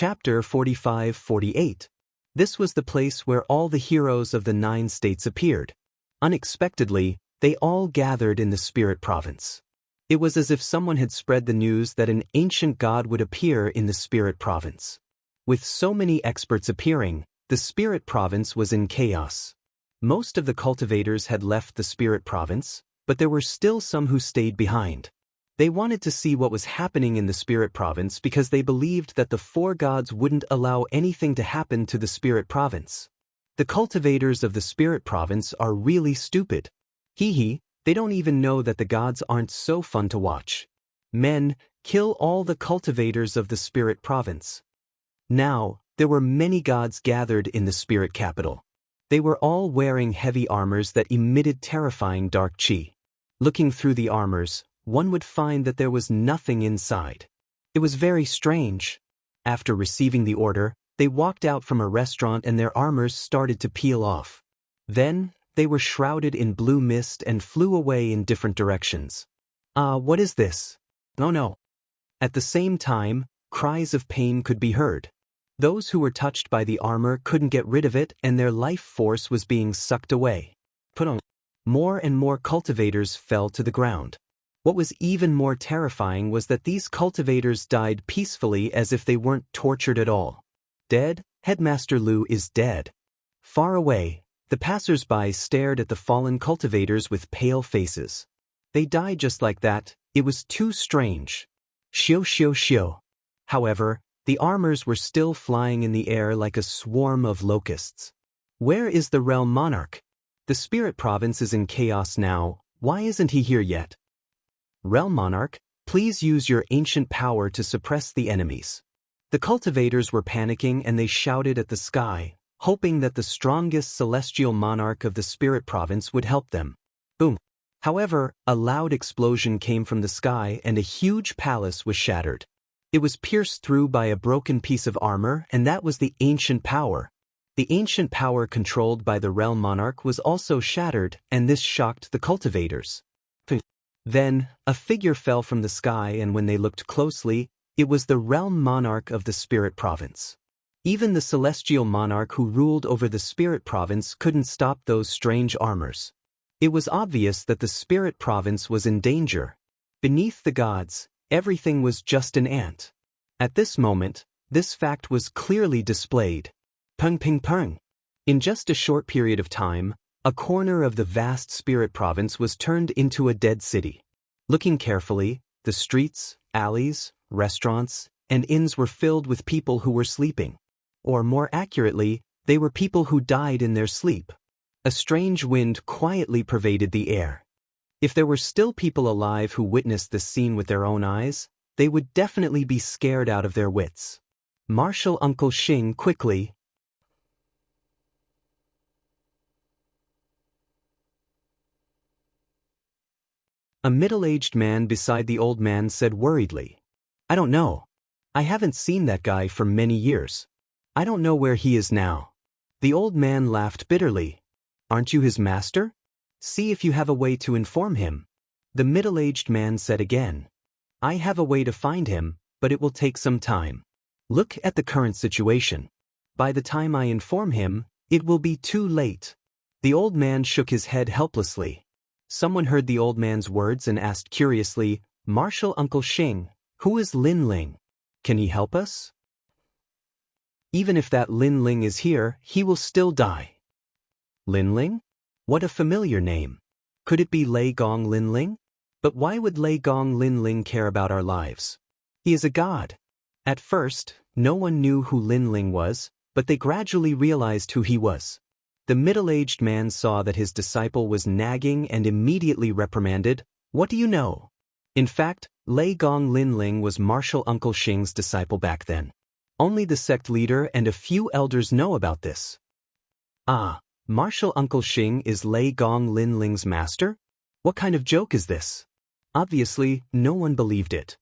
Chapter 45-48. This was the place where all the heroes of the 9 states appeared. Unexpectedly, they all gathered in the Spirit Province. It was as if someone had spread the news that an ancient god would appear in the Spirit Province. With so many experts appearing, the Spirit Province was in chaos. Most of the cultivators had left the Spirit Province, but there were still some who stayed behind. They wanted to see what was happening in the Spirit Province because they believed that the 4 gods wouldn't allow anything to happen to the Spirit Province. The cultivators of the Spirit Province are really stupid. They don't even know that the gods aren't so fun to watch. Men, kill all the cultivators of the Spirit Province. Now, there were many gods gathered in the Spirit Capital. They were all wearing heavy armors that emitted terrifying dark chi. Looking through the armors, one would find that there was nothing inside. It was very strange. After receiving the order, they walked out from a restaurant and their armors started to peel off. Then, they were shrouded in blue mist and flew away in different directions. What is this? Oh no. At the same time, cries of pain could be heard. Those who were touched by the armor couldn't get rid of it and their life force was being sucked away. More and more cultivators fell to the ground. What was even more terrifying was that these cultivators died peacefully as if they weren't tortured at all. Dead? Headmaster Lu is dead. Far away, the passers-by stared at the fallen cultivators with pale faces. They died just like that. It was too strange. Xiao. However, the armors were still flying in the air like a swarm of locusts. Where is the realm monarch? The Spirit Province is in chaos now. Why isn't he here yet? Realm Monarch, please use your ancient power to suppress the enemies. The cultivators were panicking and they shouted at the sky, hoping that the strongest celestial monarch of the Spirit Province would help them. Boom. However, a loud explosion came from the sky and a huge palace was shattered. It was pierced through by a broken piece of armor, and that was the ancient power. The ancient power controlled by the Realm Monarch was also shattered, and this shocked the cultivators. Then, a figure fell from the sky and when they looked closely, it was the Realm Monarch of the Spirit Province. Even the celestial monarch who ruled over the Spirit Province couldn't stop those strange armors. It was obvious that the Spirit Province was in danger. Beneath the gods, everything was just an ant. At this moment, this fact was clearly displayed. Peng. In just a short period of time, a corner of the vast Spirit Province was turned into a dead city. Looking carefully, the streets, alleys, restaurants, and inns were filled with people who were sleeping. Or more accurately, they were people who died in their sleep. A strange wind quietly pervaded the air. If there were still people alive who witnessed this scene with their own eyes, they would definitely be scared out of their wits. Marshal Uncle Xing quickly. A middle-aged man beside the old man said worriedly, "I don't know. I haven't seen that guy for many years. I don't know where he is now." The old man laughed bitterly. "Aren't you his master? See if you have a way to inform him." The middle-aged man said again, "I have a way to find him, but it will take some time. Look at the current situation. By the time I inform him, it will be too late." The old man shook his head helplessly. Someone heard the old man's words and asked curiously, "Marshal Uncle Xing, who is Lin Ling? Can he help us?" "Even if that Lin Ling is here, he will still die." Lin Ling? What a familiar name. Could it be Lei Gong Lin Ling? But why would Lei Gong Lin Ling care about our lives? He is a god. At first, no one knew who Lin Ling was, but they gradually realized who he was. The middle-aged man saw that his disciple was nagging and immediately reprimanded. "What do you know?" In fact, Lei Gong Lin Ling was Marshal Uncle Xing's disciple back then. Only the sect leader and a few elders know about this. Marshal Uncle Xing is Lei Gong Lin Ling's master? What kind of joke is this? Obviously, no one believed it.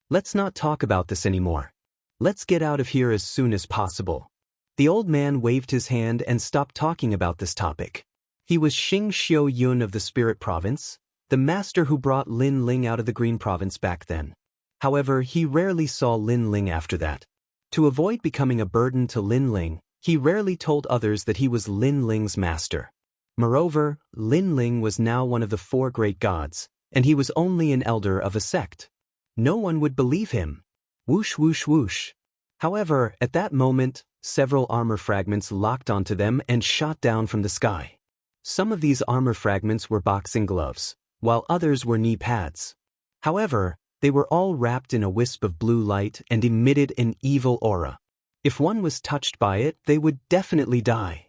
Let's not talk about this anymore. Let's get out of here as soon as possible. The old man waved his hand and stopped talking about this topic. He was Xing Xiu Yun of the Spirit Province, the master who brought Lin Ling out of the Green Province back then. However, he rarely saw Lin Ling after that. To avoid becoming a burden to Lin Ling, he rarely told others that he was Lin Ling's master. Moreover, Lin Ling was now one of the 4 great gods, and he was only an elder of a sect. No one would believe him. Whoosh whoosh whoosh. However, at that moment, several armor fragments locked onto them and shot down from the sky. Some of these armor fragments were boxing gloves, while others were knee pads. However, they were all wrapped in a wisp of blue light and emitted an evil aura. If one was touched by it, they would definitely die.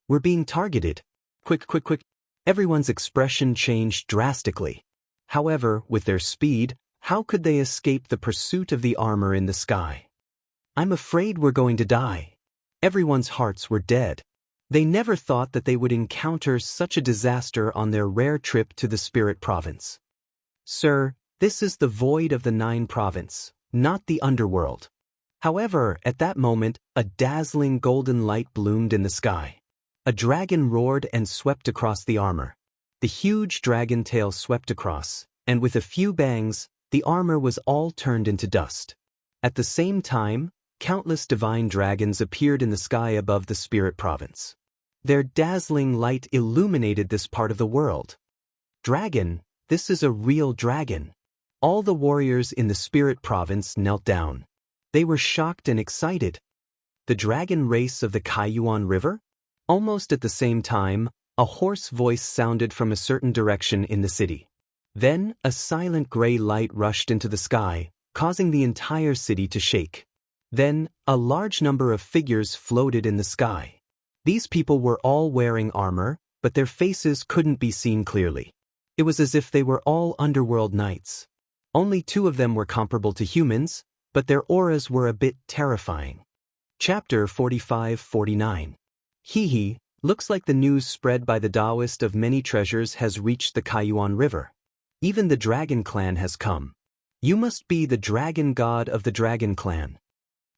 We're being targeted. Quick, quick, quick. Everyone's expression changed drastically. However, with their speed, how could they escape the pursuit of the armor in the sky? I'm afraid we're going to die. Everyone's hearts were dead. They never thought that they would encounter such a disaster on their rare trip to the Spirit Province. Sir, this is the void of the 9 province, not the underworld. However, at that moment, a dazzling golden light bloomed in the sky. A dragon roared and swept across the armor. The huge dragon tail swept across, and with a few bangs, the armor was all turned into dust. At the same time, countless divine dragons appeared in the sky above the Spirit Province. Their dazzling light illuminated this part of the world. Dragon, this is a real dragon. All the warriors in the Spirit Province knelt down. They were shocked and excited. The dragon race of the Kaiyuan River? Almost at the same time, a hoarse voice sounded from a certain direction in the city. Then, a silent gray light rushed into the sky, causing the entire city to shake. Then, a large number of figures floated in the sky. These people were all wearing armor, but their faces couldn't be seen clearly. It was as if they were all underworld knights. Only 2 of them were comparable to humans, but their auras were a bit terrifying. Chapter 45-49. Hee, looks like the news spread by the Taoist of many treasures has reached the Kaiyuan River. Even the Dragon Clan has come. You must be the dragon god of the Dragon Clan.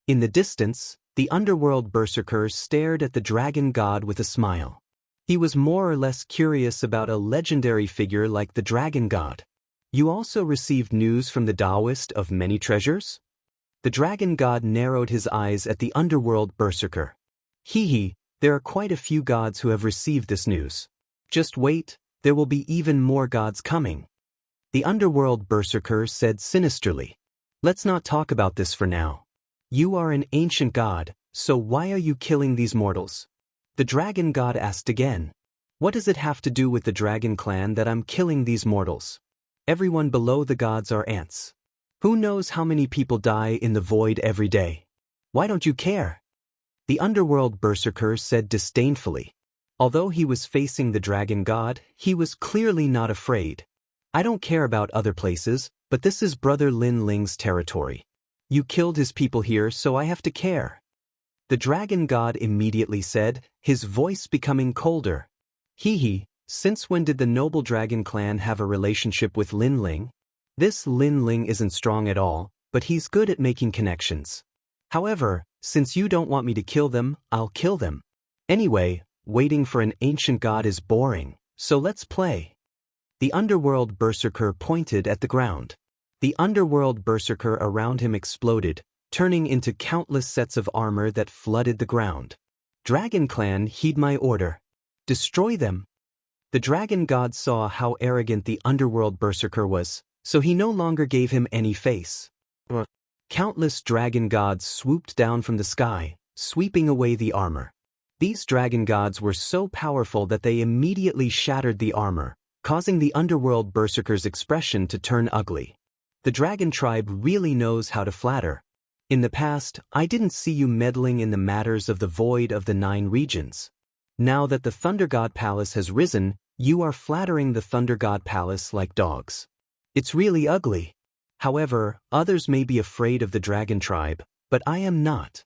In the distance, the underworld berserker stared at the dragon god with a smile. He was more or less curious about a legendary figure like the dragon god. You also received news from the Taoist of many treasures? The dragon god narrowed his eyes at the underworld berserker. Hee, there are quite a few gods who have received this news. Just wait, there will be even more gods coming. The underworld berserker said sinisterly. Let's not talk about this for now. You are an ancient god, so why are you killing these mortals? The dragon god asked again. What does it have to do with the dragon clan that I'm killing these mortals? Everyone below the gods are ants. Who knows how many people die in the void every day? Why don't you care? The underworld berserker said disdainfully. Although he was facing the dragon god, he was clearly not afraid. I don't care about other places, but this is Brother Lin Ling's territory. You killed his people here, so I have to care. The dragon god immediately said, his voice becoming colder. Hee, since when did the noble dragon clan have a relationship with Lin Ling? This Lin Ling isn't strong at all, but he's good at making connections. However, since you don't want me to kill them, I'll kill them. Anyway, waiting for an ancient god is boring, so let's play. The underworld berserker pointed at the ground. The underworld berserker around him exploded, turning into countless sets of armor that flooded the ground. Dragon clan, heed my order. Destroy them. The dragon god saw how arrogant the underworld berserker was, so he no longer gave him any face. Countless dragon gods swooped down from the sky, sweeping away the armor. These dragon gods were so powerful that they immediately shattered the armor, causing the underworld berserker's expression to turn ugly. The dragon tribe really knows how to flatter. In the past, I didn't see you meddling in the matters of the void of the 9 regions. Now that the Thunder God Palace has risen, you are flattering the Thunder God Palace like dogs. It's really ugly. However, others may be afraid of the dragon tribe, but I am not.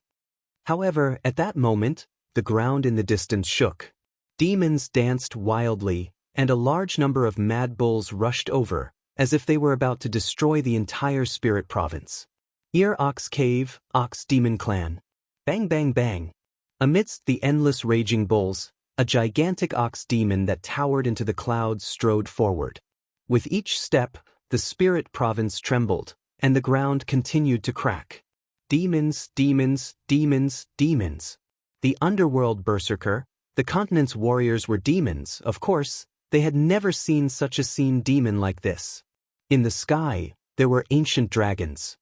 However, at that moment, the ground in the distance shook. Demons danced wildly, and a large number of mad bulls rushed over, as if they were about to destroy the entire spirit province. Ear Ox Cave, Ox Demon Clan. Bang bang bang. Amidst the endless raging bulls, a gigantic ox demon that towered into the clouds strode forward. With each step, the spirit province trembled, and the ground continued to crack. demons, demons, demons, demons. The underworld berserker, the continent's warriors were demons, of course. They had never seen such a demon like this. In the sky, there were ancient dragons.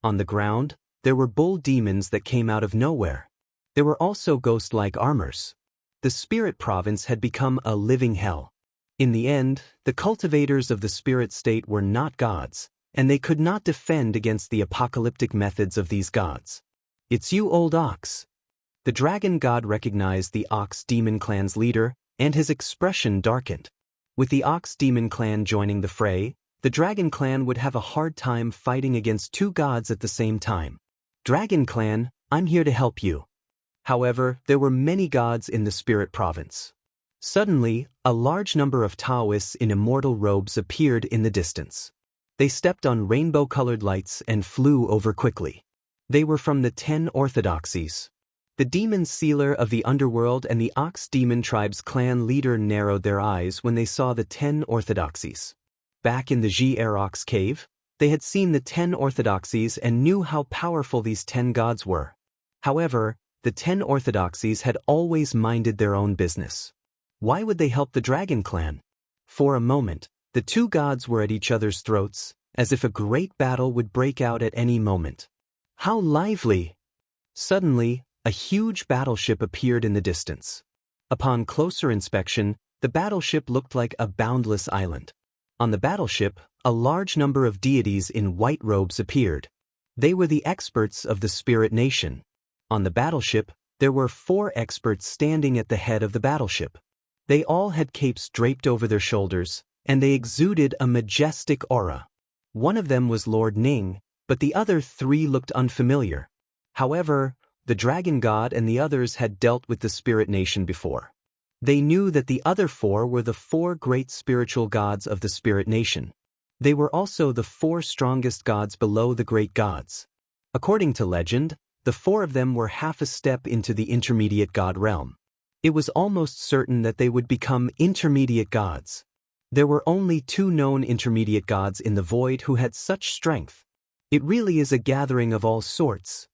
On the ground, there were bull demons that came out of nowhere. There were also ghost-like armors. The spirit province had become a living hell. In the end, the cultivators of the spirit state were not gods, and they could not defend against the apocalyptic methods of these gods. "It's you, old ox." The dragon god recognized the ox demon clan's leader, and his expression darkened. With the ox demon clan joining the fray, the dragon clan would have a hard time fighting against two gods at the same time. "Dragon clan, I'm here to help you." However, there were many gods in the spirit province. Suddenly, a large number of Taoists in immortal robes appeared in the distance. They stepped on rainbow-colored lights and flew over quickly. They were from the 10 orthodoxies. The demon sealer of the underworld and the ox demon tribe's clan leader narrowed their eyes when they saw the 10 orthodoxies. Back in the Ox cave, they had seen the 10 orthodoxies and knew how powerful these 10 gods were. However, the 10 orthodoxies had always minded their own business. Why would they help the dragon clan? For a moment, the two gods were at each other's throats, as if a great battle would break out at any moment. How lively! Suddenly, a huge battleship appeared in the distance. Upon closer inspection, the battleship looked like a boundless island. On the battleship, a large number of deities in white robes appeared. They were the experts of the spirit nation. On the battleship, there were 4 experts standing at the head of the battleship. They all had capes draped over their shoulders, and they exuded a majestic aura. One of them was Lord Ning, but the other 3 looked unfamiliar. However, the dragon god and the others had dealt with the spirit nation before. They knew that the other 4 were the 4 great spiritual gods of the spirit nation. They were also the 4 strongest gods below the great gods. According to legend, the 4 of them were half a step into the intermediate god realm. It was almost certain that they would become intermediate gods. There were only 2 known intermediate gods in the void who had such strength. It really is a gathering of all sorts.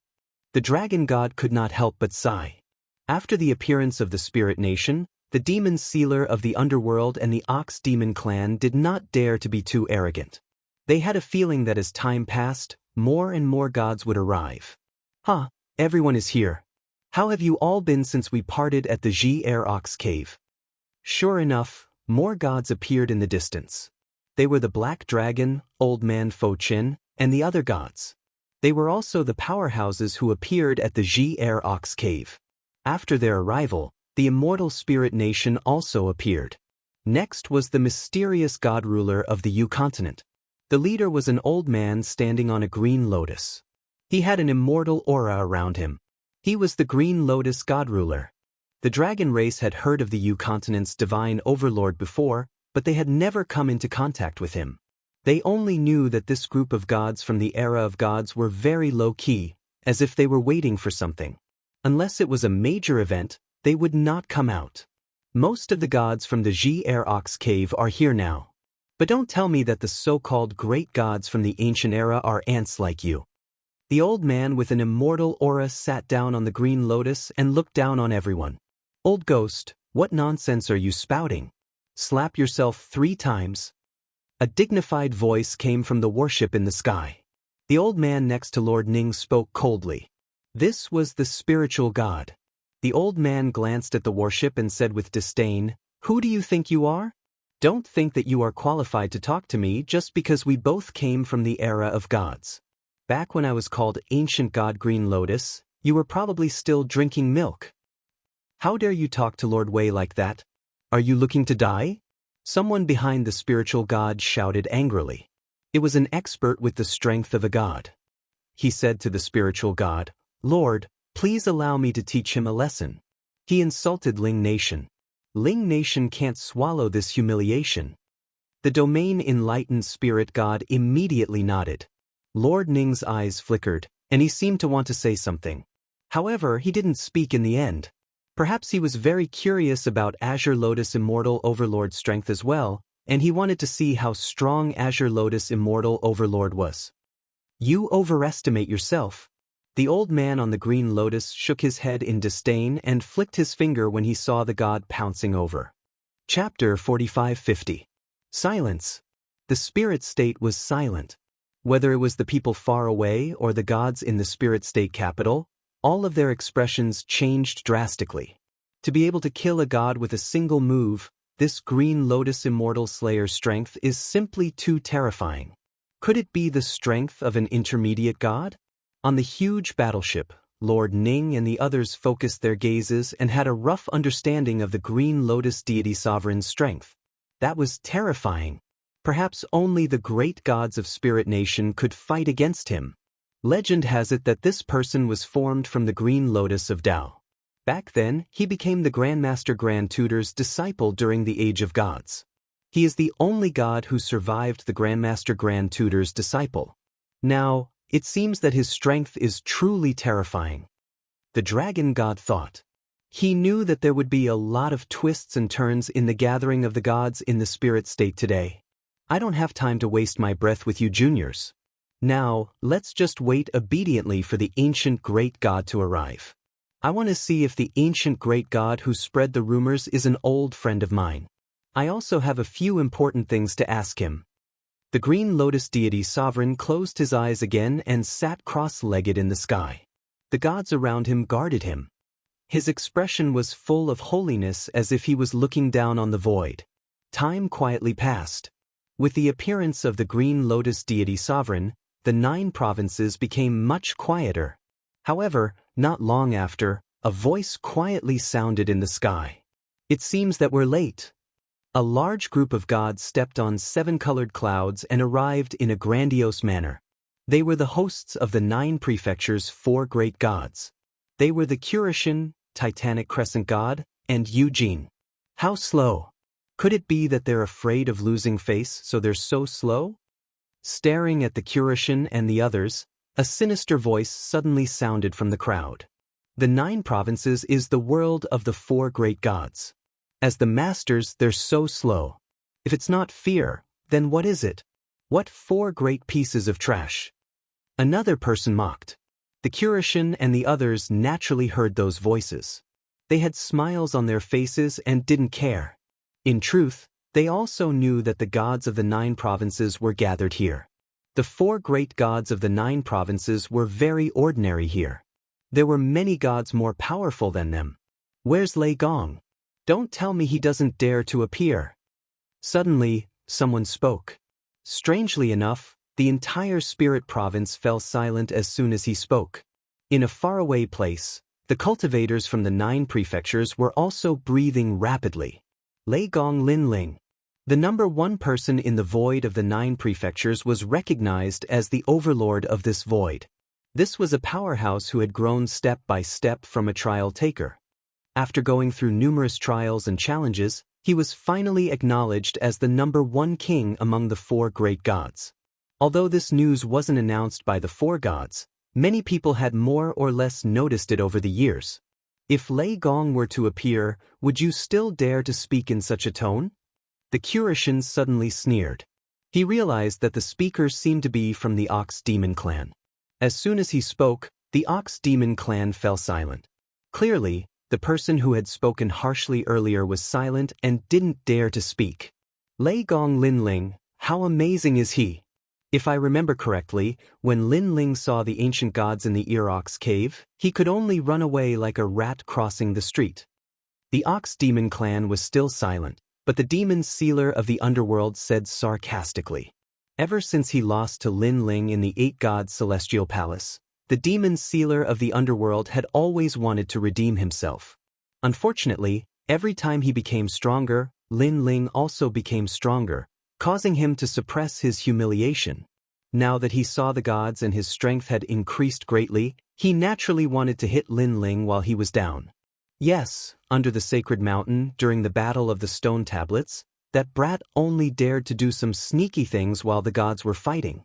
The dragon god could not help but sigh. After the appearance of the spirit nation, the demon sealer of the underworld and the ox demon clan did not dare to be too arrogant. They had a feeling that as time passed, more and more gods would arrive. Everyone is here. How have you all been since we parted at the Ox cave? Sure enough, more gods appeared in the distance. They were the Black Dragon, Old Man Fo Chin, and the other gods. They were also the powerhouses who appeared at the Ox cave. After their arrival, the immortal spirit nation also appeared. Next was the mysterious god ruler of the continent. The leader was an old man standing on a green lotus. He had an immortal aura around him. He was the green lotus god ruler. The dragon race had heard of the continent's divine overlord before, but they had never come into contact with him. They only knew that this group of gods from the era of gods were very low-key, as if they were waiting for something. Unless it was a major event, they would not come out. Most of the gods from the Ox cave are here now. But don't tell me that the so-called great gods from the ancient era are ants like you. The old man with an immortal aura sat down on the green lotus and looked down on everyone. "Old ghost, what nonsense are you spouting? Slap yourself 3 times. A dignified voice came from the warship in the sky. The old man next to Lord Ning spoke coldly. This was the spiritual god. The old man glanced at the warship and said with disdain, "Who do you think you are? Don't think that you are qualified to talk to me just because we both came from the era of gods. Back when I was called Ancient God Green Lotus, you were probably still drinking milk. How dare you talk to Lord Wei like that? Are you looking to die?" Someone behind the spiritual god shouted angrily. It was an expert with the strength of a god. He said to the spiritual god, "Lord, please allow me to teach him a lesson." He insulted Ling Nation. Ling Nation can't swallow this humiliation. The domain enlightened spirit god immediately nodded. Lord Ning's eyes flickered, and he seemed to want to say something. However, he didn't speak in the end. Perhaps he was very curious about Azure Lotus Immortal Overlord's strength as well, and he wanted to see how strong Azure Lotus Immortal Overlord was. "You overestimate yourself." The old man on the green lotus shook his head in disdain and flicked his finger when he saw the god pouncing over. Chapter 45-50. Silence. The spirit state was silent. Whether it was the people far away or the gods in the spirit state capital, all of their expressions changed drastically. To be able to kill a god with a single move, this green lotus immortal slayer's strength is simply too terrifying. Could it be the strength of an intermediate god? On the huge battleship, Lord Ning and the others focused their gazes and had a rough understanding of the green lotus deity sovereign's strength. That was terrifying. Perhaps only the great gods of Spirit Nation could fight against him. Legend has it that this person was formed from the green lotus of Tao. Back then, he became the Grandmaster Grand Tutor's disciple during the Age of Gods. He is the only god who survived the Grandmaster Grand Tutor's disciple. Now, it seems that his strength is truly terrifying. The dragon god thought. He knew that there would be a lot of twists and turns in the gathering of the gods in the spirit state today. I don't have time to waste my breath with you juniors. Now, let's just wait obediently for the ancient great god to arrive. I want to see if the ancient great god who spread the rumors is an old friend of mine. I also have a few important things to ask him. The green lotus deity sovereign closed his eyes again and sat cross-legged in the sky. The gods around him guarded him. His expression was full of holiness as if he was looking down on the void. Time quietly passed. With the appearance of the green lotus deity sovereign, the 9 provinces became much quieter. However, not long after, a voice quietly sounded in the sky. It seems that we're late. A large group of gods stepped on 7-colored clouds and arrived in a grandiose manner. They were the hosts of the 9 prefectures' 4 great gods. They were the Kurishin, Titanic Crescent God, and Eugene. How slow? Could it be that they're afraid of losing face, so they're so slow? Staring at the Kurishin and the others, a sinister voice suddenly sounded from the crowd. The 9 provinces is the world of the 4 great gods. As the masters, they're so slow. If it's not fear, then what is it? What 4 great pieces of trash? Another person mocked. The Kurishin and the others naturally heard those voices. They had smiles on their faces and didn't care. In truth, they also knew that the gods of the 9 provinces were gathered here. The 4 great gods of the 9 provinces were very ordinary here. There were many gods more powerful than them. Where's Lei Gong? Don't tell me he doesn't dare to appear. Suddenly, someone spoke. Strangely enough, the entire spirit province fell silent as soon as he spoke. In a faraway place, the cultivators from the 9 prefectures were also breathing rapidly. Lei Gong Linling. The number 1 person in the void of the 9 prefectures was recognized as the overlord of this void. This was a powerhouse who had grown step by step from a trial taker. After going through numerous trials and challenges, he was finally acknowledged as the number 1 king among the 4 great gods. Although this news wasn't announced by the 4 gods, many people had more or less noticed it over the years. If Lei Gong were to appear, would you still dare to speak in such a tone? The Kurishin suddenly sneered. He realized that the speakers seemed to be from the Ox Demon clan. As soon as he spoke, the Ox Demon clan fell silent. Clearly, the person who had spoken harshly earlier was silent and didn't dare to speak. Lei Gong Linling, how amazing is he? If I remember correctly, when Linling saw the ancient gods in the Ear-Ox cave, he could only run away like a rat crossing the street. The Ox Demon clan was still silent, but the demon sealer of the underworld said sarcastically. Ever since he lost to Linling in the 8 gods celestial palace, the demon sealer of the underworld had always wanted to redeem himself. Unfortunately, every time he became stronger, Linling also became stronger, causing him to suppress his humiliation. Now that he saw the gods and his strength had increased greatly, he naturally wanted to hit Linling while he was down. Yes, under the sacred mountain, during the battle of the stone tablets, that brat only dared to do some sneaky things while the gods were fighting.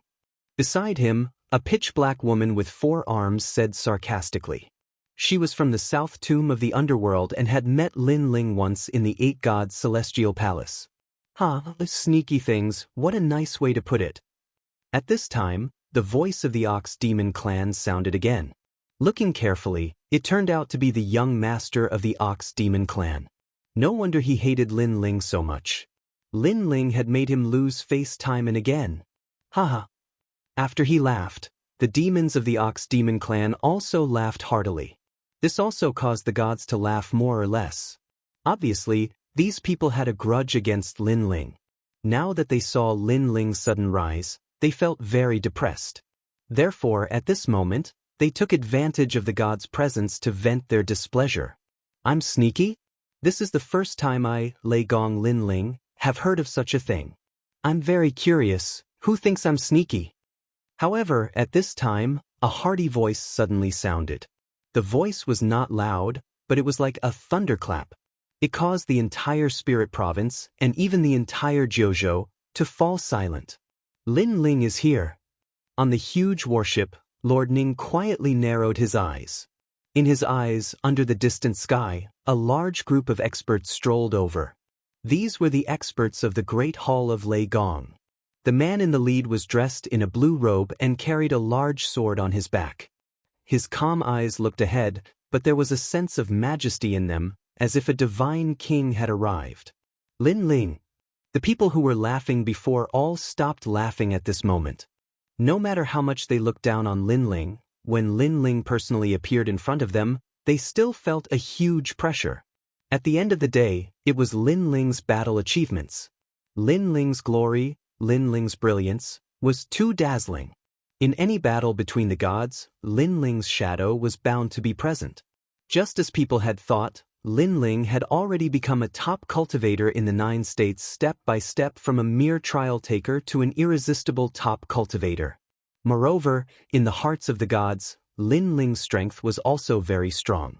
Beside him, a pitch-black woman with 4 arms said sarcastically. She was from the south tomb of the underworld and had met Linling once in the 8 gods celestial palace. Sneaky things, what a nice way to put it. At this time, the voice of the Ox Demon clan sounded again. Looking carefully, it turned out to be the young master of the Ox Demon clan. No wonder he hated Lin Ling so much. Lin Ling had made him lose face time and again. Haha. After he laughed, the demons of the Ox Demon clan also laughed heartily. This also caused the gods to laugh more or less. Obviously, these people had a grudge against Lin Ling. Now that they saw Lin Ling's sudden rise, they felt very depressed. Therefore, at this moment, they took advantage of the gods' presence to vent their displeasure. I'm sneaky? This is the first time I, Lei Gong Lin Ling, have heard of such a thing. I'm very curious, who thinks I'm sneaky? However, at this time, a hearty voice suddenly sounded. The voice was not loud, but it was like a thunderclap. It caused the entire spirit province, and even the entire Jiuzhou, to fall silent. Lin Ling is here. On the huge warship, Lord Ning quietly narrowed his eyes. In his eyes, under the distant sky, a large group of experts strolled over. These were the experts of the Great Hall of Lei Gong. The man in the lead was dressed in a blue robe and carried a large sword on his back. His calm eyes looked ahead, but there was a sense of majesty in them, as if a divine king had arrived. Lin Ling. The people who were laughing before all stopped laughing at this moment. No matter how much they looked down on Lin Ling, when Lin Ling personally appeared in front of them, they still felt a huge pressure. At the end of the day, it was Lin Ling's battle achievements. Lin Ling's glory, Lin Ling's brilliance, was too dazzling. In any battle between the gods, Lin Ling's shadow was bound to be present. Just as people had thought, Lin Ling had already become a top cultivator in the 9 states step by step, from a mere trial taker to an irresistible top cultivator. Moreover, in the hearts of the gods, Lin Ling's strength was also very strong.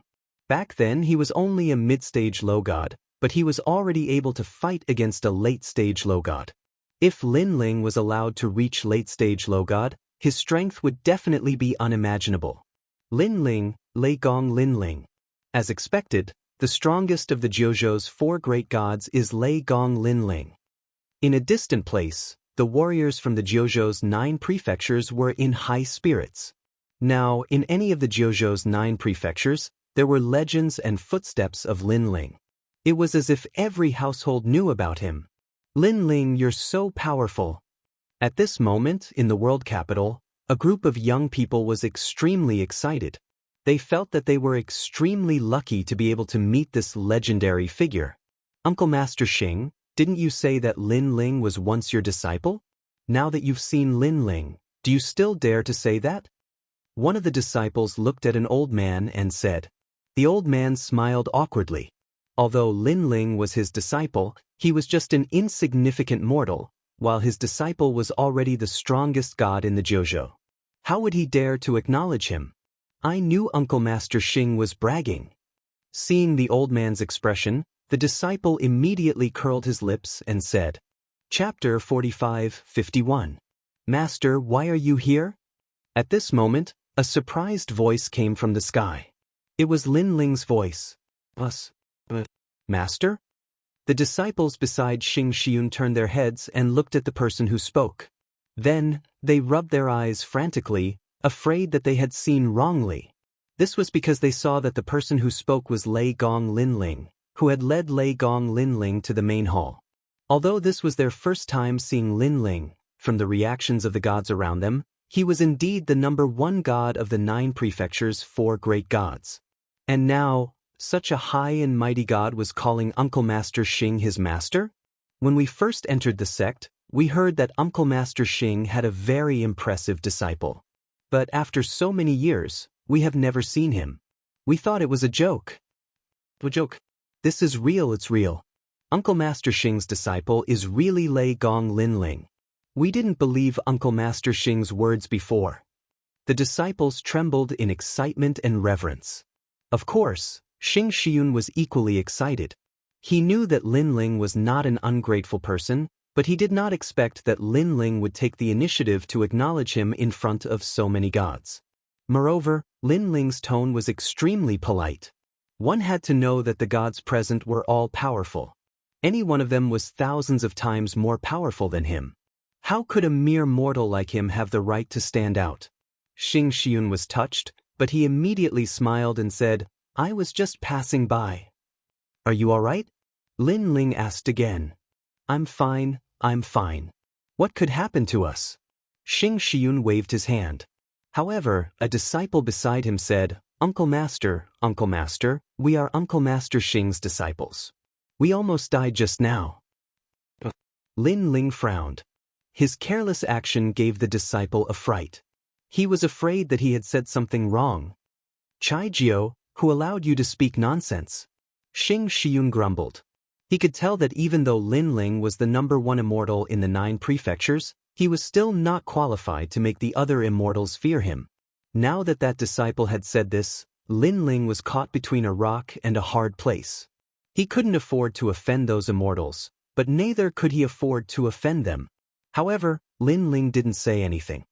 Back then he was only a mid-stage low god, but he was already able to fight against a late-stage low god. If Lin Ling was allowed to reach late-stage low god, his strength would definitely be unimaginable. Lin Ling, Lei Gong Lin Ling. As expected, the strongest of the Jiuzhou's 4 great gods is Lei Gong Lin Ling. In a distant place, the warriors from the Jiuzhou's 9 prefectures were in high spirits. Now, in any of the Jiuzhou's 9 prefectures, there were legends and footsteps of Lin Ling. It was as if every household knew about him. Lin Ling, you're so powerful. At this moment, in the world capital, a group of young people was extremely excited. They felt that they were extremely lucky to be able to meet this legendary figure. Uncle Master Xing, didn't you say that Lin Ling was once your disciple? Now that you've seen Lin Ling, do you still dare to say that? One of the disciples looked at an old man and said. The old man smiled awkwardly. Although Lin Ling was his disciple, he was just an insignificant mortal, while his disciple was already the strongest god in the Jiuzhou. How would he dare to acknowledge him? I knew Uncle Master Xing was bragging. Seeing the old man's expression, the disciple immediately curled his lips and said, Chapter 45:51. Master, why are you here? At this moment, a surprised voice came from the sky. It was Lin Ling's voice. Master? The disciples beside Xing Xiun turned their heads and looked at the person who spoke. Then, they rubbed their eyes frantically, afraid that they had seen wrongly. This was because they saw that the person who spoke was Lei Gong Lin Ling, who had led Lei Gong Lin Ling to the main hall. Although this was their first time seeing Lin Ling, from the reactions of the gods around them, he was indeed the number 1 god of the 9 prefectures' 4 great gods. And now, such a high and mighty god was calling Uncle Master Xing his master? When we first entered the sect, we heard that Uncle Master Xing had a very impressive disciple. But after so many years, we have never seen him. We thought it was a joke. A joke. This is real, it's real. Uncle Master Xing's disciple is really Lei Gong Lin Ling. We didn't believe Uncle Master Xing's words before. The disciples trembled in excitement and reverence. Of course, Xing Xiun was equally excited. He knew that Lin Ling was not an ungrateful person, but he did not expect that Lin Ling would take the initiative to acknowledge him in front of so many gods. Moreover, Lin Ling's tone was extremely polite. One had to know that the gods present were all powerful. Any one of them was thousands of times more powerful than him. How could a mere mortal like him have the right to stand out? Xing Xiun was touched, but he immediately smiled and said, "I was just passing by." "Are you all right?" Lin Ling asked again. "I'm fine, I'm fine. What could happen to us?" Xing Xiun waved his hand. However, a disciple beside him said, Uncle Master, we are Uncle Master Xing's disciples. We almost died just now." Lin Ling frowned. His careless action gave the disciple a fright. He was afraid that he had said something wrong. "Chai Jiao, who allowed you to speak nonsense?" Xing Xiun grumbled. He could tell that even though Lin Ling was the #1 immortal in the 9 prefectures, he was still not qualified to make the other immortals fear him. Now that that disciple had said this, Lin Ling was caught between a rock and a hard place. He couldn't afford to offend those immortals, but neither could he afford to offend them. However, Lin Ling didn't say anything.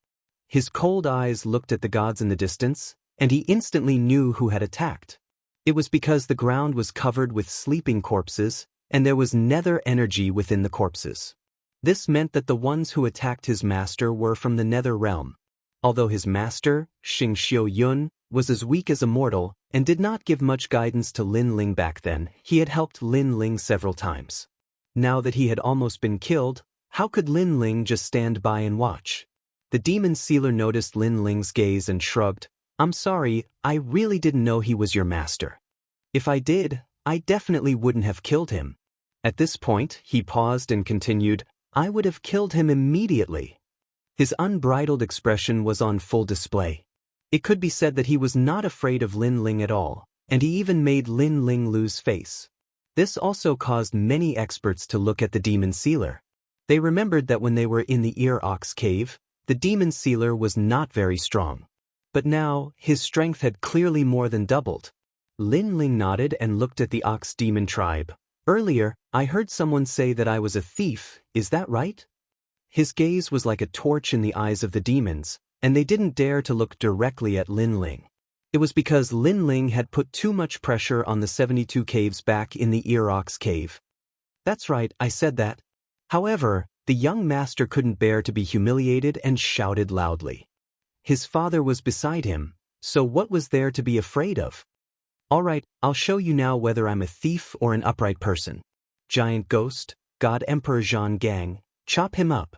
His cold eyes looked at the gods in the distance, and he instantly knew who had attacked. It was because the ground was covered with sleeping corpses, and there was nether energy within the corpses. This meant that the ones who attacked his master were from the nether realm. Although his master, Xing Xiuyun, was as weak as a mortal and did not give much guidance to Lin Ling back then, he had helped Lin Ling several times. Now that he had almost been killed, how could Lin Ling just stand by and watch? The demon sealer noticed Lin Ling's gaze and shrugged. "I'm sorry, I really didn't know he was your master. If I did, I definitely wouldn't have killed him." At this point, he paused and continued, "I would have killed him immediately." His unbridled expression was on full display. It could be said that he was not afraid of Lin Ling at all, and he even made Lin Ling lose face. This also caused many experts to look at the demon sealer. They remembered that when they were in the Ear Ox cave, the demon sealer was not very strong. But now, his strength had clearly more than doubled. Lin Ling nodded and looked at the Ox demon tribe. "Earlier, I heard someone say that I was a thief, is that right?" His gaze was like a torch in the eyes of the demons, and they didn't dare to look directly at Lin Ling. It was because Lin Ling had put too much pressure on the 72 caves back in the Ear Ox cave. "That's right, I said that." However, the young master couldn't bear to be humiliated and shouted loudly. His father was beside him, so what was there to be afraid of? "All right, I'll show you now whether I'm a thief or an upright person. Giant Ghost, God Emperor Zhang Gang, chop him up."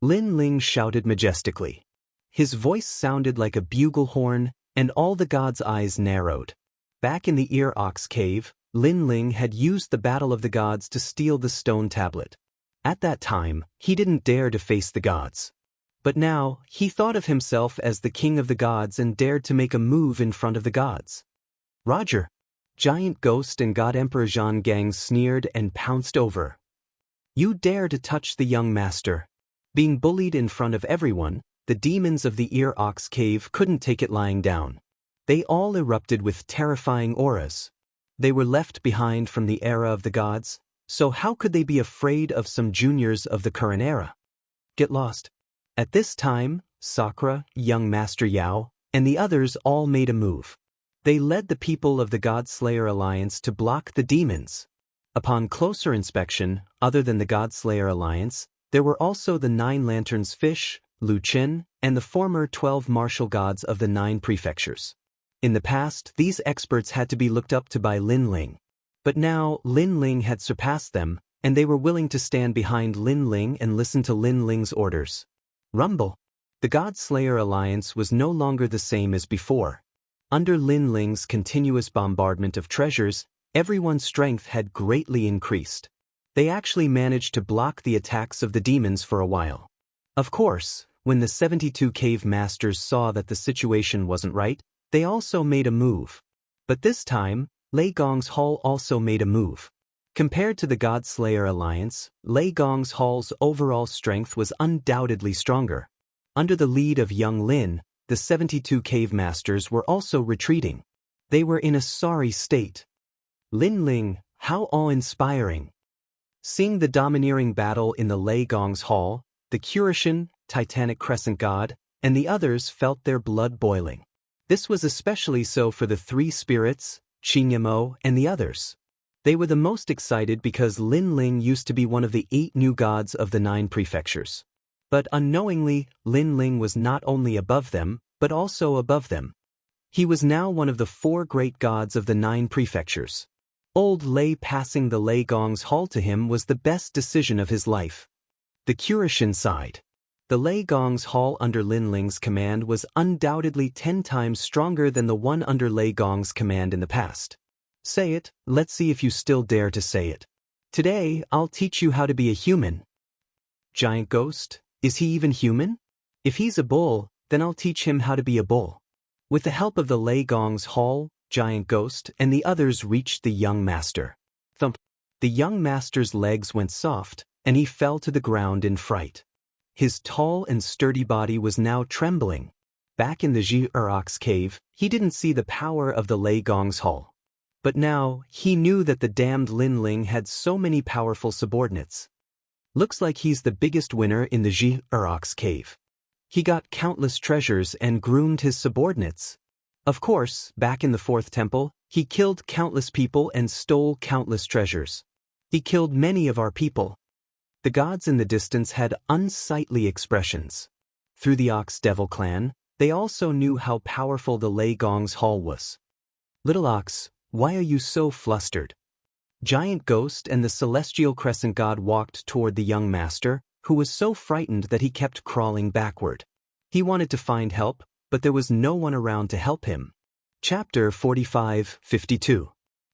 Lin Ling shouted majestically. His voice sounded like a bugle horn, and all the gods' eyes narrowed. Back in the Ear Ox cave, Lin Ling had used the Battle of the Gods to steal the stone tablet. At that time, he didn't dare to face the gods. But now, he thought of himself as the king of the gods and dared to make a move in front of the gods. "Roger!" Giant Ghost and God Emperor Zhang Gang sneered and pounced over. "You dare to touch the young master." Being bullied in front of everyone, the demons of the Ear Ox cave couldn't take it lying down. They all erupted with terrifying auras. They were left behind from the era of the gods, so how could they be afraid of some juniors of the current era? Get lost. At this time, Sakura, young Master Yao, and the others all made a move. They led the people of the God-Slayer Alliance to block the demons. Upon closer inspection, other than the God-Slayer Alliance, there were also the 9 Lanterns Fish, Lu Qin, and the former 12 martial gods of the 9 prefectures. In the past, these experts had to be looked up to by Lin Ling. But now, Lin Ling had surpassed them, and they were willing to stand behind Lin Ling and listen to Lin Ling's orders. Rumble. The God-Slayer Alliance was no longer the same as before. Under Lin Ling's continuous bombardment of treasures, everyone's strength had greatly increased. They actually managed to block the attacks of the demons for a while. Of course, when the 72 cave masters saw that the situation wasn't right, they also made a move. But this time, Lei Gong's Hall also made a move. Compared to the God-Slayer Alliance, Lei Gong's Hall's overall strength was undoubtedly stronger. Under the lead of young Lin, the 72 cave masters were also retreating. They were in a sorry state. Lin Ling, how awe-inspiring. Seeing the domineering battle in the Lei Gong's Hall, the Kurishin, Titanic Crescent God, and the others felt their blood boiling. This was especially so for the 3 spirits, Qinyamo, and the others. They were the most excited because Lin Ling used to be one of the 8 new gods of the 9 prefectures. But unknowingly, Lin Ling was not only above them, but also above them. He was now one of the 4 great gods of the 9 prefectures. Old Lei passing the Lei Gong's hall to him was the best decision of his life. The Kurishin sighed. The Lei Gong's hall under Lin Ling's command was undoubtedly 10 times stronger than the one under Lei Gong's command in the past. Say it, let's see if you still dare to say it. Today, I'll teach you how to be a human. Giant ghost, is he even human? If he's a bull, then I'll teach him how to be a bull. With the help of the Lei Gong's hall, Giant Ghost and the others reached the young master. Thump. The young master's legs went soft, and he fell to the ground in fright. His tall and sturdy body was now trembling. Back in the Ji-Urok's cave, he didn't see the power of the Lei Gong's hall. But now, he knew that the damned Lin Ling had so many powerful subordinates. Looks like he's the biggest winner in the Ji-Urok's cave. He got countless treasures and groomed his subordinates. Of course, back in the 4th temple, he killed countless people and stole countless treasures. He killed many of our people. The gods in the distance had unsightly expressions. Through the Ox Devil clan, they also knew how powerful the Lei Gong's hall was. Little Ox, why are you so flustered? Giant Ghost and the Celestial Crescent God walked toward the young master, who was so frightened that he kept crawling backward. He wanted to find help, but there was no one around to help him. Chapter 45-52.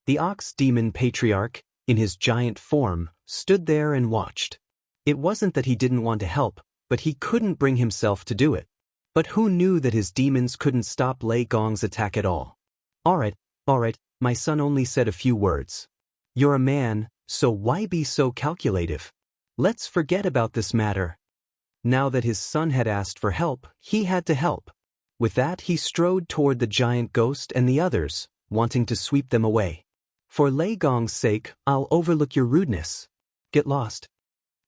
The Ox Demon Patriarch, in his giant form, stood there and watched. It wasn't that he didn't want to help, but he couldn't bring himself to do it. But who knew that his demons couldn't stop Lei Gong's attack at all? Alright, my son only said a few words. You're a man, so why be so calculative? Let's forget about this matter. Now that his son had asked for help, he had to help. With that, he strode toward the Giant Ghost and the others, wanting to sweep them away. For Lei Gong's sake, I'll overlook your rudeness. Get lost.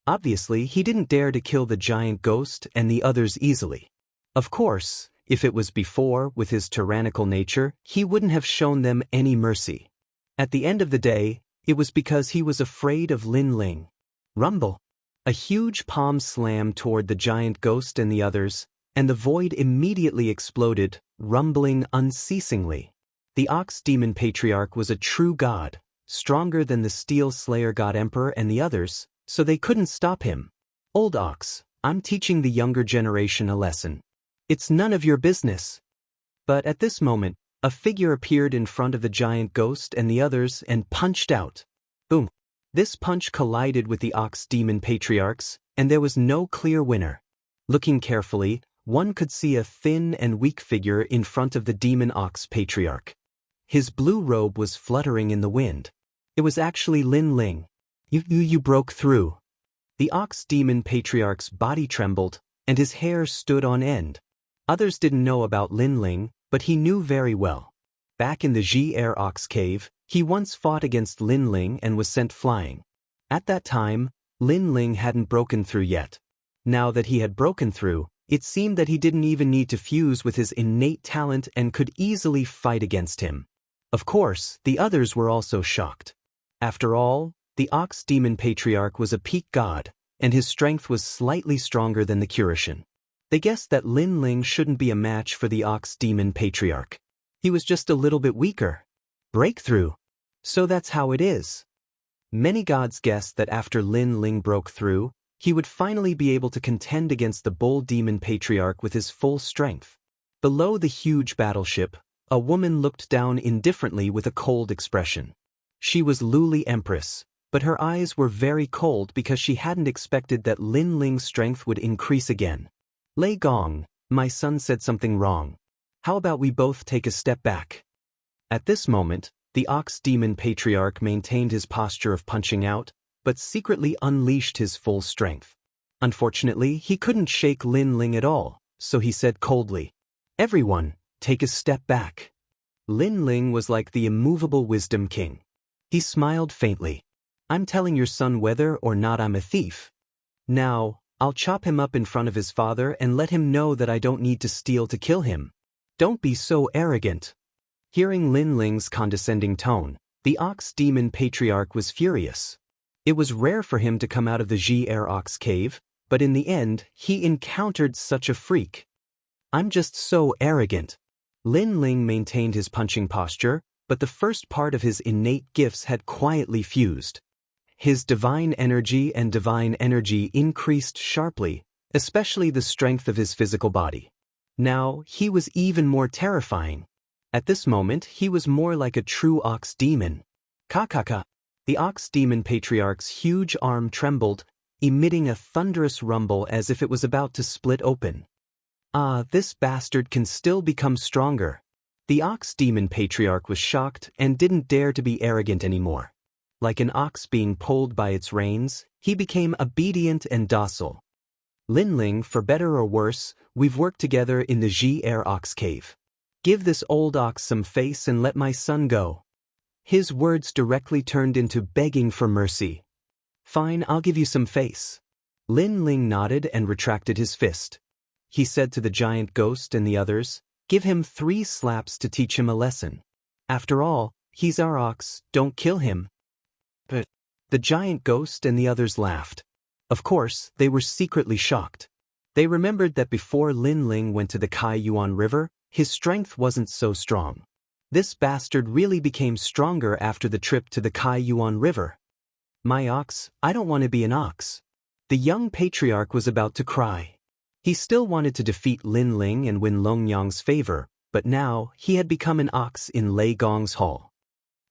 Obviously, he didn't dare to kill the Giant Ghost and the others easily. Of course, if it was before, with his tyrannical nature, he wouldn't have shown them any mercy. At the end of the day, it was because he was afraid of Lin Ling. Rumble. A huge palm slammed toward the Giant Ghost and the others, and the void immediately exploded, rumbling unceasingly. The Ox Demon Patriarch was a true god, stronger than the Steel Slayer God Emperor and the others, so they couldn't stop him. Old Ox, I'm teaching the younger generation a lesson. It's none of your business. But at this moment, a figure appeared in front of the Giant Ghost and the others and punched out. Boom. This punch collided with the Ox Demon Patriarchs, and there was no clear winner. Looking carefully, one could see a thin and weak figure in front of the Demon Ox Patriarch. His blue robe was fluttering in the wind. It was actually Lin Ling. You broke through. The Ox Demon Patriarch's body trembled, and his hair stood on end. Others didn't know about Lin Ling, but he knew very well. Back in the Ji-Urok's cave, he once fought against Lin Ling and was sent flying. At that time, Lin Ling hadn't broken through yet. Now that he had broken through, it seemed that he didn't even need to fuse with his innate talent and could easily fight against him. Of course, the others were also shocked. After all, the Ox Demon Patriarch was a peak god, and his strength was slightly stronger than the Kurishin. They guessed that Lin Ling shouldn't be a match for the Ox Demon Patriarch. He was just a little bit weaker. Breakthrough. So that's how it is. Many gods guessed that after Lin Ling broke through, he would finally be able to contend against the Bull Demon Patriarch with his full strength. Below the huge battleship, a woman looked down indifferently with a cold expression. She was Luli Empress, but her eyes were very cold because she hadn't expected that Lin Ling's strength would increase again. Lei Gong, my son said something wrong. How about we both take a step back? At this moment, the Ox Demon Patriarch maintained his posture of punching out, but secretly unleashed his full strength. Unfortunately, he couldn't shake Lin Ling at all, so he said coldly, "Everyone, take a step back." Lin Ling was like the immovable wisdom king. He smiled faintly. "I'm telling your son whether or not I'm a thief. Now, I'll chop him up in front of his father and let him know that I don't need to steal to kill him. Don't be so arrogant." Hearing Lin Ling's condescending tone, the Ox Demon Patriarch was furious. It was rare for him to come out of the Ji-Urok's cave, but in the end, he encountered such a freak. "I'm just so arrogant." Lin Ling maintained his punching posture, but the first part of his innate gifts had quietly fused. His divine energy increased sharply, especially the strength of his physical body. Now, he was even more terrifying. At this moment, he was more like a true ox demon. Ka. The ox demon patriarch's huge arm trembled, emitting a thunderous rumble as if it was about to split open. Ah, this bastard can still become stronger. The ox demon patriarch was shocked and didn't dare to be arrogant anymore. Like an ox being pulled by its reins, he became obedient and docile. Lin Ling, for better or worse, we've worked together in the Ji-Er Ox Cave. Give this old ox some face and let my son go. His words directly turned into begging for mercy. Fine, I'll give you some face. Lin Ling nodded and retracted his fist. He said to the giant ghost and the others, give him 3 slaps to teach him a lesson. After all, he's our ox, don't kill him. But the giant ghost and the others laughed. Of course, they were secretly shocked. They remembered that before Lin Ling went to the Kai Yuan River, his strength wasn't so strong. This bastard really became stronger after the trip to the Kai Yuan River. My ox, I don't want to be an ox. The young patriarch was about to cry. He still wanted to defeat Lin Ling and win Long Yang's favor, but now he had become an ox in Lei Gong's hall.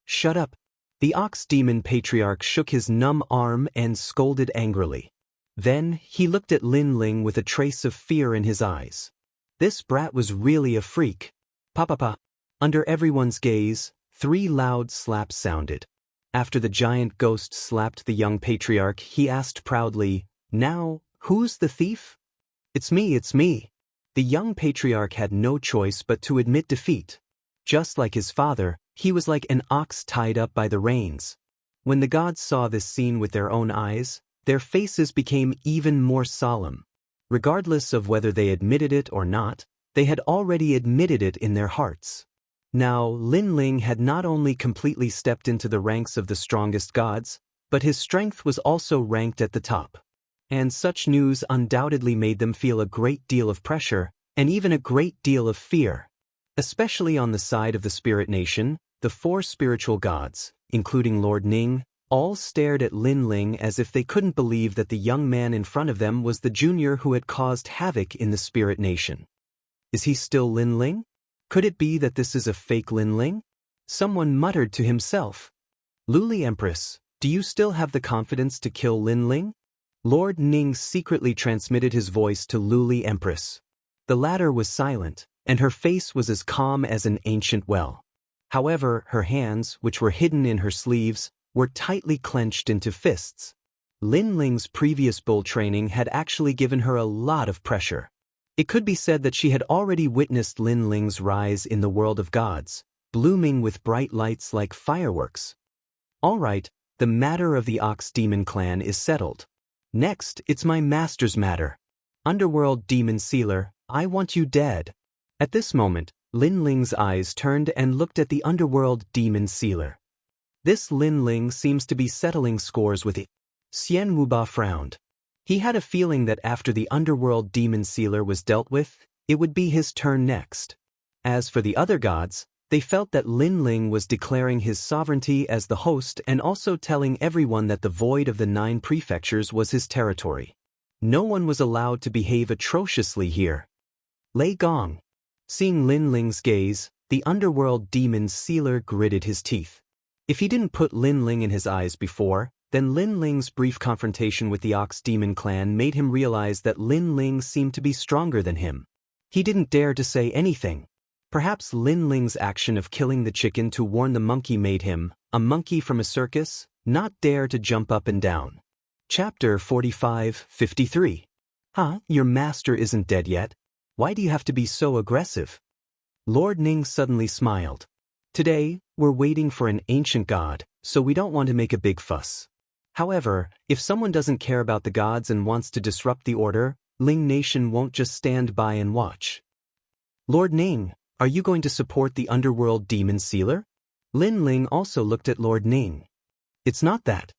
Shut up. The ox demon patriarch shook his numb arm and scolded angrily. Then he looked at Lin Ling with a trace of fear in his eyes. This brat was really a freak. Pa. Under everyone's gaze, 3 loud slaps sounded. After the giant ghost slapped the young patriarch, he asked proudly, now, who's the thief? It's me. The young patriarch had no choice but to admit defeat. Just like his father, he was like an ox tied up by the reins. When the gods saw this scene with their own eyes, their faces became even more solemn. Regardless of whether they admitted it or not, they had already admitted it in their hearts. Now, Lin Ling had not only completely stepped into the ranks of the strongest gods, but his strength was also ranked at the top. And such news undoubtedly made them feel a great deal of pressure, and even a great deal of fear. Especially on the side of the Spirit Nation, the 4 spiritual gods, including Lord Ning, all stared at Lin Ling as if they couldn't believe that the young man in front of them was the junior who had caused havoc in the Spirit Nation. Is he still Lin Ling? Could it be that this is a fake Lin Ling? Someone muttered to himself. Luli Empress, do you still have the confidence to kill Lin Ling? Lord Ning secretly transmitted his voice to Luli Empress. The latter was silent, and her face was as calm as an ancient well. However, her hands, which were hidden in her sleeves, were tightly clenched into fists. Lin Ling's previous bull training had actually given her a lot of pressure. It could be said that she had already witnessed Lin Ling's rise in the world of gods, blooming with bright lights like fireworks. All right, the matter of the Ox Demon clan is settled. Next, it's my master's matter. Underworld Demon Sealer, I want you dead. At this moment, Lin Ling's eyes turned and looked at the Underworld Demon Sealer. This Lin Ling seems to be settling scores with it. Xian Wuba frowned. He had a feeling that after the Underworld Demon Sealer was dealt with, it would be his turn next. As for the other gods, they felt that Lin Ling was declaring his sovereignty as the host and also telling everyone that the void of the 9 prefectures was his territory. No one was allowed to behave atrociously here. Lei Gong. Seeing Lin Ling's gaze, the Underworld Demon Sealer gritted his teeth. If he didn't put Lin Ling in his eyes before, then Lin Ling's brief confrontation with the Ox Demon clan made him realize that Lin Ling seemed to be stronger than him. He didn't dare to say anything. Perhaps Lin Ling's action of killing the chicken to warn the monkey made him, a monkey from a circus, not dare to jump up and down. Chapter 45-53. Huh, your master isn't dead yet? Why do you have to be so aggressive? Lord Ning suddenly smiled. Today, we're waiting for an ancient god, so we don't want to make a big fuss. However, if someone doesn't care about the gods and wants to disrupt the order, Ling Nation won't just stand by and watch. Lord Ning, are you going to support the Underworld Demon Sealer? Lin Ling also looked at Lord Ning. It's not that.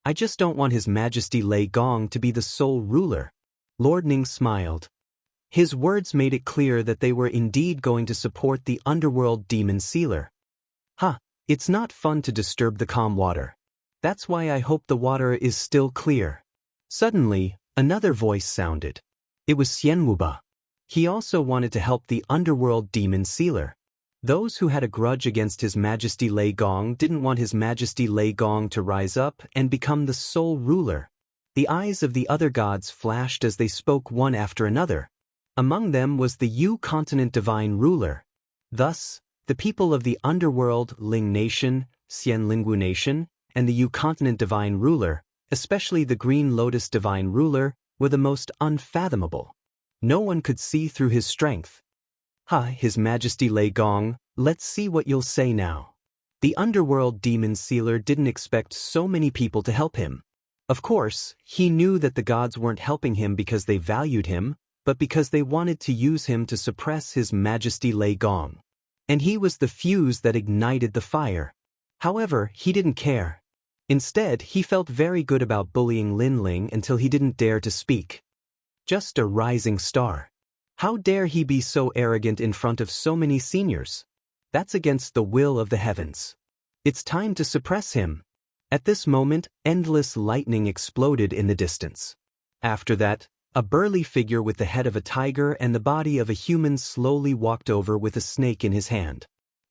I just don't want His Majesty Lei Gong to be the sole ruler. Lord Ning smiled. His words made it clear that they were indeed going to support the underworld demon sealer. It's not fun to disturb the calm water. That's why I hope the water is still clear. Suddenly, another voice sounded. It was Xianwuba. He also wanted to help the underworld demon sealer. Those who had a grudge against His Majesty Lei Gong didn't want His Majesty Lei Gong to rise up and become the sole ruler. The eyes of the other gods flashed as they spoke one after another. Among them was the Yu continent divine ruler. Thus, the people of the underworld Ling Nation, Xianlingwu Nation, and the Yu continent divine ruler, especially the Green Lotus divine ruler, were the most unfathomable. No one could see through his strength. His Majesty Lei Gong, let's see what you'll say now. The underworld demon sealer didn't expect so many people to help him. Of course, he knew that the gods weren't helping him because they valued him, but because they wanted to use him to suppress His Majesty Lei Gong. And he was the fuse that ignited the fire. However, he didn't care. Instead, he felt very good about bullying Lin Ling until he didn't dare to speak. Just a rising star. How dare he be so arrogant in front of so many seniors? That's against the will of the heavens. It's time to suppress him. At this moment, endless lightning exploded in the distance. After that, a burly figure with the head of a tiger and the body of a human slowly walked over with a snake in his hand.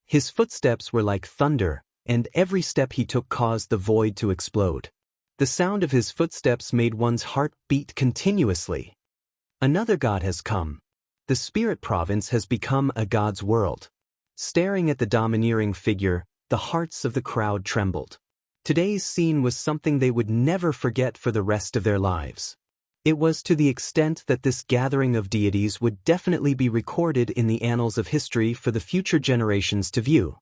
His footsteps were like thunder, and every step he took caused the void to explode. The sound of his footsteps made one's heart beat continuously. Another god has come. The spirit province has become a god's world. Staring at the domineering figure, the hearts of the crowd trembled. Today's scene was something they would never forget for the rest of their lives. It was to the extent that this gathering of deities would definitely be recorded in the annals of history for the future generations to view.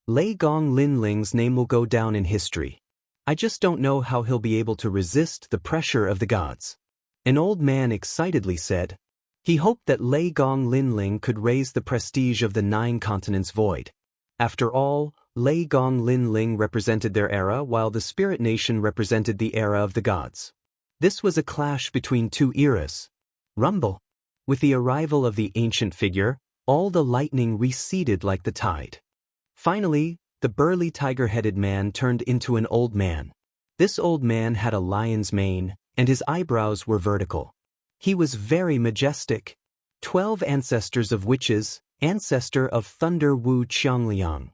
Lei Gong Linling's name will go down in history. I just don't know how he'll be able to resist the pressure of the gods. An old man excitedly said. He hoped that Lei Gong Linling could raise the prestige of the 9 continents void. After all, Lei Gong Linling represented their era while the Spirit Nation represented the era of the gods. This was a clash between two eras. Rumble. With the arrival of the ancient figure, all the lightning receded like the tide. Finally, the burly tiger-headed man turned into an old man. This old man had a lion's mane, and his eyebrows were vertical. He was very majestic. 12 ancestors of witches, ancestor of Thunder Wu Qiangliang.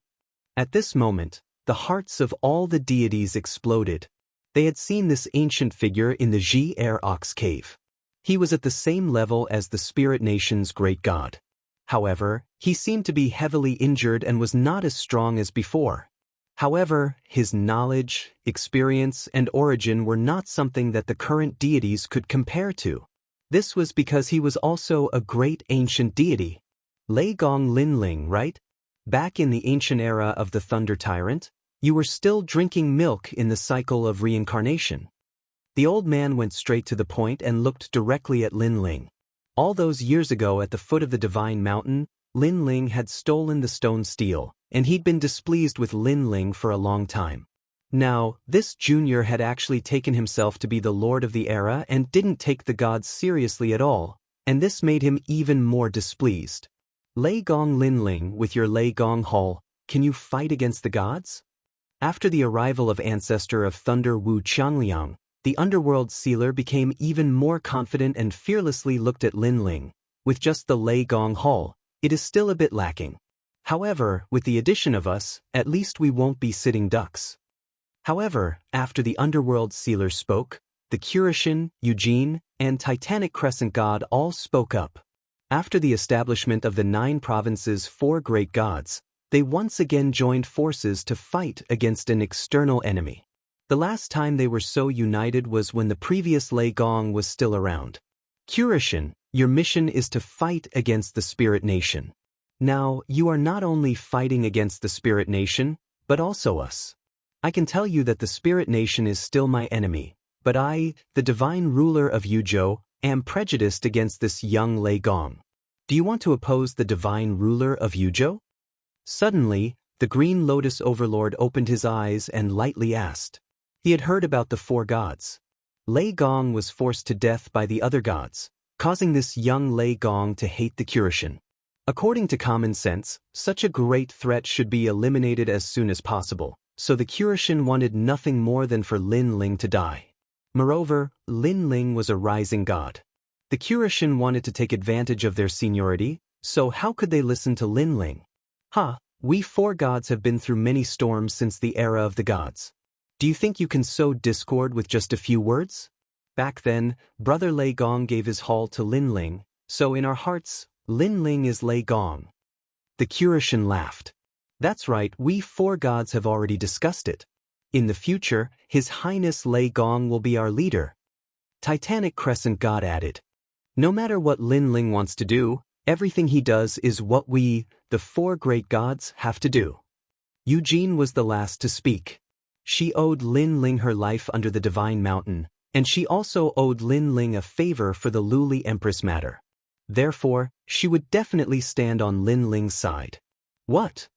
At this moment, the hearts of all the deities exploded. They had seen this ancient figure in the Ji-Er Ox Cave. He was at the same level as the Spirit Nation's great god. However, he seemed to be heavily injured and was not as strong as before. However, his knowledge, experience, and origin were not something that the current deities could compare to. This was because he was also a great ancient deity. Lei Gong Linling, right? Back in the ancient era of the Thunder Tyrant, you were still drinking milk in the cycle of reincarnation. The old man went straight to the point and looked directly at Lin Ling. All those years ago at the foot of the Divine Mountain, Lin Ling had stolen the stone steel, and he'd been displeased with Lin Ling for a long time. Now, this junior had actually taken himself to be the lord of the era and didn't take the gods seriously at all, and this made him even more displeased. Lei Gong Linling, with your Lei Gong Hall, can you fight against the gods? After the arrival of ancestor of Thunder Wu Qiangliang, the underworld sealer became even more confident and fearlessly looked at Lin Ling. With just the Lei Gong Hall, it is still a bit lacking. However, with the addition of us, at least we won't be sitting ducks. However, after the underworld sealer spoke, the Kurishin, Eugene, and Titanic Crescent God all spoke up. After the establishment of the 9 provinces' 4 great gods, they once again joined forces to fight against an external enemy. The last time they were so united was when the previous Lei Gong was still around. Kurishin, your mission is to fight against the Spirit Nation. Now, you are not only fighting against the Spirit Nation, but also us. I can tell you that the Spirit Nation is still my enemy, but I, the divine ruler of Yuzhou, am prejudiced against this young Lei Gong. Do you want to oppose the divine ruler of Yuzhou? Suddenly, the Green Lotus Overlord opened his eyes and lightly asked. He had heard about the 4 gods. Lei Gong was forced to death by the other gods, causing this young Lei Gong to hate the Kyushin. According to common sense, such a great threat should be eliminated as soon as possible, so the Kyushin wanted nothing more than for Lin Ling to die. Moreover, Lin Ling was a rising god. The Kyushin wanted to take advantage of their seniority, so how could they listen to Lin Ling? We 4 gods have been through many storms since the era of the gods. Do you think you can sow discord with just a few words? Back then, Brother Lei Gong gave his hall to Lin Ling, so in our hearts, Lin Ling is Lei Gong. The Kyushin laughed. That's right, we 4 gods have already discussed it. In the future, His Highness Lei Gong will be our leader. Titanic Crescent God added. No matter what Lin Ling wants to do, everything he does is what we, the 4 great gods, have to do. Eugene was the last to speak. She owed Lin Ling her life under the Divine Mountain, and she also owed Lin Ling a favor for the Luli Empress matter. Therefore, she would definitely stand on Lin Ling's side. What?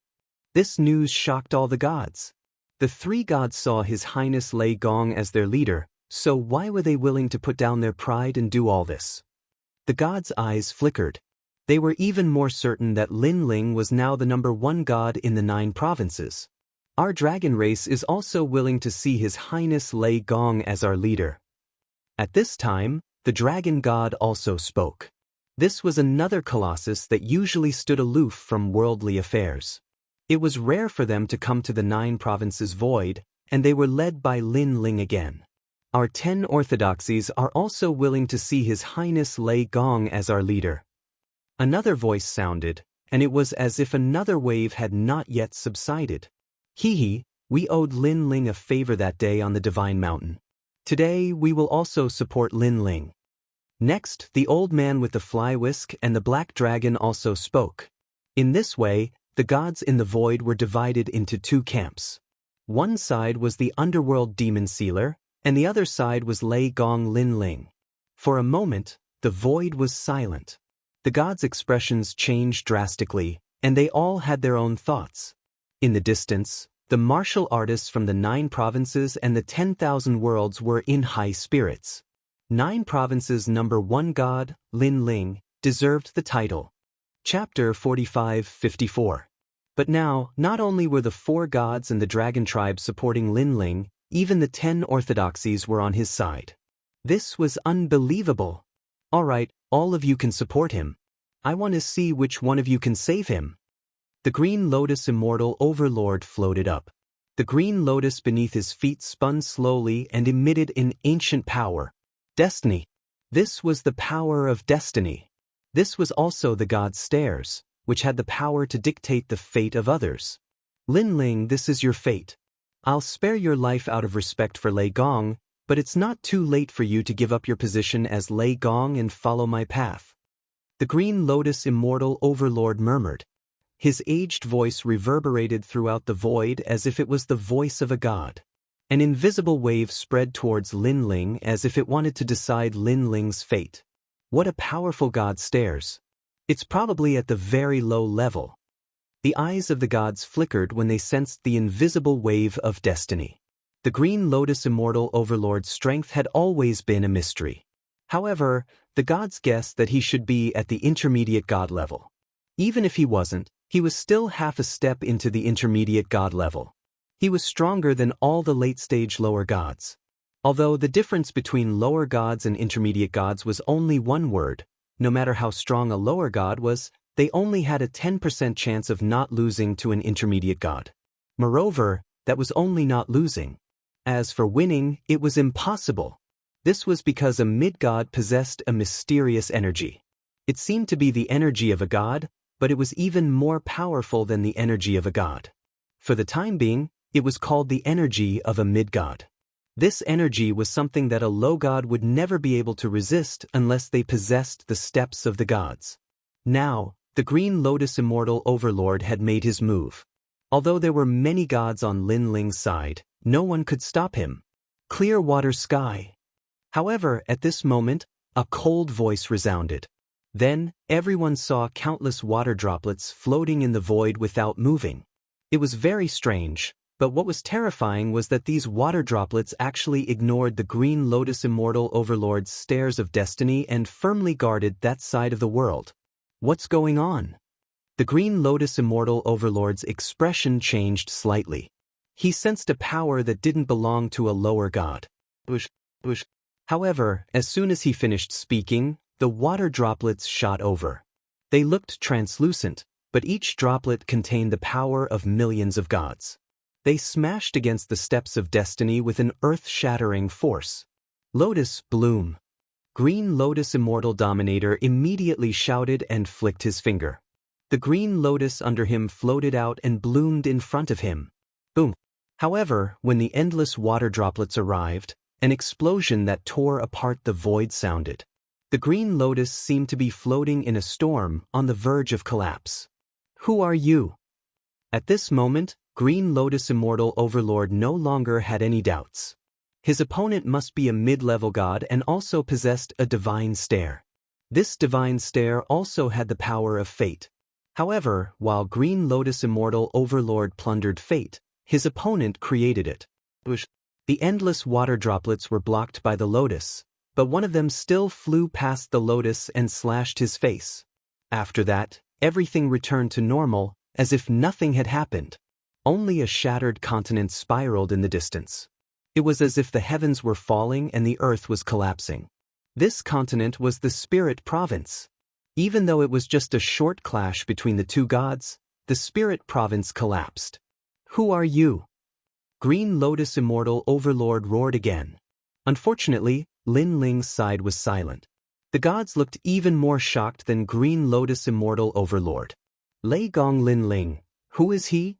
This news shocked all the gods. The 3 gods saw His Highness Lei Gong as their leader, so why were they willing to put down their pride and do all this? The gods' eyes flickered. They were even more certain that Lin Ling was now the number 1 god in the 9 provinces. Our dragon race is also willing to see His Highness Lei Gong as our leader. At this time, the dragon god also spoke. This was another colossus that usually stood aloof from worldly affairs. It was rare for them to come to the 9 provinces void, and they were led by Lin Ling again. Our 10 orthodoxies are also willing to see His Highness Lei Gong as our leader. Another voice sounded, and it was as if another wave had not yet subsided. We owed Lin Ling a favor that day on the Divine Mountain. Today, we will also support Lin Ling. Next, the old man with the fly whisk and the black dragon also spoke. In this way, the gods in the void were divided into 2 camps. One side was the underworld demon sealer, and the other side was Lei Gong Lin Ling. For a moment, the void was silent. The gods' expressions changed drastically, and they all had their own thoughts. In the distance, the martial artists from the 9 provinces and the 10,000 worlds were in high spirits. 9 provinces number 1 god, Lin Ling, deserved the title. Chapter 45-54. But now, not only were the 4 gods and the dragon tribe supporting Lin Ling, even the 10 orthodoxies were on his side. This was unbelievable. Alright, all of you can support him. I want to see which one of you can save him. The green lotus immortal overlord floated up. The green lotus beneath his feet spun slowly and emitted an ancient power. Destiny. This was the power of destiny. This was also the god's stairs, which had the power to dictate the fate of others. Lin Ling, this is your fate. I'll spare your life out of respect for Lei Gong, but it's not too late for you to give up your position as Lei Gong and follow my path. The green lotus immortal overlord murmured. His aged voice reverberated throughout the void as if it was the voice of a god. An invisible wave spread towards Lin Ling as if it wanted to decide Lin Ling's fate. What a powerful god stares. It's probably at the very low level. The eyes of the gods flickered when they sensed the invisible wave of destiny. The green lotus immortal overlord's strength had always been a mystery. However, the gods guessed that he should be at the intermediate god level. Even if he wasn't, he was still half a step into the intermediate god level. He was stronger than all the late-stage lower gods. Although the difference between lower gods and intermediate gods was only 1 word, no matter how strong a lower god was, they only had a 10% chance of not losing to an intermediate god. Moreover, that was only not losing. As for winning, it was impossible. This was because a mid-god possessed a mysterious energy. It seemed to be the energy of a god, but it was even more powerful than the energy of a god. For the time being, it was called the energy of a mid-god. This energy was something that a low god would never be able to resist unless they possessed the steps of the gods. Now, the green lotus immortal overlord had made his move. Although there were many gods on Lin Ling's side, no one could stop him. Clear water sky. However, at this moment, a cold voice resounded. Then, everyone saw countless water droplets floating in the void without moving. It was very strange. But what was terrifying was that these water droplets actually ignored the Green Lotus Immortal Overlord's stares of destiny and firmly guarded that side of the world. What's going on? The Green Lotus Immortal Overlord's expression changed slightly. He sensed a power that didn't belong to a lower god. However, as soon as he finished speaking, the water droplets shot over. They looked translucent, but each droplet contained the power of millions of gods. They smashed against the steps of destiny with an earth-shattering force. Lotus bloom. Green Lotus Immortal Dominator immediately shouted and flicked his finger. The green lotus under him floated out and bloomed in front of him. Boom. However, when the endless water droplets arrived, an explosion that tore apart the void sounded. The green lotus seemed to be floating in a storm on the verge of collapse. Who are you? At this moment, Green Lotus Immortal Overlord no longer had any doubts. His opponent must be a mid-level god and also possessed a divine stare. This divine stare also had the power of fate. However, while Green Lotus Immortal Overlord plundered fate, his opponent created it. The endless water droplets were blocked by the lotus, but one of them still flew past the lotus and slashed his face. After that, everything returned to normal, as if nothing had happened. Only a shattered continent spiraled in the distance. It was as if the heavens were falling and the earth was collapsing. This continent was the Spirit Province. Even though it was just a short clash between the two gods, the Spirit Province collapsed. Who are you? Green Lotus Immortal Overlord roared again. Unfortunately, Lin Ling's side was silent. The gods looked even more shocked than Green Lotus Immortal Overlord. Lei Gong Lin Ling, who is he?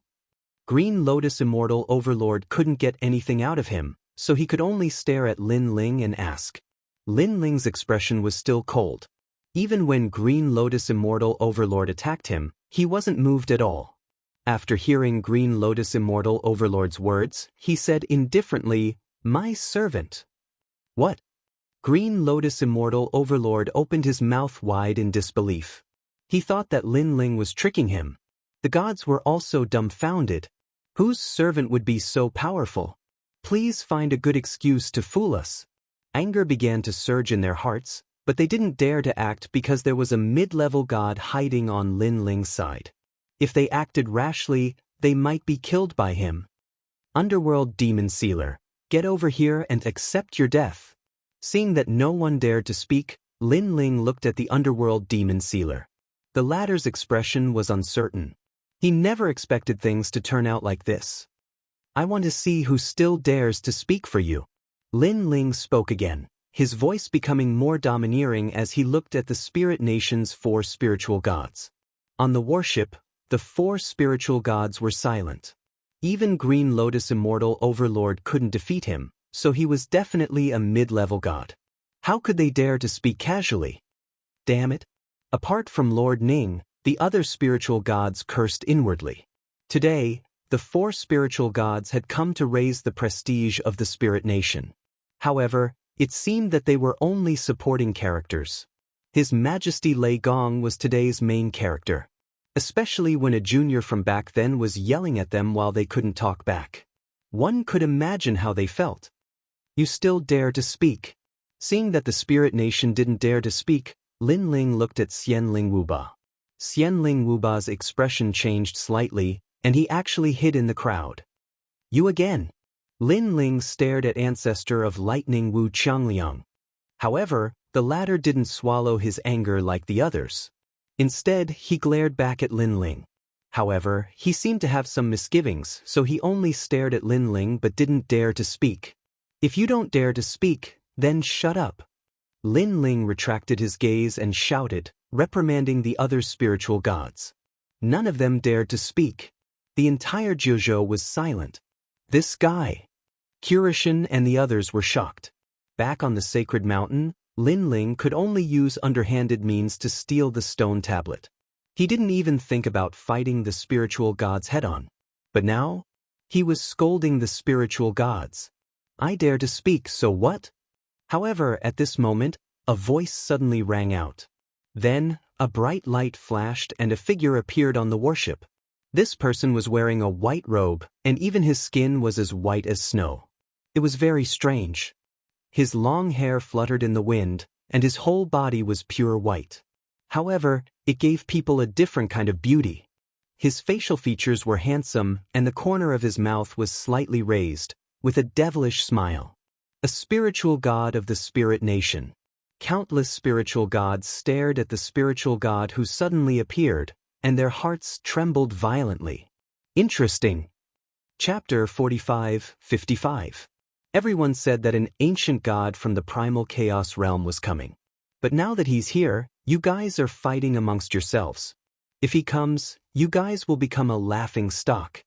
Green Lotus Immortal Overlord couldn't get anything out of him, so he could only stare at Lin Ling and ask. Lin Ling's expression was still cold. Even when Green Lotus Immortal Overlord attacked him, he wasn't moved at all. After hearing Green Lotus Immortal Overlord's words, he said indifferently, "My servant." What? Green Lotus Immortal Overlord opened his mouth wide in disbelief. He thought that Lin Ling was tricking him. The gods were also dumbfounded. Whose servant would be so powerful? Please find a good excuse to fool us. Anger began to surge in their hearts, but they didn't dare to act because there was a mid-level god hiding on Lin Ling's side. If they acted rashly, they might be killed by him. Underworld Demon Sealer, get over here and accept your death. Seeing that no one dared to speak, Lin Ling looked at the Underworld Demon Sealer. The latter's expression was uncertain. He never expected things to turn out like this. I want to see who still dares to speak for you. Lin Ling spoke again, his voice becoming more domineering as he looked at the Spirit Nation's 4 spiritual gods. On the warship, the 4 spiritual gods were silent. Even Green Lotus Immortal Overlord couldn't defeat him, so he was definitely a mid-level god. How could they dare to speak casually? Damn it. Apart from Lord Ning, the other spiritual gods cursed inwardly. Today, the 4 spiritual gods had come to raise the prestige of the Spirit Nation. However, it seemed that they were only supporting characters. His Majesty Lei Gong was today's main character, especially when a junior from back then was yelling at them while they couldn't talk back. One could imagine how they felt. You still dare to speak? Seeing that the Spirit Nation didn't dare to speak, Lin Ling looked at Xian Ling Wuba. Xian Ling Wuba's expression changed slightly, and he actually hid in the crowd. You again? Lin Ling stared at Ancestor of Lightning Wu Qiangliang. However, the latter didn't swallow his anger like the others. Instead, he glared back at Lin Ling. However, he seemed to have some misgivings, so he only stared at Lin Ling but didn't dare to speak. If you don't dare to speak, then shut up. Lin Ling retracted his gaze and shouted, reprimanding the other spiritual gods. None of them dared to speak. The entire Jiuzhou was silent. This guy. Kurishin and the others were shocked. Back on the sacred mountain, Lin Ling could only use underhanded means to steal the stone tablet. He didn't even think about fighting the spiritual gods head-on. But now, he was scolding the spiritual gods. I dare to speak, so what? However, at this moment, a voice suddenly rang out. Then, a bright light flashed and a figure appeared on the warship. This person was wearing a white robe, and even his skin was as white as snow. It was very strange. His long hair fluttered in the wind, and his whole body was pure white. However, it gave people a different kind of beauty. His facial features were handsome, and the corner of his mouth was slightly raised, with a devilish smile. A spiritual god of the spirit nation. Countless spiritual gods stared at the spiritual god who suddenly appeared, and their hearts trembled violently. Interesting. Chapter 45-55. Everyone said that an ancient god from the primal chaos realm was coming. But now that he's here, you guys are fighting amongst yourselves. If he comes, you guys will become a laughing stock.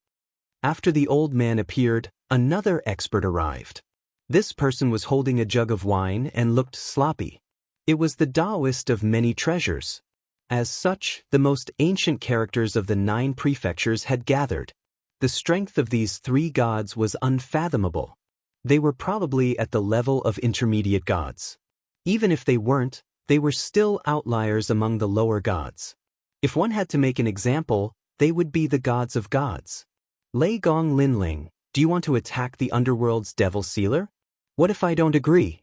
After the old man appeared, another expert arrived. This person was holding a jug of wine and looked sloppy. It was the Taoist of many treasures. As such, the most ancient characters of the 9 prefectures had gathered. The strength of these 3 gods was unfathomable. They were probably at the level of intermediate gods. Even if they weren't, they were still outliers among the lower gods. If one had to make an example, they would be the gods of gods. Lei Gong Linling, do you want to attack the underworld's devil sealer? What if I don't agree?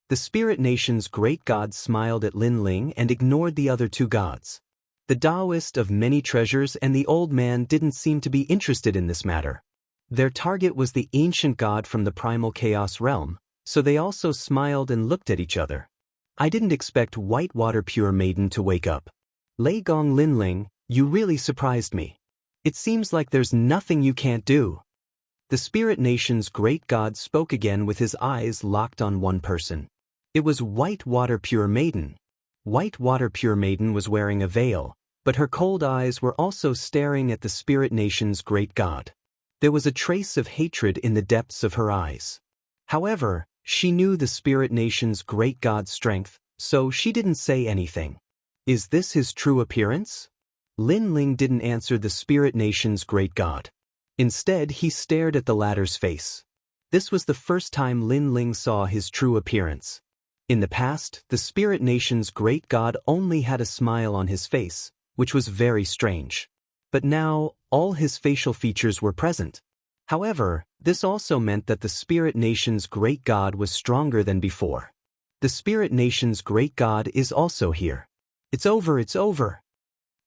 The spirit nation's great god smiled at Linling and ignored the other 2 gods. The Taoist of many treasures and the old man didn't seem to be interested in this matter. Their target was the ancient god from the primal chaos realm, so they also smiled and looked at each other. I didn't expect Whitewater Pure Maiden to wake up. Lei Gong Linling, you really surprised me. It seems like there's nothing you can't do. The spirit nation's great god spoke again with his eyes locked on one person. It was Whitewater Pure Maiden. Whitewater Pure Maiden was wearing a veil, but her cold eyes were also staring at the spirit nation's great god. There was a trace of hatred in the depths of her eyes. However, she knew the spirit nation's great god's strength, so she didn't say anything. Is this his true appearance? Linling didn't answer the spirit nation's great god. Instead, he stared at the latter's face. This was the first time Linling saw his true appearance. In the past, the spirit nation's great god only had a smile on his face, which was very strange. But now, all his facial features were present. However, this also meant that the spirit nation's great god was stronger than before. The spirit nation's great god is also here. It's over, it's over.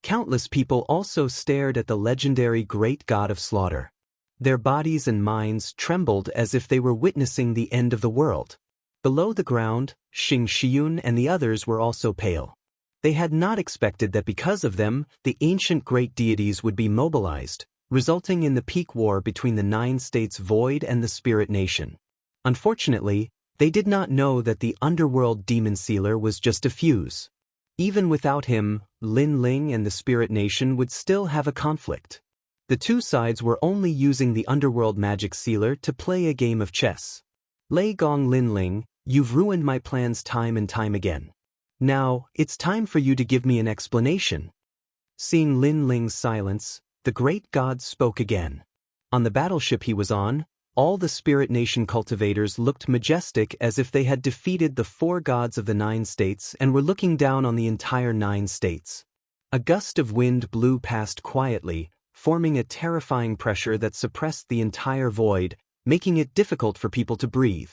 Countless people also stared at the legendary great god of slaughter. Their bodies and minds trembled as if they were witnessing the end of the world. Below the ground, Xing Xiun and the others were also pale. They had not expected that because of them, the ancient great deities would be mobilized, resulting in the peak war between the 9 states void and the spirit nation. Unfortunately, they did not know that the underworld demon sealer was just a fuse. Even without him, Linling and the spirit nation would still have a conflict. The 2 sides were only using the underworld magic sealer to play a game of chess. Lei Gong Linling, you've ruined my plans time and time again. Now, it's time for you to give me an explanation. Seeing Linling's silence, the great god spoke again. On the battleship he was on, all the spirit nation cultivators looked majestic as if they had defeated the 4 gods of the 9 states and were looking down on the entire 9 states. A gust of wind blew past quietly, forming a terrifying pressure that suppressed the entire void, making it difficult for people to breathe.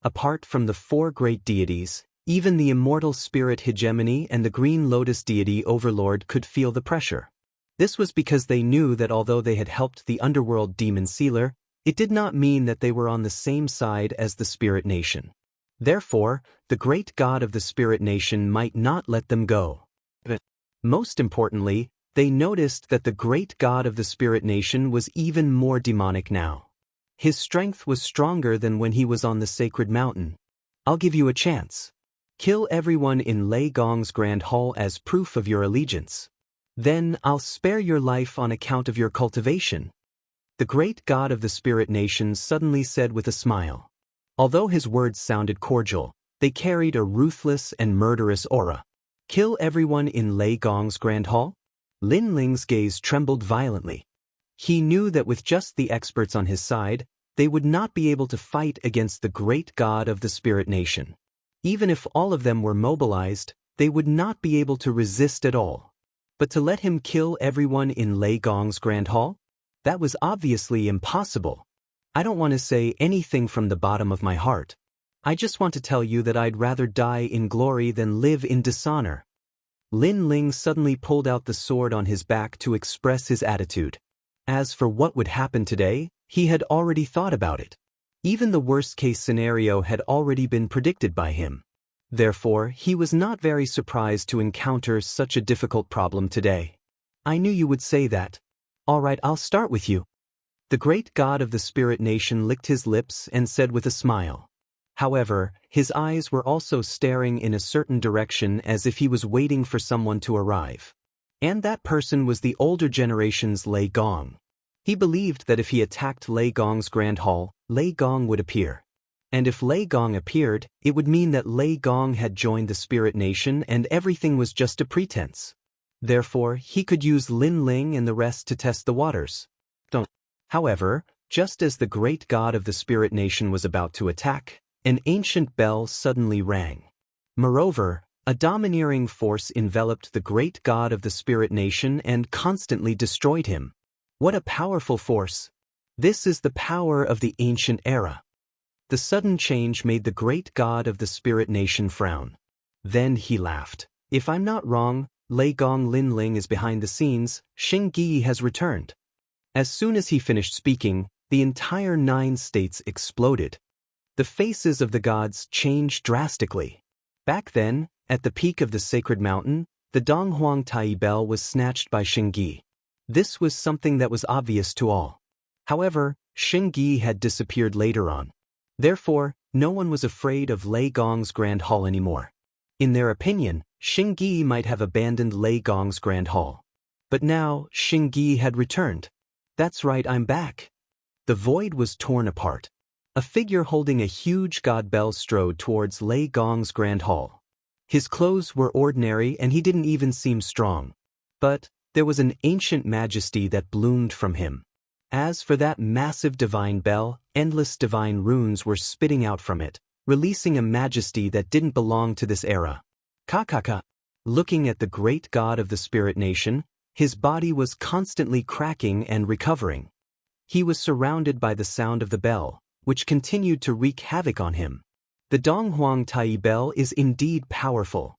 Apart from the 4 great deities, even the immortal spirit hegemony and the green lotus deity overlord could feel the pressure. This was because they knew that although they had helped the underworld demon sealer, it did not mean that they were on the same side as the spirit nation. Therefore, the great god of the spirit nation might not let them go. But most importantly, they noticed that the great god of the spirit nation was even more demonic now. His strength was stronger than when he was on the sacred mountain. I'll give you a chance. Kill everyone in Lei Gong's Grand Hall as proof of your allegiance. Then I'll spare your life on account of your cultivation. The great god of the spirit nation suddenly said with a smile. Although his words sounded cordial, they carried a ruthless and murderous aura. Kill everyone in Lei Gong's Grand Hall? Linling's gaze trembled violently. He knew that with just the experts on his side, they would not be able to fight against the great god of the spirit nation. Even if all of them were mobilized, they would not be able to resist at all. But to let him kill everyone in Lei Gong's Grand Hall? That was obviously impossible. I don't want to say anything from the bottom of my heart. I just want to tell you that I'd rather die in glory than live in dishonor. Lin Ling suddenly pulled out the sword on his back to express his attitude. As for what would happen today, he had already thought about it. Even the worst-case scenario had already been predicted by him. Therefore, he was not very surprised to encounter such a difficult problem today. I knew you would say that. All right, I'll start with you. The great god of the spirit nation licked his lips and said with a smile. However, his eyes were also staring in a certain direction as if he was waiting for someone to arrive. And that person was the older generation's Lei Gong. He believed that if he attacked Lei Gong's Grand Hall, Lei Gong would appear. And if Lei Gong appeared, it would mean that Lei Gong had joined the spirit nation and everything was just a pretense. Therefore, he could use Lin Ling and the rest to test the waters. However, just as the great god of the spirit nation was about to attack, an ancient bell suddenly rang. Moreover, a domineering force enveloped the great god of the spirit nation and constantly destroyed him. What a powerful force! This is the power of the ancient era. The sudden change made the great god of the spirit nation frown. Then he laughed. If I'm not wrong, Lei Gong Lin Ling is behind the scenes. Xing Yi has returned. As soon as he finished speaking, the entire 9 states exploded. The faces of the gods changed drastically. Back then, at the peak of the sacred mountain, the Donghuang Tai bell was snatched by Xing Yi. This was something that was obvious to all. However, Xing Yi had disappeared later on. Therefore, no one was afraid of Lei Gong's Grand Hall anymore. In their opinion, Xing Yi might have abandoned Lei Gong's Grand Hall. But now, Xing Yi had returned. That's right, I'm back. The void was torn apart. A figure holding a huge god bell strode towards Lei Gong's Grand Hall. His clothes were ordinary and he didn't even seem strong. But there was an ancient majesty that bloomed from him. As for that massive divine bell, endless divine runes were spitting out from it, releasing a majesty that didn't belong to this era. Kakaka. Looking at the great god of the spirit nation, his body was constantly cracking and recovering. He was surrounded by the sound of the bell, which continued to wreak havoc on him. The Donghuang Tai bell is indeed powerful.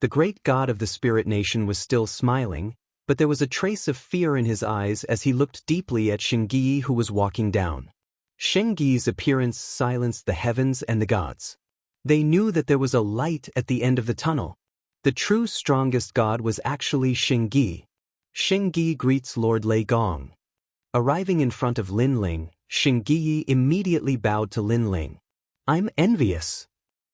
The great god of the spirit nation was still smiling, but there was a trace of fear in his eyes as he looked deeply at Xing Yi who was walking down. Xing Yi's appearance silenced the heavens and the gods. They knew that there was a light at the end of the tunnel. The true strongest god was actually Xing Yi. Xing Yi greets Lord Lei Gong. Arriving in front of Lin Ling, Xing Yi immediately bowed to Lin Ling. I'm envious.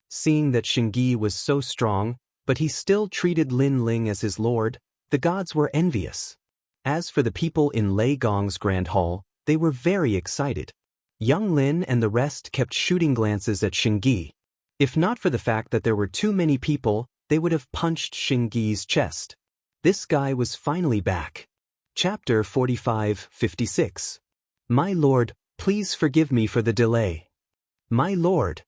Seeing that Xing Yi was so strong, but he still treated Lin Ling as his lord, the gods were envious. As for the people in Lei Gong's Grand Hall, they were very excited. Young Lin and the rest kept shooting glances at Xing Yi. If not for the fact that there were too many people, they would have punched Xing Yi's chest. This guy was finally back. Chapter 45-56. My lord, please forgive me for the delay. My lord.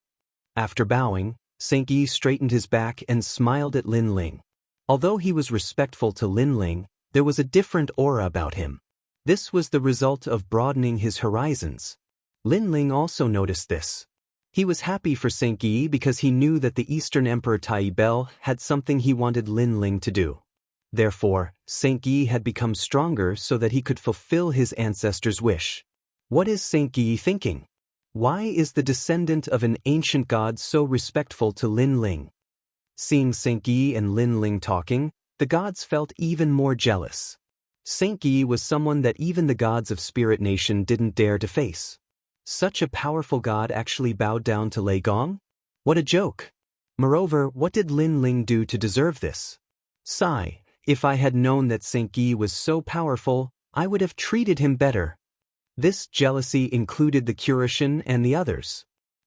After bowing, Xing Yi straightened his back and smiled at Lin Ling. Although he was respectful to Lin Ling, there was a different aura about him. This was the result of broadening his horizons. Lin Ling also noticed this. He was happy for Xing Yi because he knew that the Eastern Emperor Tai Bell had something he wanted Lin Ling to do. Therefore, Xing Yi had become stronger so that he could fulfill his ancestor's wish. What is Xing Yi thinking? Why is the descendant of an ancient god so respectful to Lin Ling? Seeing Xing Yi and Lin Ling talking, the gods felt even more jealous. Xing Yi was someone that even the gods of Spirit Nation didn't dare to face. Such a powerful god actually bowed down to Lei Gong? What a joke! Moreover, what did Lin Ling do to deserve this? Sigh, if I had known that Xing Yi was so powerful, I would have treated him better. This jealousy included the Curishan and the others.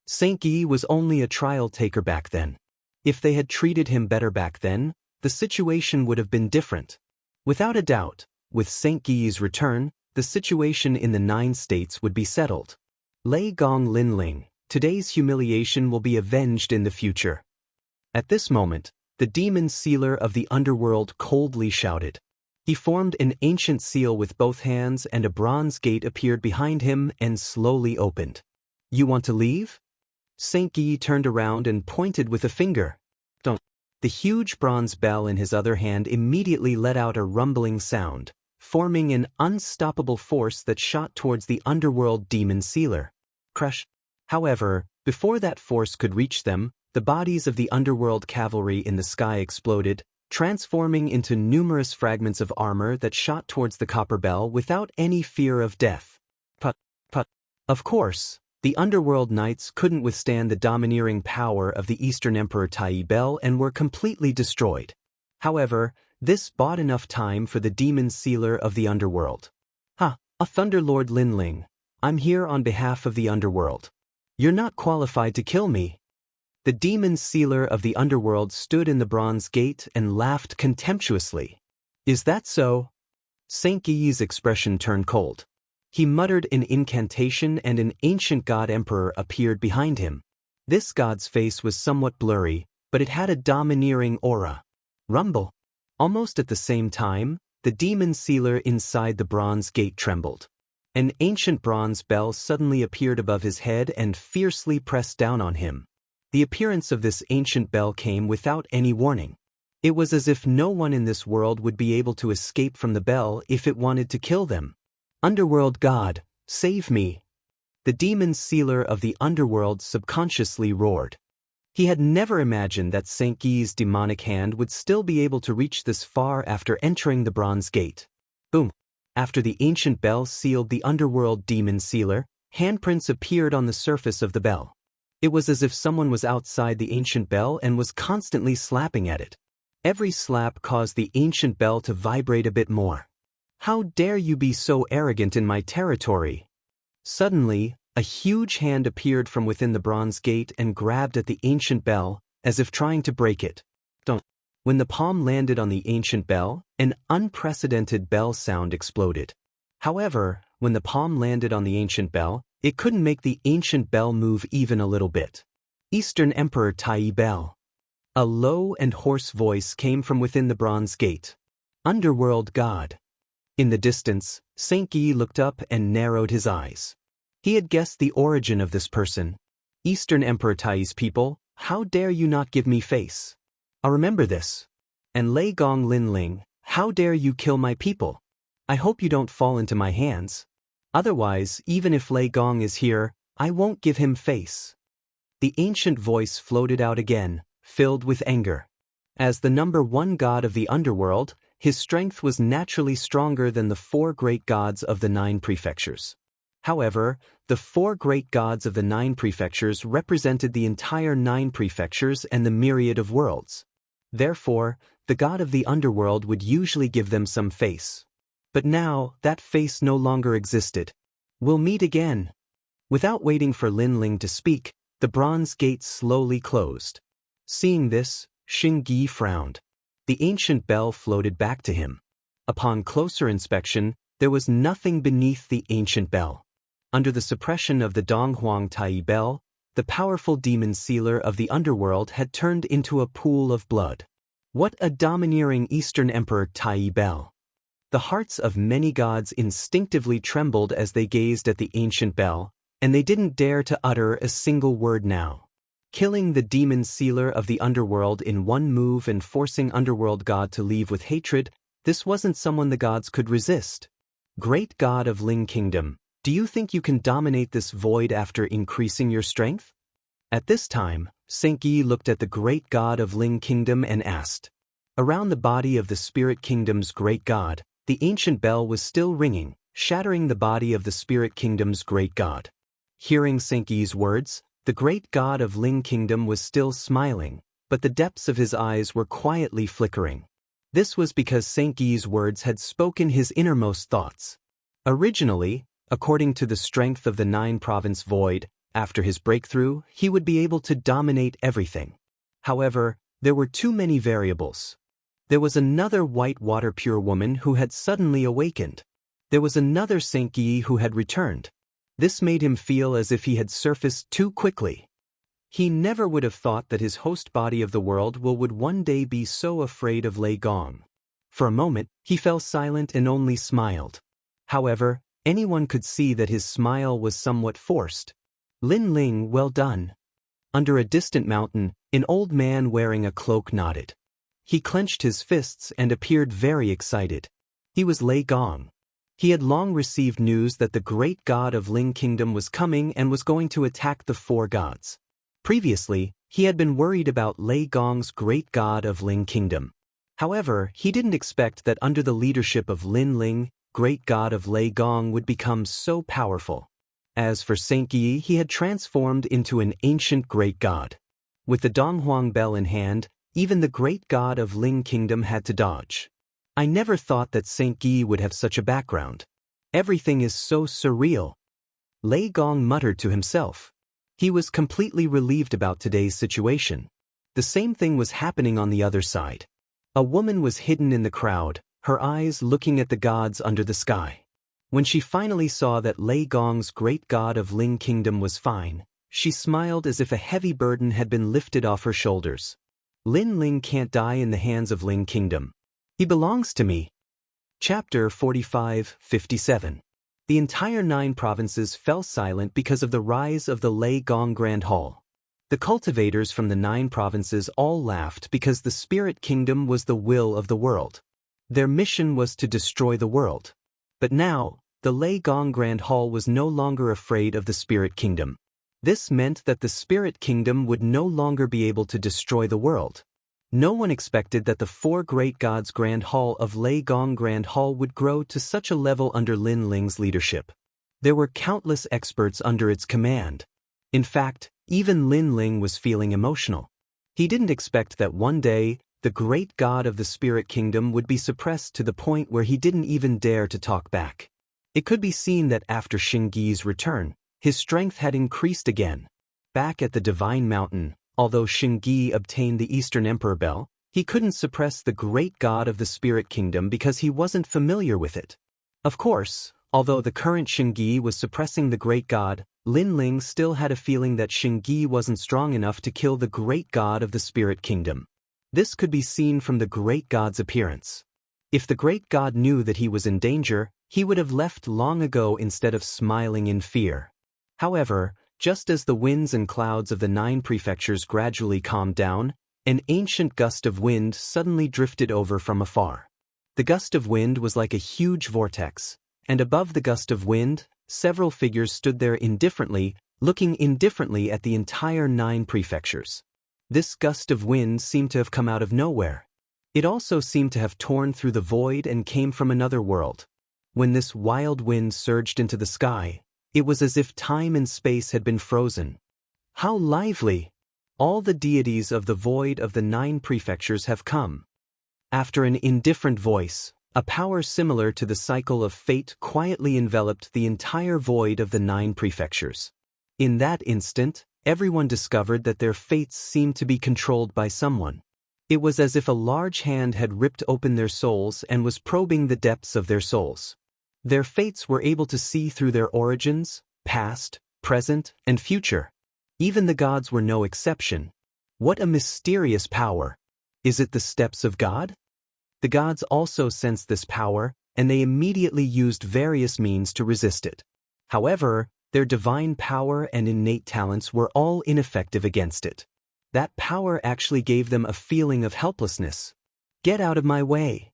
Xing Yi was only a trial taker back then. If they had treated him better back then, the situation would have been different. Without a doubt, with Xing Yi's return, the situation in the 9 states would be settled. Lei Gong Lin Ling, today's humiliation will be avenged in the future. At this moment, the demon sealer of the underworld coldly shouted. He formed an ancient seal with both hands, and a bronze gate appeared behind him and slowly opened. You want to leave? Saint Guy turned around and pointed with a finger. Don't. The huge bronze bell in his other hand immediately let out a rumbling sound, forming an unstoppable force that shot towards the underworld demon sealer. Crush. However, before that force could reach them, the bodies of the underworld cavalry in the sky exploded, transforming into numerous fragments of armor that shot towards the copper bell without any fear of death. Put. Of course, the underworld knights couldn't withstand the domineering power of the Eastern Emperor Tai Bell and were completely destroyed. However, this bought enough time for the demon sealer of the underworld. A Thunderlord Linling. I'm here on behalf of the underworld. You're not qualified to kill me. The demon sealer of the underworld stood in the bronze gate and laughed contemptuously. Is that so? Saint Guy's expression turned cold. He muttered an incantation and an ancient god emperor appeared behind him. This god's face was somewhat blurry, but it had a domineering aura. Rumble. Almost at the same time, the demon sealer inside the bronze gate trembled. An ancient bronze bell suddenly appeared above his head and fiercely pressed down on him. The appearance of this ancient bell came without any warning. It was as if no one in this world would be able to escape from the bell if it wanted to kill them. Underworld God, save me! The demon sealer of the underworld subconsciously roared. He had never imagined that Saint Guy's demonic hand would still be able to reach this far after entering the bronze gate. Boom! After the ancient bell sealed the underworld demon sealer, handprints appeared on the surface of the bell. It was as if someone was outside the ancient bell and was constantly slapping at it. Every slap caused the ancient bell to vibrate a bit more. How dare you be so arrogant in my territory? Suddenly, a huge hand appeared from within the bronze gate and grabbed at the ancient bell, as if trying to break it. Don't. When the palm landed on the ancient bell, an unprecedented bell sound exploded. However, when the palm landed on the ancient bell, it couldn't make the ancient bell move even a little bit. Eastern Emperor Tai Bell. A low and hoarse voice came from within the bronze gate. Underworld God. In the distance, Saint Guy looked up and narrowed his eyes. He had guessed the origin of this person. Eastern Emperor Tai's people, how dare you not give me face? I remember this. And Lei Gong Linling, how dare you kill my people? I hope you don't fall into my hands. Otherwise, even if Lei Gong is here, I won't give him face. The ancient voice floated out again, filled with anger. As the number one god of the underworld, his strength was naturally stronger than the 4 great gods of the 9 prefectures. However, the 4 great gods of the 9 prefectures represented the entire 9 prefectures and the myriad of worlds. Therefore, the god of the underworld would usually give them some face. But now, that face no longer existed. We'll meet again. Without waiting for Linling to speak, the bronze gate slowly closed. Seeing this, Xing Yi frowned. The ancient bell floated back to him. Upon closer inspection, there was nothing beneath the ancient bell. Under the suppression of the Donghuang Tai Bell, the powerful demon sealer of the underworld had turned into a pool of blood. What a domineering Eastern Emperor Tai Bell! The hearts of many gods instinctively trembled as they gazed at the ancient bell, and they didn't dare to utter a single word now. Killing the demon sealer of the underworld in one move and forcing Underworld God to leave with hatred, this wasn't someone the gods could resist. Great God of Ling Kingdom, do you think you can dominate this void after increasing your strength? At this time, Saint Guy looked at the great god of Ling Kingdom and asked. Around the body of the Spirit Kingdom's great god, the ancient bell was still ringing, shattering the body of the Spirit Kingdom's great god. Hearing Saint Guy's words, the great god of Ling Kingdom was still smiling, but the depths of his eyes were quietly flickering. This was because Saint Guy's words had spoken his innermost thoughts. Originally, according to the strength of the 9-province void, after his breakthrough, he would be able to dominate everything. However, there were too many variables. There was another white water pure woman who had suddenly awakened. There was another Saint Guy who had returned. This made him feel as if he had surfaced too quickly. He never would have thought that his host body of the world would one day be so afraid of Lei Gong. For a moment, he fell silent and only smiled. However, anyone could see that his smile was somewhat forced. Lin Ling, well done. Under a distant mountain, an old man wearing a cloak nodded. He clenched his fists and appeared very excited. He was Lei Gong. He had long received news that the great god of Ling Kingdom was coming and was going to attack the four gods. Previously, he had been worried about Lei Gong's great god of Ling Kingdom. However, he didn't expect that under the leadership of Lin Ling, great god of Lei Gong would become so powerful. As for Saint Yi, he had transformed into an ancient great god. With the Donghuang bell in hand, even the great god of Ling Kingdom had to dodge. I never thought that Saint Yi would have such a background. Everything is so surreal. Lei Gong muttered to himself. He was completely relieved about today's situation. The same thing was happening on the other side. A woman was hidden in the crowd, her eyes looking at the gods under the sky. When she finally saw that Lei Gong's great god of Ling Kingdom was fine, she smiled as if a heavy burden had been lifted off her shoulders. Lin Ling can't die in the hands of Ling Kingdom. He belongs to me. Chapter 45-57. The entire 9 provinces fell silent because of the rise of the Lei Gong Grand Hall. The cultivators from the 9 provinces all laughed because the Spirit Kingdom was the will of the world. Their mission was to destroy the world. But now, the Lei Gong Grand Hall was no longer afraid of the Spirit Kingdom. This meant that the Spirit Kingdom would no longer be able to destroy the world. No one expected that the 4 great gods' Grand Hall of Lei Gong Grand Hall would grow to such a level under Lin Ling's leadership. There were countless experts under its command. In fact, even Lin Ling was feeling emotional. He didn't expect that one day, the great god of the Spirit Kingdom would be suppressed to the point where he didn't even dare to talk back. It could be seen that after Xingyi's return, his strength had increased again. Back at the Divine Mountain, although Xingyi obtained the Eastern Emperor Bell, he couldn't suppress the great god of the Spirit Kingdom because he wasn't familiar with it. Of course, although the current Xingyi was suppressing the great god, Lin Ling still had a feeling that Xingyi wasn't strong enough to kill the great god of the Spirit Kingdom. This could be seen from the great god's appearance. If the great god knew that he was in danger, he would have left long ago instead of smiling in fear. However, just as the winds and clouds of the 9 prefectures gradually calmed down, an ancient gust of wind suddenly drifted over from afar. The gust of wind was like a huge vortex, and above the gust of wind, several figures stood there indifferently, looking indifferently at the entire 9 prefectures. This gust of wind seemed to have come out of nowhere. It also seemed to have torn through the void and came from another world. When this wild wind surged into the sky, it was as if time and space had been frozen. How lively! All the deities of the void of the 9 prefectures have come. After an indifferent voice, a power similar to the cycle of fate quietly enveloped the entire void of the 9 prefectures. In that instant, everyone discovered that their fates seemed to be controlled by someone. It was as if a large hand had ripped open their souls and was probing the depths of their souls. Their fates were able to see through their origins, past, present, and future. Even the gods were no exception. What a mysterious power! Is it the steps of God? The gods also sensed this power, and they immediately used various means to resist it. However, their divine power and innate talents were all ineffective against it. That power actually gave them a feeling of helplessness. Get out of my way!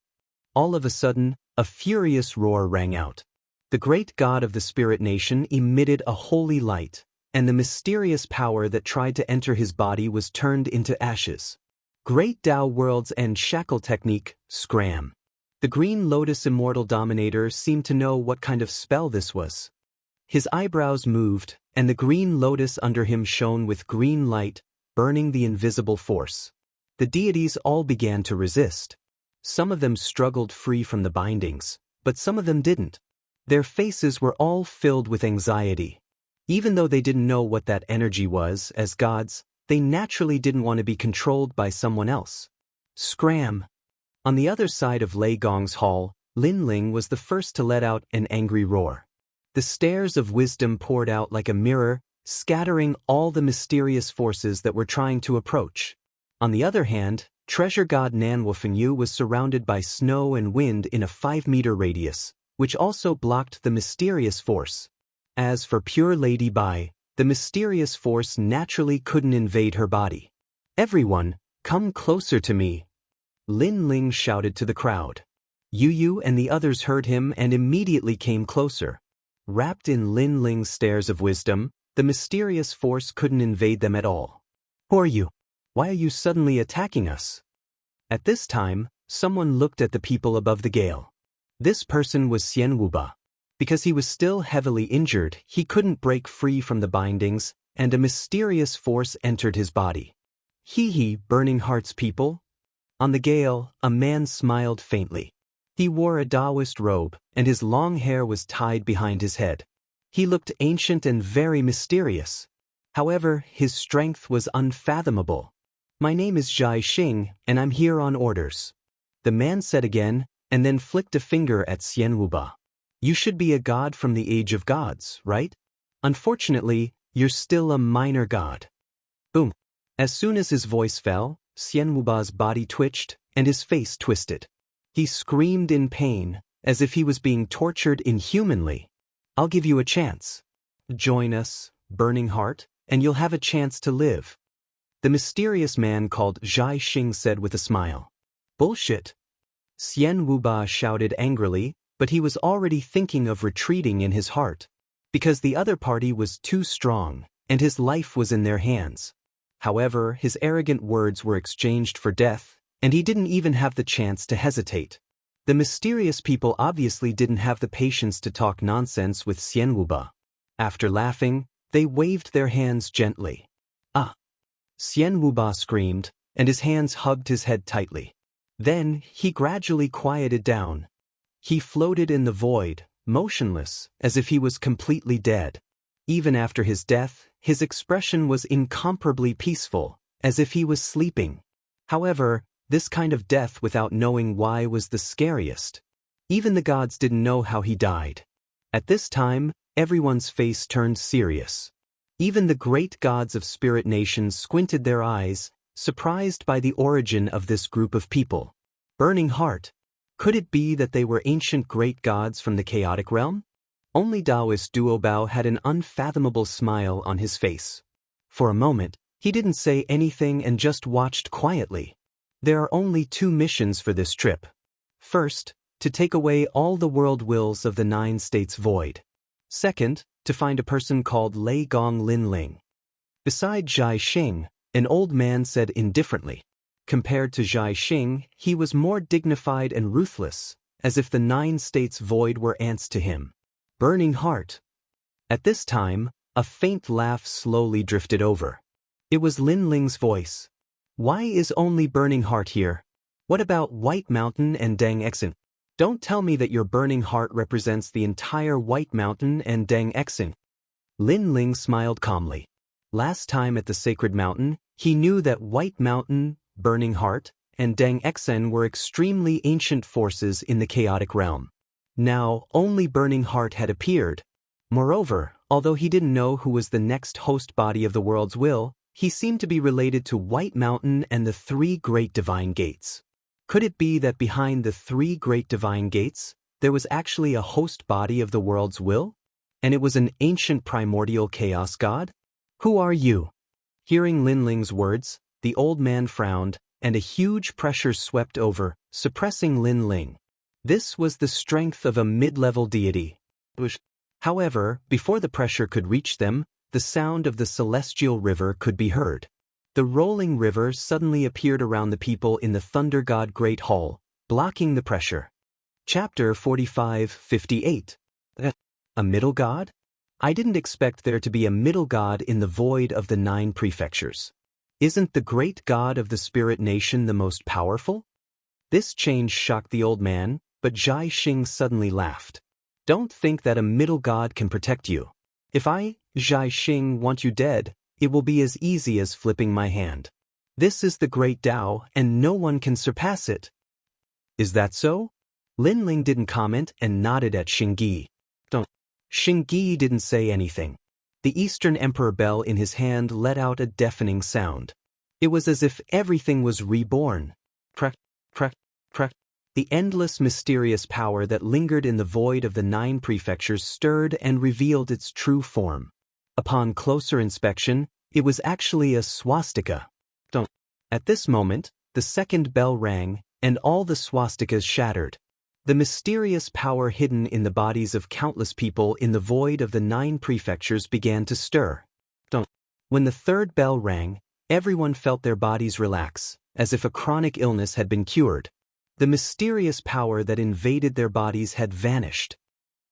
All of a sudden, a furious roar rang out. The great god of the Spirit Nation emitted a holy light, and the mysterious power that tried to enter his body was turned into ashes. Great Tao World's End Shackle Technique, Scram. The Green Lotus Immortal Dominator seemed to know what kind of spell this was. His eyebrows moved, and the green lotus under him shone with green light, burning the invisible force. The deities all began to resist. Some of them struggled free from the bindings, but some of them didn't. Their faces were all filled with anxiety. Even though they didn't know what that energy was, as gods, they naturally didn't want to be controlled by someone else. Scram! On the other side of Lei Gong's hall, Lin Ling was the first to let out an angry roar. The stairs of wisdom poured out like a mirror, scattering all the mysterious forces that were trying to approach. On the other hand, Treasure god Nanwufengyu was surrounded by snow and wind in a 5-meter radius, which also blocked the mysterious force. As for pure Lady Bai, the mysterious force naturally couldn't invade her body. "Everyone, come closer to me," Lin Ling shouted to the crowd. Yu Yu and the others heard him and immediately came closer. Wrapped in Lin Ling's stares of wisdom, the mysterious force couldn't invade them at all. "Who are you? Why are you suddenly attacking us?" At this time, someone looked at the people above the gale. This person was Xian Wuba. Because he was still heavily injured, he couldn't break free from the bindings, and a mysterious force entered his body. "Hee, Burning Heart's people?" On the gale, a man smiled faintly. He wore a Taoist robe, and his long hair was tied behind his head. He looked ancient and very mysterious. However, his strength was unfathomable. "My name is Zhai Xing, and I'm here on orders," the man said again, and then flicked a finger at Xian Wuba. "You should be a god from the Age of Gods, right? Unfortunately, you're still a minor god." Boom. As soon as his voice fell, Xian Wuba's body twitched, and his face twisted. He screamed in pain, as if he was being tortured inhumanly. "I'll give you a chance. Join us, Burning Heart, and you'll have a chance to live," the mysterious man called Zhai Xing said with a smile. "Bullshit," Xian Wuba shouted angrily, but he was already thinking of retreating in his heart. Because the other party was too strong, and his life was in their hands. However, his arrogant words were exchanged for death, and he didn't even have the chance to hesitate. The mysterious people obviously didn't have the patience to talk nonsense with Xian Wuba. After laughing, they waved their hands gently. "Ah!" Xian Wuba screamed, and his hands hugged his head tightly. Then, he gradually quieted down. He floated in the void, motionless, as if he was completely dead. Even after his death, his expression was incomparably peaceful, as if he was sleeping. However, this kind of death without knowing why was the scariest. Even the gods didn't know how he died. At this time, everyone's face turned serious. Even the great gods of spirit nations squinted their eyes, surprised by the origin of this group of people. Burning Heart. Could it be that they were ancient great gods from the chaotic realm? Only Taoist Duobao had an unfathomable smile on his face. For a moment, he didn't say anything and just watched quietly. There are only 2 missions for this trip. First, to take away all the world wills of the 9 states void. Second, to find a person called Lei Gong Lin Ling. Beside Zhai Xing, an old man said indifferently. Compared to Zhai Xing, he was more dignified and ruthless, as if the 9 states void were ants to him. Burning Heart. At this time, a faint laugh slowly drifted over. It was Lin Ling's voice. "Why is only Burning Heart here? What about White Mountain and Dang Exin? Don't tell me that your Burning Heart represents the entire White Mountain and Dang Exin." Lin Ling smiled calmly. Last time at the Sacred Mountain, he knew that White Mountain, Burning Heart, and Dang Exen were extremely ancient forces in the chaotic realm. Now, only Burning Heart had appeared. Moreover, although he didn't know who was the next host body of the world's will, he seemed to be related to White Mountain and the 3 great divine gates. Could it be that behind the 3 great divine gates, there was actually a host body of the world's will? And it was an ancient primordial chaos god? "Who are you?" Hearing Lin Ling's words, the old man frowned, and a huge pressure swept over, suppressing Lin Ling. This was the strength of a mid-level deity. However, before the pressure could reach them, the sound of the celestial river could be heard. The rolling river suddenly appeared around the people in the Thunder God Great Hall, blocking the pressure. Chapter 45-58. A middle god? I didn't expect there to be a middle god in the void of the 9 prefectures. Isn't the great god of the spirit nation the most powerful? This change shocked the old man, but Zhai Xing suddenly laughed. "Don't think that a middle god can protect you. If I, Zhai Xing, want you dead, it will be as easy as flipping my hand. This is the great Tao, and no one can surpass it." "Is that so?" Lin Ling didn't comment and nodded at Xingyi. Xingyi didn't say anything. The Eastern Emperor bell in his hand let out a deafening sound. It was as if everything was reborn. Crack, crack. The endless mysterious power that lingered in the void of the 9 prefectures stirred and revealed its true form. Upon closer inspection, it was actually a swastika. At this moment, the second bell rang, and all the swastikas shattered. The mysterious power hidden in the bodies of countless people in the void of the 9 prefectures began to stir. When the third bell rang, everyone felt their bodies relax, as if a chronic illness had been cured. The mysterious power that invaded their bodies had vanished.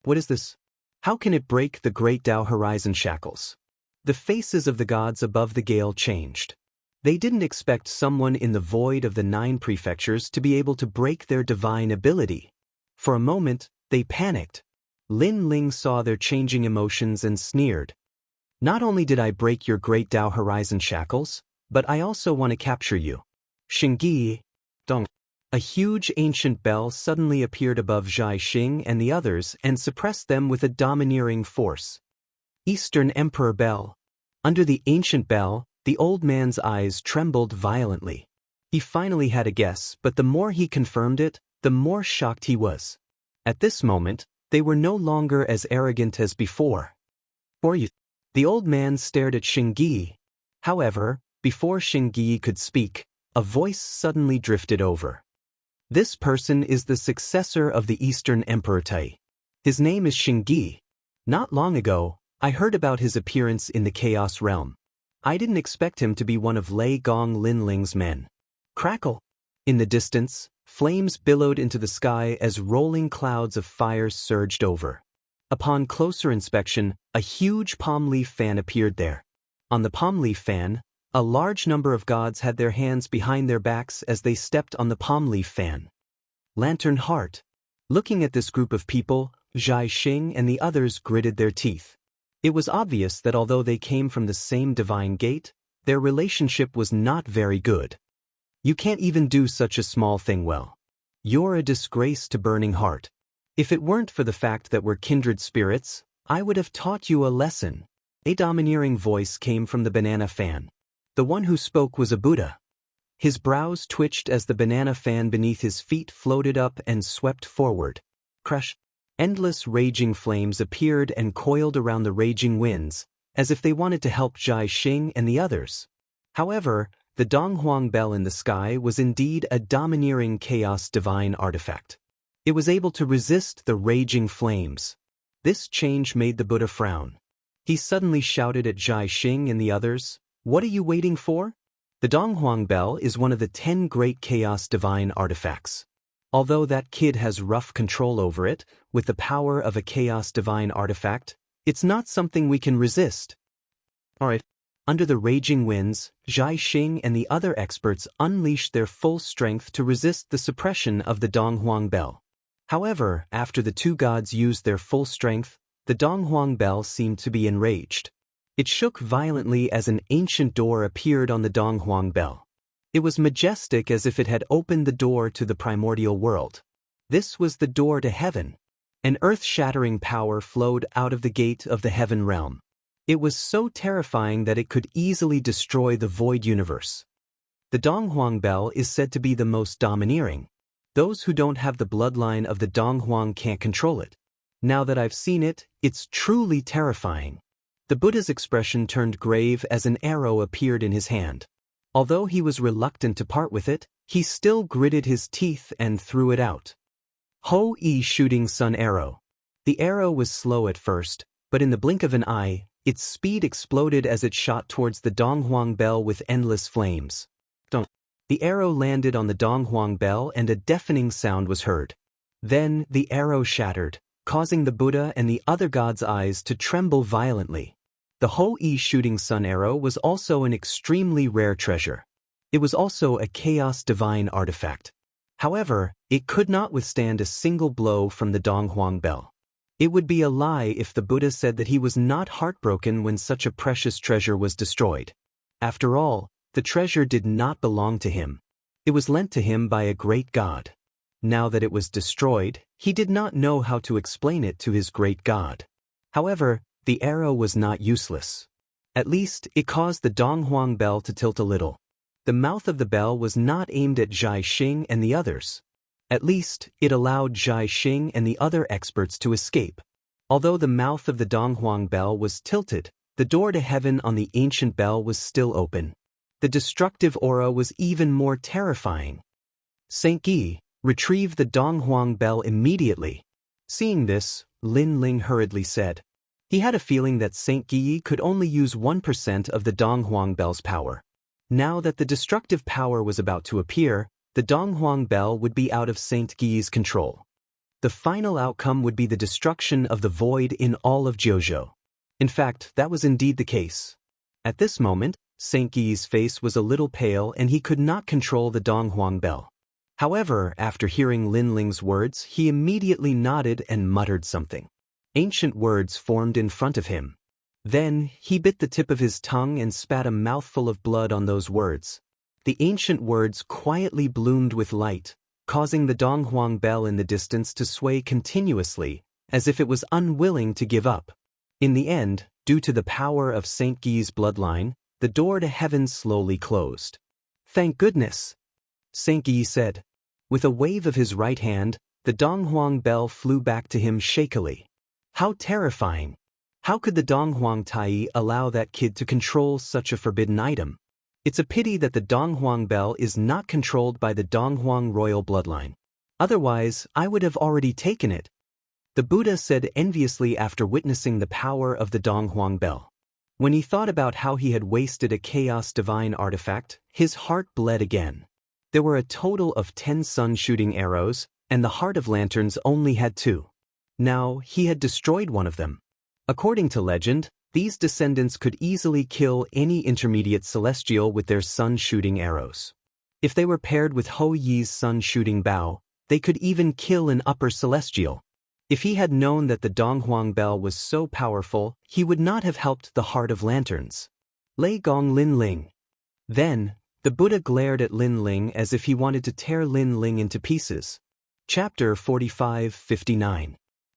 What is this? How can it break the great Tao horizon shackles? The faces of the gods above the gale changed. They didn't expect someone in the void of the 9 prefectures to be able to break their divine ability. For a moment, they panicked. Lin Ling saw their changing emotions and sneered. Not only did I break your great Tao horizon shackles, but I also want to capture you. Xingyi, Dong. A huge ancient bell suddenly appeared above Zhai Xing and the others and suppressed them with a domineering force. Eastern Emperor Bell. Under the ancient bell, the old man's eyes trembled violently. He finally had a guess, but the more he confirmed it, the more shocked he was. At this moment, they were no longer as arrogant as before. "For you." The old man stared at Xingyi. However, before Xingyi could speak, a voice suddenly drifted over. This person is the successor of the Eastern Emperor Tai. His name is Xingyi. Not long ago, I heard about his appearance in the Chaos Realm. I didn't expect him to be one of Lei Gong Linling's men. Crackle! In the distance, flames billowed into the sky as rolling clouds of fire surged over. Upon closer inspection, a huge palm leaf fan appeared there. On the palm leaf fan, a large number of gods had their hands behind their backs as they stepped on the palm leaf fan. Lantern Heart. Looking at this group of people, Zhai Xing and the others gritted their teeth. It was obvious that although they came from the same divine gate, their relationship was not very good. You can't even do such a small thing well. You're a disgrace to Burning Heart. If it weren't for the fact that we're kindred spirits, I would have taught you a lesson. A domineering voice came from the banana fan. The one who spoke was a Buddha. His brows twitched as the banana fan beneath his feet floated up and swept forward. Crash! Endless raging flames appeared and coiled around the raging winds, as if they wanted to help Zhai Xing and the others. However, the Donghuang bell in the sky was indeed a domineering chaos divine artifact. It was able to resist the raging flames. This change made the Buddha frown. He suddenly shouted at Zhai Xing and the others, "What are you waiting for?" The Donghuang bell is one of the 10 great chaos divine artifacts. Although that kid has rough control over it, with the power of a chaos divine artifact, it's not something we can resist. Alright. Under the raging winds, Zhai Xing and the other experts unleashed their full strength to resist the suppression of the Donghuang bell. However, after the 2 gods used their full strength, the Donghuang bell seemed to be enraged. It shook violently as an ancient door appeared on the Donghuang bell. It was majestic as if it had opened the door to the primordial world. This was the door to heaven. An earth-shattering power flowed out of the gate of the heaven realm. It was so terrifying that it could easily destroy the void universe. The Donghuang bell is said to be the most domineering. Those who don't have the bloodline of the Donghuang can't control it. Now that I've seen it, it's truly terrifying. The Buddha's expression turned grave as an arrow appeared in his hand. Although he was reluctant to part with it, he still gritted his teeth and threw it out. Ho-E Shooting Sun Arrow. The arrow was slow at first, but in the blink of an eye, its speed exploded as it shot towards the Donghuang bell with endless flames. The arrow landed on the Donghuang bell and a deafening sound was heard. Then the arrow shattered, causing the Buddha and the other gods' eyes to tremble violently. The Ho-E Shooting Sun Arrow was also an extremely rare treasure. It was also a chaos divine artifact. However, it could not withstand a single blow from the Donghuang bell. It would be a lie if the Buddha said that he was not heartbroken when such a precious treasure was destroyed. After all, the treasure did not belong to him. It was lent to him by a great god. Now that it was destroyed, he did not know how to explain it to his great god. However, the arrow was not useless. At least, it caused the Donghuang bell to tilt a little. the mouth of the bell was not aimed at Zhai Xing and the others. At least, it allowed Zhai Xing and the other experts to escape. Although the mouth of the Donghuang bell was tilted, the door to heaven on the ancient bell was still open. The destructive aura was even more terrifying. Saint Yi, retrieve the Donghuang bell immediately. Seeing this, Lin Ling hurriedly said. He had a feeling that Saint Yi could only use 1% of the Donghuang bell's power. Now that the destructive power was about to appear, the Donghuang bell would be out of Saint Yi's control. The final outcome would be the destruction of the void in all of Jiuzhou. In fact, that was indeed the case. At this moment, Saint Yi's face was a little pale and he could not control the Donghuang bell. However, after hearing Lin Ling's words, he immediately nodded and muttered something. Ancient words formed in front of him. Then, he bit the tip of his tongue and spat a mouthful of blood on those words. The ancient words quietly bloomed with light, causing the Donghuang bell in the distance to sway continuously, as if it was unwilling to give up. In the end, due to the power of Saint Yi's bloodline, the door to heaven slowly closed. Thank goodness, Saint Yi said. With a wave of his right hand, the Donghuang bell flew back to him shakily. How terrifying! How could the Donghuang Tai allow that kid to control such a forbidden item? It's a pity that the Donghuang bell is not controlled by the Donghuang royal bloodline. Otherwise, I would have already taken it. The Buddha said enviously after witnessing the power of the Donghuang bell. When he thought about how he had wasted a chaos divine artifact, his heart bled again. There were a total of 10 sun-shooting arrows, and the Heart of Lanterns only had 2. Now, he had destroyed one of them. According to legend, these descendants could easily kill any intermediate celestial with their sun-shooting arrows. If they were paired with Ho Yi's sun-shooting bow, they could even kill an upper celestial. If he had known that the Donghuang bell was so powerful, he would not have helped the Heart of Lanterns. Lei Gong Lin Ling. Then, the Buddha glared at Lin Ling as if he wanted to tear Lin Ling into pieces. Chapter 45-59.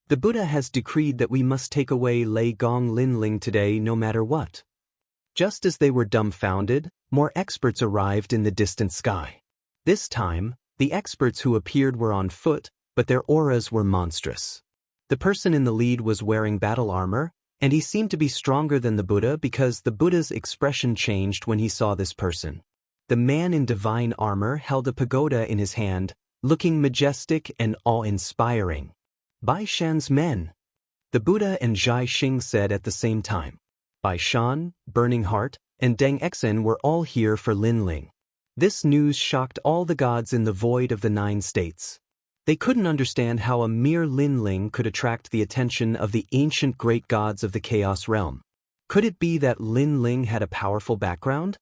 The Buddha has decreed that we must take away Lei Gong Lin Ling today no matter what. Just as they were dumbfounded, more experts arrived in the distant sky. This time, the experts who appeared were on foot, but their auras were monstrous. The person in the lead was wearing battle armor, and he seemed to be stronger than the Buddha because the Buddha's expression changed when he saw this person. The man in divine armor held a pagoda in his hand, looking majestic and awe-inspiring. Bai Shan's men, the Buddha and Zhai Xing said at the same time. Bai Shan, Burning Heart, and Deng Exen were all here for Lin Ling. This news shocked all the gods in the void of the 9 states. They couldn't understand how a mere Lin Ling could attract the attention of the ancient great gods of the Chaos Realm. Could it be that Lin Ling had a powerful background?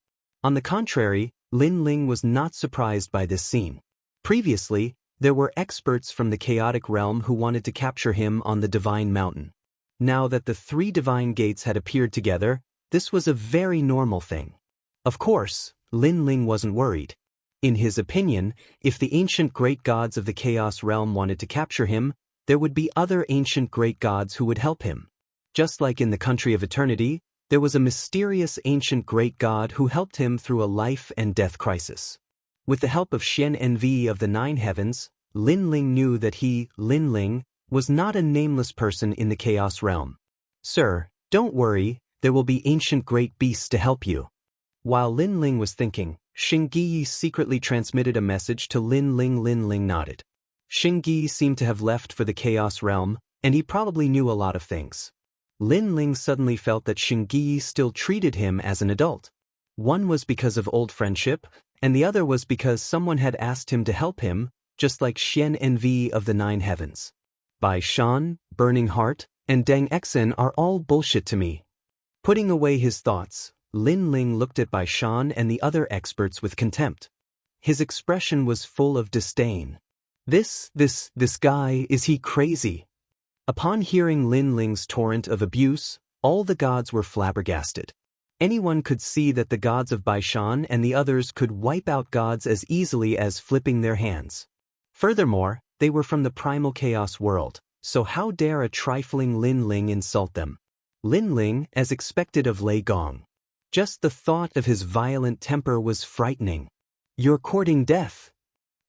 On the contrary, Lin Ling was not surprised by this scene. Previously, there were experts from the chaotic realm who wanted to capture him on the Divine Mountain. Now that the 3 divine gates had appeared together, this was a very normal thing. Of course, Lin Ling wasn't worried. In his opinion, if the ancient great gods of the Chaos Realm wanted to capture him, there would be other ancient great gods who would help him. Just like in the Country of Eternity, there was a mysterious ancient great god who helped him through a life and death crisis. With the help of Xian Envi of the 9 heavens, Lin Ling knew that he, Lin Ling, was not a nameless person in the Chaos Realm. Sir, don't worry, there will be ancient great beasts to help you. While Lin Ling was thinking, Xing Yi secretly transmitted a message to Lin Ling. Lin Ling nodded. Xing Yi seemed to have left for the Chaos Realm, and he probably knew a lot of things. Lin Ling suddenly felt that Xing Yi still treated him as an adult. One was because of old friendship, and the other was because someone had asked him to help him, just like Xian Envi of the 9 heavens. Bai Shan, Burning Heart, and Deng Exen are all bullshit to me. Putting away his thoughts, Lin Ling looked at Bai Shan and the other experts with contempt. His expression was full of disdain. This guy, is he crazy? Upon hearing Lin Ling's torrent of abuse, all the gods were flabbergasted. Anyone could see that the gods of Bai Shan and the others could wipe out gods as easily as flipping their hands. Furthermore, they were from the primal chaos world, so how dare a trifling Lin Ling insult them? Lin Ling, as expected of Lei Gong. Just the thought of his violent temper was frightening. "You're courting death."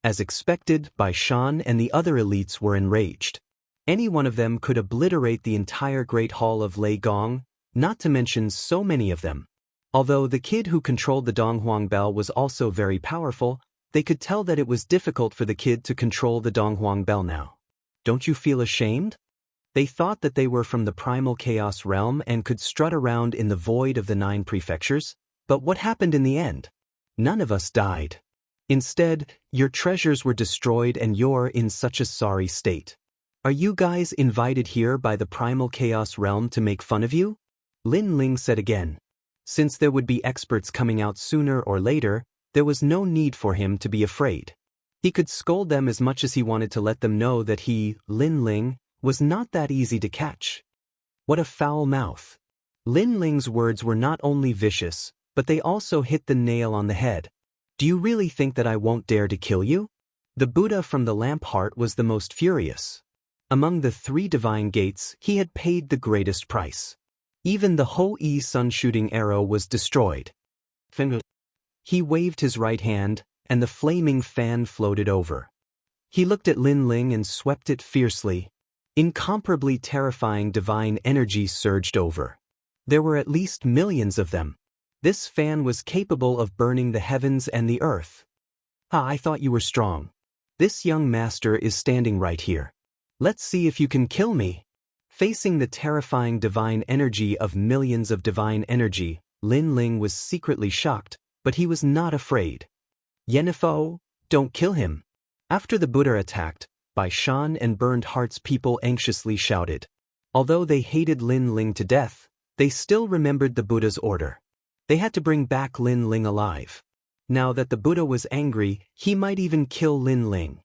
As expected, Bai Shan and the other elites were enraged. Any one of them could obliterate the entire Great Hall of Lei Gong, not to mention so many of them. Although the kid who controlled the Donghuang Bell was also very powerful, they could tell that it was difficult for the kid to control the Donghuang Bell now. "Don't you feel ashamed?" They thought that they were from the primal chaos realm and could strut around in the void of the 9 prefectures, but what happened in the end? None of us died. Instead, your treasures were destroyed and you're in such a sorry state. Are you guys invited here by the primal chaos realm to make fun of you? Lin Ling said again. Since there would be experts coming out sooner or later, there was no need for him to be afraid. He could scold them as much as he wanted to let them know that he, Lin Ling, was not that easy to catch. What a foul mouth. Lin Ling's words were not only vicious, but they also hit the nail on the head. Do you really think that I won't dare to kill you? The Buddha from the lamp heart was the most furious. Among the 3 divine gates, he had paid the greatest price. Even the Ho-E sun-shooting arrow was destroyed. He waved his right hand, and the flaming fan floated over. He looked at Lin Ling and swept it fiercely. Incomparably terrifying divine energy surged over. There were at least millions of them. This fan was capable of burning the heavens and the earth. I thought you were strong. This young master is standing right here. Let's see if you can kill me. Facing the terrifying divine energy of millions of divine energy, Lin Ling was secretly shocked, but he was not afraid. Yenifo, don't kill him. After the Buddha attacked, Bai Shan and Burned Heart's people anxiously shouted. Although they hated Lin Ling to death, they still remembered the Buddha's order. They had to bring back Lin Ling alive. Now that the Buddha was angry, he might even kill Lin Ling.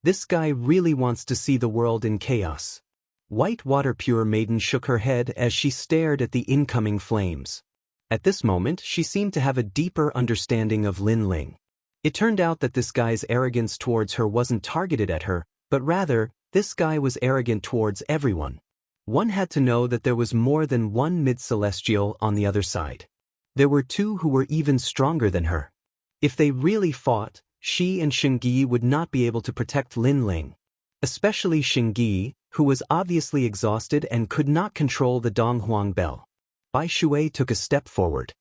This guy really wants to see the world in chaos. White Water Pure Maiden shook her head as she stared at the incoming flames. At this moment, she seemed to have a deeper understanding of Lin Ling. It turned out that this guy's arrogance towards her wasn't targeted at her, but rather, this guy was arrogant towards everyone. One had to know that there was more than one mid-celestial on the other side. There were 2 who were even stronger than her. If they really fought, she and Xingyi would not be able to protect Lin Ling. Especially Xingyi, who was obviously exhausted and could not control the Donghuang Bell. Bai Shui took a step forward.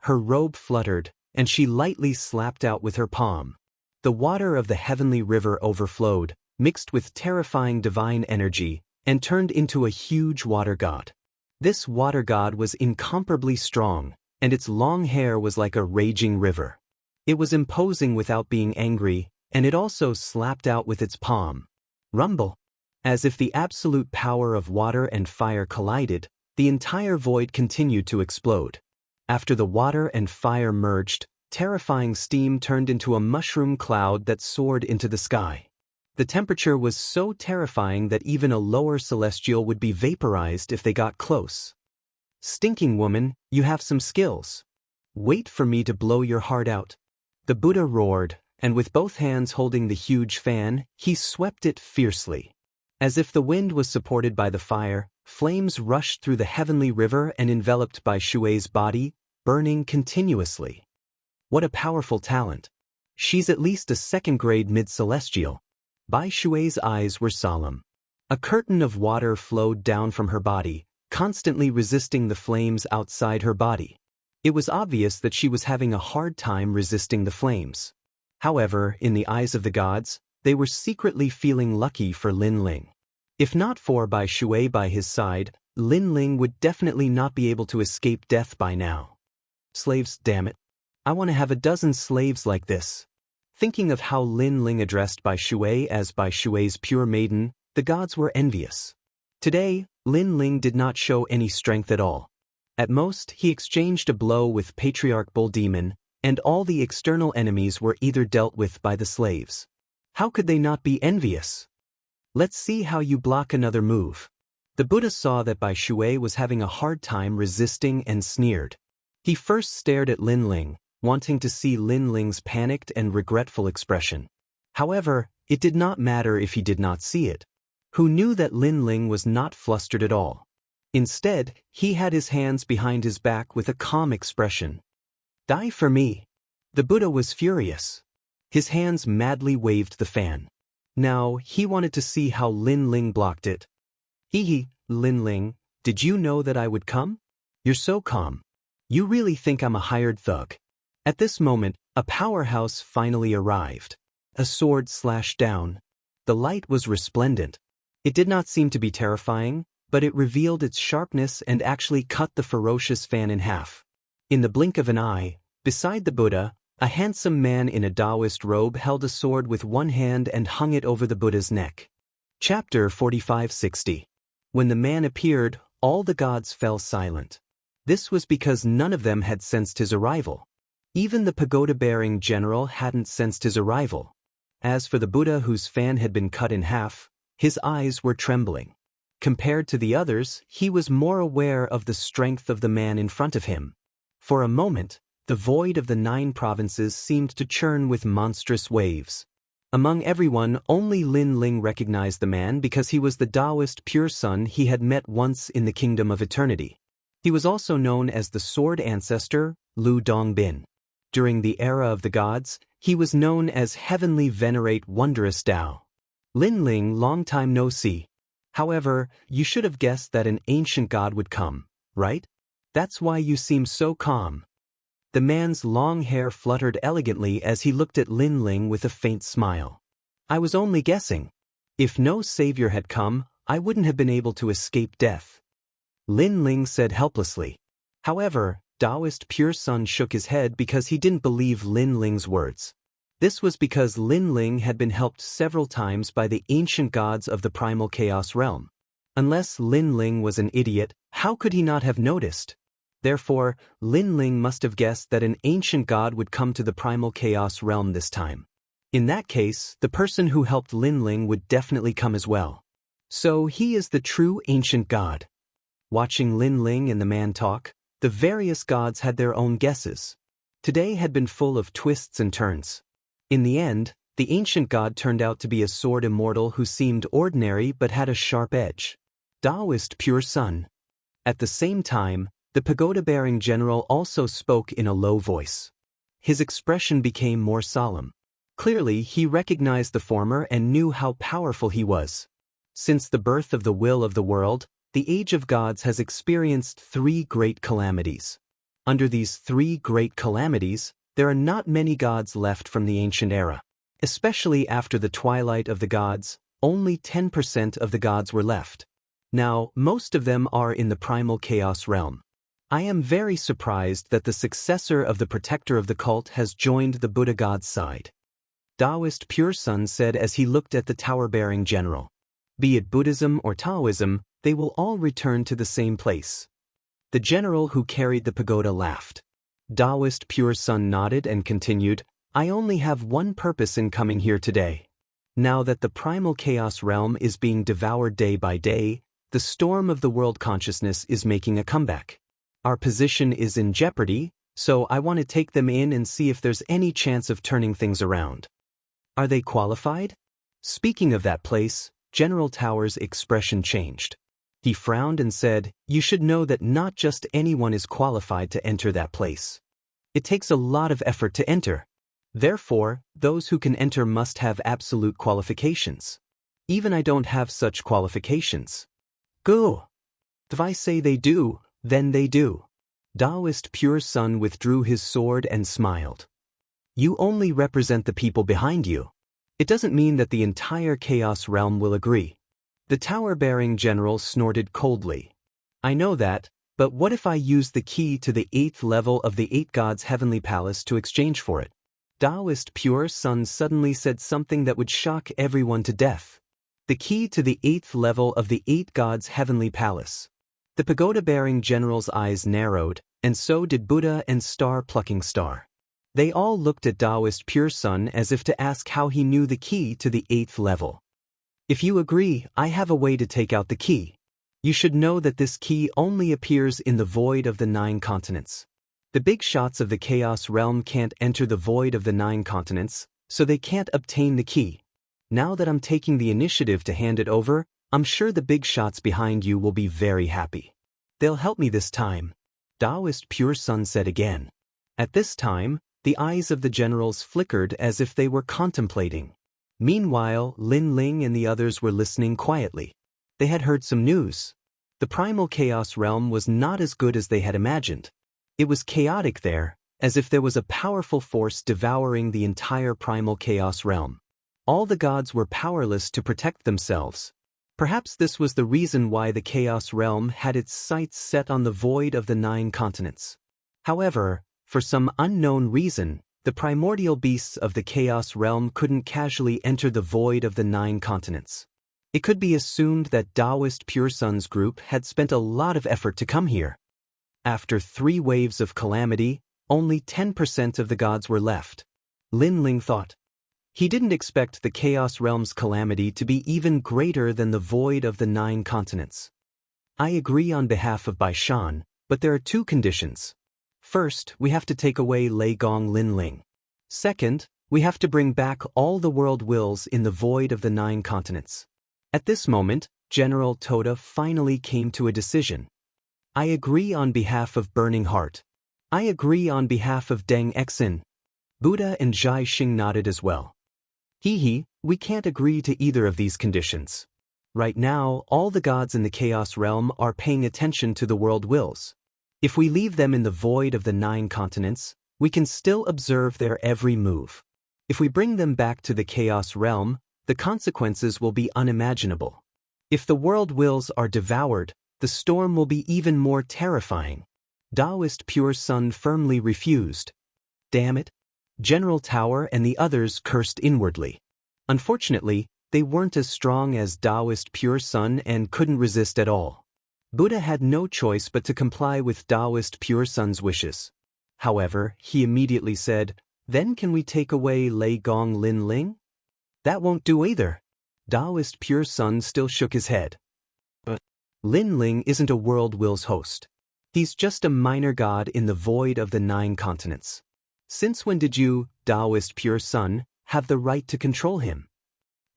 Her robe fluttered, and she lightly slapped out with her palm. The water of the heavenly river overflowed, mixed with terrifying divine energy, and turned into a huge water god. This water god was incomparably strong, and its long hair was like a raging river. It was imposing without being angry, and it also slapped out with its palm. Rumble. As if the absolute power of water and fire collided, the entire void continued to explode. After the water and fire merged, terrifying steam turned into a mushroom cloud that soared into the sky. The temperature was so terrifying that even a lower celestial would be vaporized if they got close. Stinking woman, you have some skills. Wait for me to blow your heart out. The Buddha roared, and with both hands holding the huge fan, he swept it fiercely. As if the wind was supported by the fire, flames rushed through the heavenly river and enveloped Bai Shui's body, burning continuously. What a powerful talent. She's at least a 2nd-grade mid-celestial. Bai Shui's eyes were solemn. A curtain of water flowed down from her body, constantly resisting the flames outside her body. It was obvious that she was having a hard time resisting the flames. However, in the eyes of the gods, they were secretly feeling lucky for Lin Ling. If not for Bai Shui by his side, Lin Ling would definitely not be able to escape death by now. Slaves, damn it. I want to have a dozen slaves like this. Thinking of how Lin Ling addressed Bai Shui as Bai Shui's pure maiden, the gods were envious. Today, Lin Ling did not show any strength at all. At most, he exchanged a blow with Patriarch Bull Demon, and all the external enemies were either dealt with by the slaves. How could they not be envious? Let's see how you block another move. The Buddha saw that Bai Shui was having a hard time resisting and sneered. He first stared at Lin Ling, wanting to see Lin Ling's panicked and regretful expression. However, it did not matter if he did not see it. Who knew that Lin Ling was not flustered at all? Instead, he had his hands behind his back with a calm expression. Die for me. The Buddha was furious. His hands madly waved the fan. Now, he wanted to see how Lin Ling blocked it. Hee, Lin Ling, did you know that I would come? You're so calm. You really think I'm a hired thug? At this moment, a powerhouse finally arrived. A sword slashed down. The light was resplendent. It did not seem to be terrifying, but it revealed its sharpness and actually cut the ferocious fan in half. In the blink of an eye, beside the Buddha, a handsome man in a Taoist robe held a sword with one hand and hung it over the Buddha's neck. Chapter 4560. When the man appeared, all the gods fell silent. This was because none of them had sensed his arrival. Even the pagoda-bearing general hadn't sensed his arrival. As for the Buddha whose fan had been cut in half, his eyes were trembling. Compared to the others, he was more aware of the strength of the man in front of him. For a moment, the void of the 9 provinces seemed to churn with monstrous waves. Among everyone, only Lin Ling recognized the man because he was the Taoist pure son he had met once in the Kingdom of Eternity. He was also known as the Sword Ancestor, Lu Dongbin. During the era of the gods, he was known as Heavenly Venerate Wondrous Tao. Lin Ling, long time no see. However, you should have guessed that an ancient god would come, right? That's why you seem so calm. The man's long hair fluttered elegantly as he looked at Lin Ling with a faint smile. I was only guessing. If no savior had come, I wouldn't have been able to escape death. Lin Ling said helplessly. However, Taoist Pure Son shook his head because he didn't believe Lin Ling's words. This was because Lin Ling had been helped several times by the ancient gods of the primal chaos realm. Unless Lin Ling was an idiot, how could he not have noticed? Therefore, Lin Ling must have guessed that an ancient god would come to the primal chaos realm this time. In that case, the person who helped Lin Ling would definitely come as well. So he is the true ancient god. Watching Lin Ling and the man talk, the various gods had their own guesses. Today had been full of twists and turns. In the end, the ancient god turned out to be a sword immortal who seemed ordinary but had a sharp edge. Taoist Pure Son. At the same time, the pagoda-bearing general also spoke in a low voice. His expression became more solemn. Clearly, he recognized the former and knew how powerful he was. Since the birth of the will of the world, the age of gods has experienced 3 great calamities. Under these 3 great calamities, there are not many gods left from the ancient era. Especially after the twilight of the gods, only 10% of the gods were left. Now, most of them are in the primal chaos realm. I am very surprised that the successor of the protector of the cult has joined the Buddha god's side. Taoist Pure Son said as he looked at the tower-bearing general. Be it Buddhism or Taoism, they will all return to the same place. The general who carried the pagoda laughed. Taoist Pure Son nodded and continued, I only have one purpose in coming here today. Now that the primal chaos realm is being devoured day by day, the storm of the world consciousness is making a comeback. Our position is in jeopardy, so I want to take them in and see if there's any chance of turning things around. Are they qualified? Speaking of that place, General Tower's expression changed. He frowned and said, you should know that not just anyone is qualified to enter that place. It takes a lot of effort to enter. Therefore, those who can enter must have absolute qualifications. Even I don't have such qualifications. Go! If I say they do, then they do. Taoist Pure Son withdrew his sword and smiled. You only represent the people behind you. It doesn't mean that the entire chaos realm will agree. The tower-bearing general snorted coldly. I know that, but what if I use the key to the 8th level of the 8 gods' heavenly palace to exchange for it? Taoist Pure Son suddenly said something that would shock everyone to death. The key to the 8th level of the 8 gods' heavenly palace. The pagoda-bearing general's eyes narrowed, and so did Buddha and Star-Plucking Star. They all looked at Taoist Pure Son as if to ask how he knew the key to the 8th level. If you agree, I have a way to take out the key. You should know that this key only appears in the void of the 9 continents. The big shots of the chaos realm can't enter the void of the 9 continents, so they can't obtain the key. Now that I'm taking the initiative to hand it over, I'm sure the big shots behind you will be very happy. They'll help me this time, Taoist Pure Sun said again. At this time, the eyes of the generals flickered as if they were contemplating. Meanwhile, Lin Ling and the others were listening quietly. They had heard some news. The primal chaos realm was not as good as they had imagined. It was chaotic there, as if there was a powerful force devouring the entire primal chaos realm. All the gods were powerless to protect themselves. Perhaps this was the reason why the chaos realm had its sights set on the void of the 9 continents. However, for some unknown reason, the primordial beasts of the chaos realm couldn't casually enter the void of the 9 continents. It could be assumed that Taoist Pure Sun's group had spent a lot of effort to come here. After 3 waves of calamity, only 10% of the gods were left. Lin Ling thought. He didn't expect the chaos realm's calamity to be even greater than the void of the 9 continents. I agree on behalf of Bai Shan, but there are 2 conditions. First, we have to take away Lei Gong Lin Ling. Second, we have to bring back all the world wills in the void of the 9 continents. At this moment, General Toda finally came to a decision. I agree on behalf of Burning Heart. I agree on behalf of Deng Exin. Buddha and Zhai Xing nodded as well. We can't agree to either of these conditions. Right now, all the gods in the chaos realm are paying attention to the world wills. If we leave them in the void of the 9 continents, we can still observe their every move. If we bring them back to the chaos realm, the consequences will be unimaginable. If the world wills are devoured, the storm will be even more terrifying. Taoist Pure Sun firmly refused. Damn it! General Tower and the others cursed inwardly. Unfortunately, they weren't as strong as Taoist Pure Sun and couldn't resist at all. Buddha had no choice but to comply with Taoist Pure Sun's wishes. However, he immediately said, "Then can we take away Lei Gong Lin Ling?" "That won't do either." Taoist Pure Sun still shook his head. "But Lin Ling isn't a world will's host. He's just a minor god in the void of the 9 continents. Since when did you, Taoist Pure Sun, have the right to control him?"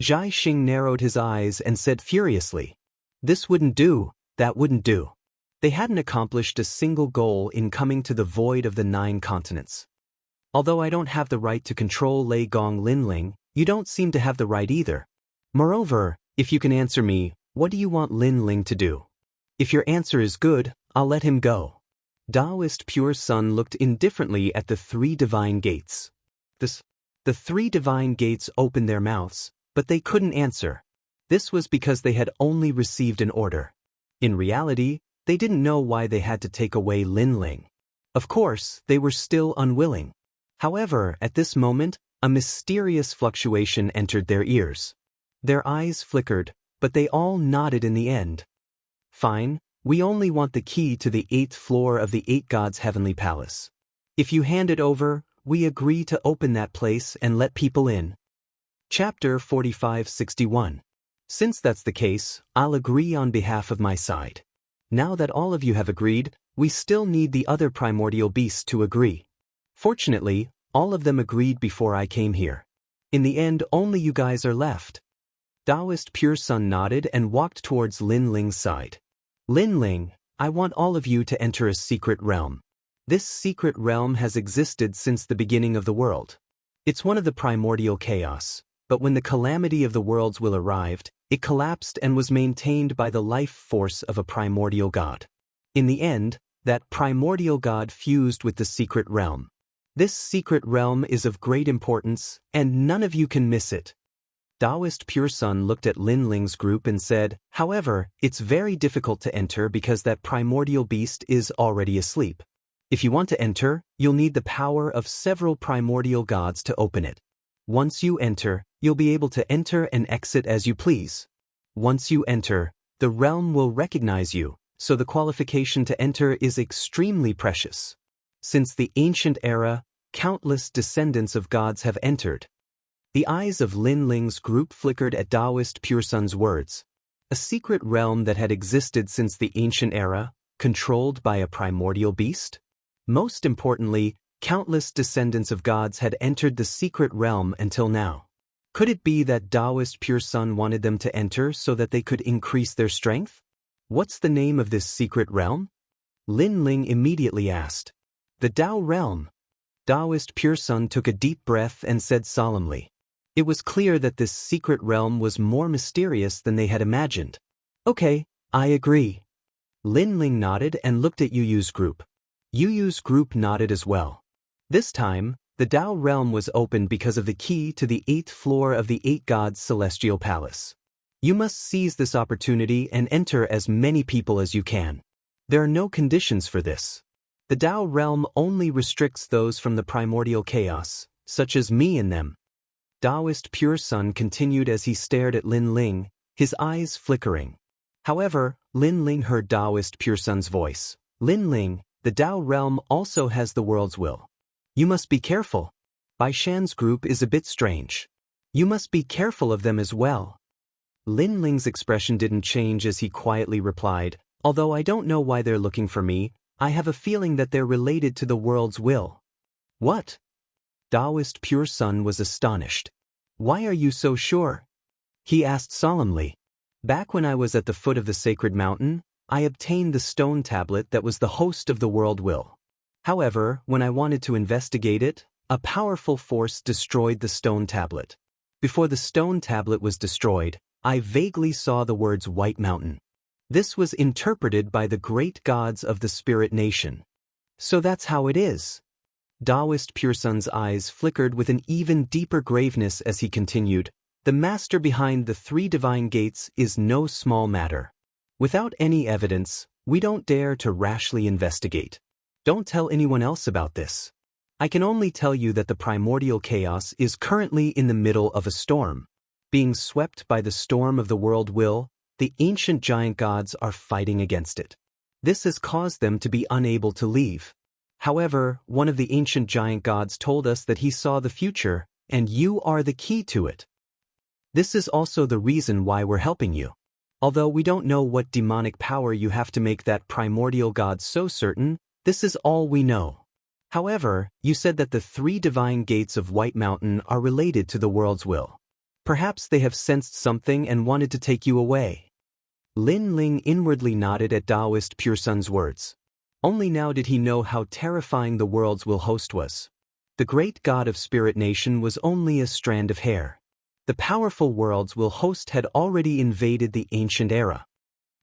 Zhai Xing narrowed his eyes and said furiously, "This wouldn't do. That wouldn't do." They hadn't accomplished a single goal in coming to the void of the 9 continents. "Although I don't have the right to control Lei Gong Lin Ling, you don't seem to have the right either. Moreover, if you can answer me, what do you want Lin Ling to do? If your answer is good, I'll let him go." Taoist Pure Sun looked indifferently at the 3 divine gates. The 3 divine gates opened their mouths, but they couldn't answer. This was because they had only received an order. In reality, they didn't know why they had to take away Lin Ling. Of course, they were still unwilling. However, at this moment, a mysterious fluctuation entered their ears. Their eyes flickered, but they all nodded in the end. "Fine, we only want the key to the 8th floor of the 8 gods' heavenly palace. If you hand it over, we agree to open that place and let people in." Chapter 4561. Since that's the case, I'll agree on behalf of my side. Now that all of you have agreed, we still need the other primordial beasts to agree. Fortunately, all of them agreed before I came here. In the end, only you guys are left. Taoist Pure Sun nodded and walked towards Lin Ling's side. "Lin Ling, I want all of you to enter a secret realm. This secret realm has existed since the beginning of the world. It's one of the primordial chaos, but when the calamity of the worlds will arrived, it collapsed and was maintained by the life force of a primordial god. In the end, that primordial god fused with the secret realm. This secret realm is of great importance, and none of you can miss it." Taoist Pure Sun looked at Lin Ling's group and said, "However, it's very difficult to enter because that primordial beast is already asleep. If you want to enter, you'll need the power of several primordial gods to open it. Once you enter, you'll be able to enter and exit as you please. Once you enter, the realm will recognize you, so the qualification to enter is extremely precious. Since the ancient era, countless descendants of gods have entered." The eyes of Lin Ling's group flickered at Taoist Pure Sun's words. A secret realm that had existed since the ancient era, controlled by a primordial beast? Most importantly, countless descendants of gods had entered the secret realm until now. Could it be that Taoist Pure Sun wanted them to enter so that they could increase their strength? What's the name of this secret realm? Lin Ling immediately asked. The Tao realm. Taoist Pure Sun took a deep breath and said solemnly. It was clear that this secret realm was more mysterious than they had imagined. Okay, I agree. Lin Ling nodded and looked at Yu Yu's group. Yu Yu's group nodded as well. This time, the Tao realm was opened because of the key to the 8th floor of the 8 Gods' celestial palace. You must seize this opportunity and enter as many people as you can. There are no conditions for this. The Tao realm only restricts those from the primordial chaos, such as me and them. Taoist Pure Sun continued as he stared at Lin Ling, his eyes flickering. However, Lin Ling heard Taoist Pure Sun's voice. Lin Ling, the Tao realm also has the world's will. You must be careful. Bai Shan's group is a bit strange. You must be careful of them as well. Lin Ling's expression didn't change as he quietly replied, although I don't know why they're looking for me, I have a feeling that they're related to the world's will. What? Taoist Pure Sun was astonished. Why are you so sure? He asked solemnly. Back when I was at the foot of the sacred mountain, I obtained the stone tablet that was the host of the world will. However, when I wanted to investigate it, a powerful force destroyed the stone tablet. Before the stone tablet was destroyed, I vaguely saw the words White Mountain. This was interpreted by the great gods of the spirit nation. So that's how it is. Taoist Pure Sun's eyes flickered with an even deeper graveness as he continued, the master behind the 3 divine gates is no small matter. Without any evidence, we don't dare to rashly investigate. Don't tell anyone else about this. I can only tell you that the primordial chaos is currently in the middle of a storm. Being swept by the storm of the world will, the ancient giant gods are fighting against it. This has caused them to be unable to leave. However, one of the ancient giant gods told us that he saw the future, and you are the key to it. This is also the reason why we're helping you. Although we don't know what demonic power you have to make that primordial god so certain, this is all we know. However, you said that the 3 divine gates of White Mountain are related to the world's will. Perhaps they have sensed something and wanted to take you away. Lin Ling inwardly nodded at Taoist Pure Sun's words. Only now did he know how terrifying the world's will host was. The great god of Spirit Nation was only a strand of hair. The powerful world's will host had already invaded the ancient era.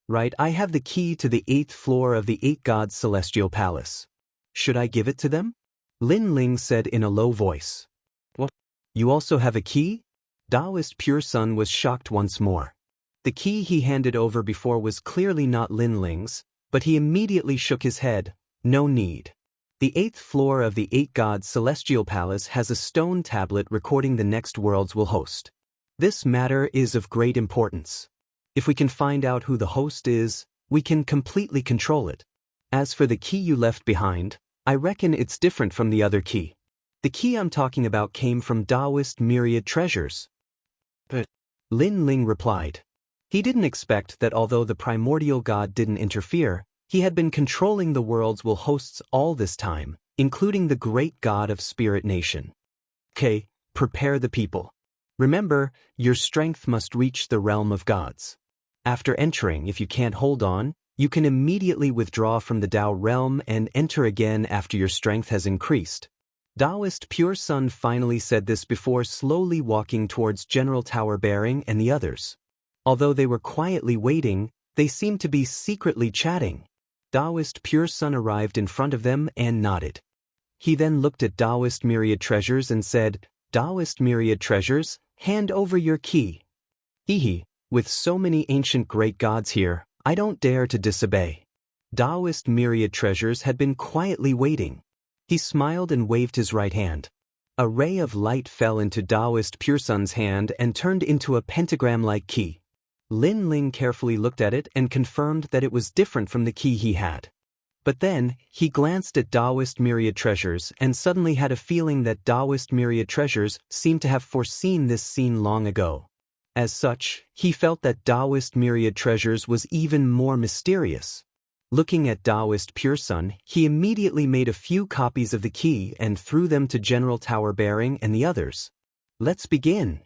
Right, I have the key to the 8th floor of the 8 Gods' celestial palace. Should I give it to them? Lin Ling said in a low voice. What? You also have a key? Taoist Pure Sun was shocked once more. The key he handed over before was clearly not Lin Ling's, but he immediately shook his head. No need. The 8th floor of the 8 Gods' celestial palace has a stone tablet recording the next worlds will host. This matter is of great importance. If we can find out who the host is, we can completely control it. As for the key you left behind, I reckon it's different from the other key. The key I'm talking about came from Taoist myriad treasures. But Lin Ling replied. He didn't expect that although the primordial god didn't interfere, he had been controlling the world's will hosts all this time, including the great god of Spirit Nation. Okay, prepare the people. Remember, your strength must reach the realm of gods. After entering, if you can't hold on, you can immediately withdraw from the Tao realm and enter again after your strength has increased. Taoist Pure Sun finally said this before slowly walking towards General Tower Bearing and the others. Although they were quietly waiting, they seemed to be secretly chatting. Taoist Pure Sun arrived in front of them and nodded. He then looked at Taoist Myriad Treasures and said, Taoist Myriad Treasures, hand over your key. Hehe, with so many ancient great gods here, I don't dare to disobey. Taoist Myriad Treasures had been quietly waiting. He smiled and waved his right hand. A ray of light fell into Taoist Pure Sun's hand and turned into a pentagram-like key. Lin Ling carefully looked at it and confirmed that it was different from the key he had. But then, he glanced at Taoist Myriad Treasures and suddenly had a feeling that Taoist Myriad Treasures seemed to have foreseen this scene long ago. As such, he felt that Taoist Myriad Treasures was even more mysterious. Looking at Taoist Pure Sun, he immediately made a few copies of the key and threw them to General Tower Bearing and the others. Let's begin.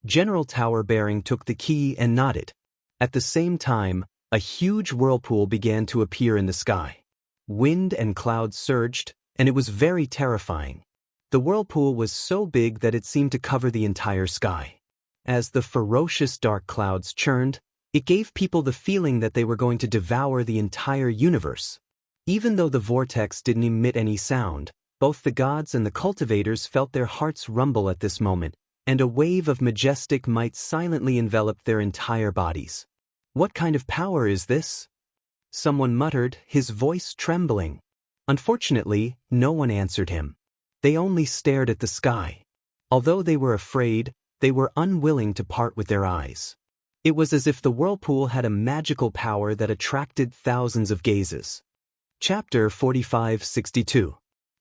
General Tower Bearing took the key and nodded. At the same time, A huge whirlpool began to appear in the sky. Wind and clouds surged, and it was very terrifying. The whirlpool was so big that it seemed to cover the entire sky. As the ferocious dark clouds churned, it gave people the feeling that they were going to devour the entire universe. Even though the vortex didn't emit any sound, both the gods and the cultivators felt their hearts rumble at this moment, and a wave of majestic might silently envelop their entire bodies. What kind of power is this? Someone muttered, his voice trembling. Unfortunately, no one answered him. They only stared at the sky. Although they were afraid, they were unwilling to part with their eyes. It was as if the whirlpool had a magical power that attracted thousands of gazes. Chapter 45-62.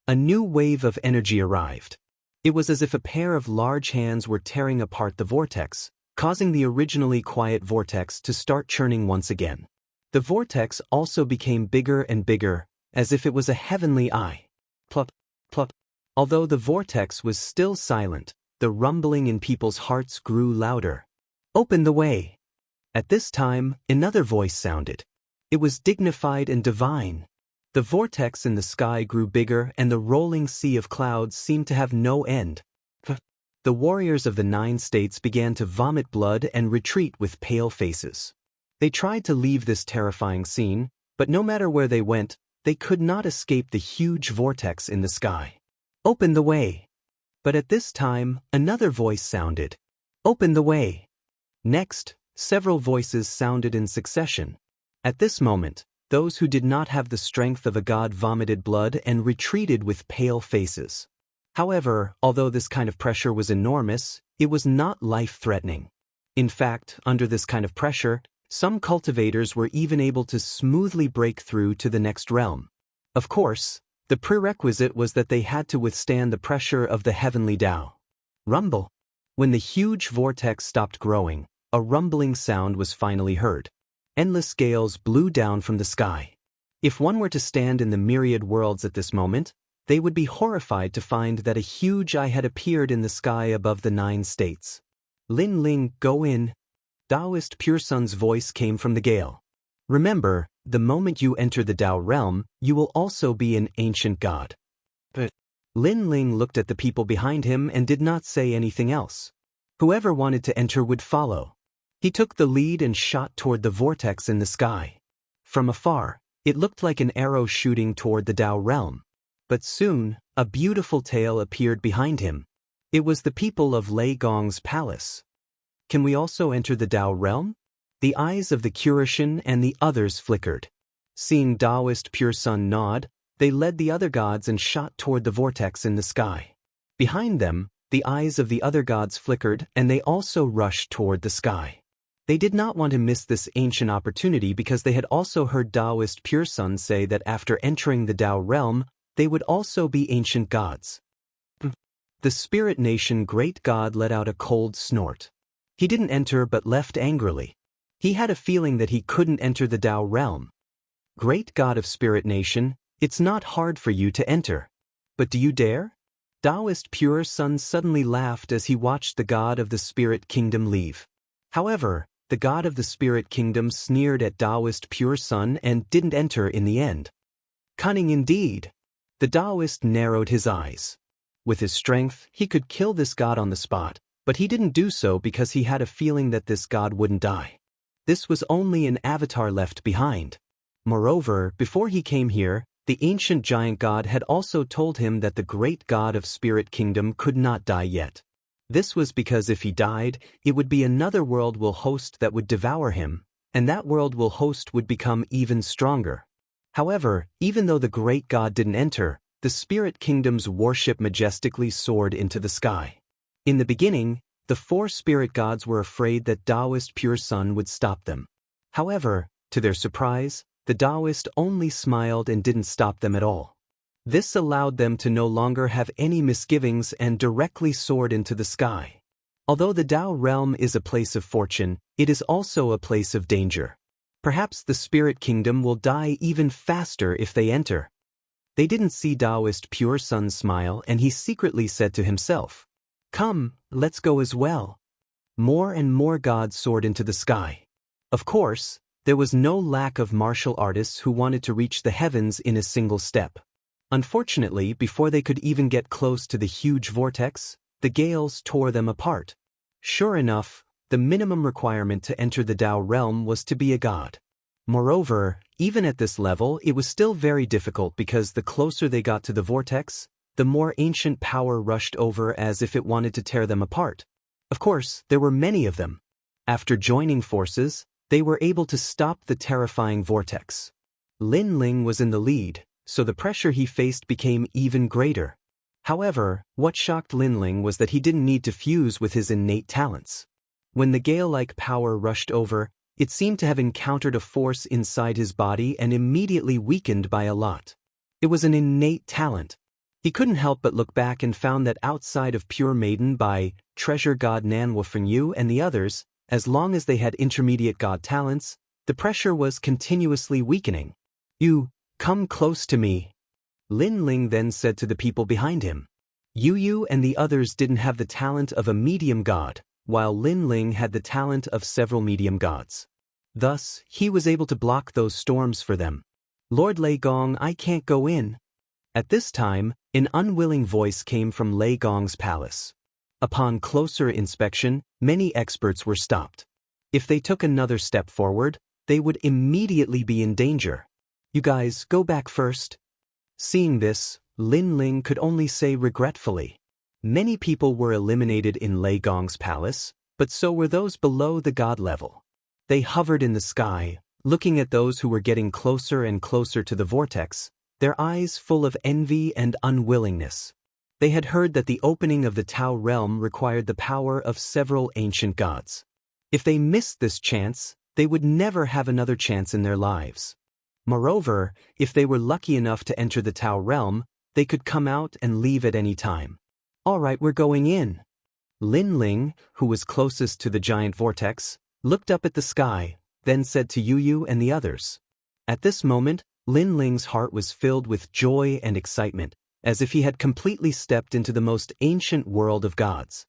A new wave of energy arrived. It was as if a pair of large hands were tearing apart the vortex, causing the originally quiet vortex to start churning once again. The vortex also became bigger and bigger, as if it was a heavenly eye. Plop, plop. Although the vortex was still silent, the rumbling in people's hearts grew louder. Open the way. At this time, another voice sounded. It was dignified and divine. The vortex in the sky grew bigger, and the rolling sea of clouds seemed to have no end. The warriors of the 9 states began to vomit blood and retreat with pale faces. They tried to leave this terrifying scene, but no matter where they went, they could not escape the huge vortex in the sky. Open the way. But at this time, another voice sounded. Open the way. Next, several voices sounded in succession. At this moment, those who did not have the strength of a god vomited blood and retreated with pale faces. However, although this kind of pressure was enormous, it was not life-threatening. In fact, under this kind of pressure, some cultivators were even able to smoothly break through to the next realm. Of course, the prerequisite was that they had to withstand the pressure of the heavenly Tao. Rumble. When the huge vortex stopped growing, a rumbling sound was finally heard. Endless gales blew down from the sky. If one were to stand in the myriad worlds at this moment, they would be horrified to find that a huge eye had appeared in the sky above the 9 states. Lin Ling, go in. Taoist Pure Sun's voice came from the gale. Remember, the moment you enter the Tao realm, you will also be an ancient god. But Lin Ling looked at the people behind him and did not say anything else. Whoever wanted to enter would follow. He took the lead and shot toward the vortex in the sky. From afar, it looked like an arrow shooting toward the Tao realm. But soon, a beautiful tail appeared behind him. It was the people of Lei Gong's palace. Can we also enter the Tao realm? The eyes of the Curishan and the others flickered. Seeing Taoist Pure Sun nod, they led the other gods and shot toward the vortex in the sky. Behind them, the eyes of the other gods flickered and they also rushed toward the sky. They did not want to miss this ancient opportunity because they had also heard Taoist Pure Sun say that after entering the Tao realm, they would also be ancient gods. The spirit nation great god let out a cold snort. He didn't enter but left angrily. He had a feeling that he couldn't enter the Tao realm. Great god of spirit nation, it's not hard for you to enter. But do you dare? Taoist Pure Sun suddenly laughed as he watched the god of the spirit kingdom leave. However, the god of the spirit kingdom sneered at Taoist Pure Sun and didn't enter in the end. Cunning indeed. The Taoist narrowed his eyes. With his strength, he could kill this god on the spot, but he didn't do so because he had a feeling that this god wouldn't die. This was only an avatar left behind. Moreover, before he came here, the ancient giant god had also told him that the great god of spirit kingdom could not die yet. This was because if he died, it would be another world will host that would devour him, and that world will host would become even stronger. However, even though the great god didn't enter, the spirit kingdom's warship majestically soared into the sky. In the beginning, the 4 spirit gods were afraid that Taoist Pure Sun would stop them. However, to their surprise, the Taoist only smiled and didn't stop them at all. This allowed them to no longer have any misgivings and directly soared into the sky. Although the Tao realm is a place of fortune, it is also a place of danger. Perhaps the spirit kingdom will die even faster if they enter. They didn't see Taoist Pure Sun smile and he secretly said to himself, "Come, let's go as well." More and more gods soared into the sky. Of course, There was no lack of martial artists who wanted to reach the heavens in a single step. Unfortunately, before they could even get close to the huge vortex, the gales tore them apart. Sure enough, the minimum requirement to enter the Tao realm was to be a god. Moreover, even at this level, it was still very difficult because the closer they got to the vortex, the more ancient power rushed over as if it wanted to tear them apart. Of course, there were many of them. After joining forces, they were able to stop the terrifying vortex. Lin Ling was in the lead, so the pressure he faced became even greater. However, what shocked Lin Ling was that he didn't need to fuse with his innate talents. When the gale-like power rushed over, it seemed to have encountered a force inside his body and immediately weakened by a lot. It was an innate talent. He couldn't help but look back and found that outside of Pure Maiden by Treasure God Nanhua Fengyu and the others, as long as they had intermediate god talents, the pressure was continuously weakening. "You, come close to me," Lin Ling then said to the people behind him. Yu and the others didn't have the talent of a medium god, while Lin Ling had the talent of several medium gods. Thus, he was able to block those storms for them. "Lord Lei Gong, I can't go in." At this time, an unwilling voice came from Lei Gong's palace. Upon closer inspection, many experts were stopped. If they took another step forward, they would immediately be in danger. "You guys, go back first." Seeing this, Lin Ling could only say regretfully. Many people were eliminated in Lei Gong's palace, but so were those below the god level. They hovered in the sky, looking at those who were getting closer and closer to the vortex, their eyes full of envy and unwillingness. They had heard that the opening of the Tao realm required the power of several ancient gods. If they missed this chance, they would never have another chance in their lives. Moreover, if they were lucky enough to enter the Tao realm, they could come out and leave at any time. "All right, we're going in." Lin Ling, who was closest to the giant vortex, looked up at the sky, then said to Yu and the others. At this moment, Lin Ling's heart was filled with joy and excitement, as if he had completely stepped into the most ancient world of gods.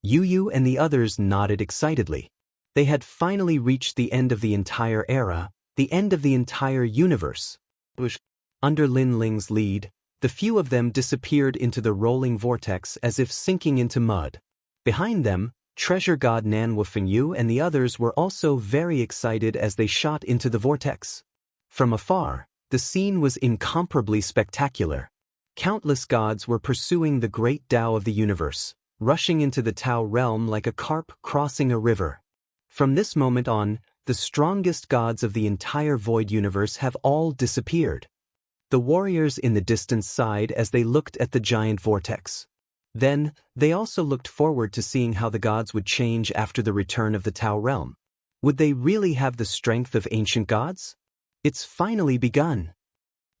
Yu and the others nodded excitedly. They had finally reached the end of the entire era, the end of the entire universe. Under Lin Ling's lead, the few of them disappeared into the rolling vortex as if sinking into mud. Behind them, Treasure God Nanhua Fengyu and the others were also very excited as they shot into the vortex. From afar, the scene was incomparably spectacular. Countless gods were pursuing the great Tao of the universe, rushing into the Tao realm like a carp crossing a river. From this moment on, the strongest gods of the entire void universe have all disappeared. The warriors in the distance sighed as they looked at the giant vortex. Then, they also looked forward to seeing how the gods would change after the return of the Tao realm. Would they really have the strength of ancient gods? It's finally begun.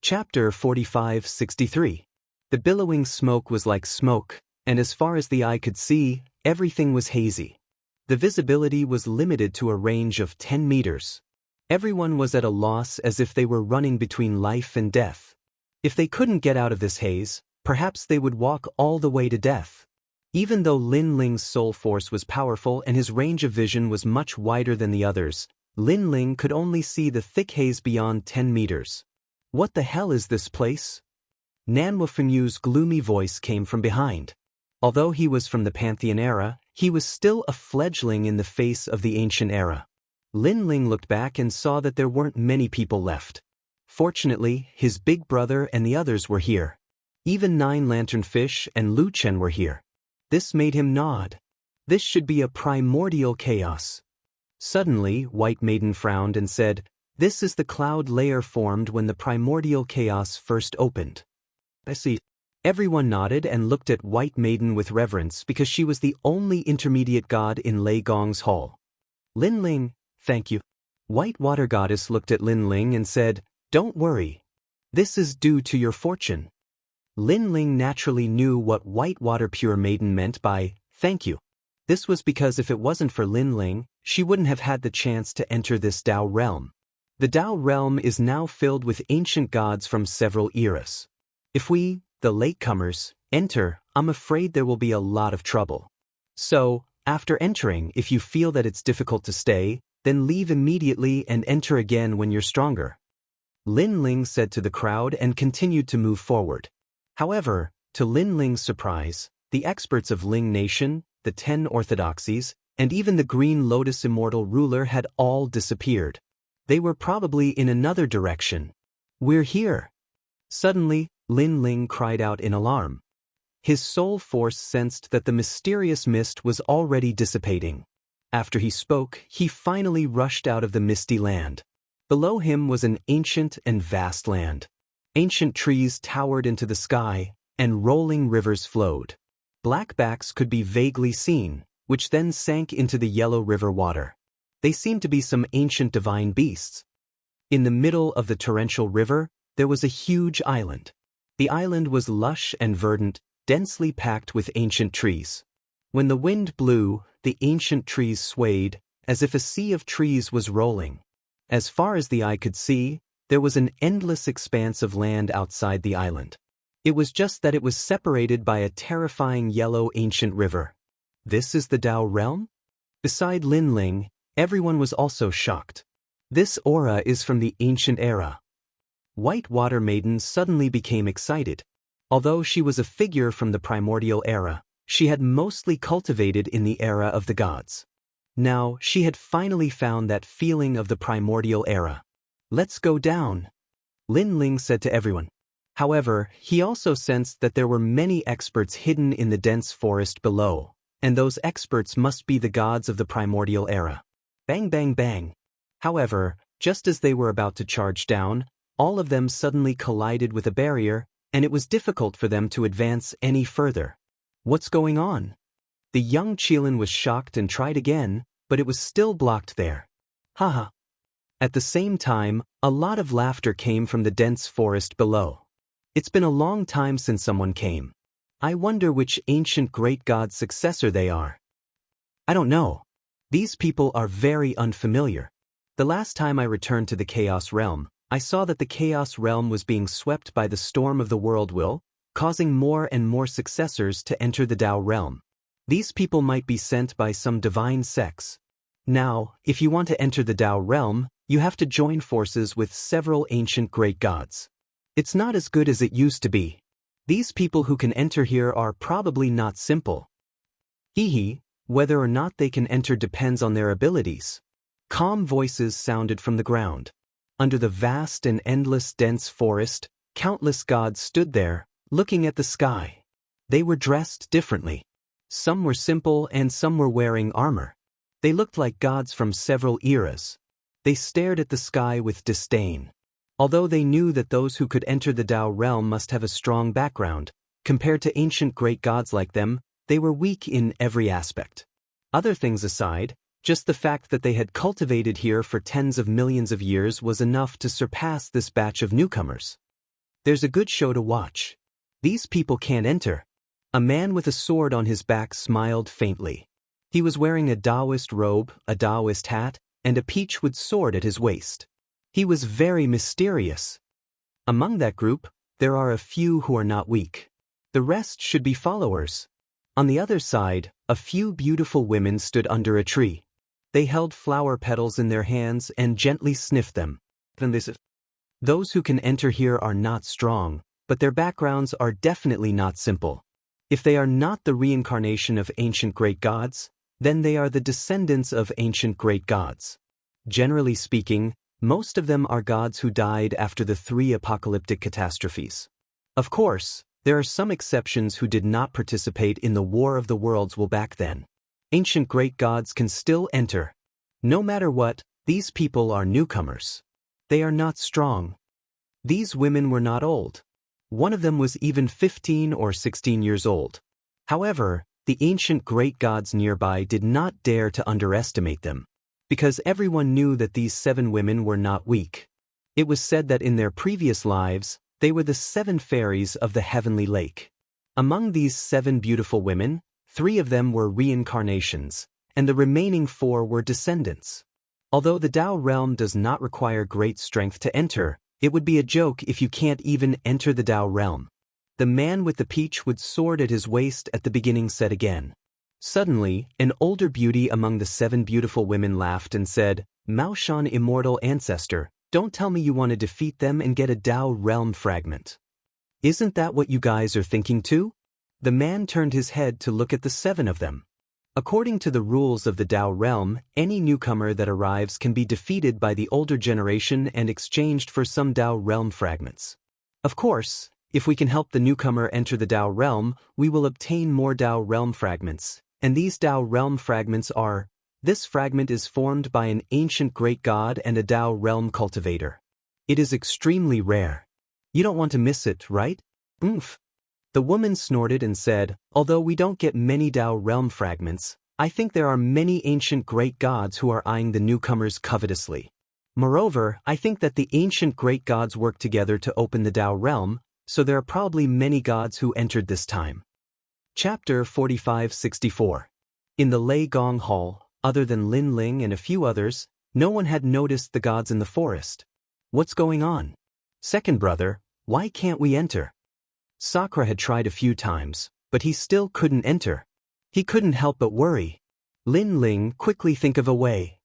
Chapter 45-63. The billowing smoke was like smoke, and as far as the eye could see, everything was hazy. The visibility was limited to a range of 10 meters. Everyone was at a loss as if they were running between life and death. If they couldn't get out of this haze, perhaps they would walk all the way to death. Even though Lin Ling's soul force was powerful and his range of vision was much wider than the others, Lin Ling could only see the thick haze beyond 10 meters. "What the hell is this place?" Nanhua Fengyu's gloomy voice came from behind. Although he was from the Pantheon era, he was still a fledgling in the face of the ancient era. Lin Ling looked back and saw that there weren't many people left. Fortunately, his big brother and the others were here. Even Nine Lantern Fish and Lu Chen were here. This made him nod. This should be a primordial chaos. Suddenly, White Maiden frowned and said, "This is the cloud layer formed when the primordial chaos first opened." "I see." Everyone nodded and looked at White Maiden with reverence because she was the only intermediate god in Lei Gong's hall. "Lin Ling, thank you." White Water Goddess looked at Lin Ling and said, "Don't worry. This is due to your fortune." Lin Ling naturally knew what White Water Pure Maiden meant by thank you. This was because if it wasn't for Lin Ling, she wouldn't have had the chance to enter this Tao realm. The Tao realm is now filled with ancient gods from several eras. If we, the latecomers, enter, I'm afraid there will be a lot of trouble. So, after entering, if you feel that it's difficult to stay, then leave immediately and enter again when you're stronger," Lin Ling said to the crowd and continued to move forward. However, to Lin Ling's surprise, the experts of Ling Nation, the 10 orthodoxies, and even the Green Lotus immortal ruler had all disappeared. They were probably in another direction. "We're here!" Suddenly, Lin Ling cried out in alarm. His soul force sensed that the mysterious mist was already dissipating. After he spoke, he finally rushed out of the misty land. Below him was an ancient and vast land. Ancient trees towered into the sky, and rolling rivers flowed. Black backs could be vaguely seen, which then sank into the yellow river water. They seemed to be some ancient divine beasts. In the middle of the torrential river, there was a huge island. The island was lush and verdant, densely packed with ancient trees. When the wind blew, the ancient trees swayed, as if a sea of trees was rolling. As far as the eye could see, there was an endless expanse of land outside the island. It was just that it was separated by a terrifying yellow ancient river. This is the Tao realm? Beside Lin Ling, everyone was also shocked. This aura is from the ancient era. White Water Maiden suddenly became excited. Although she was a figure from the primordial era, she had mostly cultivated in the era of the gods. Now, she had finally found that feeling of the primordial era. "Let's go down," Lin Ling said to everyone. However, he also sensed that there were many experts hidden in the dense forest below, and those experts must be the gods of the primordial era. Bang bang bang. However, just as they were about to charge down, all of them suddenly collided with a barrier, and it was difficult for them to advance any further. "What's going on?" The young Qilin was shocked and tried again, but it was still blocked there. Haha. At the same time, a lot of laughter came from the dense forest below. "It's been a long time since someone came. I wonder which ancient great god's successor they are." "I don't know. These people are very unfamiliar. The last time I returned to the Chaos Realm, I saw that the Chaos Realm was being swept by the storm of the world will, causing more and more successors to enter the Tao realm. These people might be sent by some divine sex. Now, if you want to enter the Tao realm, you have to join forces with several ancient great gods. It's not as good as it used to be. These people who can enter here are probably not simple. Hehe, whether or not they can enter depends on their abilities." Calm voices sounded from the ground. Under the vast and endless dense forest, countless gods stood there, looking at the sky. They were dressed differently. Some were simple and some were wearing armor. They looked like gods from several eras. They stared at the sky with disdain. Although they knew that those who could enter the Tao realm must have a strong background, compared to ancient great gods like them, they were weak in every aspect. Other things aside, just the fact that they had cultivated here for tens of millions of years was enough to surpass this batch of newcomers. There's a good show to watch. These people can't enter. A man with a sword on his back smiled faintly. He was wearing a Taoist robe, a Taoist hat, and a peachwood sword at his waist. He was very mysterious. Among that group, there are a few who are not weak. The rest should be followers. On the other side, a few beautiful women stood under a tree. They held flower petals in their hands and gently sniffed them. Those who can enter here are not strong, but their backgrounds are definitely not simple. If they are not the reincarnation of ancient great gods, then they are the descendants of ancient great gods. Generally speaking, most of them are gods who died after the 3 apocalyptic catastrophes. Of course, there are some exceptions who did not participate in the War of the Worlds back then. Ancient great gods can still enter. No matter what, these people are newcomers. They are not strong. These women were not old. One of them was even 15 or 16 years old. However, the ancient great gods nearby did not dare to underestimate them, because everyone knew that these 7 women were not weak. It was said that in their previous lives, they were the 7 fairies of the heavenly lake. Among these 7 beautiful women, 3 of them were reincarnations, and the remaining 4 were descendants. Although the Tao realm does not require great strength to enter, it would be a joke if you can't even enter the Tao realm. The man with the peachwood sword at his waist at the beginning said again. Suddenly, an older beauty among the 7 beautiful women laughed and said, Mao Shan, immortal ancestor, don't tell me you want to defeat them and get a Dao realm fragment. Isn't that what you guys are thinking too? The man turned his head to look at the 7 of them. According to the rules of the Dao realm, any newcomer that arrives can be defeated by the older generation and exchanged for some Dao realm fragments. Of course, if we can help the newcomer enter the Dao realm, we will obtain more Dao realm fragments, and these Dao realm fragments are: this fragment is formed by an ancient great god and a Dao realm cultivator. It is extremely rare. You don't want to miss it, right? Oomph. The woman snorted and said, although we don't get many Dao realm fragments, I think there are many ancient great gods who are eyeing the newcomers covetously. Moreover, I think that the ancient great gods work together to open the Dao realm, so there are probably many gods who entered this time. Chapter 45-64. In the Lei Gong Hall, other than Lin Ling and a few others, no one had noticed the gods in the forest. What's going on? Second brother, why can't we enter? Sakura had tried a few times, but he still couldn't enter. He couldn't help but worry. Lin Ling, quickly think of a way.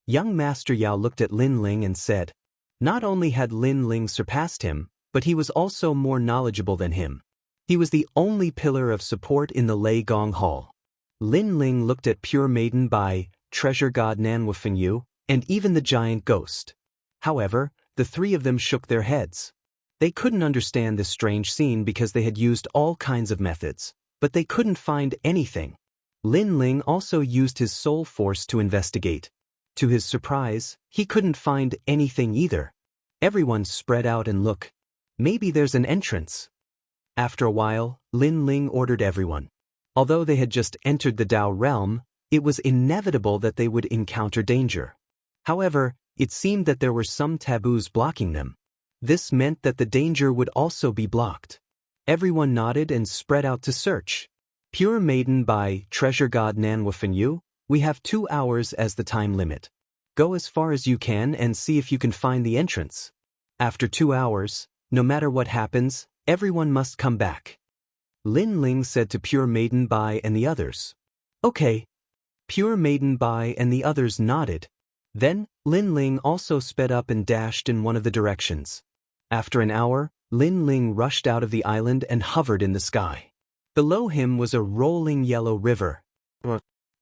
Young Master Yao looked at Lin Ling and said. Not only had Lin Ling surpassed him, but he was also more knowledgeable than him. He was the only pillar of support in the Lei Gong Hall. Lin Ling looked at Pure Maiden Bai, Treasure God Nanwufeng Yu, and even the giant ghost. However, the 3 of them shook their heads. They couldn't understand this strange scene because they had used all kinds of methods, but they couldn't find anything. Lin Ling also used his soul force to investigate. To his surprise, he couldn't find anything either. Everyone spread out and look. Maybe there's an entrance. After a while, Lin Ling ordered everyone. Although they had just entered the Dao realm, it was inevitable that they would encounter danger. However, it seemed that there were some taboos blocking them. This meant that the danger would also be blocked. Everyone nodded and spread out to search. Pure Maiden Bai, Treasure God Nanwufeng Yu, we have 2 hours as the time limit. Go as far as you can and see if you can find the entrance. After 2 hours, no matter what happens, everyone must come back. Lin Ling said to Pure Maiden Bai and the others. Okay. Pure Maiden Bai and the others nodded. Then, Lin Ling also sped up and dashed in one of the directions. After an hour, Lin Ling rushed out of the island and hovered in the sky. Below him was a rolling yellow river.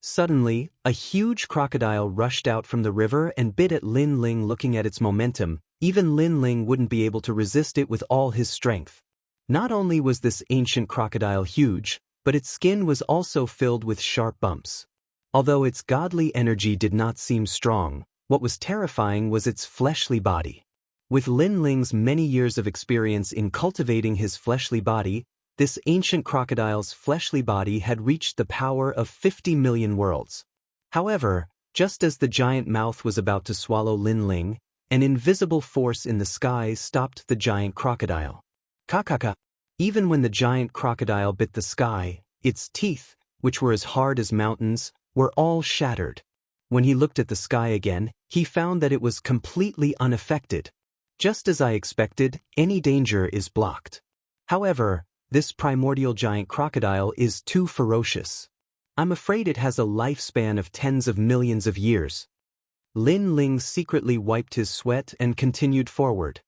Suddenly, a huge crocodile rushed out from the river and bit at Lin Ling. Looking at its momentum, even Lin Ling wouldn't be able to resist it with all his strength. Not only was this ancient crocodile huge, but its skin was also filled with sharp bumps. Although its godly energy did not seem strong, what was terrifying was its fleshly body. With Lin Ling's many years of experience in cultivating his fleshly body, this ancient crocodile's fleshly body had reached the power of 50 million worlds. However, just as the giant mouth was about to swallow Lin Ling, an invisible force in the sky stopped the giant crocodile. Kakaka. Even when the giant crocodile bit the sky, its teeth, which were as hard as mountains, were all shattered. When he looked at the sky again, he found that it was completely unaffected. Just as I expected, any danger is blocked. However, this primordial giant crocodile is too ferocious. I'm afraid it has a lifespan of tens of millions of years. Lin Ling secretly wiped his sweat and continued forward.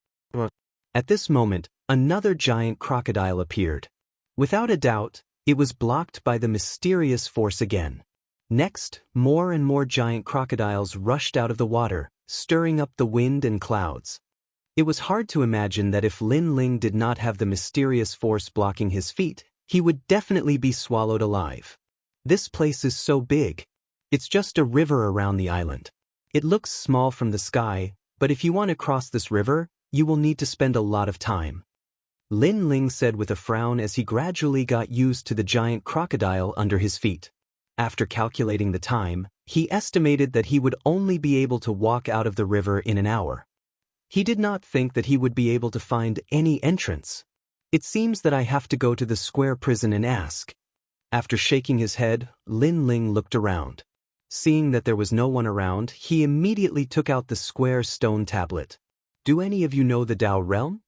At this moment, another giant crocodile appeared. Without a doubt, it was blocked by the mysterious force again. Next, more and more giant crocodiles rushed out of the water, stirring up the wind and clouds. It was hard to imagine that if Lin Ling did not have the mysterious force blocking his feet, he would definitely be swallowed alive. This place is so big. It's just a river around the island. It looks small from the sky, but if you want to cross this river, you will need to spend a lot of time. Lin Ling said with a frown as he gradually got used to the giant crocodile under his feet. After calculating the time, he estimated that he would only be able to walk out of the river in an hour. He did not think that he would be able to find any entrance. It seems that I have to go to the square prison and ask. After shaking his head, Lin Ling looked around. Seeing that there was no one around, he immediately took out the square stone tablet. Do any of you know the Dao realm?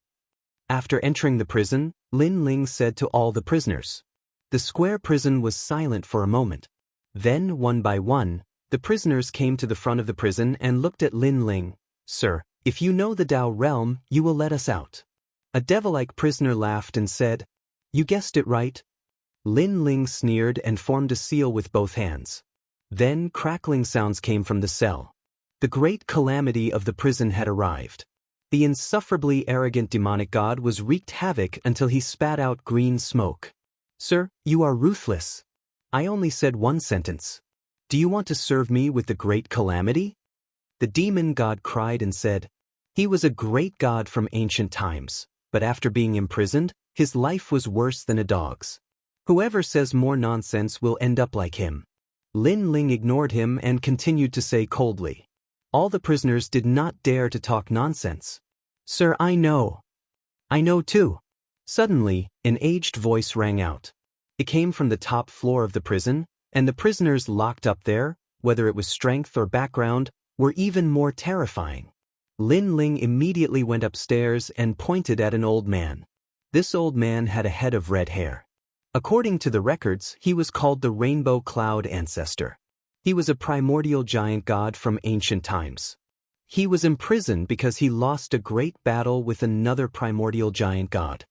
After entering the prison, Lin Ling said to all the prisoners. The square prison was silent for a moment. Then, one by one, The prisoners came to the front of the prison and looked at Lin Ling. "Sir, if you know the Tao realm, you will let us out." A devil-like prisoner laughed and said, "You guessed it right." Lin Ling sneered and formed a seal with both hands. Then crackling sounds came from the cell. The great calamity of the prison had arrived. The insufferably arrogant demonic god was wreaked havoc until he spat out green smoke. "Sir, you are ruthless. I only said one sentence. Do you want to serve me with the great calamity?" The demon god cried and said, "He was a great god from ancient times, but after being imprisoned, his life was worse than a dog's. Whoever says more nonsense will end up like him." Lin Ling ignored him and continued to say coldly. All the prisoners did not dare to talk nonsense. "Sir, I know. I know too." Suddenly, an aged voice rang out. It came from the top floor of the prison, and the prisoners locked up there, whether it was strength or background, were even more terrifying. Lin Ling immediately went upstairs and pointed at an old man. This old man had a head of red hair. According to the records, he was called the Rainbow Cloud Ancestor. He was a primordial giant god from ancient times. He was imprisoned because he lost a great battle with another primordial giant god.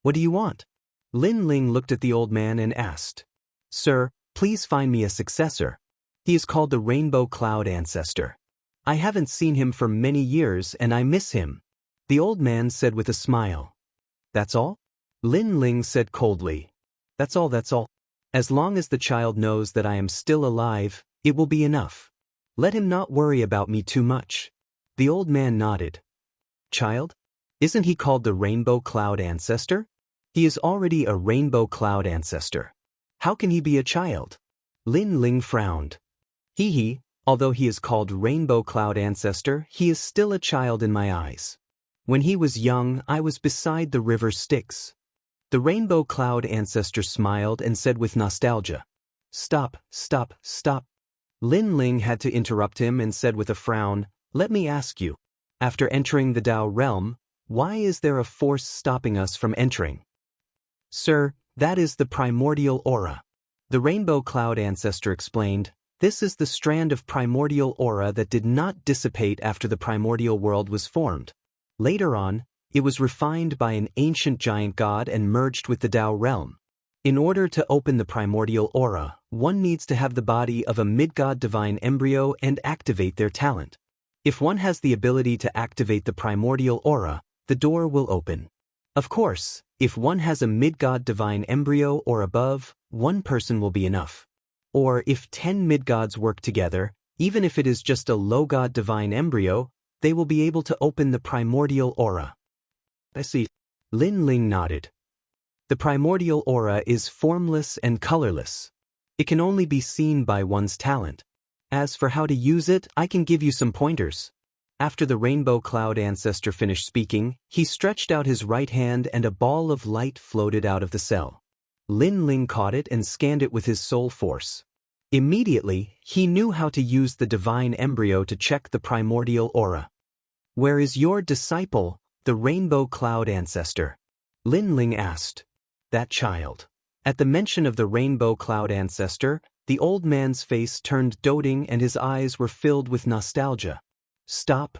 "What do you want?" Lin Ling looked at the old man and asked. "Sir, please find me a successor. He is called the Rainbow Cloud Ancestor. I haven't seen him for many years and I miss him." The old man said with a smile. "That's all?" Lin Ling said coldly. That's all. As long as the child knows that I am still alive, it will be enough. Let him not worry about me too much." The old man nodded. "Child? Isn't he called the Rainbow Cloud Ancestor? He is already a Rainbow Cloud Ancestor. How can he be a child?" Lin Ling frowned. Although he is called Rainbow Cloud Ancestor, he is still a child in my eyes. When he was young, I was beside the river Styx." The Rainbow Cloud Ancestor smiled and said with nostalgia, Stop. Lin Ling had to interrupt him and said with a frown, "Let me ask you, after entering the Tao realm, why is there a force stopping us from entering?" "Sir, that is the primordial aura." The Rainbow Cloud Ancestor explained, "This is the strand of primordial aura that did not dissipate after the primordial world was formed. Later on, it was refined by an ancient giant god and merged with the Tao realm. In order to open the primordial aura, one needs to have the body of a mid-god divine embryo and activate their talent. If one has the ability to activate the primordial aura, the door will open. Of course, if one has a mid-god divine embryo or above, one person will be enough. Or if 10 mid-gods work together, even if it is just a low-god divine embryo, they will be able to open the primordial aura." "I see." Lin Ling nodded. "The primordial aura is formless and colorless. It can only be seen by one's talent. As for how to use it, I can give you some pointers." After the Rainbow Cloud Ancestor finished speaking, he stretched out his right hand and a ball of light floated out of the cell. Lin Ling caught it and scanned it with his soul force. Immediately, he knew how to use the divine embryo to check the primordial aura. "Where is your disciple, the Rainbow Cloud Ancestor?" Lin Ling asked. "That child." At the mention of the Rainbow Cloud Ancestor, the old man's face turned doting and his eyes were filled with nostalgia. Stop.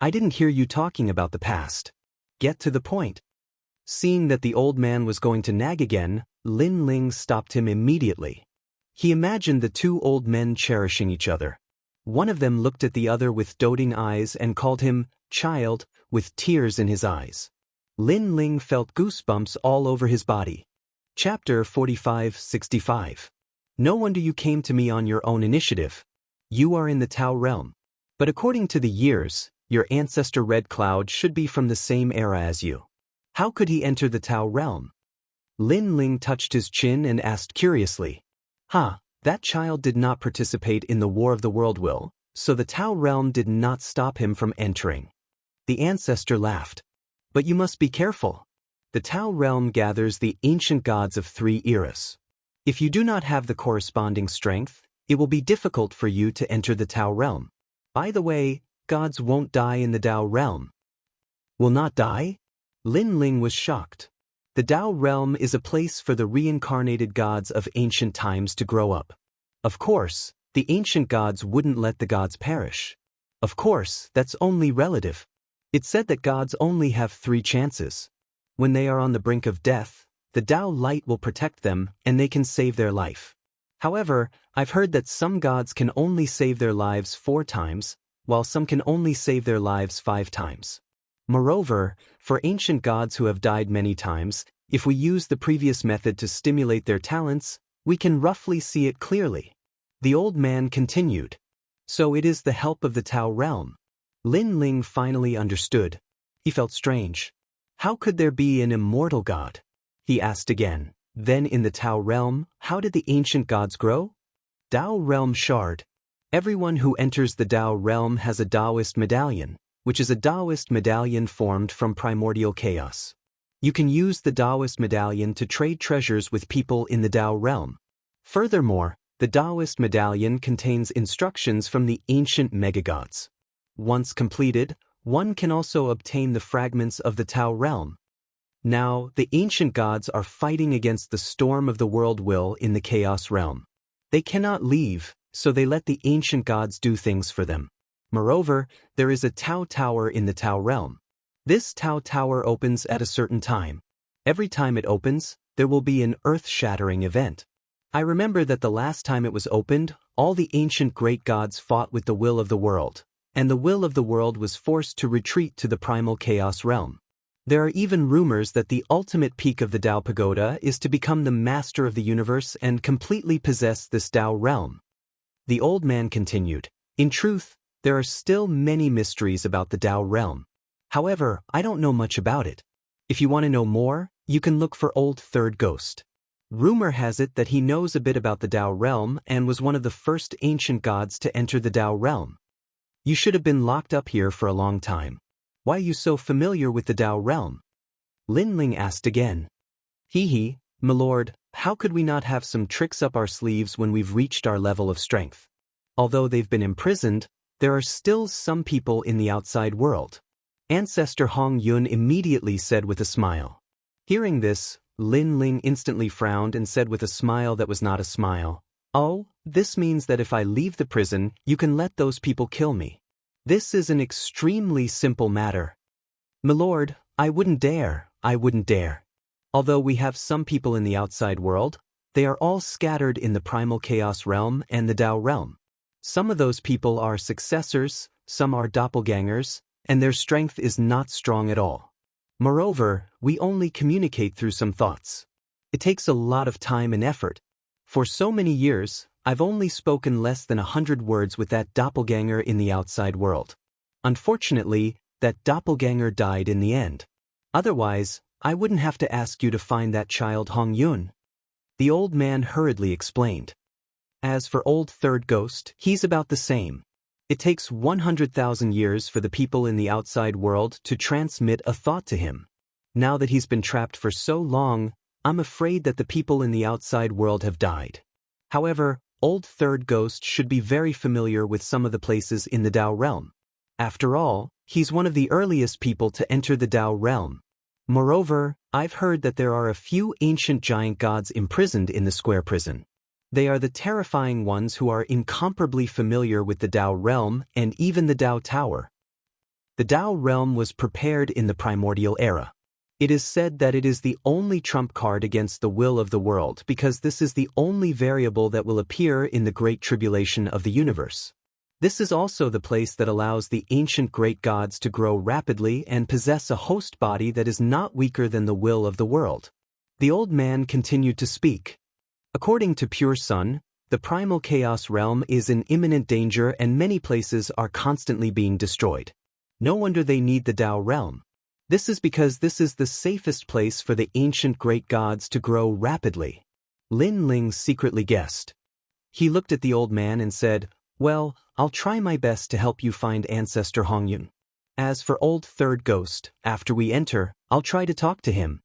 I didn't hear you talking about the past. Get to the point." Seeing that the old man was going to nag again, Lin Ling stopped him immediately. He imagined the two old men cherishing each other. One of them looked at the other with doting eyes and called him child, with tears in his eyes. Lin Ling felt goosebumps all over his body. Chapter 45-65. No wonder you came to me on your own initiative. You are in the Tao realm. But according to the years, your ancestor Red Cloud should be from the same era as you. How could he enter the Tao realm? Lin Ling touched his chin and asked curiously. That child did not participate in the War of the World Will, so the Tao realm did not stop him from entering. The ancestor laughed. But you must be careful. The Tao realm gathers the ancient gods of 3 eras. If you do not have the corresponding strength, it will be difficult for you to enter the Tao realm. By the way, gods won't die in the Tao realm. Will not die? Lin Ling was shocked. The Tao realm is a place for the reincarnated gods of ancient times to grow up. Of course, the ancient gods wouldn't let the gods perish. Of course, that's only relative. It's said that gods only have 3 chances. When they are on the brink of death, the Tao light will protect them and they can save their life. However, I've heard that some gods can only save their lives 4 times, while some can only save their lives 5 times. Moreover, for ancient gods who have died many times, if we use the previous method to stimulate their talents, we can roughly see it clearly. The old man continued. So it is the help of the Tao realm. Lin Ling finally understood. He felt strange. How could there be an immortal god? He asked again. Then in the Tao realm, how did the ancient gods grow? Tao realm shard. Everyone who enters the Tao realm has a Taoist medallion, which is a Taoist medallion formed from primordial chaos. You can use the Taoist medallion to trade treasures with people in the Tao realm. Furthermore, the Taoist medallion contains instructions from the ancient megagods. Once completed, one can also obtain the fragments of the Tao realm. Now, the ancient gods are fighting against the storm of the world will in the chaos realm. They cannot leave, so they let the ancient gods do things for them. Moreover, there is a Tao tower in the Tao realm. This Tao tower opens at a certain time. Every time it opens, there will be an earth-shattering event. I remember that the last time it was opened, all the ancient great gods fought with the will of the world, and the will of the world was forced to retreat to the primal chaos realm. There are even rumors that the ultimate peak of the Tao Pagoda is to become the master of the universe and completely possess this Tao realm. The old man continued. In truth, there are still many mysteries about the Tao realm. However, I don't know much about it. If you want to know more, you can look for Old Third Ghost. Rumor has it that he knows a bit about the Tao realm and was one of the first ancient gods to enter the Tao realm. You should have been locked up here for a long time. Why are you so familiar with the Tao realm? Lin Ling asked again. Hee, my lord, how could we not have some tricks up our sleeves when we've reached our level of strength? Although they've been imprisoned, there are still some people in the outside world. Ancestor Hong Yun immediately said with a smile. Hearing this, Lin Ling instantly frowned and said with a smile that was not a smile, Oh, this means that if I leave the prison, you can let those people kill me. This is an extremely simple matter. My lord, I wouldn't dare. Although we have some people in the outside world, they are all scattered in the primal chaos realm and the Tao realm. Some of those people are successors, some are doppelgangers, and their strength is not strong at all. Moreover, we only communicate through some thoughts. It takes a lot of time and effort. For so many years, I've only spoken less than 100 words with that doppelganger in the outside world. Unfortunately, that doppelganger died in the end. Otherwise, I wouldn't have to ask you to find that child Hong Yun. The old man hurriedly explained. As for Old Third Ghost, he's about the same. It takes 100,000 years for the people in the outside world to transmit a thought to him. Now that he's been trapped for so long, I'm afraid that the people in the outside world have died. However, Old Third Ghost should be very familiar with some of the places in the Tao realm. After all, he's one of the earliest people to enter the Tao realm. Moreover, I've heard that there are a few ancient giant gods imprisoned in the square prison. They are the terrifying ones who are incomparably familiar with the Tao realm and even the Tao Tower. The Tao realm was prepared in the primordial era. It is said that it is the only trump card against the will of the world because this is the only variable that will appear in the Great Tribulation of the universe. This is also the place that allows the ancient great gods to grow rapidly and possess a host body that is not weaker than the will of the world. The old man continued to speak. According to Pure Sun, the primal chaos realm is in imminent danger and many places are constantly being destroyed. No wonder they need the Tao realm. This is because this is the safest place for the ancient great gods to grow rapidly. Lin Ling secretly guessed. He looked at the old man and said, Well, I'll try my best to help you find Ancestor Hong Yun. As for Old Third Ghost, after we enter, I'll try to talk to him.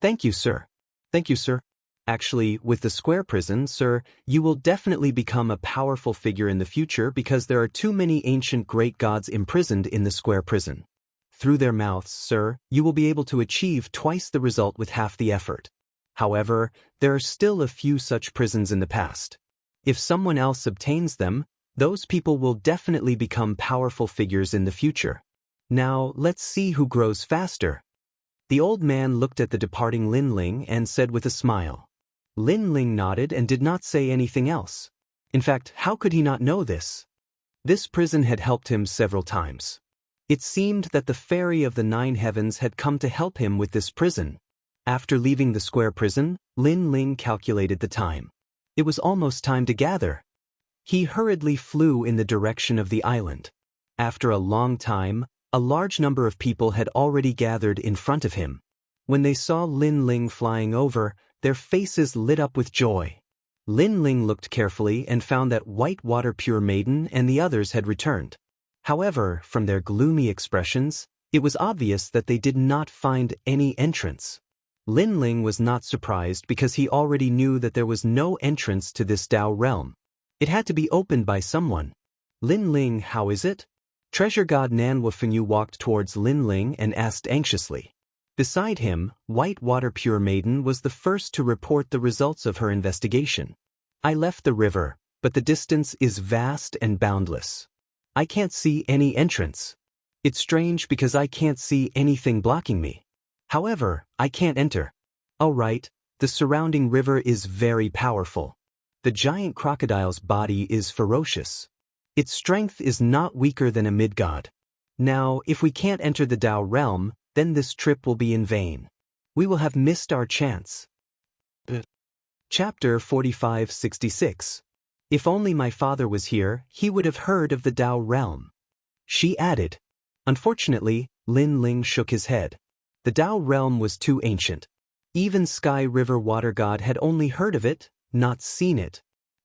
Thank you, sir. Thank you, sir. Actually, with the square prison, sir, you will definitely become a powerful figure in the future because there are too many ancient great gods imprisoned in the square prison. Through their mouths, sir, you will be able to achieve twice the result with half the effort. However, there are still a few such prisons in the past. If someone else obtains them, those people will definitely become powerful figures in the future. Now, let's see who grows faster. The old man looked at the departing Lin Ling and said with a smile. Lin Ling nodded and did not say anything else. In fact, how could he not know this? This prison had helped him several times. It seemed that the fairy of the 9 heavens had come to help him with this prison. After leaving the square prison, Lin Ling calculated the time. It was almost time to gather. He hurriedly flew in the direction of the island. After a long time, a large number of people had already gathered in front of him. When they saw Lin Ling flying over, their faces lit up with joy. Lin Ling looked carefully and found that White Water Pure Maiden and the others had returned. However, from their gloomy expressions, it was obvious that they did not find any entrance. Lin Ling was not surprised because he already knew that there was no entrance to this Tao realm. It had to be opened by someone. Lin Ling, how is it? Treasure God Nanhua Fenyu walked towards Lin Ling and asked anxiously. Beside him, White Water Pure Maiden was the first to report the results of her investigation. I left the river, but the distance is vast and boundless. I can't see any entrance. It's strange because I can't see anything blocking me. However, I can't enter. Oh right, the surrounding river is very powerful. The giant crocodile's body is ferocious. Its strength is not weaker than a mid-god. Now, if we can't enter the Tao realm, then this trip will be in vain. We will have missed our chance. Chapter 4566. If only my father was here, he would have heard of the Tao realm. She added. Unfortunately, Lin Ling shook his head. The Tao realm was too ancient. Even Sky River Water God had only heard of it, not seen it.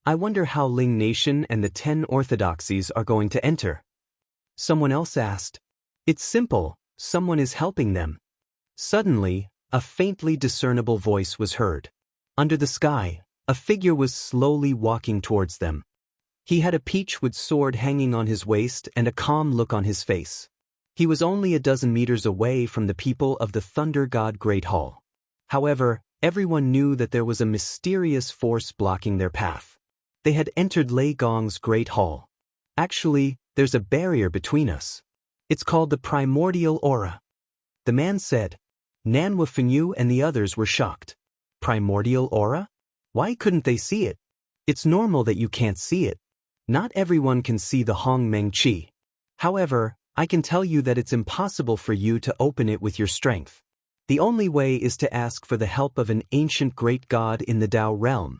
I wonder how Ling Nation and the 10 orthodoxies are going to enter. Someone else asked. It's simple, someone is helping them. Suddenly, a faintly discernible voice was heard. Under the sky, a figure was slowly walking towards them. He had a peachwood sword hanging on his waist and a calm look on his face. He was only a dozen meters away from the people of the Thunder God Great Hall. However, everyone knew that there was a mysterious force blocking their path. They had entered Lei Gong's Great Hall. Actually, there's a barrier between us. It's called the Primordial Aura. The man said. Nanhua Fenyu and the others were shocked. Primordial Aura? Why couldn't they see it? It's normal that you can't see it. Not everyone can see the Hong Meng Qi. However, I can tell you that it's impossible for you to open it with your strength. The only way is to ask for the help of an ancient great god in the Tao realm.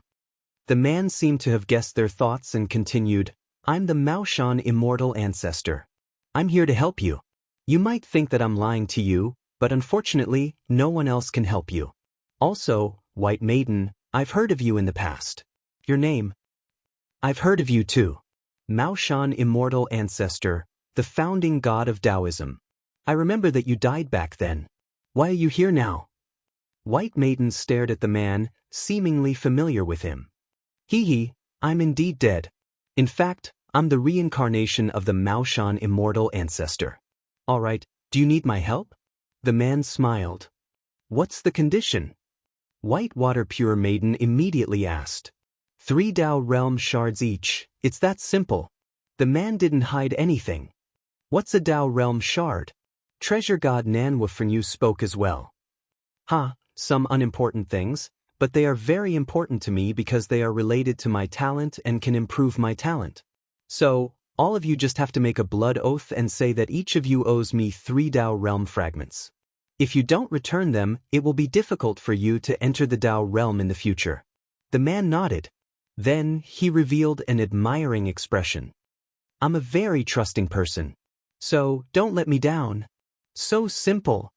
The man seemed to have guessed their thoughts and continued, I'm the Maoshan immortal ancestor. I'm here to help you. You might think that I'm lying to you, but unfortunately, no one else can help you. Also, White Maiden, I've heard of you in the past. Your name? I've heard of you too. Maoshan immortal ancestor, the founding god of Taoism. I remember that you died back then. Why are you here now? White Maiden stared at the man, seemingly familiar with him. Hee, I'm indeed dead. In fact, I'm the reincarnation of the Maoshan immortal ancestor. All right, do you need my help? The man smiled. What's the condition? White Water Pure Maiden immediately asked. 3 Tao realm shards each, it's that simple. The man didn't hide anything. What's a Tao realm shard? Treasure God Nanhua Fenyu spoke as well. Some unimportant things, but they are very important to me because they are related to my talent and can improve my talent. So, all of you just have to make a blood oath and say that each of you owes me 3 Tao realm fragments. If you don't return them, it will be difficult for you to enter the Tao realm in the future. The man nodded. Then, he revealed an admiring expression. I'm a very trusting person. So, don't let me down. So simple.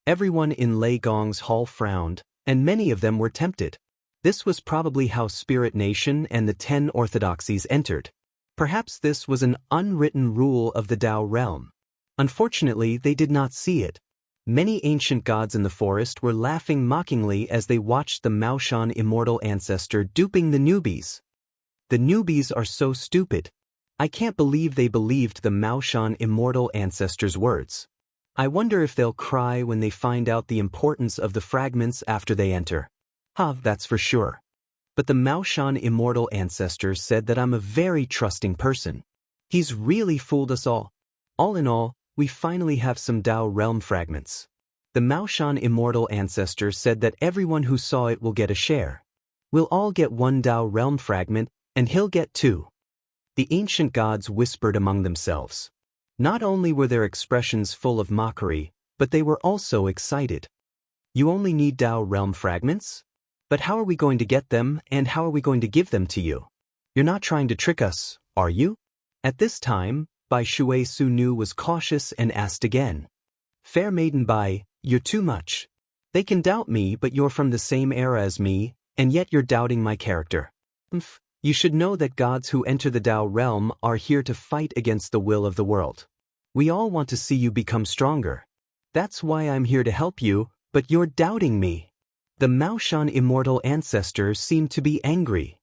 Everyone in Lei Gong's hall frowned, and many of them were tempted. This was probably how Spirit Nation and the 10 orthodoxies entered. Perhaps this was an unwritten rule of the Tao realm. Unfortunately, they did not see it. Many ancient gods in the forest were laughing mockingly as they watched the Maoshan immortal ancestor duping the newbies. The newbies are so stupid. I can't believe they believed the Maoshan immortal ancestor's words. I wonder if they'll cry when they find out the importance of the fragments after they enter. That's for sure. but the Maoshan immortal ancestor said that I'm a very trusting person. He's really fooled us all. All in all, we finally have some Dao realm fragments. The Maoshan immortal ancestor said that everyone who saw it will get a share. We'll all get one Dao realm fragment, and he'll get two. The ancient gods whispered among themselves. Not only were their expressions full of mockery, but they were also excited. You only need Dao realm fragments? But how are we going to get them, and how are we going to give them to you? You're not trying to trick us, are you? At this time, Bai Shui Su Nu was cautious and asked again. Fair maiden Bai, you're too much. They can doubt me, but you're from the same era as me, and yet you're doubting my character. You should know that gods who enter the Dao realm are here to fight against the will of the world. We all want to see you become stronger. That's why I'm here to help you, but you're doubting me. The Maoshan immortal ancestor seemed to be angry.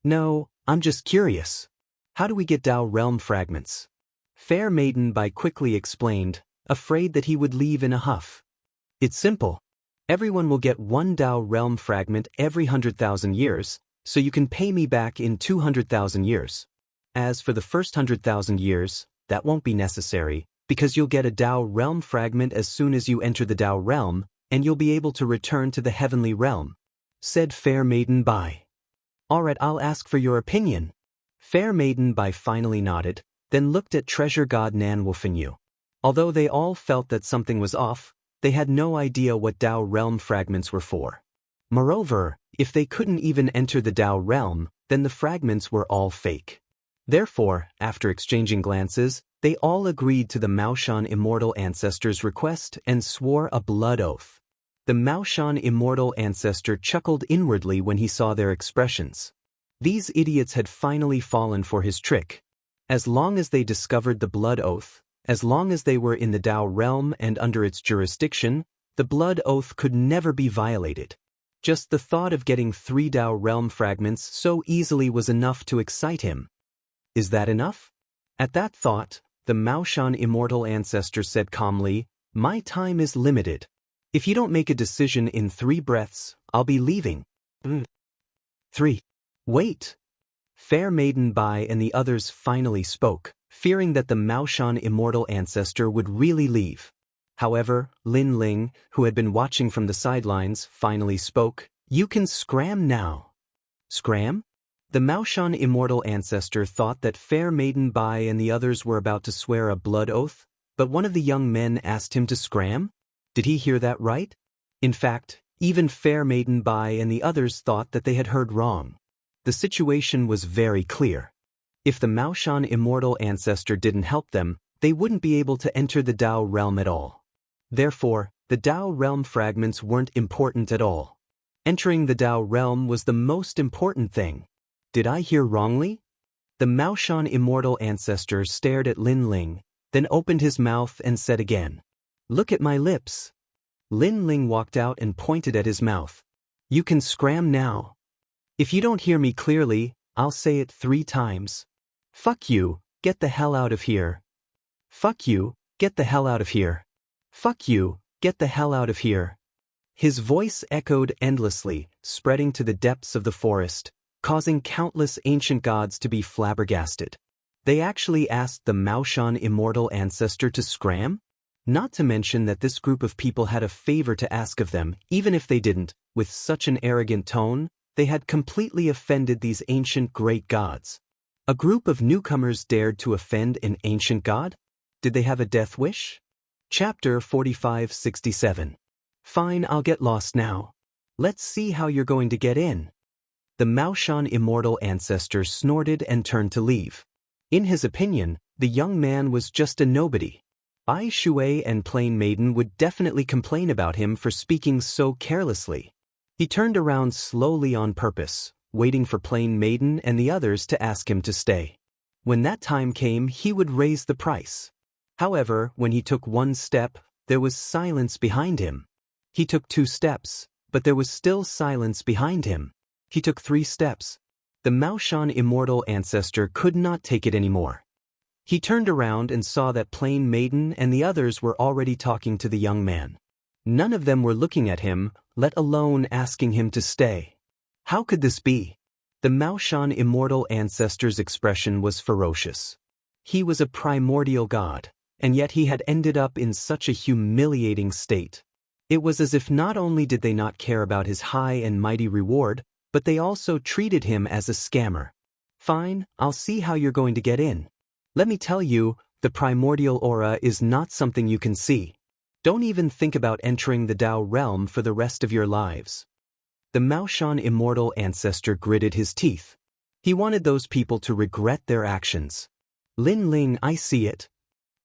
No, I'm just curious. How do we get Dao realm fragments? Fair maiden Bai quickly explained, afraid that he would leave in a huff. It's simple. Everyone will get one Dao realm fragment every 100,000 years, so you can pay me back in 200,000 years. As for the first 100,000 years, that won't be necessary, because you'll get a Dao realm fragment as soon as you enter the Dao realm, and you'll be able to return to the heavenly realm, said Fair Maiden Bai. Alright, I'll ask for your opinion. Fair Maiden Bai finally nodded, then looked at treasure god Nan Wufenyu. Although they all felt that something was off, they had no idea what Dao realm fragments were for. Moreover, if they couldn't even enter the Dao realm, then the fragments were all fake. Therefore, after exchanging glances, they all agreed to the Maoshan immortal ancestor's request and swore a blood oath. The Maoshan immortal ancestor chuckled inwardly when he saw their expressions. These idiots had finally fallen for his trick. As long as they discovered the blood oath, as long as they were in the Dao realm and under its jurisdiction, the blood oath could never be violated. Just the thought of getting 3 Dao realm fragments so easily was enough to excite him. Is that enough? At that thought, the Maoshan immortal ancestor said calmly, My time is limited. If you don't make a decision in 3 breaths, I'll be leaving. 3. Wait. Fair Maiden Bai and the others finally spoke, fearing that the Maoshan immortal ancestor would really leave. However, Lin Ling, who had been watching from the sidelines, finally spoke, You can scram now. Scram? The Maoshan immortal ancestor thought that Fair Maiden Bai and the others were about to swear a blood oath, but one of the young men asked him to scram? Did he hear that right? In fact, even Fair Maiden Bai and the others thought that they had heard wrong. The situation was very clear. If the Maoshan immortal ancestor didn't help them, they wouldn't be able to enter the Dao realm at all. Therefore, the Dao realm fragments weren't important at all. Entering the Dao realm was the most important thing. Did I hear wrongly? The Maoshan immortal ancestor stared at Lin Ling, then opened his mouth and said again, Look at my lips. Lin Ling walked out and pointed at his mouth. You can scram now. If you don't hear me clearly, I'll say it 3 times. Fuck you, get the hell out of here. Fuck you, get the hell out of here. Fuck you, get the hell out of here. His voice echoed endlessly, spreading to the depths of the forest, causing countless ancient gods to be flabbergasted. They actually asked the Maoshan immortal ancestor to scram? Not to mention that this group of people had a favor to ask of them, even if they didn't. With such an arrogant tone, they had completely offended these ancient great gods. A group of newcomers dared to offend an ancient god? Did they have a death wish? Chapter 4567. Fine, I'll get lost now. Let's see how you're going to get in. The Maoshan immortal ancestor snorted and turned to leave. In his opinion, the young man was just a nobody. Bai Shui and Plain Maiden would definitely complain about him for speaking so carelessly. He turned around slowly on purpose, waiting for Plain Maiden and the others to ask him to stay. When that time came, he would raise the price. However, when he took 1 step, there was silence behind him. He took 2 steps, but there was still silence behind him. He took 3 steps. The Maoshan immortal ancestor could not take it anymore. He turned around and saw that Plain Maiden and the others were already talking to the young man. None of them were looking at him, let alone asking him to stay. How could this be? The Maoshan immortal ancestor's expression was ferocious. He was a primordial god, and yet he had ended up in such a humiliating state. It was as if not only did they not care about his high and mighty reward, but they also treated him as a scammer. Fine, I'll see how you're going to get in. Let me tell you, the primordial aura is not something you can see. Don't even think about entering the Tao realm for the rest of your lives. The Maoshan immortal ancestor gritted his teeth. He wanted those people to regret their actions. Lin Ling, I see it.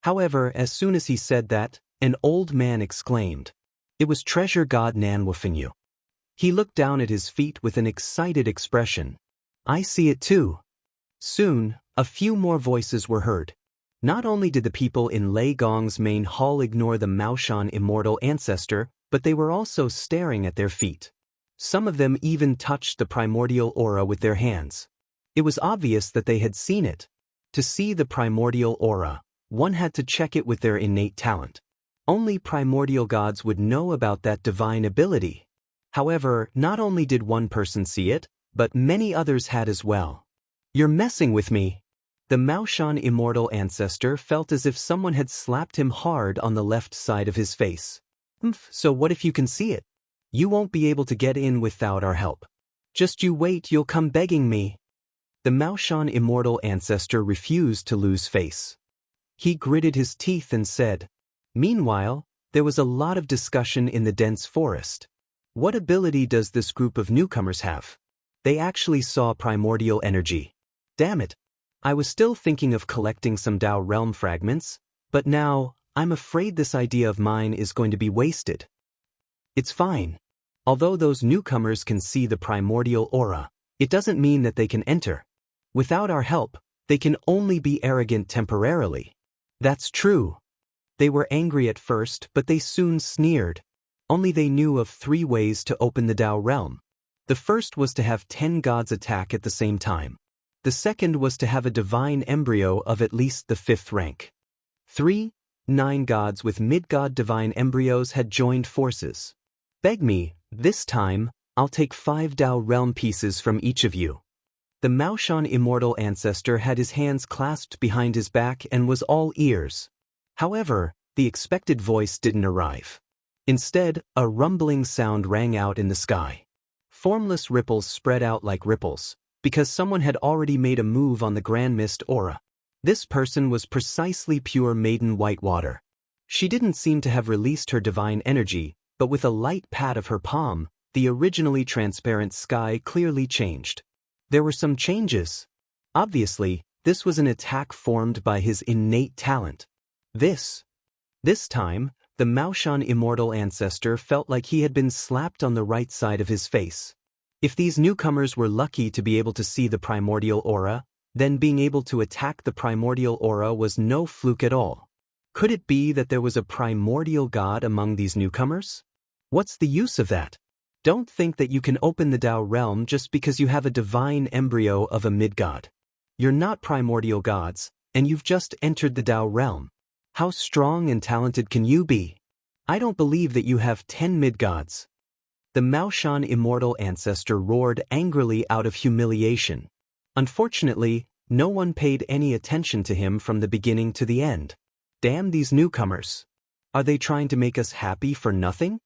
However, as soon as he said that, an old man exclaimed. It was Treasure God Nanwufengyu. He looked down at his feet with an excited expression. I see it too. Soon, a few more voices were heard. Not only did the people in Lei Gong's main hall ignore the Maoshan immortal ancestor, but they were also staring at their feet. Some of them even touched the primordial aura with their hands. It was obvious that they had seen it. To see the primordial aura, one had to check it with their innate talent. Only primordial gods would know about that divine ability. However, not only did one person see it, but many others had as well. You're messing with me. The Maoshan immortal ancestor felt as if someone had slapped him hard on the left side of his face. So what if you can see it? You won't be able to get in without our help. Just you wait, you'll come begging me. The Maoshan immortal ancestor refused to lose face. He gritted his teeth and said. Meanwhile, there was a lot of discussion in the dense forest. What ability does this group of newcomers have? They actually saw primordial energy. Damn it. I was still thinking of collecting some Tao realm fragments, but now, I'm afraid this idea of mine is going to be wasted. It's fine. Although those newcomers can see the primordial aura, it doesn't mean that they can enter. Without our help, they can only be arrogant temporarily. That's true. They were angry at first, but they soon sneered. Only they knew of 3 ways to open the Tao realm. The first was to have 10 gods attack at the same time. The second was to have a divine embryo of at least the 5th rank. 9 gods with mid-god divine embryos had joined forces. Beg me, this time, I'll take 5 Tao realm pieces from each of you. The Maoshan immortal ancestor had his hands clasped behind his back and was all ears. However, the expected voice didn't arrive. Instead, a rumbling sound rang out in the sky. Formless ripples spread out like ripples, because someone had already made a move on the Grand Mist aura. This person was precisely pure maiden white water. She didn't seem to have released her divine energy, but with a light pat of her palm, the originally transparent sky clearly changed. There were some changes. Obviously, this was an attack formed by his innate talent. This time, the Maoshan immortal ancestor felt like he had been slapped on the right side of his face. If these newcomers were lucky to be able to see the primordial aura, then being able to attack the primordial aura was no fluke at all. Could it be that there was a primordial god among these newcomers? What's the use of that? Don't think that you can open the Tao realm just because you have a divine embryo of a mid-god. You're not primordial gods, and you've just entered the Tao realm. How strong and talented can you be? I don't believe that you have 10 mid-gods. The Maoshan immortal ancestor roared angrily out of humiliation. Unfortunately, no one paid any attention to him from the beginning to the end. Damn these newcomers. Are they trying to make us happy for nothing?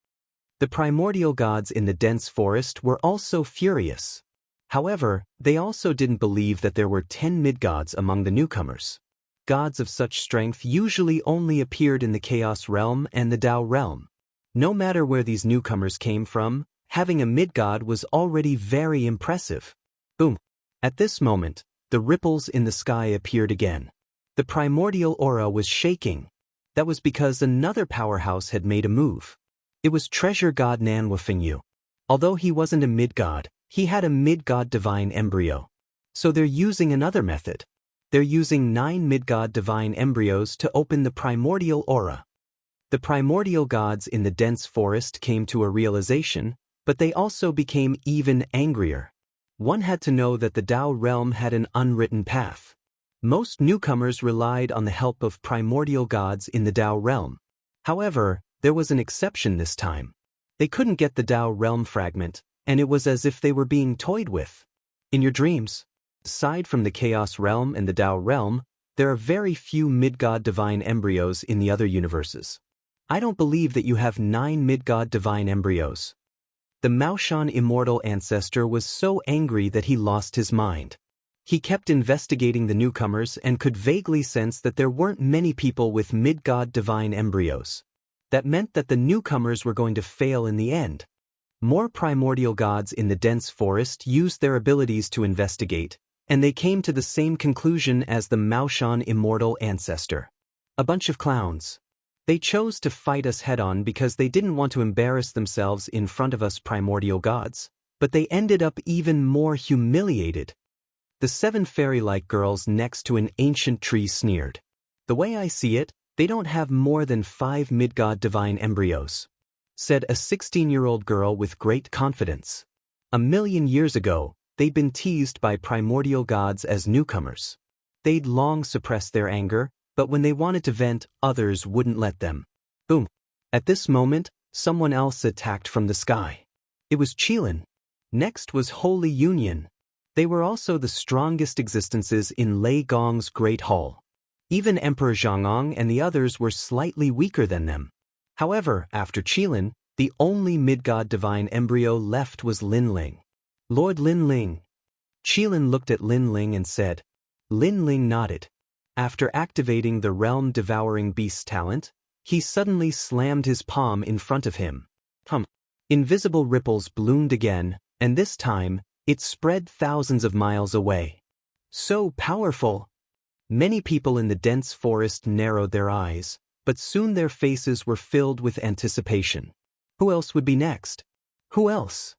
The primordial gods in the dense forest were also furious. However, they also didn't believe that there were 10 mid-gods among the newcomers. Gods of such strength usually only appeared in the Chaos realm and the Tao realm. No matter where these newcomers came from, having a mid-god was already very impressive. Boom. At this moment, the ripples in the sky appeared again. The primordial aura was shaking. That was because another powerhouse had made a move. It was Treasure God Nanwufengyu. Although he wasn't a mid-god, he had a mid-god divine embryo. So they're using another method. They're using 9 mid-god divine embryos to open the primordial aura. The primordial gods in the dense forest came to a realization, but they also became even angrier. One had to know that the Tao realm had an unwritten path. Most newcomers relied on the help of primordial gods in the Tao realm. However, there was an exception this time. They couldn't get the Tao realm fragment, and it was as if they were being toyed with. In your dreams, aside from the Chaos Realm and the Tao Realm, there are very few mid-god divine embryos in the other universes. I don't believe that you have 9 mid-god divine embryos. The Maoshan immortal ancestor was so angry that he lost his mind. He kept investigating the newcomers and could vaguely sense that there weren't many people with mid-god divine embryos. That meant that the newcomers were going to fail in the end. More primordial gods in the dense forest used their abilities to investigate, and they came to the same conclusion as the Maoshan immortal ancestor. A bunch of clowns. They chose to fight us head-on because they didn't want to embarrass themselves in front of us primordial gods, but they ended up even more humiliated. The 7 fairy-like girls next to an ancient tree sneered. The way I see it, they don't have more than 5 mid-god divine embryos, said a 16-year-old girl with great confidence. A million years ago, they'd been teased by primordial gods as newcomers. They'd long suppressed their anger, but when they wanted to vent, others wouldn't let them. Boom. At this moment, someone else attacked from the sky. It was Qilin. Next was Holy Union. They were also the strongest existences in Lei Gong's Great Hall. Even Emperor Zhangong and the others were slightly weaker than them. However, after Qilin, the only mid-god divine embryo left was Linling. Lord Linling. Qilin looked at Linling and said. Linling nodded. After activating the realm-devouring beast talent, he suddenly slammed his palm in front of him. Invisible ripples bloomed again, and this time, it spread thousands of miles away. So powerful! Many people in the dense forest narrowed their eyes, but soon their faces were filled with anticipation. Who else would be next? Who else?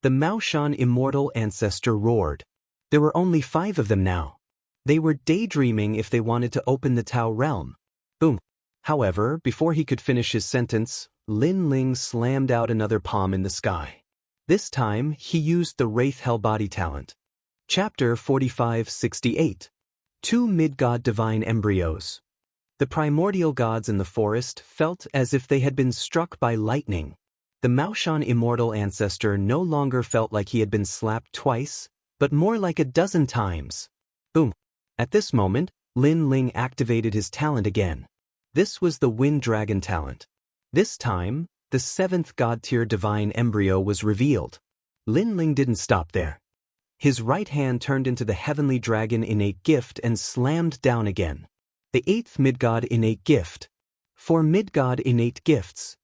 The Maoshan immortal ancestor roared. There were only 5 of them now. They were daydreaming if they wanted to open the Tao realm. Boom. However, before he could finish his sentence, Linling slammed out another palm in the sky. This time, he used the Wraith Hellbody talent. Chapter 4568. 2 mid-god divine embryos. The primordial gods in the forest felt as if they had been struck by lightning. The Maoshan immortal ancestor no longer felt like he had been slapped twice, but more like a dozen times. Boom. At this moment, Linling activated his talent again. This was the Wind Dragon talent. This time, the 7th god-tier divine embryo was revealed. Linling didn't stop there. His right hand turned into the heavenly dragon innate gift and slammed down again. The 8th mid-god innate gift. 4 mid-god innate gifts.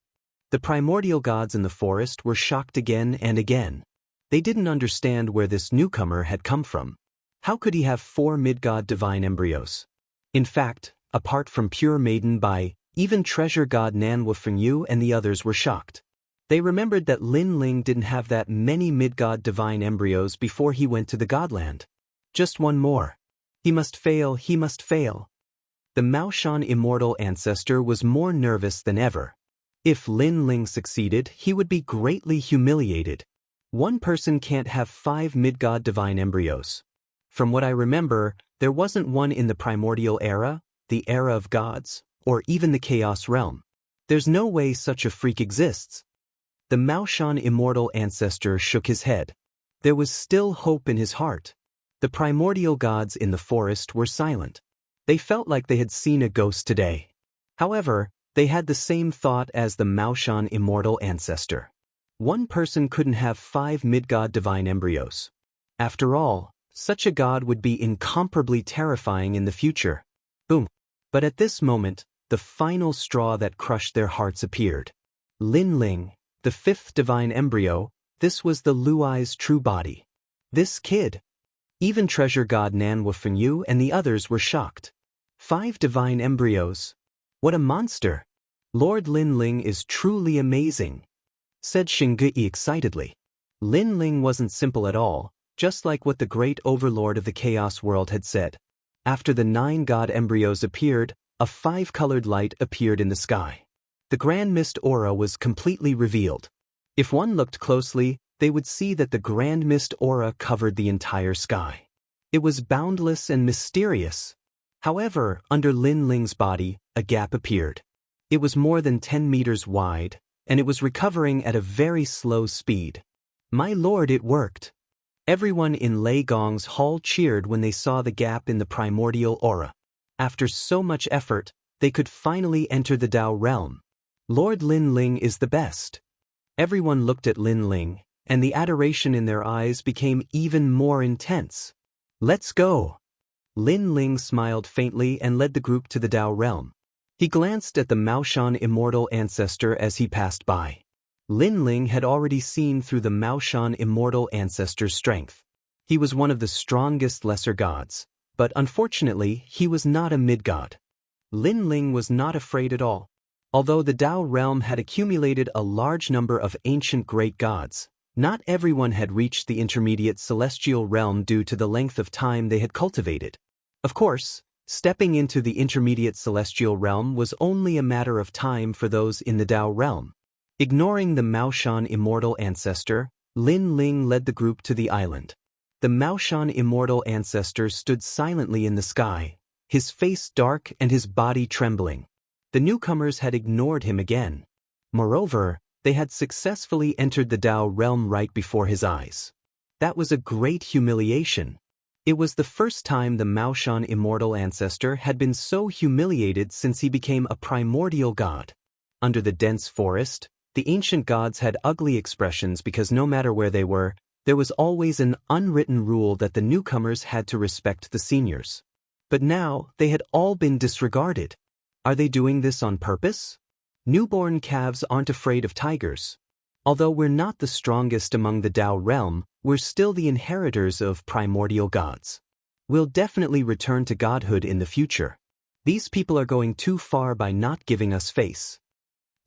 The primordial gods in the forest were shocked again and again. They didn't understand where this newcomer had come from. How could he have 4 mid-god divine embryos? In fact, apart from Pure Maiden Bai, even Treasure God Nanhua Fengyu and the others were shocked. They remembered that Linling didn't have that many mid-god divine embryos before he went to the Godland. Just one more. He must fail, he must fail. The Maoshan immortal ancestor was more nervous than ever. If Linling succeeded, he would be greatly humiliated. One person can't have 5 mid-god divine embryos. From what I remember, there wasn't one in the primordial era, the era of gods, or even the Chaos Realm. There's no way such a freak exists. The Maoshan immortal ancestor shook his head. There was still hope in his heart. The primordial gods in the forest were silent. They felt like they had seen a ghost today. However, they had the same thought as the Maoshan immortal ancestor. One person couldn't have 5 mid-god divine embryos. After all, such a god would be incomparably terrifying in the future. Boom. But at this moment, the final straw that crushed their hearts appeared. Linling, the 5th divine embryo, this was the Luai's true body. This kid. Even Treasure God Nanhua Fengyu and the others were shocked. 5 divine embryos. What a monster! Lord Linling is truly amazing, said Xingyi excitedly. Linling wasn't simple at all, just like what the great overlord of the chaos world had said. After the 9 god embryos appeared, a 5-colored light appeared in the sky. The Grand Mist aura was completely revealed. If one looked closely, they would see that the Grand Mist aura covered the entire sky. It was boundless and mysterious. However, under Linling's body, a gap appeared. It was more than 10 meters wide, and it was recovering at a very slow speed. My lord, it worked. Everyone in Lei Gong's hall cheered when they saw the gap in the primordial aura. After so much effort, they could finally enter the Tao realm. Lord Lin Ling is the best. Everyone looked at Lin Ling, and the adoration in their eyes became even more intense. Let's go. Lin Ling smiled faintly and led the group to the Tao realm. He glanced at the Maoshan immortal ancestor as he passed by. Lin Ling had already seen through the Maoshan immortal ancestor's strength. He was one of the strongest lesser gods, but unfortunately he was not a mid-god. Lin Ling was not afraid at all. Although the Tao realm had accumulated a large number of ancient great gods, not everyone had reached the intermediate celestial realm due to the length of time they had cultivated. Of course, stepping into the intermediate celestial realm was only a matter of time for those in the Tao realm. Ignoring the Maoshan immortal ancestor, Lin Ling led the group to the island. The Maoshan immortal ancestor stood silently in the sky, his face dark and his body trembling. The newcomers had ignored him again. Moreover, they had successfully entered the Tao realm right before his eyes. That was a great humiliation. It was the first time the Maoshan immortal ancestor had been so humiliated since he became a primordial god. Under the dense forest, the ancient gods had ugly expressions because no matter where they were, there was always an unwritten rule that the newcomers had to respect the seniors. But now, they had all been disregarded. Are they doing this on purpose? Newborn calves aren't afraid of tigers. Although we're not the strongest among the Tao realm, we're still the inheritors of primordial gods. We'll definitely return to godhood in the future. These people are going too far by not giving us face.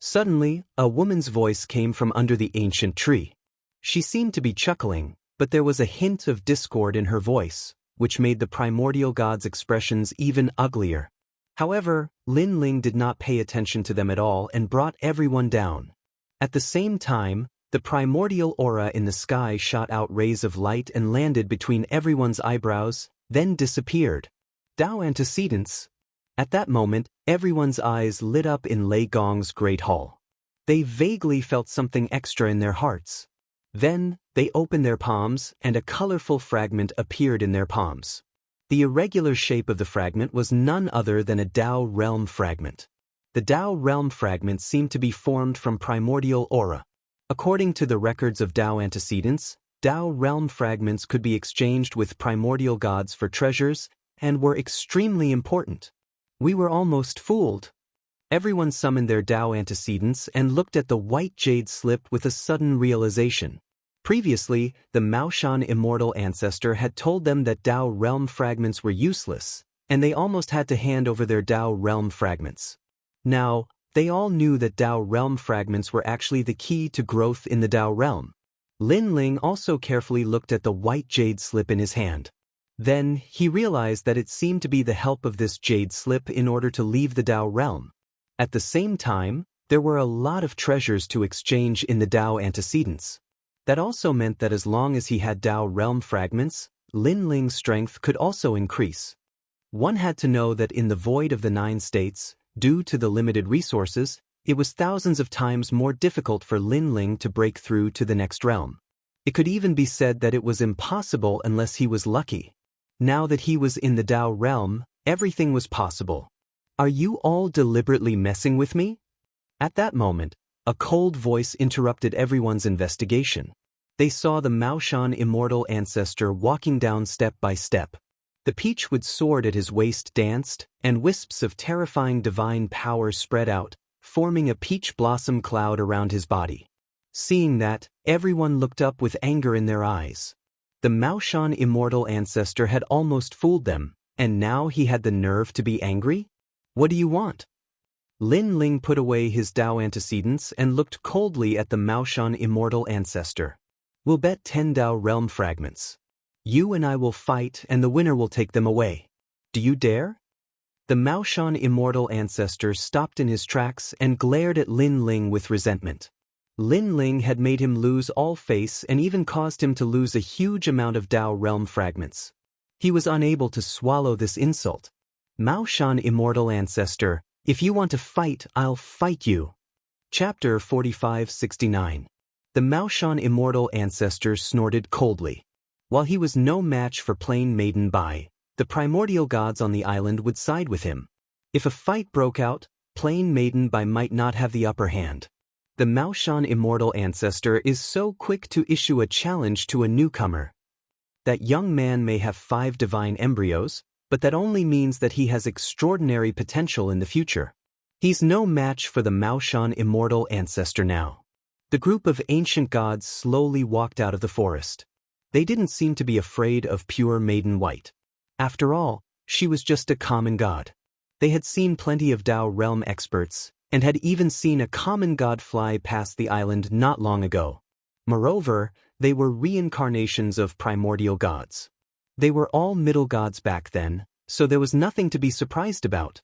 Suddenly, a woman's voice came from under the ancient tree. She seemed to be chuckling, but there was a hint of discord in her voice, which made the primordial god's expressions even uglier. However, Lin Ling did not pay attention to them at all and brought everyone down. At the same time, the primordial aura in the sky shot out rays of light and landed between everyone's eyebrows, then disappeared. Tao antecedents. At that moment, everyone's eyes lit up in Lei Gong's great hall. They vaguely felt something extra in their hearts. Then, they opened their palms, and a colorful fragment appeared in their palms. The irregular shape of the fragment was none other than a Tao realm fragment. The Tao realm fragment seemed to be formed from primordial aura. According to the records of Tao antecedents, Tao realm fragments could be exchanged with primordial gods for treasures and were extremely important. We were almost fooled. Everyone summoned their Tao antecedents and looked at the white jade slip with a sudden realization. Previously, the Maoshan immortal ancestor had told them that Tao realm fragments were useless, and they almost had to hand over their Tao realm fragments. Now, they all knew that Tao realm fragments were actually the key to growth in the Tao realm. Lin Ling also carefully looked at the white jade slip in his hand. Then, he realized that it seemed to be the help of this jade slip in order to leave the Tao realm. At the same time, there were a lot of treasures to exchange in the Tao antecedents. That also meant that as long as he had Tao realm fragments, Lin Ling's strength could also increase. One had to know that in the void of the 9 states, due to the limited resources, it was thousands of times more difficult for Lin Ling to break through to the next realm. It could even be said that it was impossible unless he was lucky. Now that he was in the Tao realm, everything was possible. Are you all deliberately messing with me? At that moment, a cold voice interrupted everyone's investigation. They saw the Maoshan immortal ancestor walking down step by step. The peachwood sword at his waist danced, and wisps of terrifying divine power spread out, forming a peach blossom cloud around his body. Seeing that, everyone looked up with anger in their eyes. The Maoshan immortal ancestor had almost fooled them, and now he had the nerve to be angry? What do you want? Lin Ling put away his Tao antecedents and looked coldly at the Maoshan immortal ancestor. We'll bet 10 Tao realm fragments. You and I will fight and the winner will take them away. Do you dare? The Maoshan immortal ancestor stopped in his tracks and glared at Lin Ling with resentment. Lin Ling had made him lose all face and even caused him to lose a huge amount of Tao realm fragments. He was unable to swallow this insult. Maoshan immortal ancestor, if you want to fight, I'll fight you. Chapter 4569. The Maoshan immortal ancestor snorted coldly. While he was no match for plain Maiden Bai, the primordial gods on the island would side with him. If a fight broke out, plain Maiden Bai might not have the upper hand. The Maoshan immortal ancestor is so quick to issue a challenge to a newcomer. That young man may have 5 divine embryos, but that only means that he has extraordinary potential in the future. He's no match for the Maoshan immortal ancestor now. The group of ancient gods slowly walked out of the forest. They didn't seem to be afraid of pure Maiden White. After all, she was just a common god. They had seen plenty of Dao realm experts, and had even seen a common god fly past the island not long ago. Moreover, they were reincarnations of primordial gods. They were all middle gods back then, so there was nothing to be surprised about.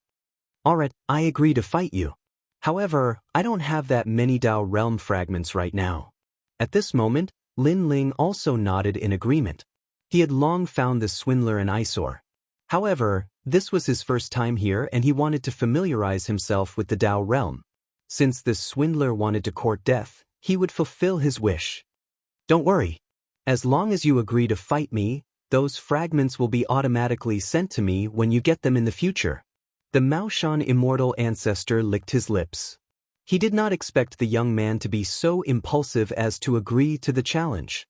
Alright, I agree to fight you. However, I don't have that many Dao realm fragments right now. At this moment, Lin Ling also nodded in agreement. He had long found the swindler an eyesore. However, this was his first time here and he wanted to familiarize himself with the Dao realm. Since this swindler wanted to court death, he would fulfill his wish. Don't worry. As long as you agree to fight me, those fragments will be automatically sent to me when you get them in the future. The Maoshan immortal ancestor licked his lips. He did not expect the young man to be so impulsive as to agree to the challenge.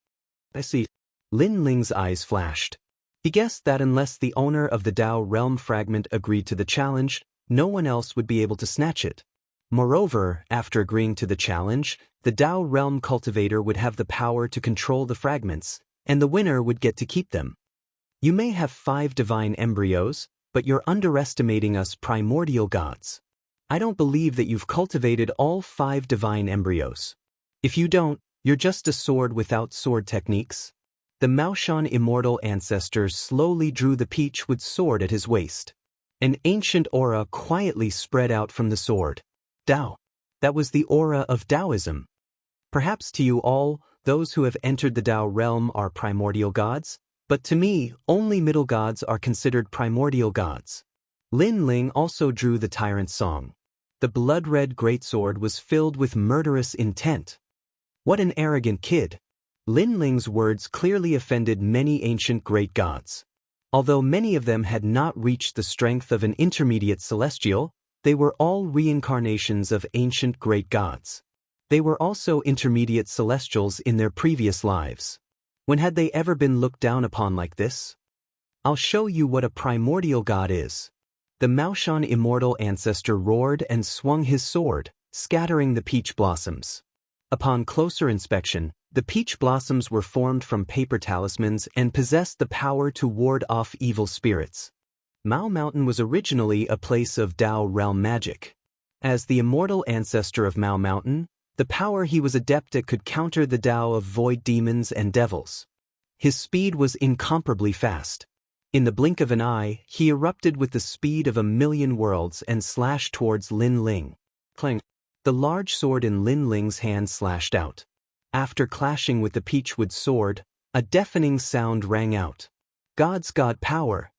I see. Lin Ling's eyes flashed. He guessed that unless the owner of the Dao realm fragment agreed to the challenge, no one else would be able to snatch it. Moreover, after agreeing to the challenge, the Dao realm cultivator would have the power to control the fragments, and the winner would get to keep them. You may have 5 divine embryos, but you're underestimating us primordial gods. I don't believe that you've cultivated all 5 divine embryos. If you don't, you're just a sword without sword techniques. The Maoshan immortal ancestor slowly drew the peachwood sword at his waist. An ancient aura quietly spread out from the sword. Dao. That was the aura of Taoism. Perhaps to you all, those who have entered the Dao realm are primordial gods, but to me, only middle gods are considered primordial gods. Lin Ling also drew the tyrant's song. The blood-red greatsword was filled with murderous intent. What an arrogant kid. Lin Ling's words clearly offended many ancient great gods. Although many of them had not reached the strength of an intermediate celestial, they were all reincarnations of ancient great gods. They were also intermediate celestials in their previous lives. When had they ever been looked down upon like this? I'll show you what a primordial god is. The Maoshan immortal ancestor roared and swung his sword, scattering the peach blossoms. Upon closer inspection, the peach blossoms were formed from paper talismans and possessed the power to ward off evil spirits. Mao Mountain was originally a place of Dao realm magic. As the immortal ancestor of Mao Mountain, the power he was adept at could counter the Dao of void demons and devils. His speed was incomparably fast. In the blink of an eye, he erupted with the speed of 1,000,000 worlds and slashed towards Lin Ling. Clang! The large sword in Lin Ling's hand slashed out. After clashing with the peachwood sword, a deafening sound rang out. God's god power!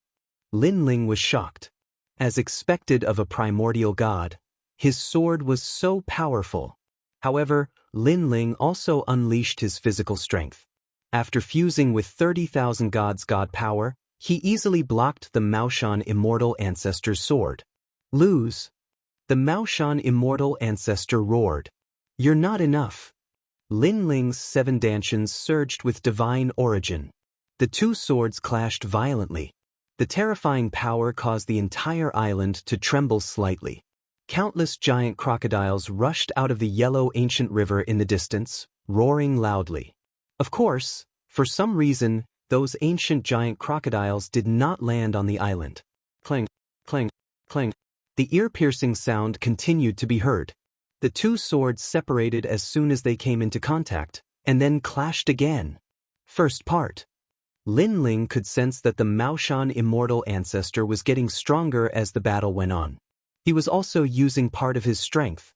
Lin Ling was shocked. As expected of a primordial god, his sword was so powerful. However, Lin Ling also unleashed his physical strength. After fusing with 30,000 gods' god power, he easily blocked the Maoshan immortal ancestor's sword. Lose! The Maoshan immortal ancestor roared. You're not enough. Lin Ling's 7 dantians surged with divine origin. The 2 swords clashed violently. The terrifying power caused the entire island to tremble slightly. Countless giant crocodiles rushed out of the yellow ancient river in the distance, roaring loudly. Of course, for some reason, those ancient giant crocodiles did not land on the island. Clang, clang, clang. The ear-piercing sound continued to be heard. The 2 swords separated as soon as they came into contact, and then clashed again. First part. Lin Ling could sense that the Maoshan immortal ancestor was getting stronger as the battle went on. He was also using part of his strength.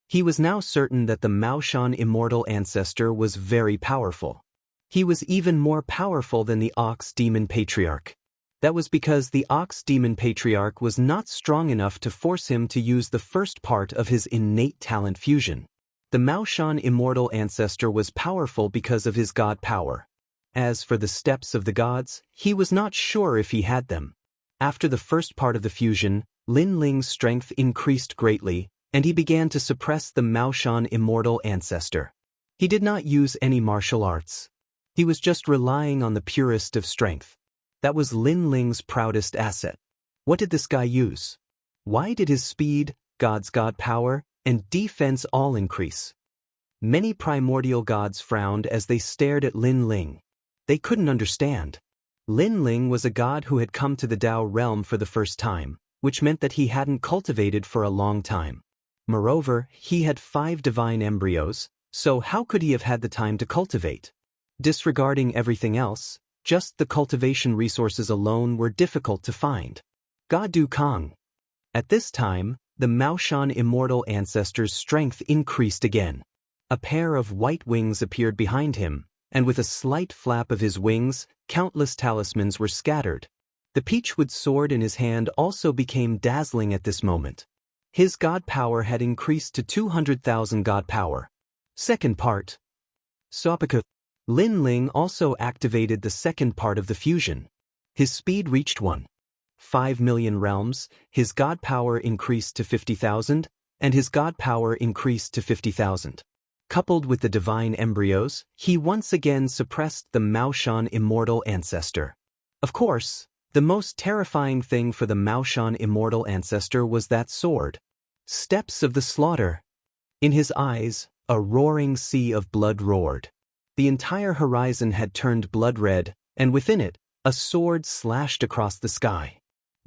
He was now certain that the Maoshan immortal ancestor was very powerful. He was even more powerful than the Ox Demon Patriarch. That was because the Ox Demon Patriarch was not strong enough to force him to use the first part of his innate talent fusion. The Maoshan immortal ancestor was powerful because of his god power. As for the steps of the gods, he was not sure if he had them. After the first part of the fusion, Lin Ling's strength increased greatly, and he began to suppress the Maoshan immortal ancestor. He did not use any martial arts. He was just relying on the purest of strength. That was Lin Ling's proudest asset. What did this guy use? Why did his speed, God's god power, and defense all increase? Many primordial gods frowned as they stared at Lin Ling. They couldn't understand. Lin Ling was a god who had come to the Tao realm for the first time, which meant that he hadn't cultivated for a long time. Moreover, he had 5 divine embryos, so how could he have had the time to cultivate? Disregarding everything else, just the cultivation resources alone were difficult to find. God Du Kang. At this time, the Maoshan immortal ancestor's strength increased again. A pair of white wings appeared behind him, and with a slight flap of his wings, countless talismans were scattered. The peachwood sword in his hand also became dazzling at this moment. His god power had increased to 200,000 god power. Second part. Sopaka. Lin Ling also activated the second part of the fusion. His speed reached 1.5 million realms, his god power increased to 50,000, and his god power increased to 50,000. Coupled with the divine embryos, he once again suppressed the Maoshan immortal ancestor. Of course, the most terrifying thing for the Maoshan immortal ancestor was that sword. Steps of the slaughter. In his eyes, a roaring sea of blood roared. The entire horizon had turned blood red, and within it, a sword slashed across the sky.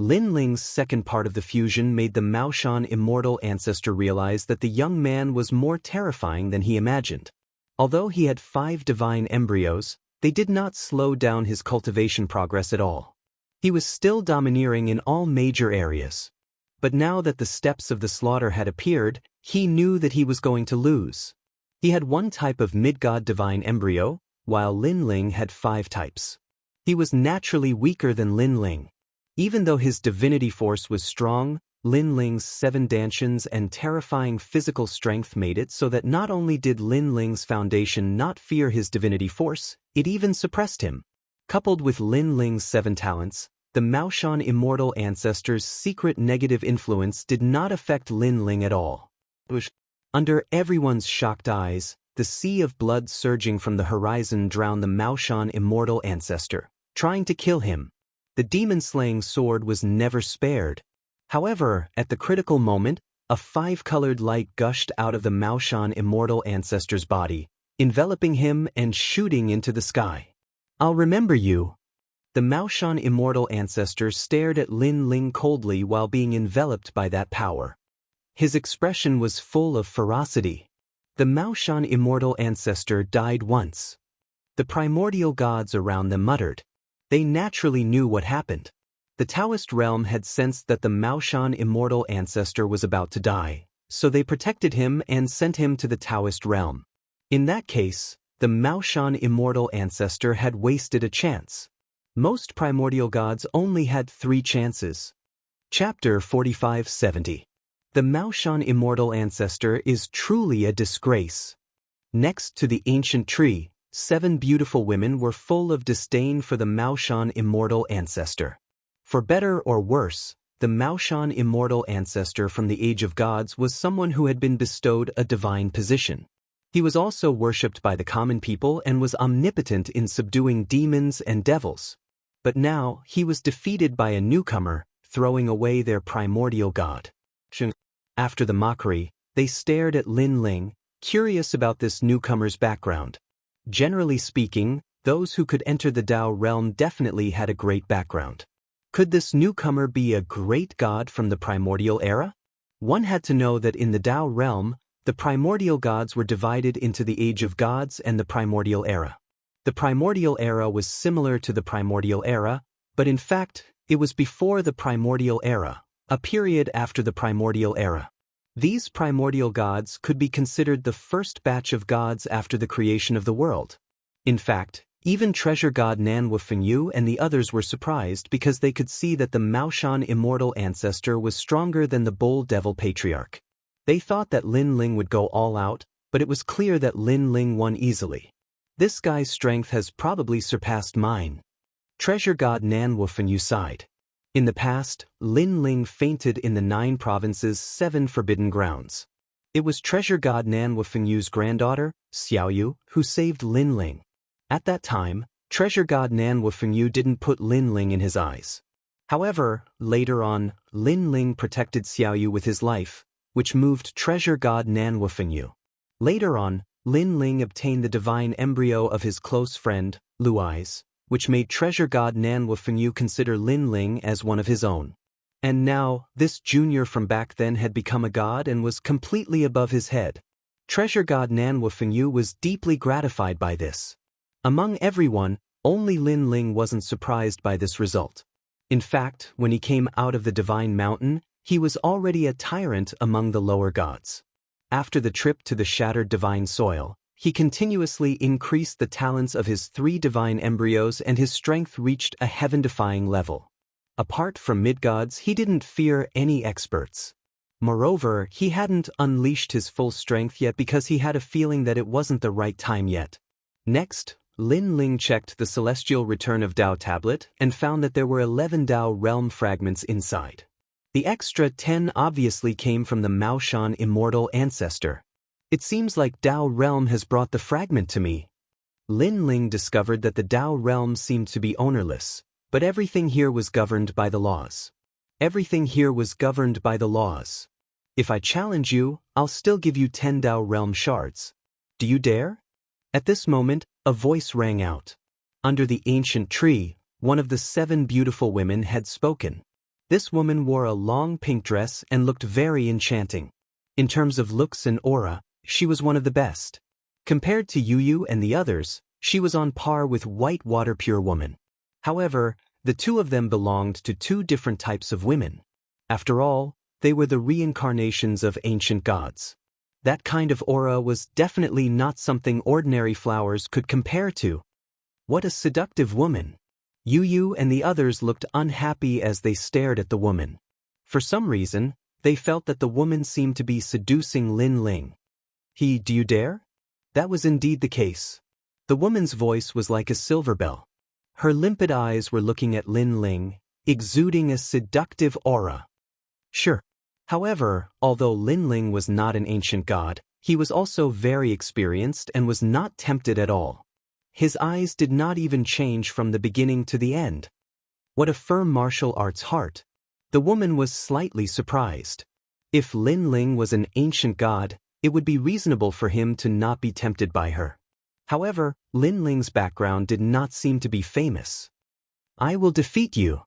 Lin Ling's second part of the fusion made the Maoshan immortal ancestor realize that the young man was more terrifying than he imagined. Although he had 5 divine embryos, they did not slow down his cultivation progress at all. He was still domineering in all major areas. But now that the steps of the slaughter had appeared, he knew that he was going to lose. He had 1 type of mid-god divine embryo, while Lin Ling had 5 types. He was naturally weaker than Lin Ling. Even though his divinity force was strong, Lin Ling's 7 dantians and terrifying physical strength made it so that not only did Lin Ling's foundation not fear his divinity force, it even suppressed him. Coupled with Lin Ling's 7 talents, the Maoshan immortal ancestor's secret negative influence did not affect Lin Ling at all. Under everyone's shocked eyes, the sea of blood surging from the horizon drowned the Maoshan immortal ancestor, trying to kill him. The demon-slaying sword was never spared. However, at the critical moment, a 5-colored light gushed out of the Maoshan immortal ancestor's body, enveloping him and shooting into the sky. I'll remember you. The Maoshan immortal ancestor stared at Lin Ling coldly while being enveloped by that power. His expression was full of ferocity. The Maoshan immortal ancestor died once. The primordial gods around them muttered. They naturally knew what happened. The Taoist realm had sensed that the Maoshan immortal ancestor was about to die, so they protected him and sent him to the Taoist realm. In that case, the Maoshan immortal ancestor had wasted a chance. Most primordial gods only had 3 chances. Chapter 4570. The Maoshan immortal ancestor is truly a disgrace. Next to the ancient tree, 7 beautiful women were full of disdain for the Maoshan immortal ancestor. For better or worse, the Maoshan immortal ancestor from the Age of Gods was someone who had been bestowed a divine position. He was also worshipped by the common people and was omnipotent in subduing demons and devils. But now, he was defeated by a newcomer, throwing away their primordial god. After the mockery, they stared at Lin Ling, curious about this newcomer's background. Generally speaking, those who could enter the Tao realm definitely had a great background. Could this newcomer be a great god from the primordial era? One had to know that in the Tao realm, the primordial gods were divided into the Age of Gods and the primordial era. The primordial era was similar to the primordial era, but in fact, it was before the primordial era, a period after the primordial era. These primordial gods could be considered the first batch of gods after the creation of the world. In fact, even treasure god Nan Wufengyu and the others were surprised because they could see that the Maoshan immortal ancestor was stronger than the bull devil patriarch. They thought that Lin Ling would go all out, but it was clear that Lin Ling won easily. This guy's strength has probably surpassed mine. Treasure God Nanwufenyu sighed. In the past, Lin Ling fainted in the 9 provinces' 7 forbidden grounds. It was Treasure God Nanwufenyu's granddaughter, Xiaoyu, who saved Lin Ling. At that time, Treasure God Nanwufenyu didn't put Lin Ling in his eyes. However, later on, Lin Ling protected Xiaoyu with his life, which moved Treasure God Nanwufenyu. Later on, Lin Ling obtained the divine embryo of his close friend, Luai's, which made Treasure God Nanwufenyu consider Lin Ling as one of his own. And now, this junior from back then had become a god and was completely above his head. Treasure God Nanwufenyu was deeply gratified by this. Among everyone, only Lin Ling wasn't surprised by this result. In fact, when he came out of the divine mountain, he was already a tyrant among the lower gods. After the trip to the shattered divine soil, he continuously increased the talents of his 3 divine embryos and his strength reached a heaven-defying level. Apart from mid-gods, he didn't fear any experts. Moreover, he hadn't unleashed his full strength yet because he had a feeling that it wasn't the right time yet. Next, Lin Ling checked the celestial return of Dao tablet and found that there were 11 Dao realm fragments inside. The extra 10 obviously came from the Maoshan immortal ancestor. It seems like Dao realm has brought the fragment to me. Lin Ling discovered that the Dao realm seemed to be ownerless, but everything here was governed by the laws. Everything here was governed by the laws. If I challenge you, I'll still give you 10 Dao realm shards. Do you dare? At this moment, a voice rang out. Under the ancient tree, one of the 7 beautiful women had spoken. This woman wore a long pink dress and looked very enchanting. In terms of looks and aura, she was one of the best. Compared to Yu and the others, she was on par with White Water Pure Woman. However, the 2 of them belonged to 2 different types of women. After all, they were the reincarnations of ancient gods. That kind of aura was definitely not something ordinary flowers could compare to. What a seductive woman! Yu and the others looked unhappy as they stared at the woman. For some reason, they felt that the woman seemed to be seducing Lin Ling. Do you dare? That was indeed the case. The woman's voice was like a silver bell. Her limpid eyes were looking at Lin Ling, exuding a seductive aura. Sure. However, although Lin Ling was not an ancient god, he was also very experienced and was not tempted at all. His eyes did not even change from the beginning to the end. What a firm martial arts heart. The woman was slightly surprised. If Lin Ling was an ancient god, it would be reasonable for him to not be tempted by her. However, Lin Ling's background did not seem to be famous. I will defeat you.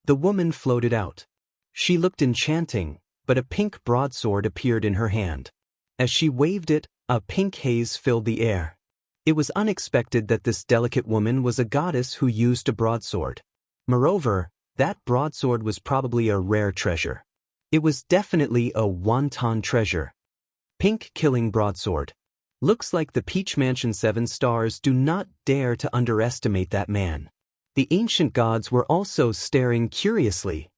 The woman floated out. She looked enchanting, but a pink broadsword appeared in her hand. As she waved it, a pink haze filled the air. It was unexpected that this delicate woman was a goddess who used a broadsword. Moreover, that broadsword was probably a rare treasure. It was definitely a wonton treasure. Pink killing broadsword. Looks like the Peach Mansion 7 stars do not dare to underestimate that man. The ancient gods were also staring curiously.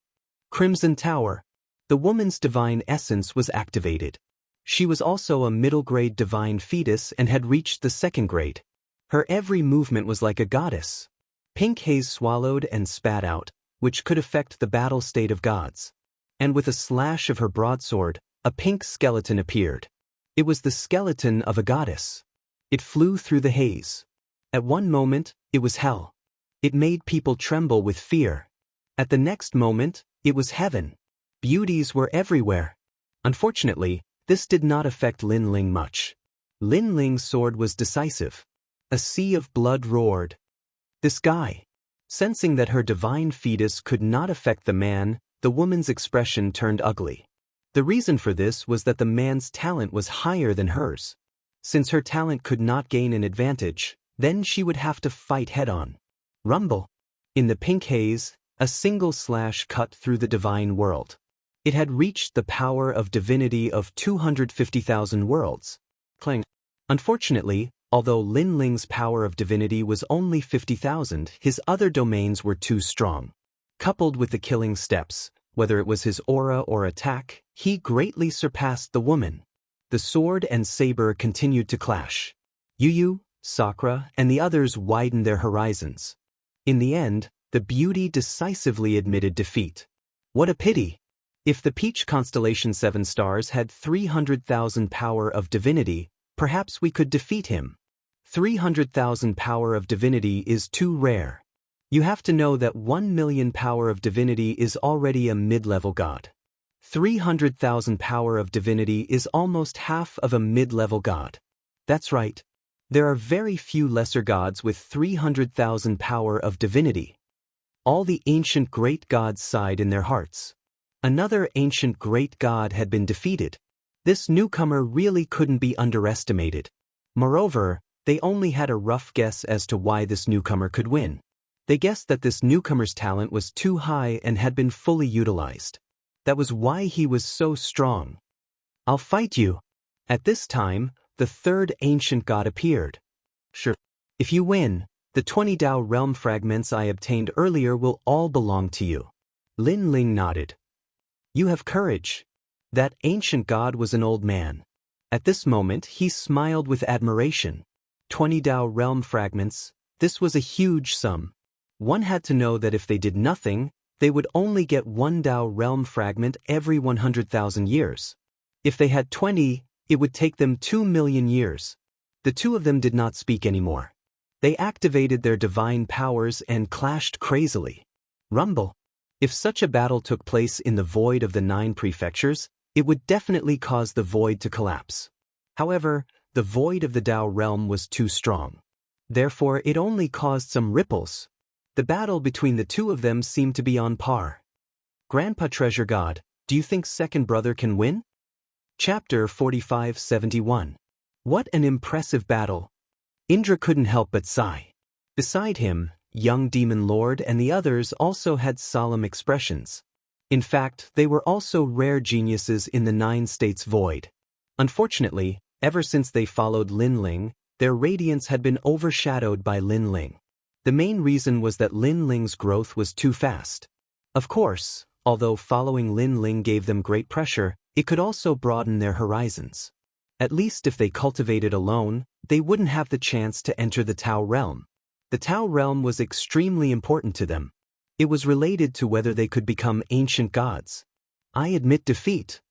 Crimson Tower. The woman's divine essence was activated. She was also a middle-grade divine fetus and had reached the 2nd grade. Her every movement was like a goddess. Pink haze swallowed and spat out, which could affect the battle state of gods. And with a slash of her broadsword, a pink skeleton appeared. It was the skeleton of a goddess. It flew through the haze. At one moment, it was hell. It made people tremble with fear. At the next moment, it was heaven. Beauties were everywhere. Unfortunately, this did not affect Lin Ling much. Lin Ling's sword was decisive. A sea of blood roared. This guy. Sensing that her divine fetus could not affect the man, the woman's expression turned ugly. The reason for this was that the man's talent was higher than hers. Since her talent could not gain an advantage, then she would have to fight head-on. Rumble. In the pink haze, a single slash cut through the divine world. It had reached the power of divinity of 250,000 worlds. Clang. Unfortunately, although Lin Ling's power of divinity was only 50,000, his other domains were too strong. Coupled with the killing steps, whether it was his aura or attack, he greatly surpassed the woman. The sword and saber continued to clash. Yu, Sakra, and the others widened their horizons. In the end, the beauty decisively admitted defeat. What a pity! If the Peach constellation 7 stars had 300,000 power of divinity, perhaps we could defeat him. 300,000 power of divinity is too rare. You have to know that 1 million power of divinity is already a mid-level god. 300,000 power of divinity is almost half of a mid-level god. That's right. There are very few lesser gods with 300,000 power of divinity. All the ancient great gods sighed in their hearts. Another ancient great god had been defeated. This newcomer really couldn't be underestimated. Moreover, they only had a rough guess as to why this newcomer could win. They guessed that this newcomer's talent was too high and had been fully utilized. That was why he was so strong. I'll fight you. At this time, the third ancient god appeared. Sure. If you win, the 20 Dao realm fragments I obtained earlier will all belong to you. Lin Ling nodded. You have courage. That ancient god was an old man. At this moment, he smiled with admiration. 20 Dao realm fragments, this was a huge sum. One had to know that if they did nothing, they would only get 1 Dao realm fragment every 100,000 years. If they had 20, it would take them 2 million years. The two of them did not speak anymore. They activated their divine powers and clashed crazily. Rumble. If such a battle took place in the void of the 9 prefectures, it would definitely cause the void to collapse. However, the void of the Dao realm was too strong. Therefore, it only caused some ripples. The battle between the two of them seemed to be on par. Grandpa Treasure God, do you think second brother can win? Chapter 4571. What an impressive battle. Indra couldn't help but sigh. Beside him, young Demon Lord and the others also had solemn expressions. In fact, they were also rare geniuses in the 9 states void. Unfortunately, ever since they followed Lin Ling, their radiance had been overshadowed by Lin Ling. The main reason was that Lin Ling's growth was too fast. Of course, although following Lin Ling gave them great pressure, it could also broaden their horizons. At least if they cultivated alone, they wouldn't have the chance to enter the Tao realm. The Tao realm was extremely important to them. It was related to whether they could become ancient gods. I admit defeat.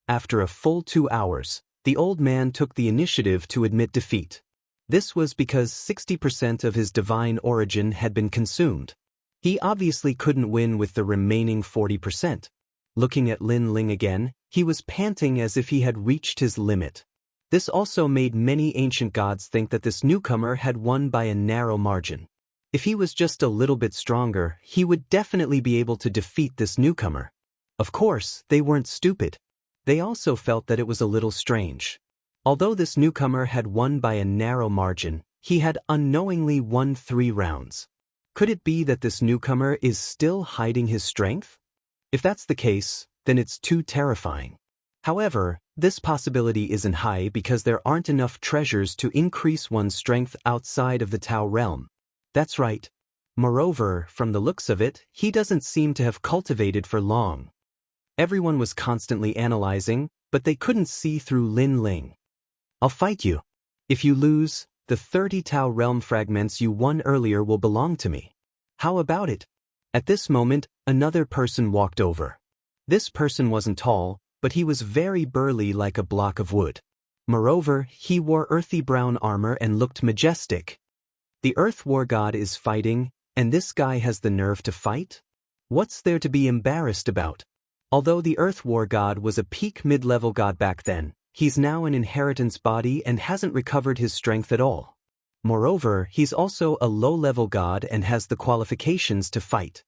After a full 2 hours, the old man took the initiative to admit defeat. This was because 60% of his divine origin had been consumed. He obviously couldn't win with the remaining 40%. Looking at Lin Ling again, he was panting as if he had reached his limit. This also made many ancient gods think that this newcomer had won by a narrow margin. If he was just a little bit stronger, he would definitely be able to defeat this newcomer. Of course, they weren't stupid. They also felt that it was a little strange. Although this newcomer had won by a narrow margin, he had unknowingly won 3 rounds. Could it be that this newcomer is still hiding his strength? If that's the case, then it's too terrifying. However, this possibility isn't high because there aren't enough treasures to increase one's strength outside of the Tao realm. That's right. Moreover, from the looks of it, he doesn't seem to have cultivated for long. Everyone was constantly analyzing, but they couldn't see through Lin Ling. I'll fight you. If you lose, the 30 Tao realm fragments you won earlier will belong to me. How about it? At this moment, another person walked over. This person wasn't tall, but he was very burly like a block of wood. Moreover, he wore earthy brown armor and looked majestic. The Earth War God is fighting, and this guy has the nerve to fight? What's there to be embarrassed about? Although the Earth War God was a peak mid-level god back then, he's now an inheritance body and hasn't recovered his strength at all. Moreover, he's also a low-level god and has the qualifications to fight.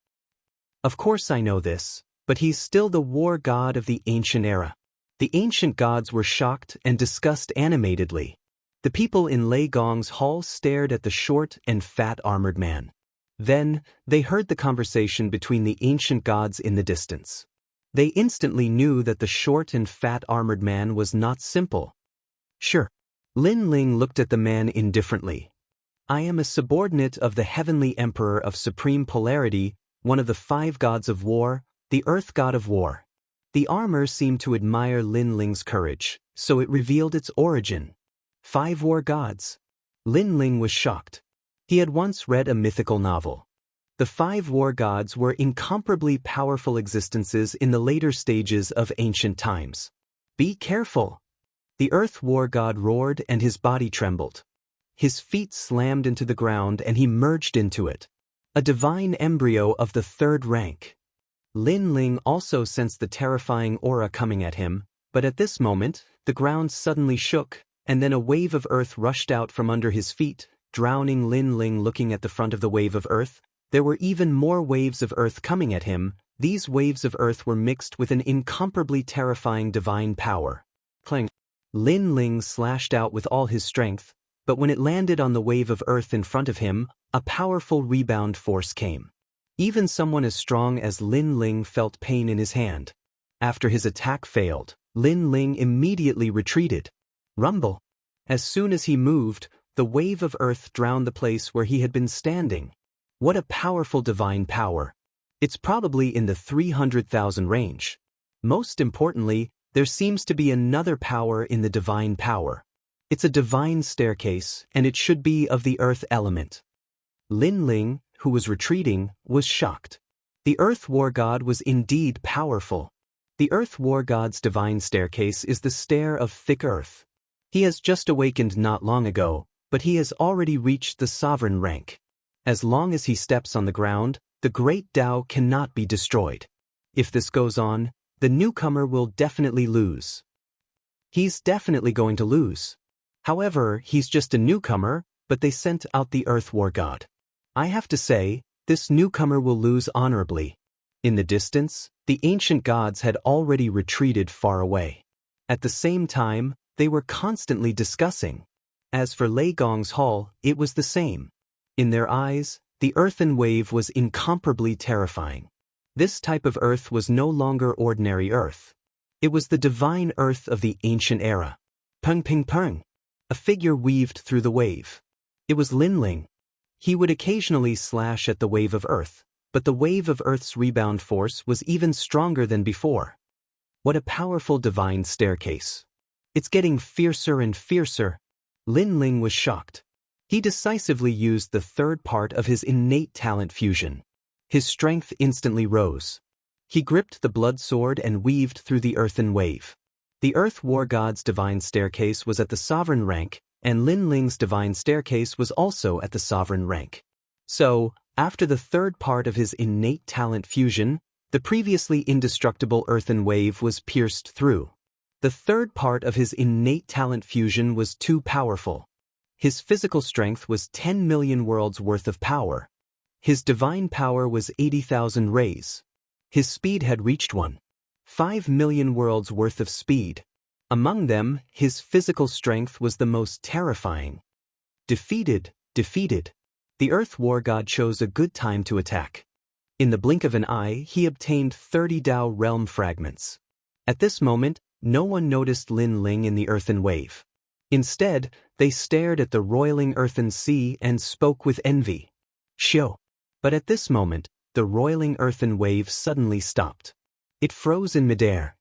Of course I know this, but he's still the war god of the ancient era. The ancient gods were shocked and discussed animatedly. The people in Lei Gong's hall stared at the short and fat armored man. Then, they heard the conversation between the ancient gods in the distance. They instantly knew that the short and fat armored man was not simple. Sure. Lin Ling looked at the man indifferently. I am a subordinate of the Heavenly Emperor of Supreme Polarity, one of the 5 gods of war, the Earth God of War. The armor seemed to admire Lin Ling's courage, so it revealed its origin. 5 war gods. Lin Ling was shocked. He had once read a mythical novel. The 5 war gods were incomparably powerful existences in the later stages of ancient times. Be careful! The earth war god roared and his body trembled. His feet slammed into the ground and he merged into it. A divine embryo of the 3rd rank. Lin Ling also sensed the terrifying aura coming at him, but at this moment, the ground suddenly shook, and then a wave of earth rushed out from under his feet, drowning Lin Ling. Looking at the front of the wave of earth, there were even more waves of earth coming at him. These waves of earth were mixed with an incomparably terrifying divine power. Clang! Lin Ling slashed out with all his strength, but when it landed on the wave of earth in front of him, a powerful rebound force came. Even someone as strong as Lin Ling felt pain in his hand. After his attack failed, Lin Ling immediately retreated. Rumble! As soon as he moved, the wave of earth drowned the place where he had been standing. What a powerful divine power! It's probably in the 300,000 range. Most importantly, there seems to be another power in the divine power. It's a divine staircase, and it should be of the earth element. Lin Ling, who was retreating, was shocked. The earth war god was indeed powerful. The earth war god's divine staircase is the stair of thick earth. He has just awakened not long ago, but he has already reached the sovereign rank. As long as he steps on the ground, the great Tao cannot be destroyed. If this goes on, the newcomer will definitely lose. He's definitely going to lose. However, he's just a newcomer, but they sent out the earth war god. I have to say, this newcomer will lose honorably. In the distance, the ancient gods had already retreated far away. At the same time, they were constantly discussing. As for Lei Gong's hall, it was the same. In their eyes, the earthen wave was incomparably terrifying. This type of earth was no longer ordinary earth. It was the divine earth of the ancient era. Peng ping peng. A figure weaved through the wave. It was Lin Ling. He would occasionally slash at the wave of earth, but the wave of earth's rebound force was even stronger than before. What a powerful divine staircase. It's getting fiercer and fiercer. Lin Ling was shocked. He decisively used the 3rd part of his innate talent fusion. His strength instantly rose. He gripped the blood sword and weaved through the earthen wave. The earth war god's divine staircase was at the sovereign rank, and Lin Ling's divine staircase was also at the sovereign rank. So, after the 3rd part of his innate talent fusion, the previously indestructible earthen wave was pierced through. The 3rd part of his innate talent fusion was too powerful. His physical strength was 10 million worlds worth of power. His divine power was 80,000 rays. His speed had reached 5 million worlds worth of speed. Among them, his physical strength was the most terrifying. Defeated. The earth war god chose a good time to attack. In the blink of an eye, he obtained 30 Tao realm fragments. At this moment, no one noticed Lin Ling in the earthen wave. Instead, they stared at the roiling earthen sea and spoke with envy. Shio. But at this moment, the roiling earthen wave suddenly stopped. It froze in midair.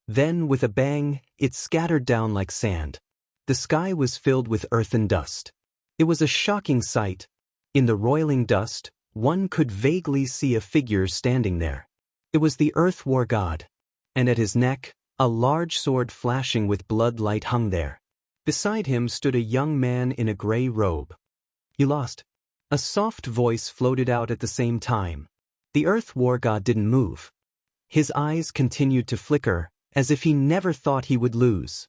Then, with a bang, it scattered down like sand. The sky was filled with earthen dust. It was a shocking sight. In the roiling dust, one could vaguely see a figure standing there. It was the earth war god. And at his neck, a large sword flashing with blood light hung there. Beside him stood a young man in a gray robe. You lost. A soft voice floated out at the same time. The earth war god didn't move. His eyes continued to flicker, as if he never thought he would lose.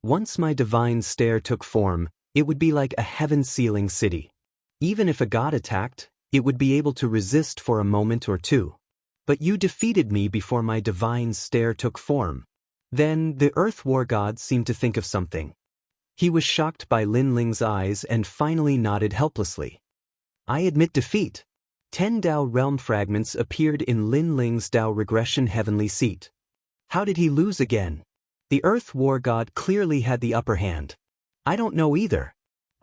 Once my divine stair took form, it would be like a heaven-sealing city. Even if a god attacked, it would be able to resist for a moment or two. But you defeated me before my divine stair took form. Then the earth war god seemed to think of something. He was shocked by Lin Ling's eyes and finally nodded helplessly. I admit defeat. 10 Tao realm fragments appeared in Lin Ling's Tao regression heavenly seat. How did he lose again? The earth war god clearly had the upper hand. I don't know either.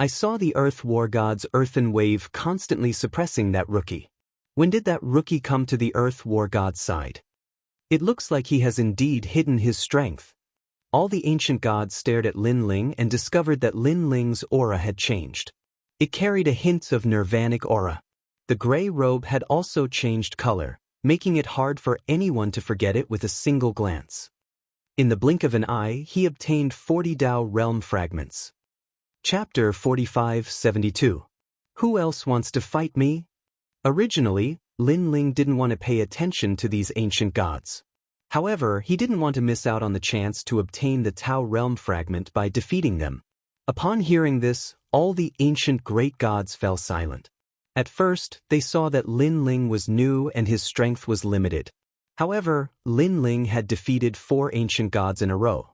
I saw the earth war god's earthen wave constantly suppressing that rookie. When did that rookie come to the earth war god's side? It looks like he has indeed hidden his strength. All the ancient gods stared at Lin Ling and discovered that Lin Ling's aura had changed. It carried a hint of nirvanic aura. The gray robe had also changed color, making it hard for anyone to forget it with a single glance. In the blink of an eye, he obtained 40 Tao realm fragments. Chapter 45-72. Who else wants to fight me? Originally, Lin Ling didn't want to pay attention to these ancient gods. However, he didn't want to miss out on the chance to obtain the Tao realm fragment by defeating them. Upon hearing this, all the ancient great gods fell silent. At first, they saw that Lin Ling was new and his strength was limited. However, Lin Ling had defeated 4 ancient gods in a row.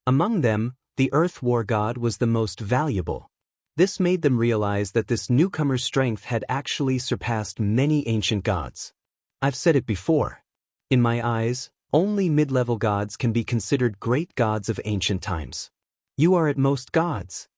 Among them, the Earth War God was the most valuable. This made them realize that this newcomer's strength had actually surpassed many ancient gods. I've said it before. In my eyes, only mid-level gods can be considered great gods of ancient times. You are at most gods.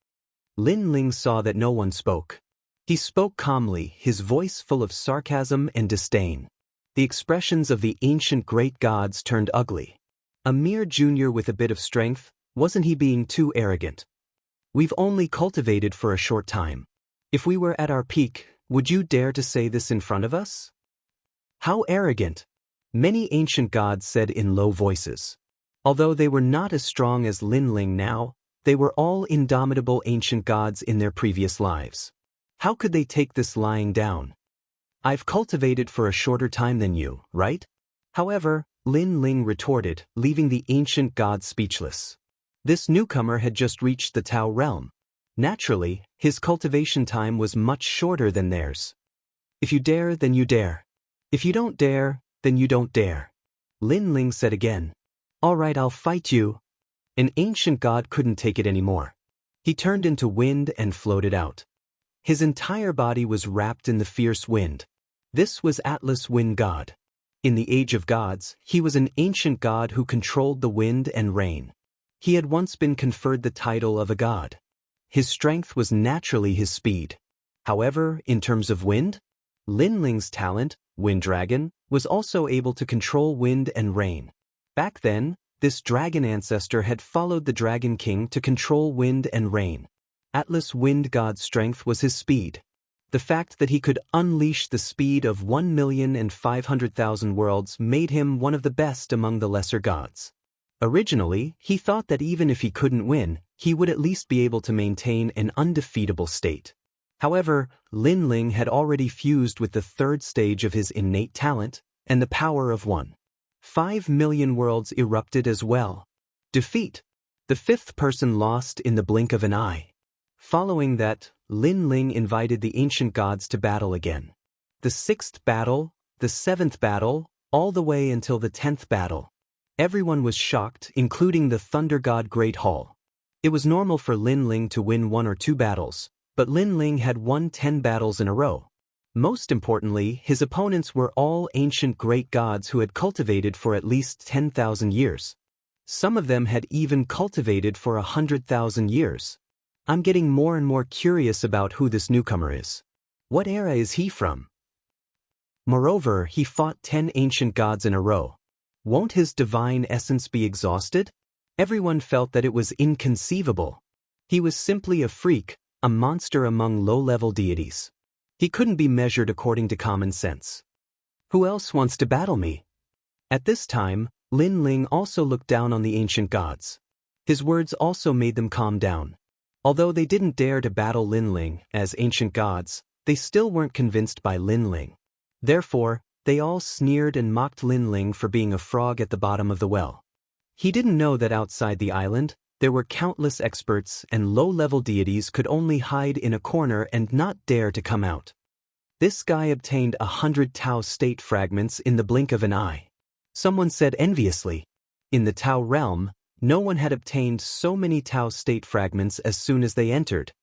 Lin Ling saw that no one spoke. He spoke calmly, his voice full of sarcasm and disdain. The expressions of the ancient great gods turned ugly. A mere junior with a bit of strength, wasn't he being too arrogant? We've only cultivated for a short time. If we were at our peak, would you dare to say this in front of us? How arrogant! Many ancient gods said in low voices. Although they were not as strong as Lin Ling now, they were all indomitable ancient gods in their previous lives. How could they take this lying down? I've cultivated for a shorter time than you, right? However, Lin Ling retorted, leaving the ancient god speechless. This newcomer had just reached the Tao realm. Naturally, his cultivation time was much shorter than theirs. If you dare, then you dare. If you don't dare, then you don't dare. Lin Ling said again. All right, I'll fight you. An ancient god couldn't take it anymore. He turned into wind and floated out. His entire body was wrapped in the fierce wind. This was Atlas Wind God. In the Age of Gods, he was an ancient god who controlled the wind and rain. He had once been conferred the title of a god. His strength was naturally his speed. However, in terms of wind, Lin Ling's talent, Wind Dragon, was also able to control wind and rain. Back then, this dragon ancestor had followed the Dragon King to control wind and rain. Atlas Wind God's strength was his speed. The fact that he could unleash the speed of 1,500,000 worlds made him one of the best among the lesser gods. Originally, he thought that even if he couldn't win, he would at least be able to maintain an undefeatable state. However, Lin Ling had already fused with the 3rd stage of his innate talent, and the power of 1.5 million worlds erupted as well. Defeat. The 5th person lost in the blink of an eye. Following that, Lin Ling invited the ancient gods to battle again. The 6th battle, the 7th battle, all the way until the 10th battle. Everyone was shocked, including the Thunder God Great Hall. It was normal for Lin Ling to win 1 or 2 battles, but Lin Ling had won 10 battles in a row. Most importantly, his opponents were all ancient great gods who had cultivated for at least 10,000 years. Some of them had even cultivated for 100,000 years. I'm getting more and more curious about who this newcomer is. What era is he from? Moreover, he fought 10 ancient gods in a row. Won't his divine essence be exhausted? Everyone felt that it was inconceivable. He was simply a freak, a monster among low-level deities. He couldn't be measured according to common sense. Who else wants to battle me? At this time, Lin Ling also looked down on the ancient gods. His words also made them calm down. Although they didn't dare to battle Lin Ling as ancient gods, they still weren't convinced by Lin Ling. Therefore, they all sneered and mocked Lin Ling for being a frog at the bottom of the well. He didn't know that outside the island, there were countless experts and low-level deities could only hide in a corner and not dare to come out. This guy obtained 100 Tao state fragments in the blink of an eye. Someone said enviously. In the Tao realm, no one had obtained so many Tao state fragments as soon as they entered.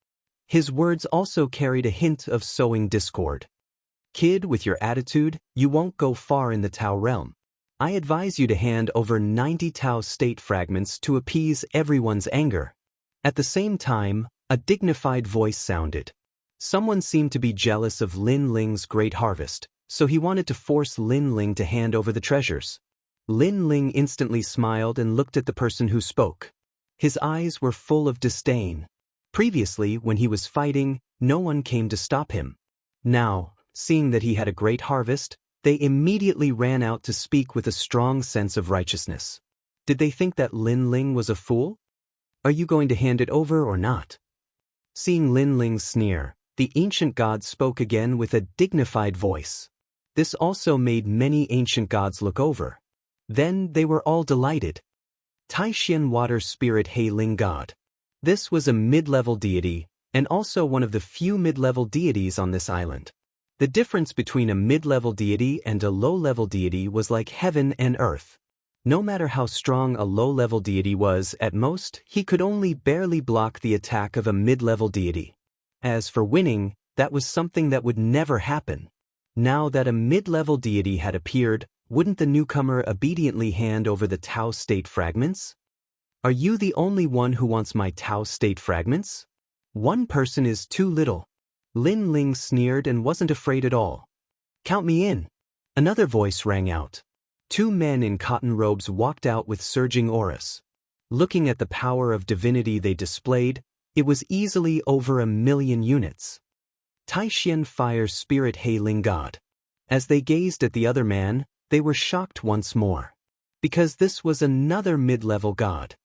His words also carried a hint of sowing discord. Kid, with your attitude, you won't go far in the Tao realm. I advise you to hand over 90 Tao state fragments to appease everyone's anger. At the same time, a dignified voice sounded. Someone seemed to be jealous of Lin Ling's great harvest, so he wanted to force Lin Ling to hand over the treasures. Lin Ling instantly smiled and looked at the person who spoke. His eyes were full of disdain. Previously, when he was fighting, no one came to stop him. Now, seeing that he had a great harvest, they immediately ran out to speak with a strong sense of righteousness. Did they think that Lin Ling was a fool? Are you going to hand it over or not? Seeing Lin Ling's sneer, the ancient god spoke again with a dignified voice. This also made many ancient gods look over. Then they were all delighted. Taishan Water Spirit Hei Ling God. This was a mid-level deity, and also one of the few mid-level deities on this island. The difference between a mid-level deity and a low-level deity was like heaven and earth. No matter how strong a low-level deity was, at most, he could only barely block the attack of a mid-level deity. As for winning, that was something that would never happen. Now that a mid-level deity had appeared, wouldn't the newcomer obediently hand over the Tao state fragments? Are you the only one who wants my Tao state fragments? One person is too little. Lin Ling sneered and wasn't afraid at all. Count me in. Another voice rang out. Two men in cotton robes walked out with surging auras. Looking at the power of divinity they displayed, it was easily over 1,000,000 units. Taishan Fire Spirit Hei Ling God. As they gazed at the other man, they were shocked once more. Because this was another mid-level god.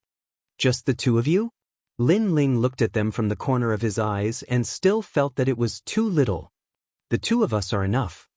Just the two of you? Lin Ling looked at them from the corner of his eyes and still felt that it was too little. The two of us are enough.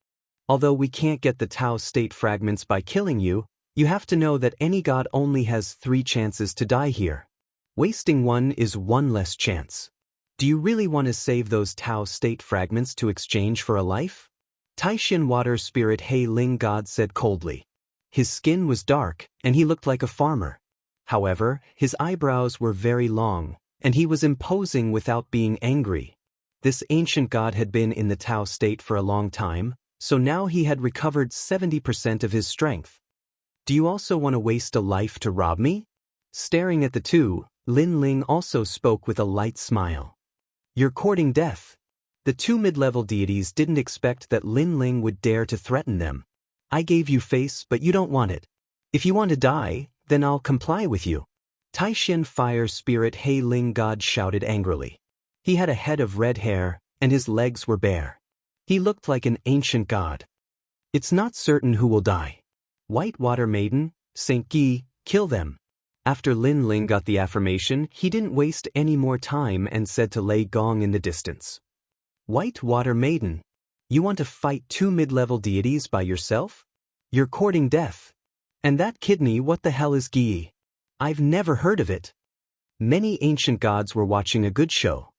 Although we can't get the Tao state fragments by killing you, you have to know that any god only has 3 chances to die here. Wasting one is one less chance. Do you really want to save those Tao state fragments to exchange for a life? Taishan Water Spirit Hei Ling God said coldly. His skin was dark, and he looked like a farmer. However, his eyebrows were very long, and he was imposing without being angry. This ancient god had been in the Tao state for a long time, so now he had recovered 70% of his strength. Do you also want to waste a life to rob me? Staring at the two, Lin Ling also spoke with a light smile. You're courting death. The two mid-level deities didn't expect that Lin Ling would dare to threaten them. I gave you face, but you don't want it. If you want to die, then I'll comply with you. Taishan Fire Spirit Hei Ling God shouted angrily. He had a head of red hair, and his legs were bare. He looked like an ancient god. It's not certain who will die. White Water Maiden, Saint Gi, kill them. After Lin Ling got the affirmation, he didn't waste any more time and said to Lei Gong in the distance. White Water Maiden, you want to fight 2 mid-level deities by yourself? You're courting death. And that kidney, what the hell is Gi? I've never heard of it. Many ancient gods were watching a good show.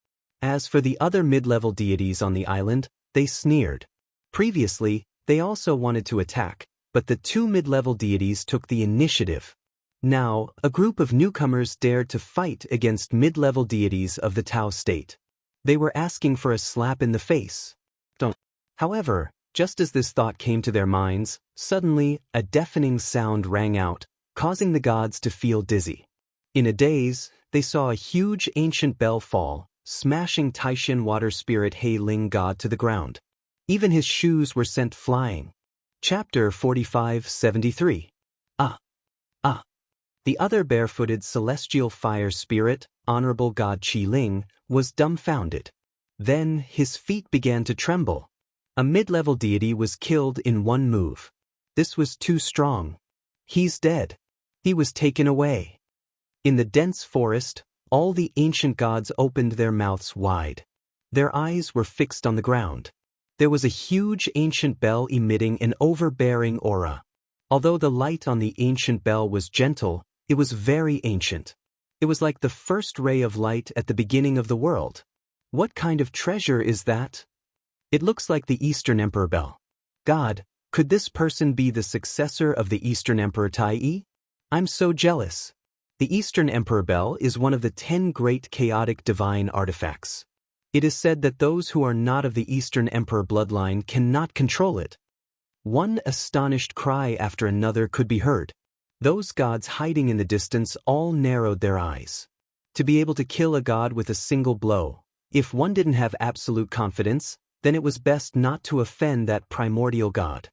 As for the other mid-level deities on the island, they sneered. Previously, they also wanted to attack, but the 2 mid-level deities took the initiative. Now, a group of newcomers dared to fight against mid-level deities of the Tao state. They were asking for a slap in the face. However, just as this thought came to their minds, suddenly, a deafening sound rang out, causing the gods to feel dizzy. In a daze, they saw a huge ancient bell fall, smashing Taishan Water Spirit Hei Ling God to the ground. Even his shoes were sent flying. Chapter 45-73. The other barefooted celestial fire spirit, Honorable God Qi Ling, was dumbfounded. Then his feet began to tremble. A mid-level deity was killed in one move. This was too strong. He's dead. He was taken away. In the dense forest, all the ancient gods opened their mouths wide. Their eyes were fixed on the ground. There was a huge ancient bell emitting an overbearing aura. Although the light on the ancient bell was gentle, it was very ancient. It was like the first ray of light at the beginning of the world. What kind of treasure is that? It looks like the Eastern Emperor bell. God, could this person be the successor of the Eastern Emperor Tai? I'm so jealous. The Eastern Emperor bell is one of the 10 great chaotic divine artifacts. It is said that those who are not of the Eastern Emperor bloodline cannot control it. One astonished cry after another could be heard. Those gods hiding in the distance all narrowed their eyes. To be able to kill a god with a single blow, if one didn't have absolute confidence, then it was best not to offend that primordial god.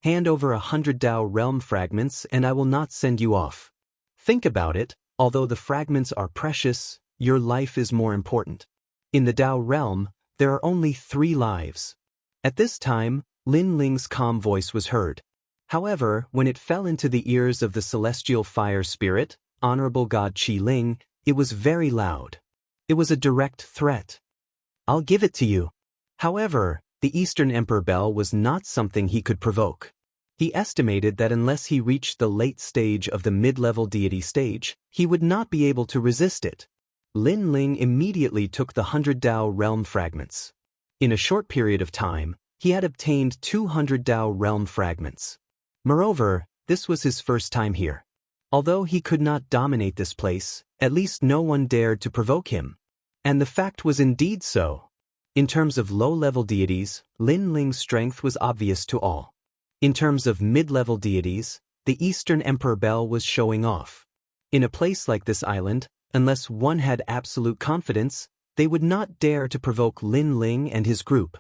Hand over 100 Tao realm fragments and I will not send you off. Think about it, although the fragments are precious, your life is more important. In the Tao realm, there are only 3 lives. At this time, Lin Ling's calm voice was heard. However, when it fell into the ears of the celestial fire spirit, Honorable God Qi Ling, it was very loud. It was a direct threat. I'll give it to you. However, the Eastern Emperor Bell was not something he could provoke. He estimated that unless he reached the late stage of the mid-level deity stage, he would not be able to resist it. Lin Ling immediately took the 100 Dao realm fragments. In a short period of time, he had obtained 200 Dao realm fragments. Moreover, this was his first time here. Although he could not dominate this place, at least no one dared to provoke him. And the fact was indeed so. In terms of low-level deities, Lin Ling's strength was obvious to all. In terms of mid-level deities, the Eastern Emperor Bell was showing off. In a place like this island, unless one had absolute confidence, they would not dare to provoke Lin Ling and his group.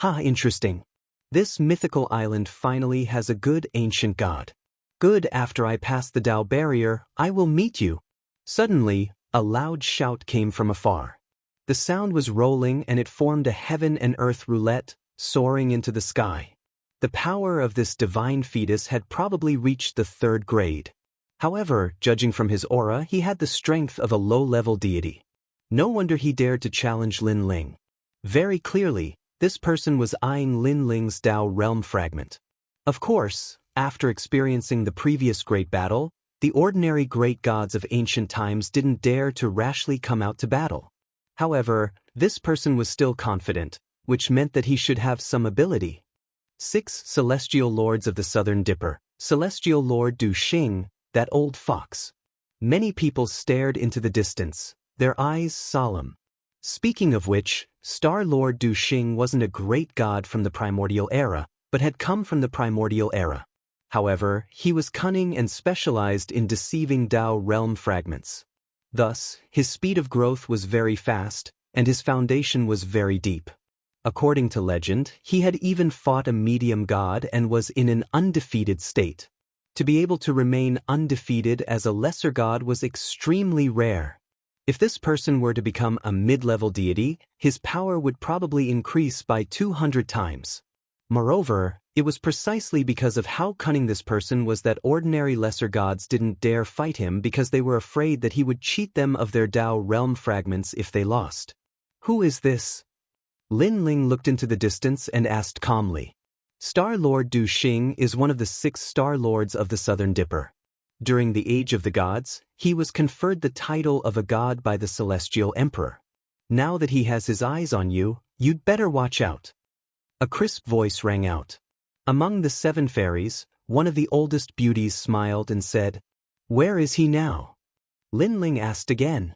Interesting. This mythical island finally has a good ancient god. Good, after I pass the Dao barrier, I will meet you. Suddenly, a loud shout came from afar. The sound was rolling and it formed a heaven and earth roulette, soaring into the sky. The power of this divine fetus had probably reached the 3rd grade. However, judging from his aura, he had the strength of a low-level deity. No wonder he dared to challenge Lin Ling. Very clearly, this person was eyeing Lin Ling's Dao realm fragment. Of course, after experiencing the previous great battle, the ordinary great gods of ancient times didn't dare to rashly come out to battle. However, this person was still confident, which meant that he should have some ability. 6 Celestial Lords of the Southern Dipper, Celestial Lord Du Xing, that old fox. Many people stared into the distance, their eyes solemn. Speaking of which, Star Lord Du Xing wasn't a great god from the primordial era, but had come from the primordial era. However, he was cunning and specialized in deceiving Dao realm fragments. Thus, his speed of growth was very fast, and his foundation was very deep. According to legend, he had even fought a medium god and was in an undefeated state. To be able to remain undefeated as a lesser god was extremely rare. If this person were to become a mid-level deity, his power would probably increase by 200 times. Moreover, it was precisely because of how cunning this person was that ordinary lesser gods didn't dare fight him because they were afraid that he would cheat them of their Dao realm fragments if they lost. Who is this? Lin Ling looked into the distance and asked calmly. Star Lord Du Xing is one of the 6 Star Lords of the Southern Dipper. During the Age of the Gods, he was conferred the title of a god by the Celestial Emperor. Now that he has his eyes on you, you'd better watch out. A crisp voice rang out. Among the 7 fairies, one of the oldest beauties smiled and said, "Where is he now?" Lin Ling asked again.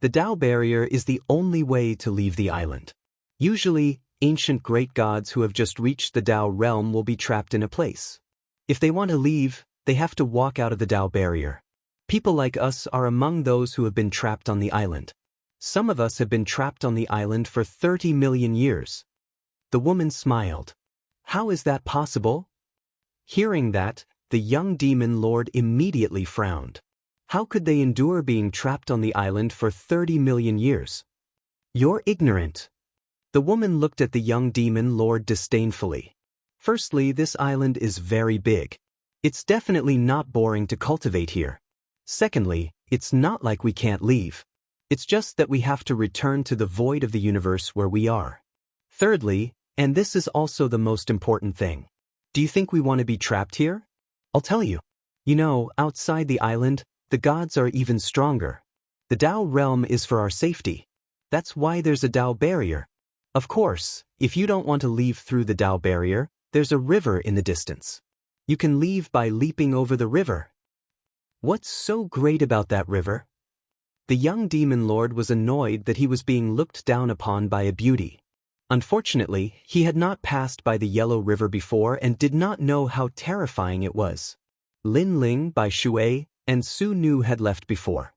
The Dao barrier is the only way to leave the island. Usually, ancient great gods who have just reached the Dao realm will be trapped in a place. If they want to leave, they have to walk out of the Dao barrier. People like us are among those who have been trapped on the island. Some of us have been trapped on the island for 30 million years. The woman smiled. How is that possible? Hearing that, the young demon lord immediately frowned. How could they endure being trapped on the island for 30 million years? You're ignorant. The woman looked at the young demon lord disdainfully. Firstly, this island is very big. It's definitely not boring to cultivate here. Secondly, it's not like we can't leave. It's just that we have to return to the void of the universe where we are. Thirdly, and this is also the most important thing, do you think we want to be trapped here? I'll tell you. You know, outside the island, the gods are even stronger. The Dao realm is for our safety. That's why there's a Dao barrier. Of course, if you don't want to leave through the Dao barrier, there's a river in the distance. You can leave by leaping over the river. What's so great about that river? The young demon lord was annoyed that he was being looked down upon by a beauty. Unfortunately, he had not passed by the Yellow River before and did not know how terrifying it was. Lin Ling, Bai Shui, and Su Nu had left before.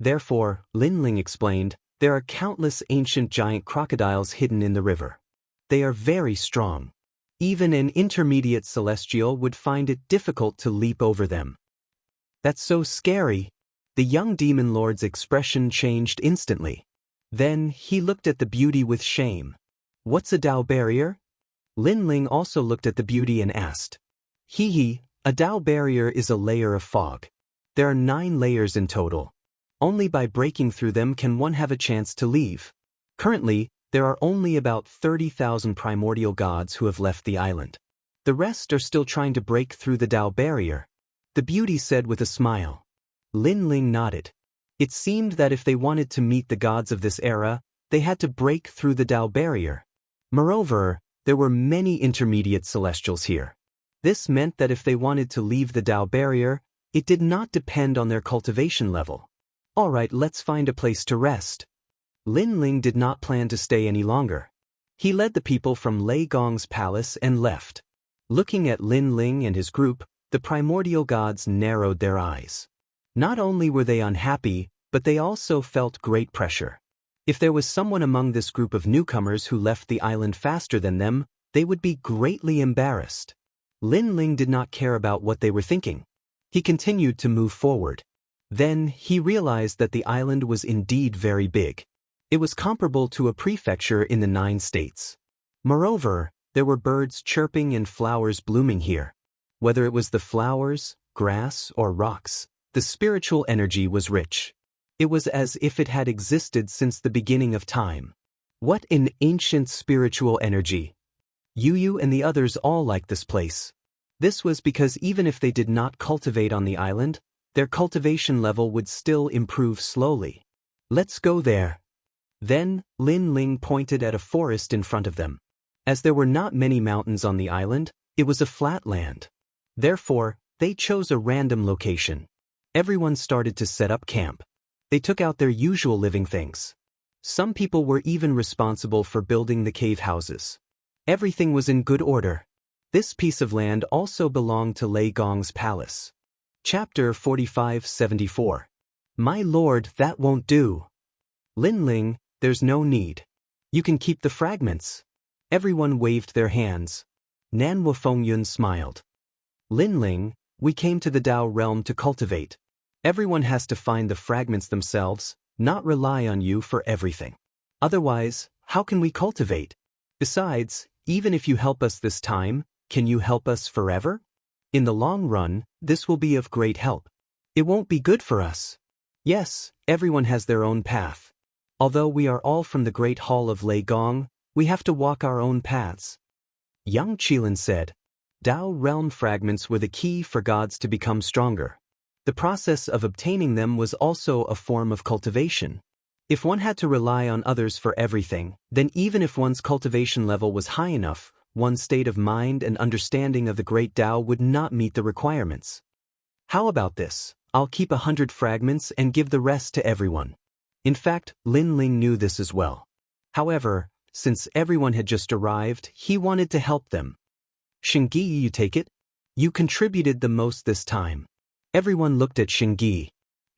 Therefore, Lin Ling explained, there are countless ancient giant crocodiles hidden in the river. They are very strong. Even an intermediate celestial would find it difficult to leap over them. That's so scary. The young demon lord's expression changed instantly. Then he looked at the beauty with shame. What's a Dao barrier? Lin Ling also looked at the beauty and asked. A Dao barrier is a layer of fog. There are 9 layers in total. Only by breaking through them can one have a chance to leave. Currently, there are only about 30,000 primordial gods who have left the island. The rest are still trying to break through the Dao barrier, the beauty said with a smile. Lin Ling nodded. It seemed that if they wanted to meet the gods of this era, they had to break through the Dao barrier. Moreover, there were many intermediate celestials here. This meant that if they wanted to leave the Dao barrier, it did not depend on their cultivation level. Alright, let's find a place to rest. Lin Ling did not plan to stay any longer. He led the people from Lei Gong's palace and left. Looking at Lin Ling and his group, the primordial gods narrowed their eyes. Not only were they unhappy, but they also felt great pressure. If there was someone among this group of newcomers who left the island faster than them, they would be greatly embarrassed. Lin Ling did not care about what they were thinking. He continued to move forward. Then, he realized that the island was indeed very big. It was comparable to a prefecture in the 9 states. Moreover, there were birds chirping and flowers blooming here. Whether it was the flowers, grass, or rocks, the spiritual energy was rich. It was as if it had existed since the beginning of time. What an ancient spiritual energy! Yu and the others all liked this place. This was because even if they did not cultivate on the island, their cultivation level would still improve slowly. Let's go there. Then, Lin Ling pointed at a forest in front of them. As there were not many mountains on the island, it was a flat land. Therefore, they chose a random location. Everyone started to set up camp. They took out their usual living things. Some people were even responsible for building the cave houses. Everything was in good order. This piece of land also belonged to Lei Gong's palace. Chapter 45-74. My lord, that won't do. Lin Ling, there's no need. You can keep the fragments. Everyone waved their hands. Nan Wufengyun smiled. Lin Ling, we came to the Dao realm to cultivate. Everyone has to find the fragments themselves, not rely on you for everything. Otherwise, how can we cultivate? Besides, even if you help us this time, can you help us forever? In the long run, this will be of great help. It won't be good for us. Yes, everyone has their own path. Although we are all from the Great Hall of Lei Gong, we have to walk our own paths. Yang Qilin said, Dao realm fragments were the key for gods to become stronger. The process of obtaining them was also a form of cultivation. If one had to rely on others for everything, then even if one's cultivation level was high enough, one's state of mind and understanding of the great Dao would not meet the requirements. How about this? I'll keep 100 fragments and give the rest to everyone. In fact, Lin Ling knew this as well. However, since everyone had just arrived, he wanted to help them. Shengyi, you take it? You contributed the most this time. Everyone looked at Shengyi.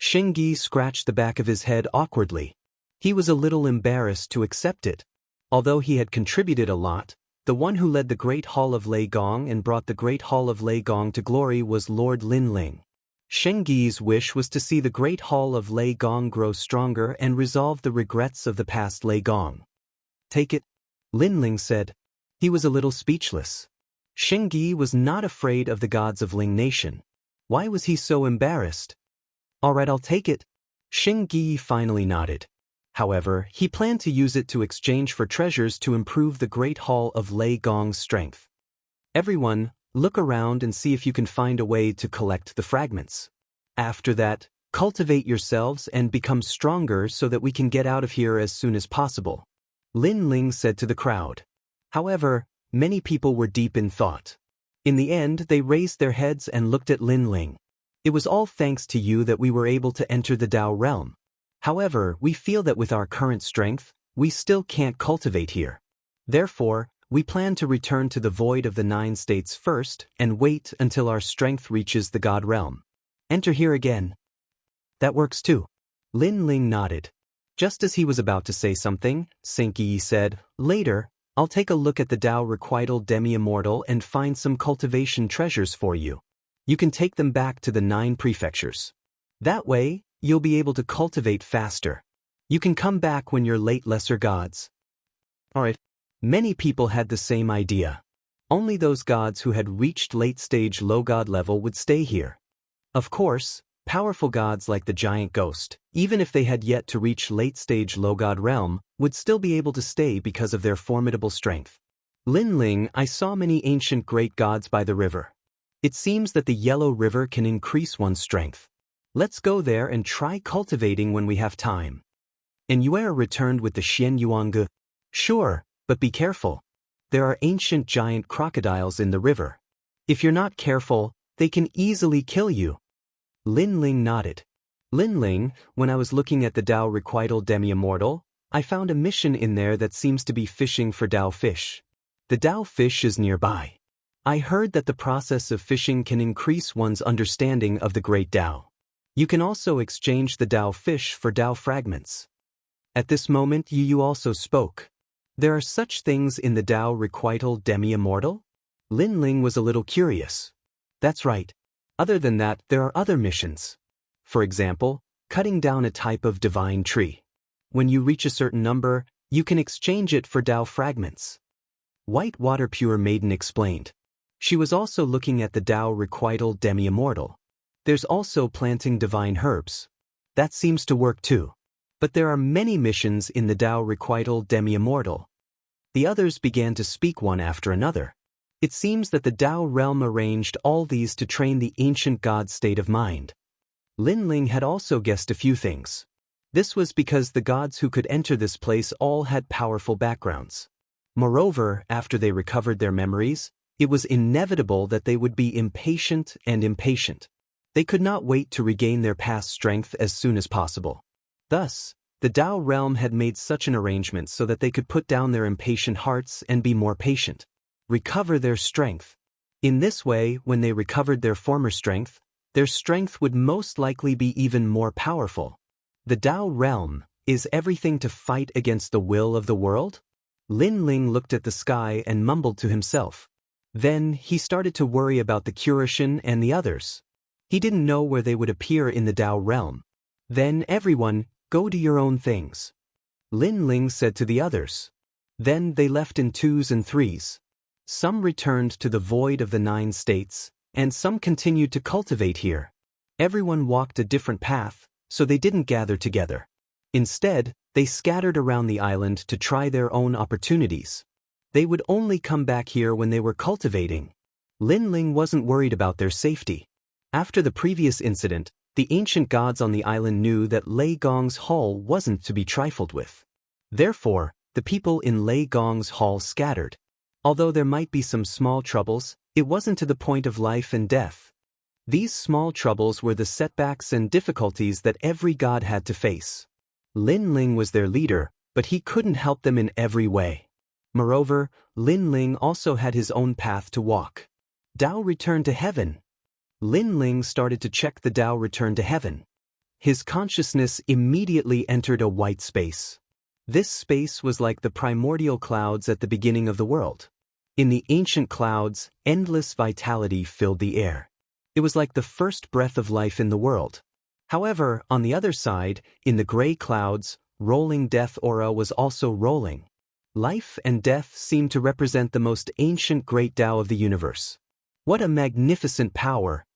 Shengyi scratched the back of his head awkwardly. He was a little embarrassed to accept it. Although he had contributed a lot, the one who led the Great Hall of Lei Gong and brought the Great Hall of Lei Gong to glory was Lord Lin Ling. Shengyi's wish was to see the Great Hall of Lei Gong grow stronger and resolve the regrets of the past Lei Gong. Take it, Lin Ling said. He was a little speechless. Shengyi was not afraid of the gods of Ling Nation. Why was he so embarrassed? Alright, I'll take it. Shengyi finally nodded. However, he planned to use it to exchange for treasures to improve the Great Hall of Lei Gong's strength. Everyone, look around and see if you can find a way to collect the fragments. After that, cultivate yourselves and become stronger so that we can get out of here as soon as possible. Lin Ling said to the crowd. However, many people were deep in thought. In the end, they raised their heads and looked at Lin Ling. It was all thanks to you that we were able to enter the Dao realm. However, we feel that with our current strength, we still can't cultivate here. Therefore, we plan to return to the void of the 9 states first and wait until our strength reaches the God realm. Enter here again. That works too. Lin Ling nodded. Just as he was about to say something, Shengyi said, Later, I'll take a look at the Dao Requital Demi-Immortal and find some cultivation treasures for you. You can take them back to the 9 prefectures. That way, you'll be able to cultivate faster. You can come back when you're late lesser gods. Alright. Many people had the same idea. Only those gods who had reached late-stage low-god level would stay here. Of course, powerful gods like the giant ghost, even if they had yet to reach late-stage low-god realm, would still be able to stay because of their formidable strength. Linling, I saw many ancient great gods by the river. It seems that the Yellow River can increase one's strength. Let's go there and try cultivating when we have time. And Yue returned with the Xian Yuange. Sure, but be careful. There are ancient giant crocodiles in the river. If you're not careful, they can easily kill you. Linling nodded. Linling, when I was looking at the Dao Requital Demi-Immortal, I found a mission in there that seems to be fishing for Dao fish. The Dao fish is nearby. I heard that the process of fishing can increase one's understanding of the great Dao. You can also exchange the Dao fish for Dao fragments. At this moment Yu also spoke. There are such things in the Dao Requital Demi-Immortal? Linling was a little curious. That's right. Other than that, there are other missions. For example, cutting down a type of divine tree. When you reach a certain number, you can exchange it for Dao fragments. White Water Pure Maiden explained. She was also looking at the Dao Requital Demi-Immortal. There's also planting divine herbs. That seems to work too. But there are many missions in the Dao Requital Demi-Immortal. The others began to speak one after another. It seems that the Dao realm arranged all these to train the ancient god's state of mind. Linling had also guessed a few things. This was because the gods who could enter this place all had powerful backgrounds. Moreover, after they recovered their memories, it was inevitable that they would be impatient. They could not wait to regain their past strength as soon as possible. Thus, the Dao realm had made such an arrangement so that they could put down their impatient hearts and be more patient. Recover their strength. In this way, when they recovered their former strength, their strength would most likely be even more powerful. The Dao realm, is everything to fight against the will of the world? Linling looked at the sky and mumbled to himself. Then, he started to worry about the Kurishin and the others. He didn't know where they would appear in the Dao realm. Then everyone, go do your own things. Linling said to the others. Then they left in twos and threes. Some returned to the void of the 9 states, and some continued to cultivate here. Everyone walked a different path, so they didn't gather together. Instead, they scattered around the island to try their own opportunities. They would only come back here when they were cultivating. Linling wasn't worried about their safety. After the previous incident, the ancient gods on the island knew that Lei Gong's hall wasn't to be trifled with. Therefore, the people in Lei Gong's hall scattered. Although there might be some small troubles, it wasn't to the point of life and death. These small troubles were the setbacks and difficulties that every god had to face. Linling was their leader, but he couldn't help them in every way. Moreover, Linling also had his own path to walk. Dao returned to heaven. Linling started to check the Dao return to heaven. His consciousness immediately entered a white space. This space was like the primordial clouds at the beginning of the world. In the ancient clouds, endless vitality filled the air. It was like the first breath of life in the world. However, on the other side, in the gray clouds, rolling death aura was also rolling. Life and death seemed to represent the most ancient great Dao of the universe. What a magnificent power!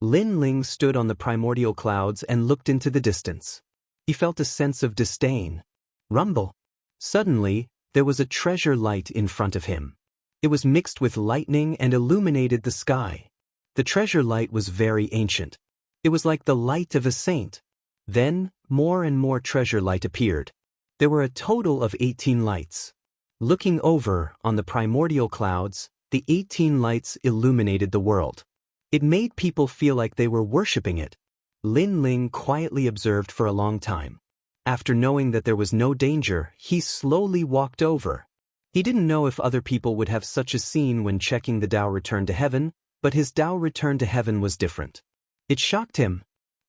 Linling stood on the primordial clouds and looked into the distance. He felt a sense of disdain. Rumble. Suddenly, there was a treasure light in front of him. It was mixed with lightning and illuminated the sky. The treasure light was very ancient. It was like the light of a saint. Then, more and more treasure light appeared. There were a total of 18 lights. Looking over, on the primordial clouds, the 18 lights illuminated the world. It made people feel like they were worshipping it. Linling quietly observed for a long time. After knowing that there was no danger, he slowly walked over. He didn't know if other people would have such a scene when checking the Dao return to heaven, but his Dao return to heaven was different. It shocked him.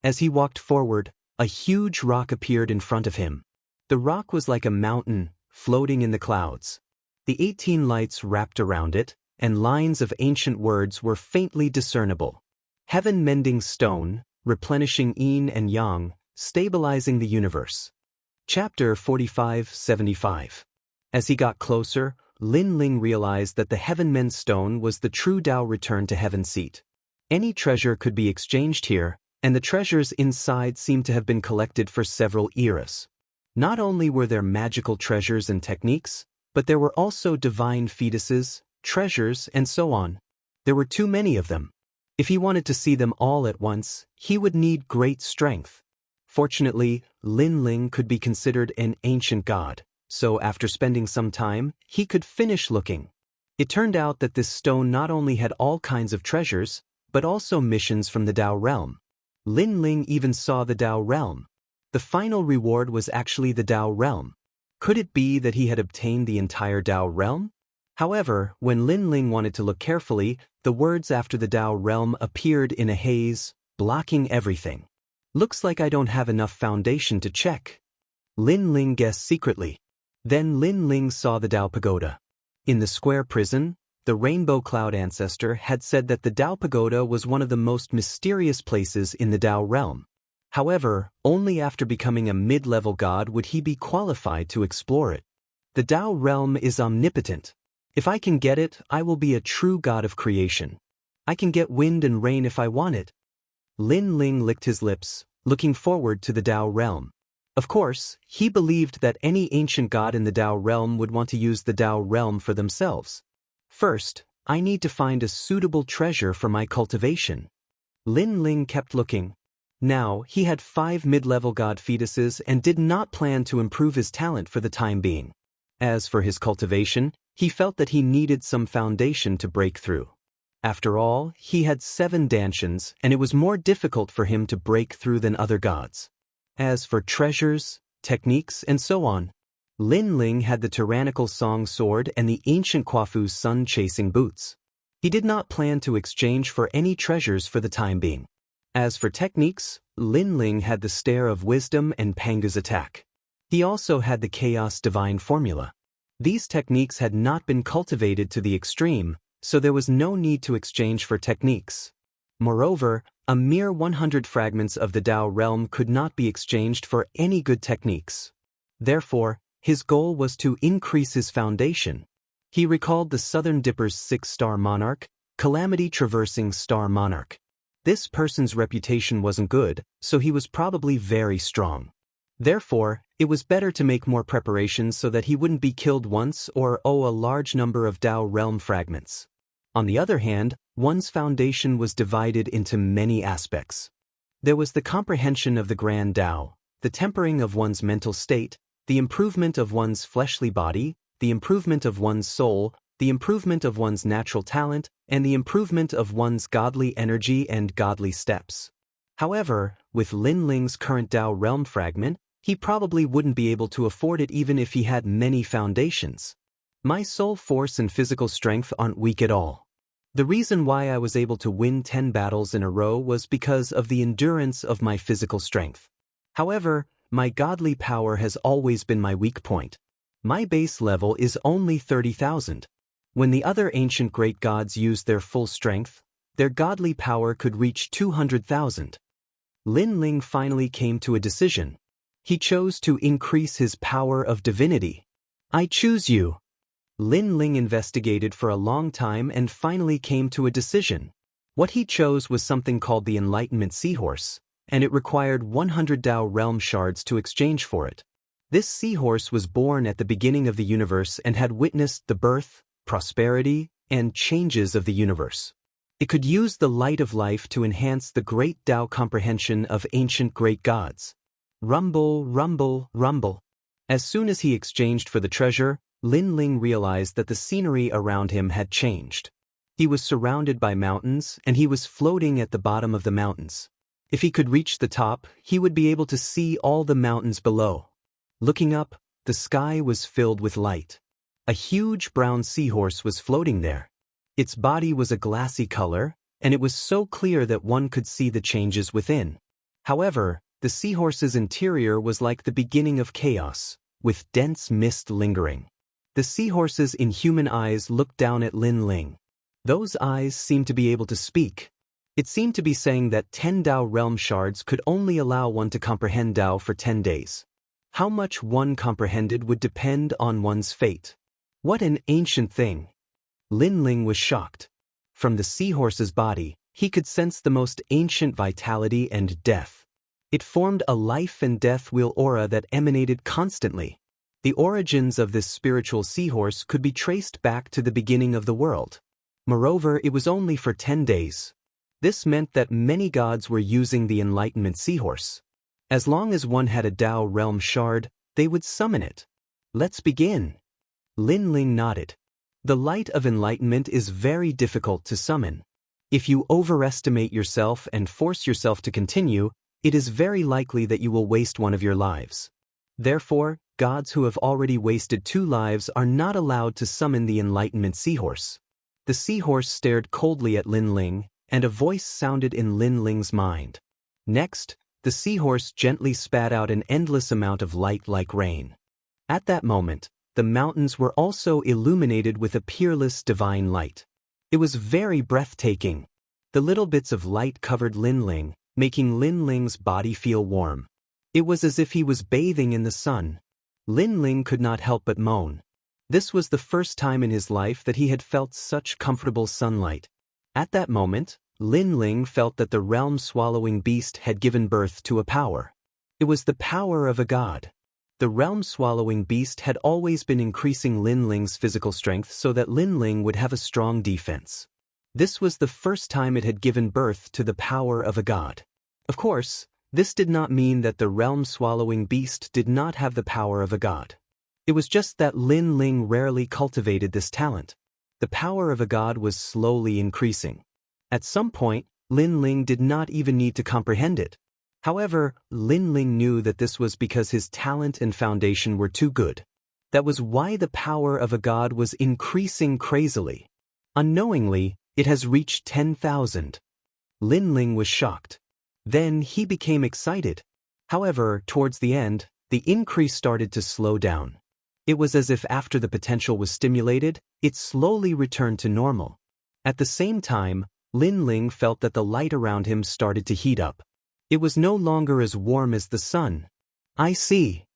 As he walked forward, a huge rock appeared in front of him. The rock was like a mountain, floating in the clouds. The 18 lights wrapped around it, and lines of ancient words were faintly discernible. Heaven-mending stone, replenishing yin and yang, stabilizing the universe. Chapter 45-75. As he got closer, Lin Ling realized that the Heaven Men's Stone was the true Tao return to Heaven Seat. Any treasure could be exchanged here, and the treasures inside seemed to have been collected for several eras. Not only were there magical treasures and techniques, but there were also divine fetuses, treasures, and so on. There were too many of them. If he wanted to see them all at once, he would need great strength. Fortunately, Lin Ling could be considered an ancient god, so after spending some time, he could finish looking. It turned out that this stone not only had all kinds of treasures, but also missions from the Tao realm. Lin Ling even saw the Tao realm. The final reward was actually the Tao realm. Could it be that he had obtained the entire Tao realm? However, when Lin Ling wanted to look carefully, the words after the Tao realm appeared in a haze, blocking everything. Looks like I don't have enough foundation to check. Lin Ling guessed secretly. Then Lin Ling saw the Tao Pagoda. In the square prison, the Rainbow Cloud ancestor had said that the Tao Pagoda was one of the most mysterious places in the Tao realm. However, only after becoming a mid-level god would he be qualified to explore it. The Tao realm is omnipotent. If I can get it, I will be a true god of creation. I can get wind and rain if I want it. Lin Ling licked his lips, looking forward to the Tao realm. Of course, he believed that any ancient god in the Tao realm would want to use the Tao realm for themselves. First, I need to find a suitable treasure for my cultivation. Lin Ling kept looking. Now, he had 5 mid-level god fetuses and did not plan to improve his talent for the time being. As for his cultivation, he felt that he needed some foundation to break through. After all, he had 7 dantians, and it was more difficult for him to break through than other gods. As for treasures, techniques, and so on, Lin Ling had the tyrannical song sword and the ancient Kwafu's sun-chasing boots. He did not plan to exchange for any treasures for the time being. As for techniques, Lin Ling had the stare of wisdom and Panga's attack. He also had the chaos divine formula. These techniques had not been cultivated to the extreme, so there was no need to exchange for techniques. Moreover, a mere 100 fragments of the Tao realm could not be exchanged for any good techniques. Therefore, his goal was to increase his foundation. He recalled the Southern Dipper's 6-star Monarch, calamity-traversing star Monarch. This person's reputation wasn't good, so he was probably very strong. Therefore, it was better to make more preparations so that he wouldn't be killed once or owe a large number of Tao realm fragments. On the other hand, one's foundation was divided into many aspects. There was the comprehension of the Grand Tao, the tempering of one's mental state, the improvement of one's fleshly body, the improvement of one's soul, the improvement of one's natural talent, and the improvement of one's godly energy and godly steps. However, with Lin Ling's current Tao realm fragment, he probably wouldn't be able to afford it even if he had many foundations. My soul force and physical strength aren't weak at all. The reason why I was able to win 10 battles in a row was because of the endurance of my physical strength. However, my godly power has always been my weak point. My base level is only 30,000. When the other ancient great gods used their full strength, their godly power could reach 200,000. Lin Ling finally came to a decision. He chose to increase his power of divinity. I choose you. Lin Ling investigated for a long time and finally came to a decision. What he chose was something called the Enlightenment Seahorse, and it required 100 Tao realm shards to exchange for it. This seahorse was born at the beginning of the universe and had witnessed the birth, prosperity, and changes of the universe. It could use the light of life to enhance the great Tao comprehension of ancient great gods. Rumble, rumble, rumble. As soon as he exchanged for the treasure, Lin Ling realized that the scenery around him had changed. He was surrounded by mountains, and he was floating at the bottom of the mountains. If he could reach the top, he would be able to see all the mountains below. Looking up, the sky was filled with light. A huge brown seahorse was floating there. Its body was a glassy color, and it was so clear that one could see the changes within. However, the seahorse's interior was like the beginning of chaos, with dense mist lingering. The seahorse's inhuman eyes looked down at Lin Ling. Those eyes seemed to be able to speak. It seemed to be saying that 10 Tao realm shards could only allow one to comprehend Tao for 10 days. How much one comprehended would depend on one's fate. What an ancient thing! Lin Ling was shocked. From the seahorse's body, he could sense the most ancient vitality and death. It formed a life and death wheel aura that emanated constantly. The origins of this spiritual seahorse could be traced back to the beginning of the world. Moreover, it was only for 10 days. This meant that many gods were using the Enlightenment seahorse. As long as one had a Tao realm shard, they would summon it. Let's begin. Lin Ling nodded. The light of enlightenment is very difficult to summon. If you overestimate yourself and force yourself to continue, it is very likely that you will waste one of your lives. Therefore, gods who have already wasted 2 lives are not allowed to summon the Enlightenment seahorse. The seahorse stared coldly at Lin Ling, and a voice sounded in Lin Ling's mind. Next, the seahorse gently spat out an endless amount of light like rain. At that moment, the mountains were also illuminated with a peerless divine light. It was very breathtaking. The little bits of light covered Lin Ling, making Lin Ling's body feel warm. It was as if he was bathing in the sun. Lin Ling could not help but moan. This was the first time in his life that he had felt such comfortable sunlight. At that moment, Lin Ling felt that the realm-swallowing beast had given birth to a power. It was the power of a god. The realm-swallowing beast had always been increasing Lin Ling's physical strength so that Lin Ling would have a strong defense. This was the first time it had given birth to the power of a god. Of course, this did not mean that the realm-swallowing beast did not have the power of a god. It was just that Lin Ling rarely cultivated this talent. The power of a god was slowly increasing. At some point, Lin Ling did not even need to comprehend it. However, Lin Ling knew that this was because his talent and foundation were too good. That was why the power of a god was increasing crazily. Unknowingly, it has reached 10,000. Lin Ling was shocked. Then he became excited. However, towards the end, the increase started to slow down. It was as if after the potential was stimulated, it slowly returned to normal. At the same time, Lin Ling felt that the light around him started to heat up. It was no longer as warm as the sun. I see.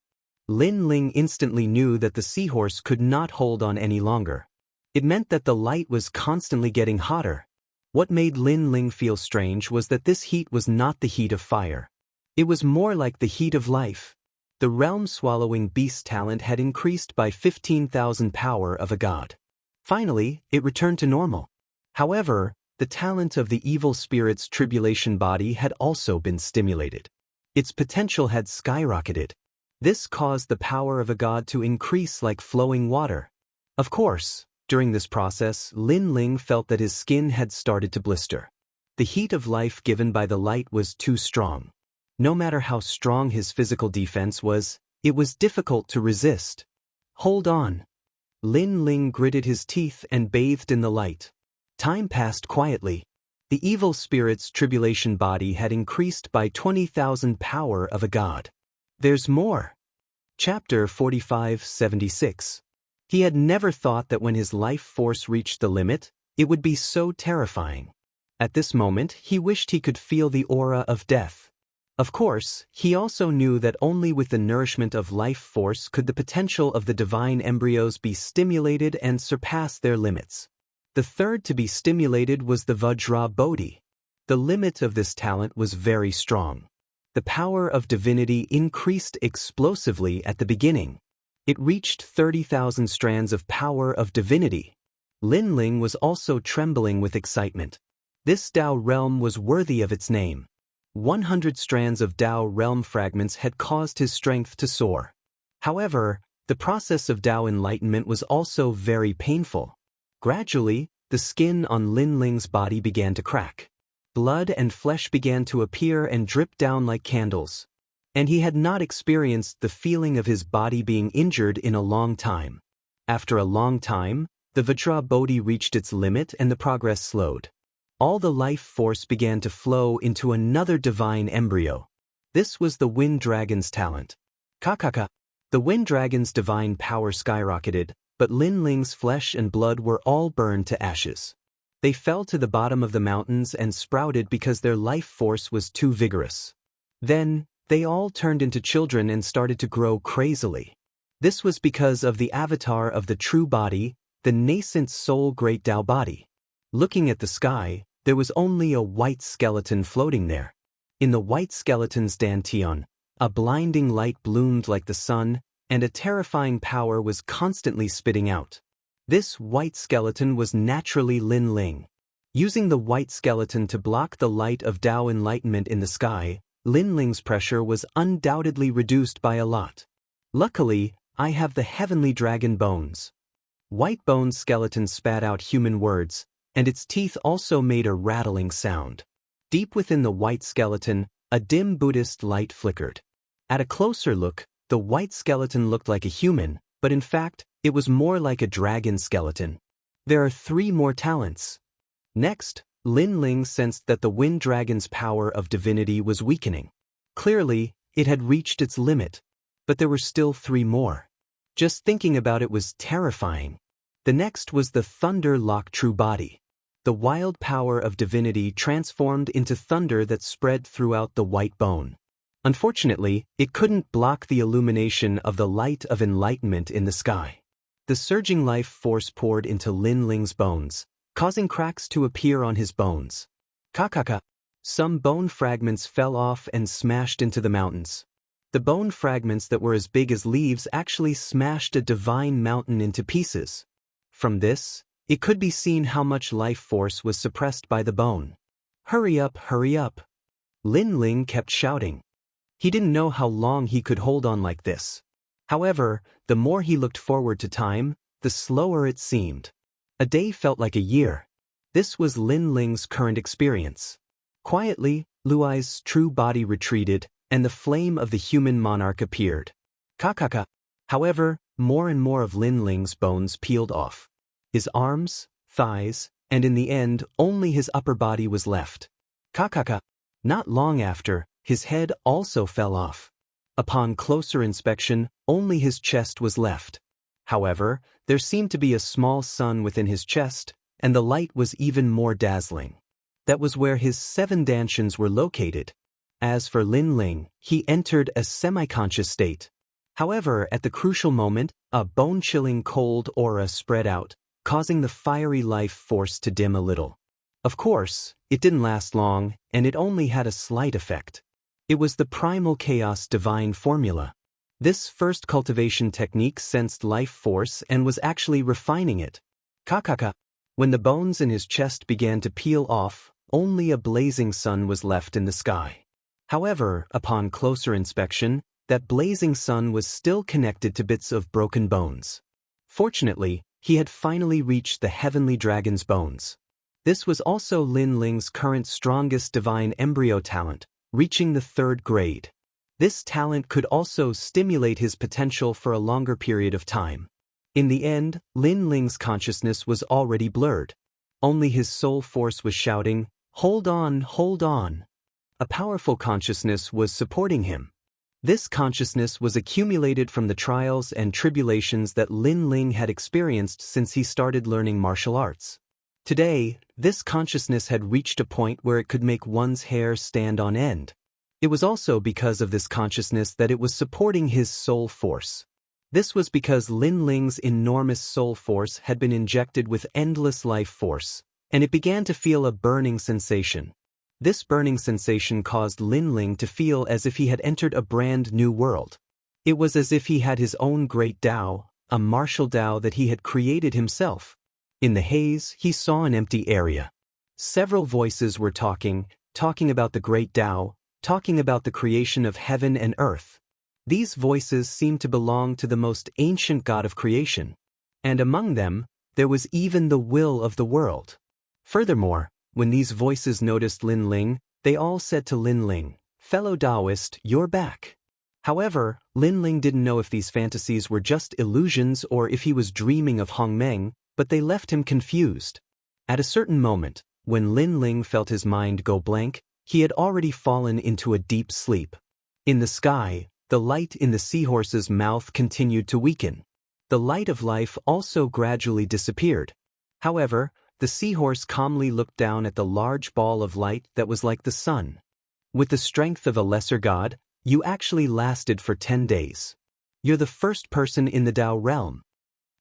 Lin Ling instantly knew that the seahorse could not hold on any longer. It meant that the light was constantly getting hotter. What made Lin Ling feel strange was that this heat was not the heat of fire. It was more like the heat of life. The realm-swallowing beast talent had increased by 15,000 power of a god. Finally, it returned to normal. However, the talent of the evil spirit's tribulation body had also been stimulated. Its potential had skyrocketed. This caused the power of a god to increase like flowing water. Of course, during this process, Lin Ling felt that his skin had started to blister. The heat of life given by the light was too strong. No matter how strong his physical defense was, it was difficult to resist. Hold on. Lin Ling gritted his teeth and bathed in the light. Time passed quietly. The evil spirit's tribulation body had increased by 20,000 power of a god. There's more. Chapter 45-76. He had never thought that when his life force reached the limit, it would be so terrifying. At this moment, he wished he could feel the aura of death. Of course, he also knew that only with the nourishment of life force could the potential of the divine embryos be stimulated and surpass their limits. The third to be stimulated was the Vajra Bodhi. The limit of this talent was very strong. The power of divinity increased explosively at the beginning. It reached 30,000 strands of power of divinity. Lin Ling was also trembling with excitement. This Tao realm was worthy of its name. 100 strands of Tao realm fragments had caused his strength to soar. However, the process of Tao enlightenment was also very painful. Gradually, the skin on Lin Ling's body began to crack. Blood and flesh began to appear and drip down like candles. And he had not experienced the feeling of his body being injured in a long time. After a long time, the Vajra Bodhi reached its limit and the progress slowed. All the life force began to flow into another divine embryo. This was the Wind Dragon's talent. Kakaka. The Wind Dragon's divine power skyrocketed, but Lin Ling's flesh and blood were all burned to ashes. They fell to the bottom of the mountains and sprouted because their life force was too vigorous. Then, they all turned into children and started to grow crazily. This was because of the avatar of the true body, the nascent soul Great Tao body. Looking at the sky, there was only a white skeleton floating there. In the white skeleton's dantian, a blinding light bloomed like the sun, and a terrifying power was constantly spitting out. This white skeleton was naturally Lin Ling. Using the white skeleton to block the light of Tao enlightenment in the sky, Lin Ling's pressure was undoubtedly reduced by a lot. Luckily, I have the heavenly dragon bones. White bone skeleton spat out human words, and its teeth also made a rattling sound. Deep within the white skeleton, a dim Buddhist light flickered. At a closer look, the white skeleton looked like a human, but in fact, it was more like a dragon skeleton. There are 3 more talents. Next, Lin Ling sensed that the wind dragon's power of divinity was weakening. Clearly, it had reached its limit. But there were still 3 more. Just thinking about it was terrifying. The next was the thunder lock true body. The wild power of divinity transformed into thunder that spread throughout the white bone. Unfortunately, it couldn't block the illumination of the light of enlightenment in the sky. The surging life force poured into Lin Ling's bones, causing cracks to appear on his bones. Kakaka. Some bone fragments fell off and smashed into the mountains. The bone fragments that were as big as leaves actually smashed a divine mountain into pieces. From this, it could be seen how much life force was suppressed by the bone. Hurry up, hurry up. Lin Ling kept shouting. He didn't know how long he could hold on like this. However, the more he looked forward to time, the slower it seemed. A day felt like a year. This was Lin Ling's current experience. Quietly, Luai's true body retreated, and the flame of the human monarch appeared. Kakaka. However, more and more of Lin Ling's bones peeled off. His arms, thighs, and in the end, only his upper body was left. Kakaka. Not long after, his head also fell off. Upon closer inspection, only his chest was left. However, there seemed to be a small sun within his chest, and the light was even more dazzling. That was where his 7 dantians were located. As for Lin Ling, he entered a semi-conscious state. However, at the crucial moment, a bone-chilling cold aura spread out, causing the fiery life force to dim a little. Of course, it didn't last long, and it only had a slight effect. It was the primal chaos divine formula. This first cultivation technique sensed life force and was actually refining it. Kakaka. When the bones in his chest began to peel off, only a blazing sun was left in the sky. However, upon closer inspection, that blazing sun was still connected to bits of broken bones. Fortunately, he had finally reached the heavenly dragon's bones. This was also Lin Ling's current strongest divine embryo talent, reaching the 3rd grade. This talent could also stimulate his potential for a longer period of time. In the end, Lin Ling's consciousness was already blurred. Only his soul force was shouting, "Hold on, hold on." A powerful consciousness was supporting him. This consciousness was accumulated from the trials and tribulations that Lin Ling had experienced since he started learning martial arts. Today, this consciousness had reached a point where it could make one's hair stand on end. It was also because of this consciousness that it was supporting his soul force. This was because Lin Ling's enormous soul force had been injected with endless life force, and it began to feel a burning sensation. This burning sensation caused Lin Ling to feel as if he had entered a brand new world. It was as if he had his own great Tao, a martial Tao that he had created himself. In the haze, he saw an empty area. Several voices were talking about the great Tao, talking about the creation of heaven and earth. These voices seemed to belong to the most ancient God of creation. And among them, there was even the will of the world. Furthermore, when these voices noticed Lin Ling, they all said to Lin Ling, "Fellow Taoist, you're back." However, Lin Ling didn't know if these fantasies were just illusions or if he was dreaming of Hongmeng, but they left him confused. At a certain moment, when Lin Ling felt his mind go blank, he had already fallen into a deep sleep. In the sky, the light in the seahorse's mouth continued to weaken. The light of life also gradually disappeared. However, the seahorse calmly looked down at the large ball of light that was like the sun. With the strength of a lesser god, you actually lasted for 10 days. You're the first person in the Tao realm.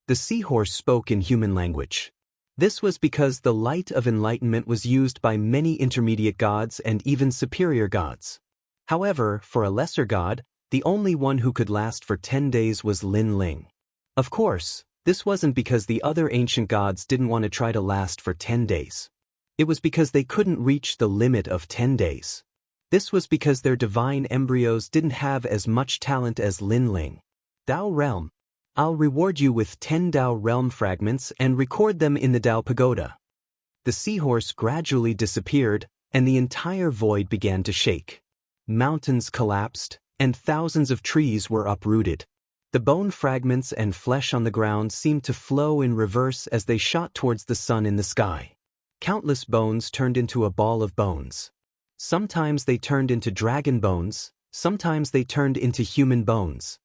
The seahorse spoke in human language. This was because the light of enlightenment was used by many intermediate gods and even superior gods. However, for a lesser god, the only one who could last for 10 days was Lin Ling. Of course, this wasn't because the other ancient gods didn't want to try to last for 10 days. It was because they couldn't reach the limit of 10 days. This was because their divine embryos didn't have as much talent as Lin Ling. Tao Realm. I'll reward you with 10 Tao Realm fragments and record them in the Tao Pagoda. The seahorse gradually disappeared, and the entire void began to shake. Mountains collapsed, and thousands of trees were uprooted. The bone fragments and flesh on the ground seemed to flow in reverse as they shot towards the sun in the sky. Countless bones turned into a ball of bones. Sometimes they turned into dragon bones, sometimes they turned into human bones.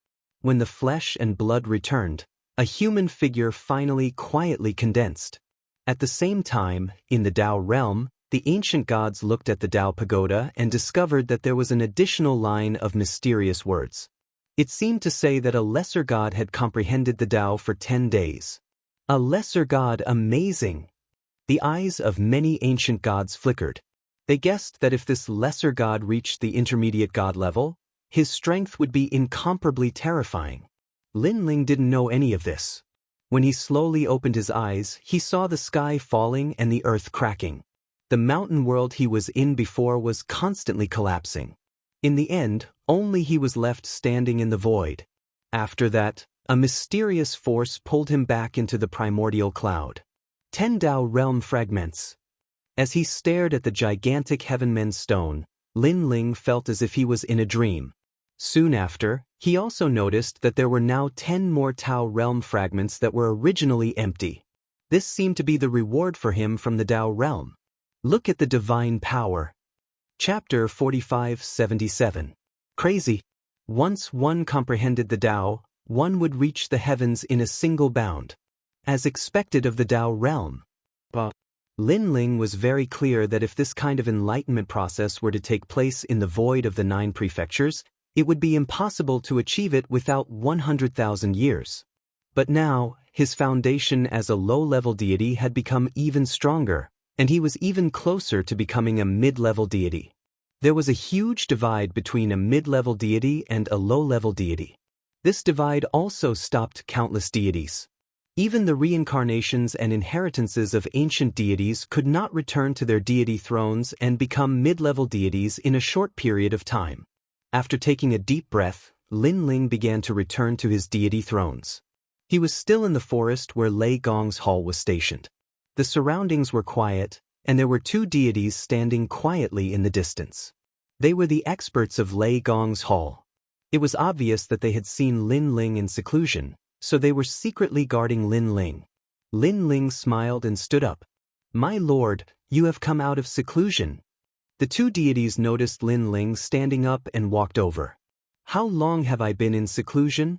When the flesh and blood returned, a human figure finally quietly condensed. At the same time, in the Tao realm, the ancient gods looked at the Tao Pagoda and discovered that there was an additional line of mysterious words. It seemed to say that a lesser god had comprehended the Tao for 10 days. A lesser god, amazing! The eyes of many ancient gods flickered. They guessed that if this lesser god reached the intermediate god level, his strength would be incomparably terrifying. Lin Ling didn't know any of this. When he slowly opened his eyes, he saw the sky falling and the earth cracking. The mountain world he was in before was constantly collapsing. In the end, only he was left standing in the void. After that, a mysterious force pulled him back into the primordial cloud. 10 Tao realm fragments. As he stared at the gigantic Heavenmen's stone, Lin Ling felt as if he was in a dream. Soon after, he also noticed that there were now 10 more Tao realm fragments that were originally empty. This seemed to be the reward for him from the Tao realm. Look at the divine power. Chapter 45-77. Crazy. Once one comprehended the Tao, one would reach the heavens in a single bound. As expected of the Tao realm. But Lin Ling was very clear that if this kind of enlightenment process were to take place in the void of the 9 prefectures, it would be impossible to achieve it without 100,000 years. But now, his foundation as a low-level deity had become even stronger, and he was even closer to becoming a mid-level deity. There was a huge divide between a mid-level deity and a low-level deity. This divide also stopped countless deities. Even the reincarnations and inheritances of ancient deities could not return to their deity thrones and become mid-level deities in a short period of time. After taking a deep breath, Lin Ling began to return to his deity thrones. He was still in the forest where Lei Gong's hall was stationed. The surroundings were quiet, and there were 2 deities standing quietly in the distance. They were the experts of Lei Gong's hall. It was obvious that they had seen Lin Ling in seclusion, so they were secretly guarding Lin Ling. Lin Ling smiled and stood up. "My lord, you have come out of seclusion." The 2 deities noticed Lin Ling standing up and walked over. "How long have I been in seclusion?"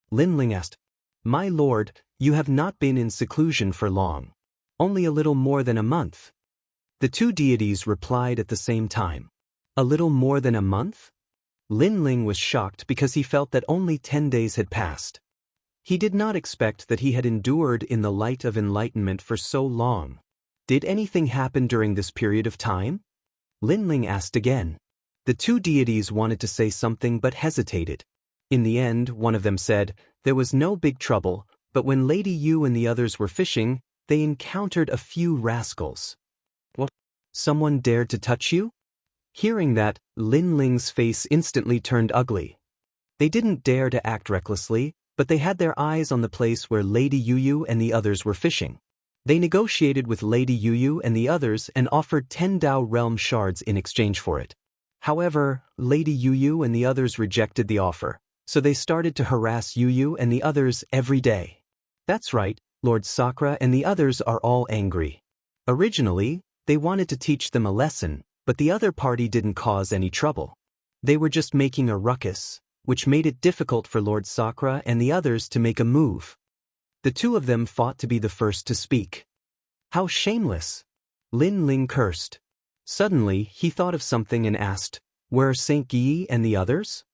Lin Ling asked. "My lord, you have not been in seclusion for long. Only a little more than a month." The 2 deities replied at the same time. "A little more than a month?" Lin Ling was shocked because he felt that only 10 days had passed. He did not expect that he had endured in the light of enlightenment for so long. Did anything happen during this period of time? Lin Ling asked again. The 2 deities wanted to say something but hesitated. In the end, one of them said, "There was no big trouble, but when Lady Yu and the others were fishing, they encountered a few rascals." "What? Someone dared to touch you?" Hearing that, Lin Ling's face instantly turned ugly. They didn't dare to act recklessly, but they had their eyes on the place where Lady Yu and the others were fishing. They negotiated with Lady Yu and the others and offered 10 Tao realm shards in exchange for it. However, Lady Yu and the others rejected the offer, so they started to harass Yu and the others every day. That's right, Lord Sakura and the others are all angry. Originally, they wanted to teach them a lesson, but the other party didn't cause any trouble. They were just making a ruckus, which made it difficult for Lord Sakura and the others to make a move. The 2 of them fought to be the first to speak. "How shameless!" Lin Ling cursed. Suddenly, he thought of something and asked, "Where are Saint Guy and the others?"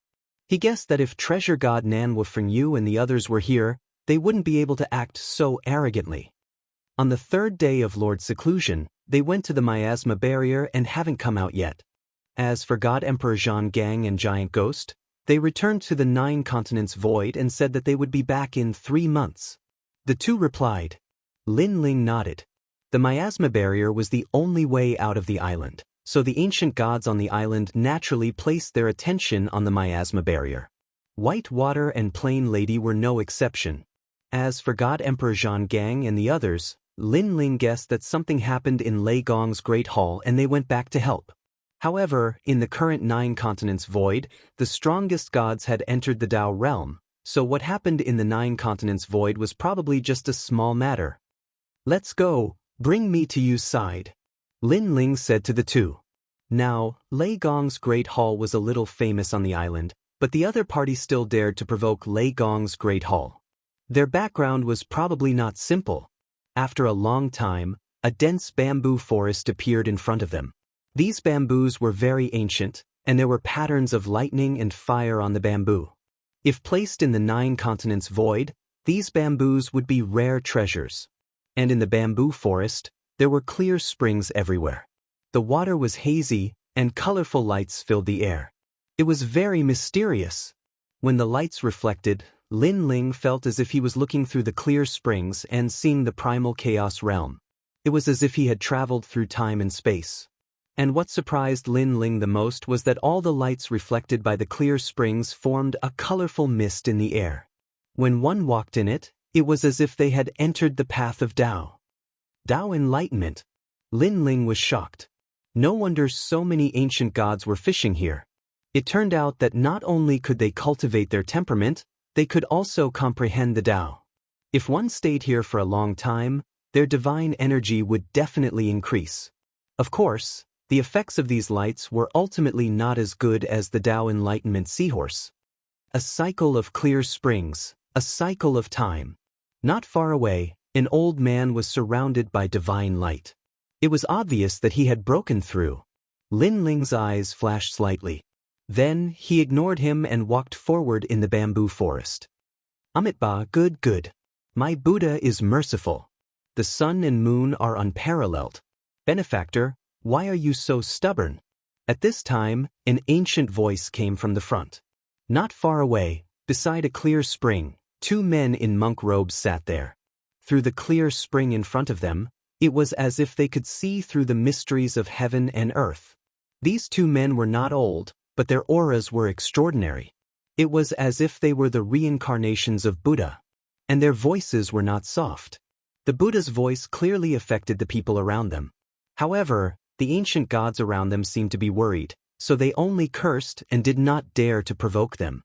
He guessed that if treasure god Nan Wufeng Yu and the others were here, they wouldn't be able to act so arrogantly. On the third day of Lord's seclusion, they went to the miasma barrier and haven't come out yet. As for God Emperor Zhang Gang and Giant Ghost, they returned to the 9 continents void and said that they would be back in 3 months. The two replied. Lin Ling nodded. The miasma barrier was the only way out of the island, so the ancient gods on the island naturally placed their attention on the miasma barrier. White Water and Plain Lady were no exception. As for God Emperor Zhang Gang and the others, Lin Ling guessed that something happened in Lei Gong's Great Hall and they went back to help. However, in the current 9 continents void, the strongest gods had entered the Tao realm, so what happened in the 9 continents void was probably just a small matter. Let's go, bring me to Yu's side, Lin Ling said to the two. Now, Lei Gong's Great Hall was a little famous on the island, but the other party still dared to provoke Lei Gong's Great Hall. Their background was probably not simple. After a long time, a dense bamboo forest appeared in front of them. These bamboos were very ancient, and there were patterns of lightning and fire on the bamboo. If placed in the 9 continents void, these bamboos would be rare treasures. And in the bamboo forest, there were clear springs everywhere. The water was hazy, and colorful lights filled the air. It was very mysterious. When the lights reflected, Lin Ling felt as if he was looking through the clear springs and seeing the primal chaos realm. It was as if he had traveled through time and space. And what surprised Lin Ling the most was that all the lights reflected by the clear springs formed a colorful mist in the air. When one walked in it, it was as if they had entered the path of Tao. Tao enlightenment. Lin Ling was shocked. No wonder so many ancient gods were fishing here. It turned out that not only could they cultivate their temperament, they could also comprehend the Tao. If one stayed here for a long time, their divine energy would definitely increase. Of course, the effects of these lights were ultimately not as good as the Tao Enlightenment seahorse. A cycle of clear springs, a cycle of time. Not far away, an old man was surrounded by divine light. It was obvious that he had broken through. Lin Ling's eyes flashed slightly. Then, he ignored him and walked forward in the bamboo forest. Amitabha, good. My Buddha is merciful. The sun and moon are unparalleled. Benefactor, why are you so stubborn? At this time, an ancient voice came from the front. Not far away, beside a clear spring, 2 men in monk robes sat there. Through the clear spring in front of them, it was as if they could see through the mysteries of heaven and earth. These 2 men were not old, but their auras were extraordinary. It was as if they were the reincarnations of Buddha. And their voices were not soft. The Buddha's voice clearly affected the people around them. However, the ancient gods around them seemed to be worried, so they only cursed and did not dare to provoke them.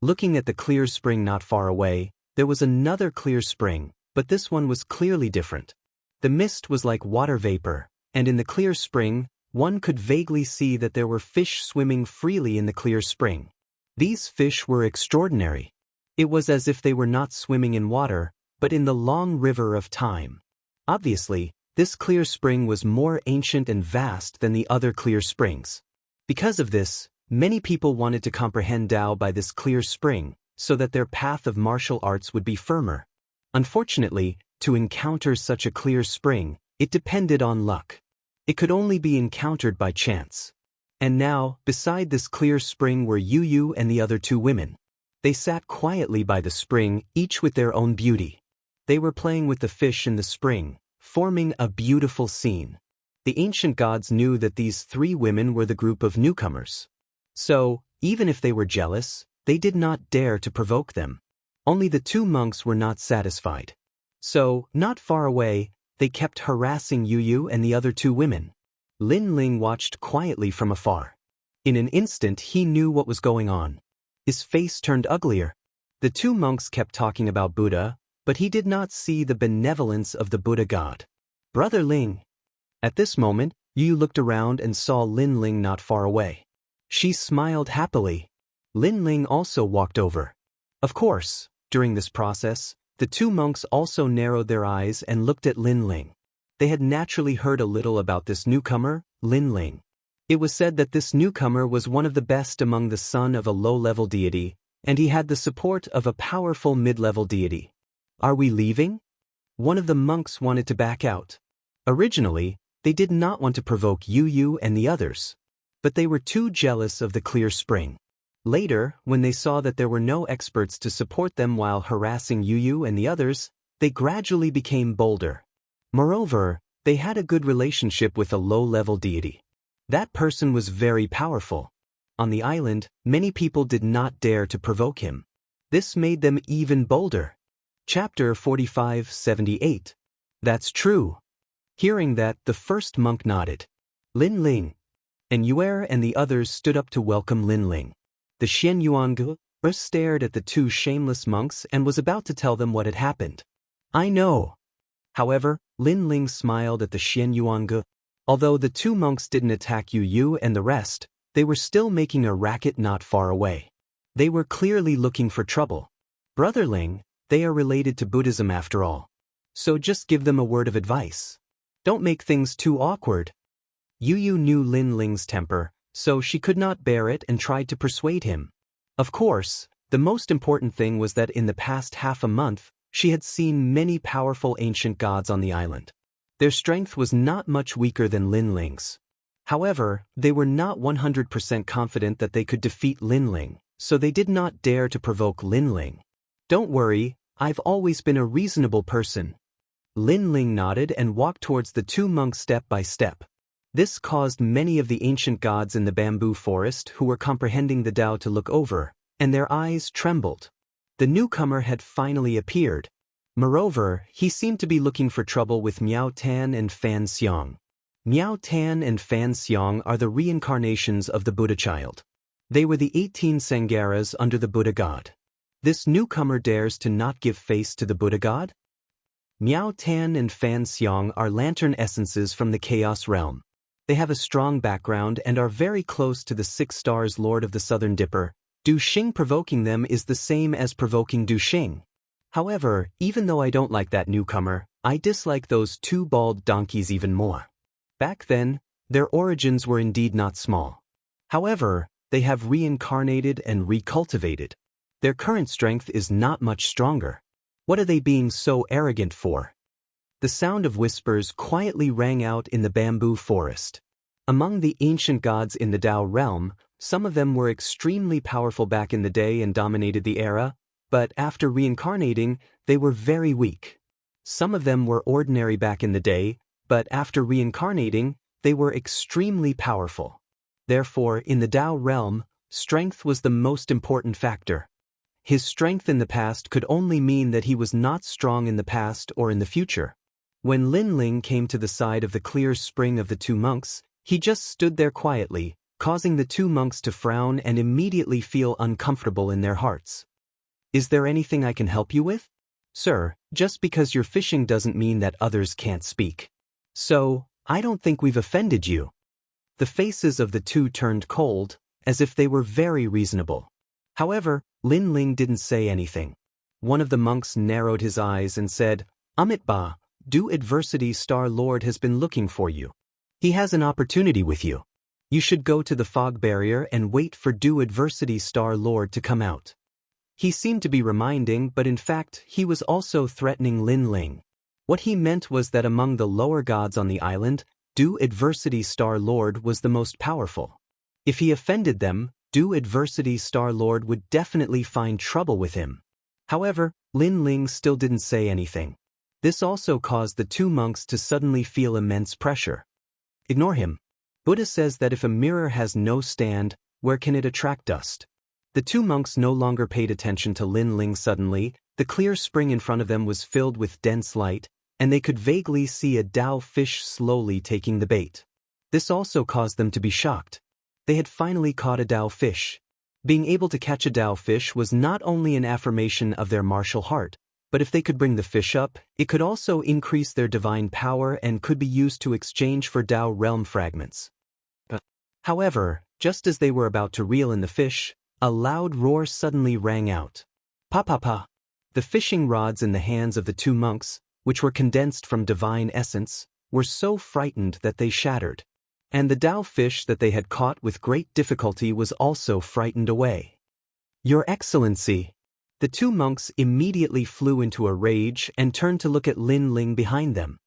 Looking at the clear spring not far away, there was another clear spring, but this one was clearly different. The mist was like water vapor, and in the clear spring, one could vaguely see that there were fish swimming freely in the clear spring. These fish were extraordinary. It was as if they were not swimming in water, but in the long river of time. Obviously, this clear spring was more ancient and vast than the other clear springs. Because of this, many people wanted to comprehend Tao by this clear spring, so that their path of martial arts would be firmer. Unfortunately, to encounter such a clear spring, it depended on luck. It could only be encountered by chance. And now, beside this clear spring were Yu and the other 2 women. They sat quietly by the spring, each with their own beauty. They were playing with the fish in the spring, forming a beautiful scene. The ancient gods knew that these 3 women were the group of newcomers. So, even if they were jealous, they did not dare to provoke them. Only the 2 monks were not satisfied. So, not far away, they kept harassing Yu and the other 2 women. Lin Ling watched quietly from afar. In an instant he knew what was going on. His face turned uglier. The 2 monks kept talking about Buddha, but he did not see the benevolence of the Buddha god. Brother Ling. At this moment, Yu looked around and saw Lin Ling not far away. She smiled happily. Lin Ling also walked over. Of course, during this process, the 2 monks also narrowed their eyes and looked at Lin Ling. They had naturally heard a little about this newcomer, Lin Ling. It was said that this newcomer was one of the best among the son of a low-level deity, and he had the support of a powerful mid-level deity. Are we leaving? One of the monks wanted to back out. Originally, they did not want to provoke Yu and the others, but they were too jealous of the clear spring. Later, when they saw that there were no experts to support them while harassing Yu and the others, they gradually became bolder. Moreover, they had a good relationship with a low-level deity. That person was very powerful. On the island, many people did not dare to provoke him. This made them even bolder. Chapter 45-78. That's true. Hearing that, the first monk nodded. Lin Ling. And Yuer and the others stood up to welcome Lin Ling. The Xian Yuange stared at the two shameless monks and was about to tell them what had happened. I know. However, Lin Ling smiled at the Xian Yuange. Although the two monks didn't attack Yu and the rest, they were still making a racket not far away. They were clearly looking for trouble. Brother Ling, they are related to Buddhism after all. So just give them a word of advice. Don't make things too awkward. Yu knew Lin Ling's temper, so she could not bear it and tried to persuade him. Of course, the most important thing was that in the past half a month, she had seen many powerful ancient gods on the island. Their strength was not much weaker than Lin Ling's. However, they were not 100% confident that they could defeat Lin Ling, so they did not dare to provoke Lin Ling. Don't worry, I've always been a reasonable person. Lin Ling nodded and walked towards the two monks step by step. This caused many of the ancient gods in the bamboo forest who were comprehending the Tao to look over, and their eyes trembled. The newcomer had finally appeared. Moreover, he seemed to be looking for trouble with Miao Tan and Fan Xiong. Miao Tan and Fan Xiong are the reincarnations of the Buddha child. They were the 18 Sangaras under the Buddha god. This newcomer dares to not give face to the Buddha god? Miao Tan and Fan Xiong are lantern essences from the Chaos realm. They have a strong background and are very close to the 6 stars Lord of the Southern Dipper. Du Xing provoking them is the same as provoking Du Xing. However, even though I don't like that newcomer, I dislike those two bald donkeys even more. Back then, their origins were indeed not small. However, they have reincarnated and recultivated. Their current strength is not much stronger. What are they being so arrogant for? The sound of whispers quietly rang out in the bamboo forest. Among the ancient gods in the Tao realm, some of them were extremely powerful back in the day and dominated the era, but after reincarnating, they were very weak. Some of them were ordinary back in the day, but after reincarnating, they were extremely powerful. Therefore, in the Tao realm, strength was the most important factor. His strength in the past could only mean that he was not strong in the past or in the future. When Lin Ling came to the side of the clear spring of the two monks, he just stood there quietly, causing the two monks to frown and immediately feel uncomfortable in their hearts. Is there anything I can help you with? Sir, just because you're fishing doesn't mean that others can't speak. So, I don't think we've offended you. The faces of the two turned cold, as if they were very reasonable. However, Lin Ling didn't say anything. One of the monks narrowed his eyes and said, Amitba, Du Adversity Star Lord has been looking for you. He has an opportunity with you. You should go to the fog barrier and wait for Du Adversity Star Lord to come out. He seemed to be reminding, but in fact, he was also threatening Lin Ling. What he meant was that among the lower gods on the island, Du Adversity Star Lord was the most powerful. If he offended them, Du Adversity Star Lord would definitely find trouble with him. However, Lin Ling still didn't say anything. This also caused the two monks to suddenly feel immense pressure. Ignore him. Buddha says that if a mirror has no stand, where can it attract dust? The two monks no longer paid attention to Lin Ling. Suddenly, the clear spring in front of them was filled with dense light, and they could vaguely see a Tao fish slowly taking the bait. This also caused them to be shocked. They had finally caught a Tao fish. Being able to catch a Tao fish was not only an affirmation of their martial heart, but if they could bring the fish up, it could also increase their divine power and could be used to exchange for Tao realm fragments. However, just as they were about to reel in the fish, a loud roar suddenly rang out. Pa pa pa! The fishing rods in the hands of the two monks, which were condensed from divine essence, were so frightened that they shattered. And the Dao fish that they had caught with great difficulty was also frightened away. "Your Excellency!" The two monks immediately flew into a rage and turned to look at Lin Ling behind them.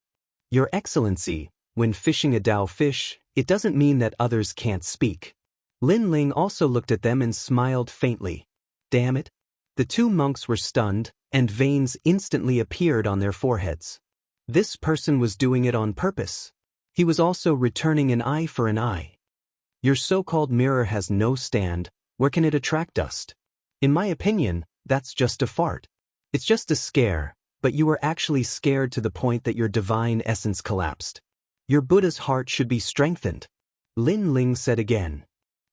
"Your Excellency, when fishing a Dao fish, it doesn't mean that others can't speak." Lin Ling also looked at them and smiled faintly. Damn it! The two monks were stunned, and veins instantly appeared on their foreheads. This person was doing it on purpose. He was also returning an eye for an eye. "Your so-called mirror has no stand, where can it attract dust? In my opinion, that's just a fart. It's just a scare, but you were actually scared to the point that your divine essence collapsed. Your Buddha's heart should be strengthened." Lin Ling said again.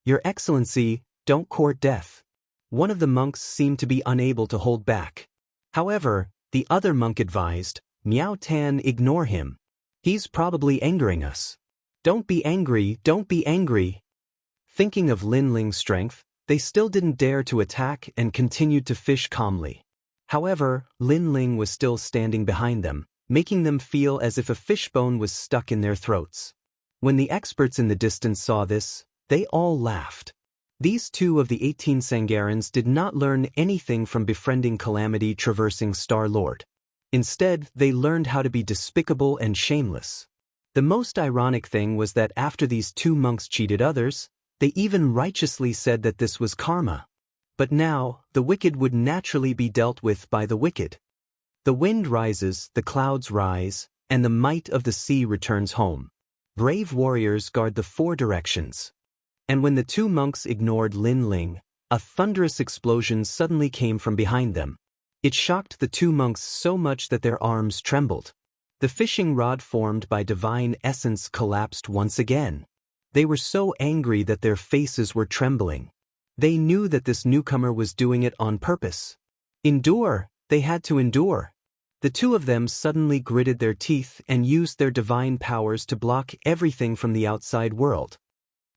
"Your Excellency, don't court death." One of the monks seemed to be unable to hold back. However, the other monk advised, "Miao Tan, ignore him. He's probably angering us." "Don't be angry, don't be angry." Thinking of Lin Ling's strength, they still didn't dare to attack and continued to fish calmly. However, Lin Ling was still standing behind them, making them feel as if a fishbone was stuck in their throats. When the experts in the distance saw this, they all laughed. These two of the 18 Sangarans did not learn anything from befriending Calamity traversing Star-Lord. Instead, they learned how to be despicable and shameless. The most ironic thing was that after these two monks cheated others, they even righteously said that this was karma. But now, the wicked would naturally be dealt with by the wicked. The wind rises, the clouds rise, and the might of the sea returns home. Brave warriors guard the four directions. And when the two monks ignored Lin Ling, a thunderous explosion suddenly came from behind them. It shocked the two monks so much that their arms trembled. The fishing rod formed by divine essence collapsed once again. They were so angry that their faces were trembling. They knew that this newcomer was doing it on purpose. Endure, they had to endure. The two of them suddenly gritted their teeth and used their divine powers to block everything from the outside world.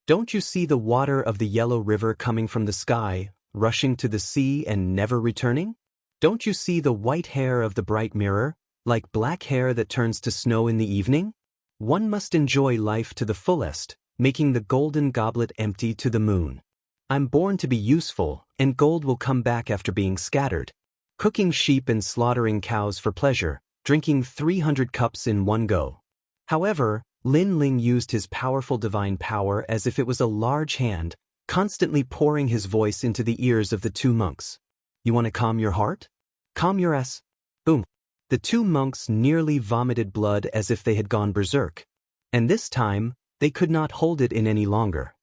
Don't you see the water of the yellow river coming from the sky, rushing to the sea and never returning? Don't you see the white hair of the bright mirror, like black hair that turns to snow in the evening? One must enjoy life to the fullest, making the golden goblet empty to the moon. I'm born to be useful, and gold will come back after being scattered. Cooking sheep and slaughtering cows for pleasure, drinking 300 cups in one go. However, Lin Ling used his powerful divine power as if it was a large hand, constantly pouring his voice into the ears of the two monks. "You want to calm your heart? Calm your ass." Boom. The two monks nearly vomited blood as if they had gone berserk. And this time, they could not hold it in any longer.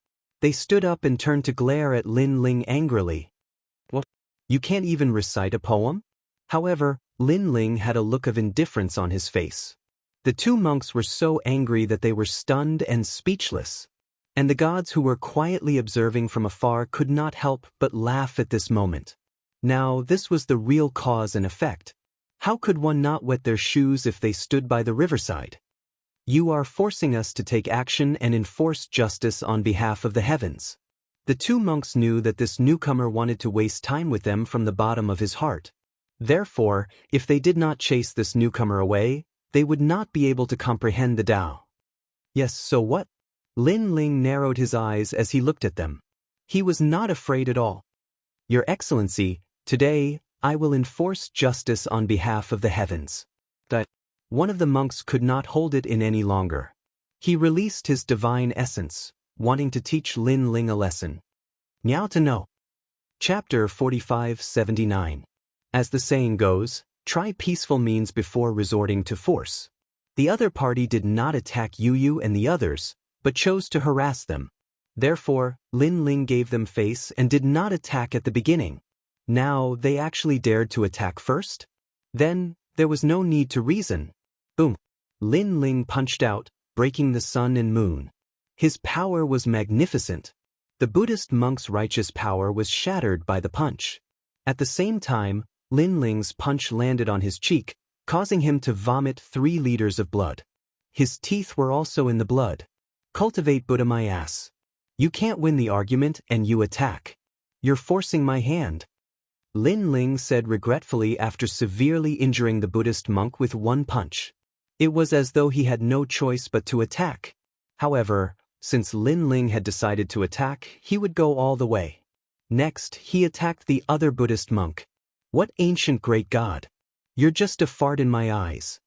They stood up and turned to glare at Lin Ling angrily. "What? You can't even recite a poem?" However, Lin Ling had a look of indifference on his face. The two monks were so angry that they were stunned and speechless. And the gods who were quietly observing from afar could not help but laugh at this moment. Now, this was the real cause and effect. How could one not wet their shoes if they stood by the riverside? "You are forcing us to take action and enforce justice on behalf of the heavens." The two monks knew that this newcomer wanted to waste time with them from the bottom of his heart. Therefore, if they did not chase this newcomer away, they would not be able to comprehend the Tao. Yes, so what? Lin Ling narrowed his eyes as he looked at them. He was not afraid at all. "Your Excellency, today, I will enforce justice on behalf of the heavens." One of the monks could not hold it in any longer. He released his divine essence, wanting to teach Lin Ling a lesson. Miao to know. Chapter 45-79. As the saying goes, try peaceful means before resorting to force. The other party did not attack Yu and the others, but chose to harass them. Therefore, Lin Ling gave them face and did not attack at the beginning. Now, they actually dared to attack first? Then, there was no need to reason. Boom. Lin Ling punched out, breaking the sun and moon. His power was magnificent. The Buddhist monk's righteous power was shattered by the punch. At the same time, Lin Ling's punch landed on his cheek, causing him to vomit 3 liters of blood. His teeth were also in the blood. Cultivate Buddha my ass. You can't win the argument and you attack. You're forcing my hand. Lin Ling said regretfully after severely injuring the Buddhist monk with one punch. It was as though he had no choice but to attack. However, Since Lin Ling had decided to attack, he would go all the way. Next, he attacked the other Buddhist monk. What ancient great god! You're just a fart in my eyes.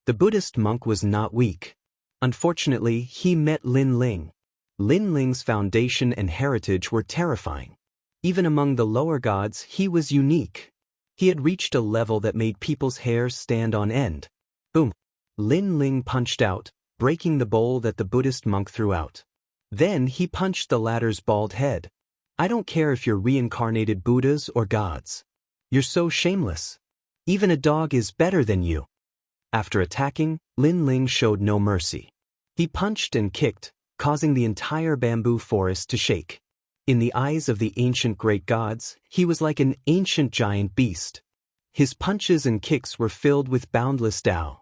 The Buddhist monk was not weak. Unfortunately, he met Lin Ling. Lin Ling's foundation and heritage were terrifying. Even among the lower gods, he was unique. He had reached a level that made people's hair stand on end. Boom! Lin Ling punched out, breaking the bowl that the Buddhist monk threw out. Then he punched the latter's bald head. I don't care if you're reincarnated Buddhas or gods. You're so shameless. Even a dog is better than you. After attacking, Lin Ling showed no mercy. He punched and kicked, causing the entire bamboo forest to shake. In the eyes of the ancient great gods, he was like an ancient giant beast. His punches and kicks were filled with boundless Tao.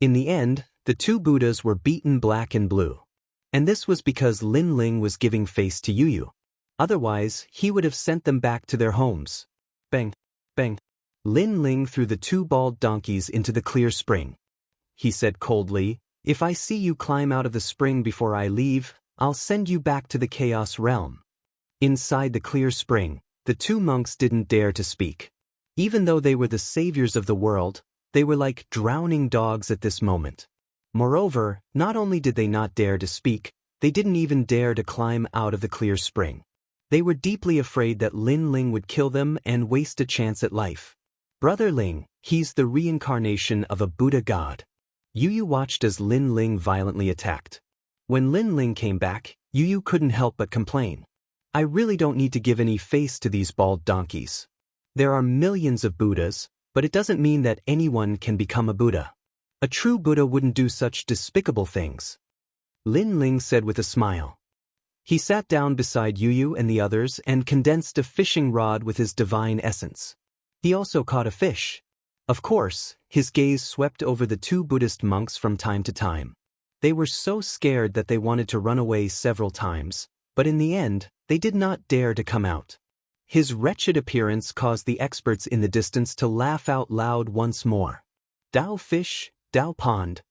In the end, the two Buddhas were beaten black and blue. And this was because Lin Ling was giving face to Yu Yu. Otherwise, he would have sent them back to their homes. Bang! Bang! Lin Ling threw the two bald donkeys into the clear spring. He said coldly, "If I see you climb out of the spring before I leave, I'll send you back to the chaos realm." Inside the clear spring, the two monks didn't dare to speak. Even though they were the saviors of the world, they were like drowning dogs at this moment. Moreover, not only did they not dare to speak, they didn't even dare to climb out of the clear spring. They were deeply afraid that Lin Ling would kill them and waste a chance at life. Brother Ling, he's the reincarnation of a Buddha god. Yu Yu watched as Lin Ling violently attacked. When Lin Ling came back, Yu Yu couldn't help but complain. I really don't need to give any face to these bald donkeys. There are millions of Buddhas, but it doesn't mean that anyone can become a Buddha. A true Buddha wouldn't do such despicable things. Lin Ling said with a smile. He sat down beside Yu Yu and the others and condensed a fishing rod with his divine essence. He also caught a fish. Of course, his gaze swept over the two Buddhist monks from time to time. They were so scared that they wanted to run away several times, but in the end, they did not dare to come out. His wretched appearance caused the experts in the distance to laugh out loud once more. Dao fish, Dao pond.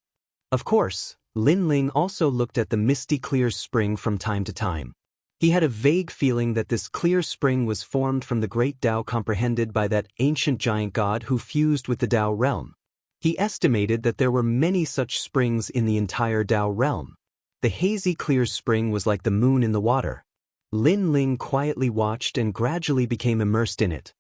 Of course, Lin Ling also looked at the misty clear spring from time to time. He had a vague feeling that this clear spring was formed from the great Tao comprehended by that ancient giant god who fused with the Tao realm. He estimated that there were many such springs in the entire Tao realm. The hazy clear spring was like the moon in the water. Lin Ling quietly watched and gradually became immersed in it.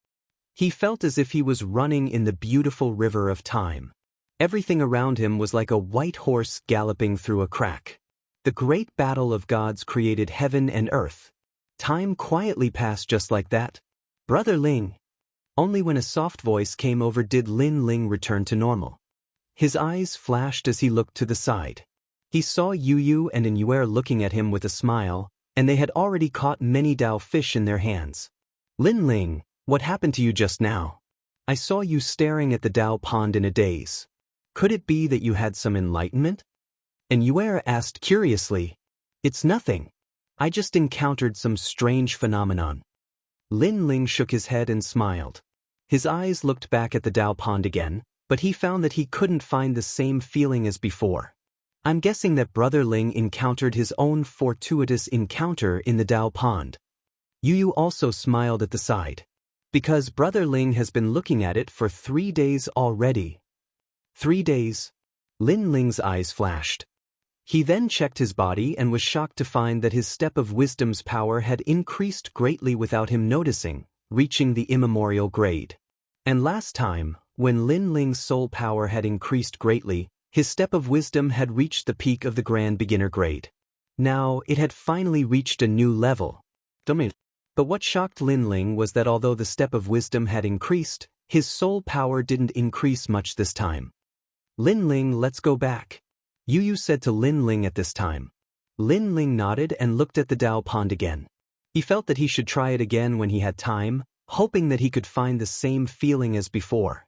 He felt as if he was running in the beautiful river of time. Everything around him was like a white horse galloping through a crack. The great battle of gods created heaven and earth. Time quietly passed just like that. Brother Ling. Only when a soft voice came over did Lin Ling return to normal. His eyes flashed as he looked to the side. He saw Yu Yu and Inuer looking at him with a smile, and they had already caught many Tao fish in their hands. Lin Ling, what happened to you just now? I saw you staring at the Tao pond in a daze. Could it be that you had some enlightenment? And Inuer asked curiously. It's nothing. I just encountered some strange phenomenon. Lin Ling shook his head and smiled. His eyes looked back at the Tao pond again, but he found that he couldn't find the same feeling as before. I'm guessing that Brother Ling encountered his own fortuitous encounter in the Tao pond. Yu Yu also smiled at the side. Because Brother Ling has been looking at it for 3 days already. 3 days? Lin Ling's eyes flashed. He then checked his body and was shocked to find that his step of wisdom's power had increased greatly without him noticing, reaching the immemorial grade. And last time, when Lin Ling's soul power had increased greatly, his step of wisdom had reached the peak of the grand beginner grade. Now, it had finally reached a new level. But what shocked Lin Ling was that although the step of wisdom had increased, his soul power didn't increase much this time. Lin Ling, let's go back. Yu Yu said to Lin Ling at this time. Lin Ling nodded and looked at the Tao pond again. He felt that he should try it again when he had time, hoping that he could find the same feeling as before.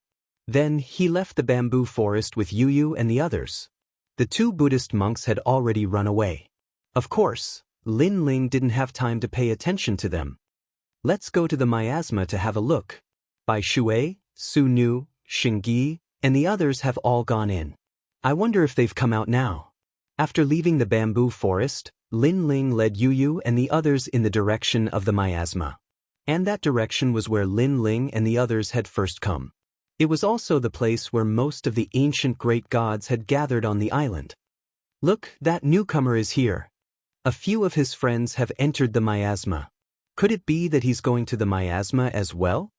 Then he left the bamboo forest with Yu Yu and the others. The two Buddhist monks had already run away. Of course, Lin Ling didn't have time to pay attention to them. Let's go to the miasma to have a look. Bai Shui, Su Nu, Xingyi, and the others have all gone in. I wonder if they've come out now. After leaving the bamboo forest, Lin Ling led Yu Yu and the others in the direction of the miasma. And that direction was where Lin Ling and the others had first come. It was also the place where most of the ancient great gods had gathered on the island. Look, that newcomer is here. A few of his friends have entered the miasma. Could it be that he's going to the miasma as well?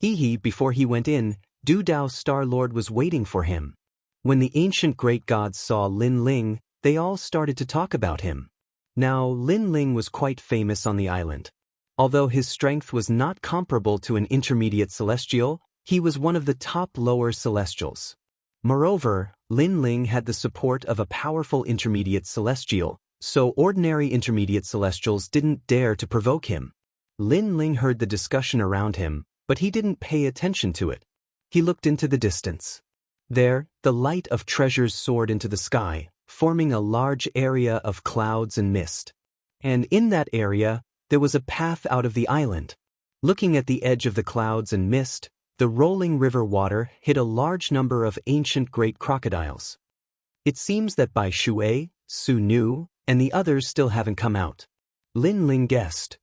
Before he went in, Du Dao Star-Lord was waiting for him. When the ancient great gods saw Lin Ling, they all started to talk about him. Now, Lin Ling was quite famous on the island. Although his strength was not comparable to an intermediate celestial, he was one of the top lower celestials. Moreover, Lin Ling had the support of a powerful intermediate celestial, so ordinary intermediate celestials didn't dare to provoke him. Lin Ling heard the discussion around him, but he didn't pay attention to it. He looked into the distance. There, the light of treasures soared into the sky, forming a large area of clouds and mist. And in that area, there was a path out of the island. Looking at the edge of the clouds and mist, the rolling river water hid a large number of ancient great crocodiles. It seems that Bai Shui, Su Nu, and the others still haven't come out. Lin Ling guessed.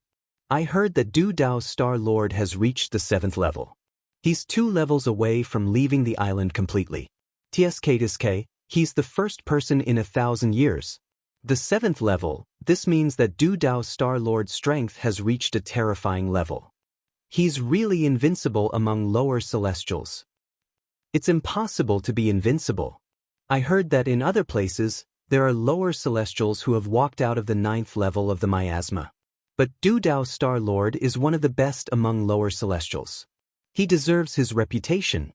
I heard that Du Dao Star-Lord has reached the 7th level. He's 2 levels away from leaving the island completely. TSK, he's the first person in 1,000 years. The 7th level, this means that Du Dao Star-Lord's strength has reached a terrifying level. He's really invincible among lower celestials. It's impossible to be invincible. I heard that in other places, there are lower celestials who have walked out of the 9th level of the miasma. But Du Dao Star-Lord is one of the best among lower celestials. He deserves his reputation.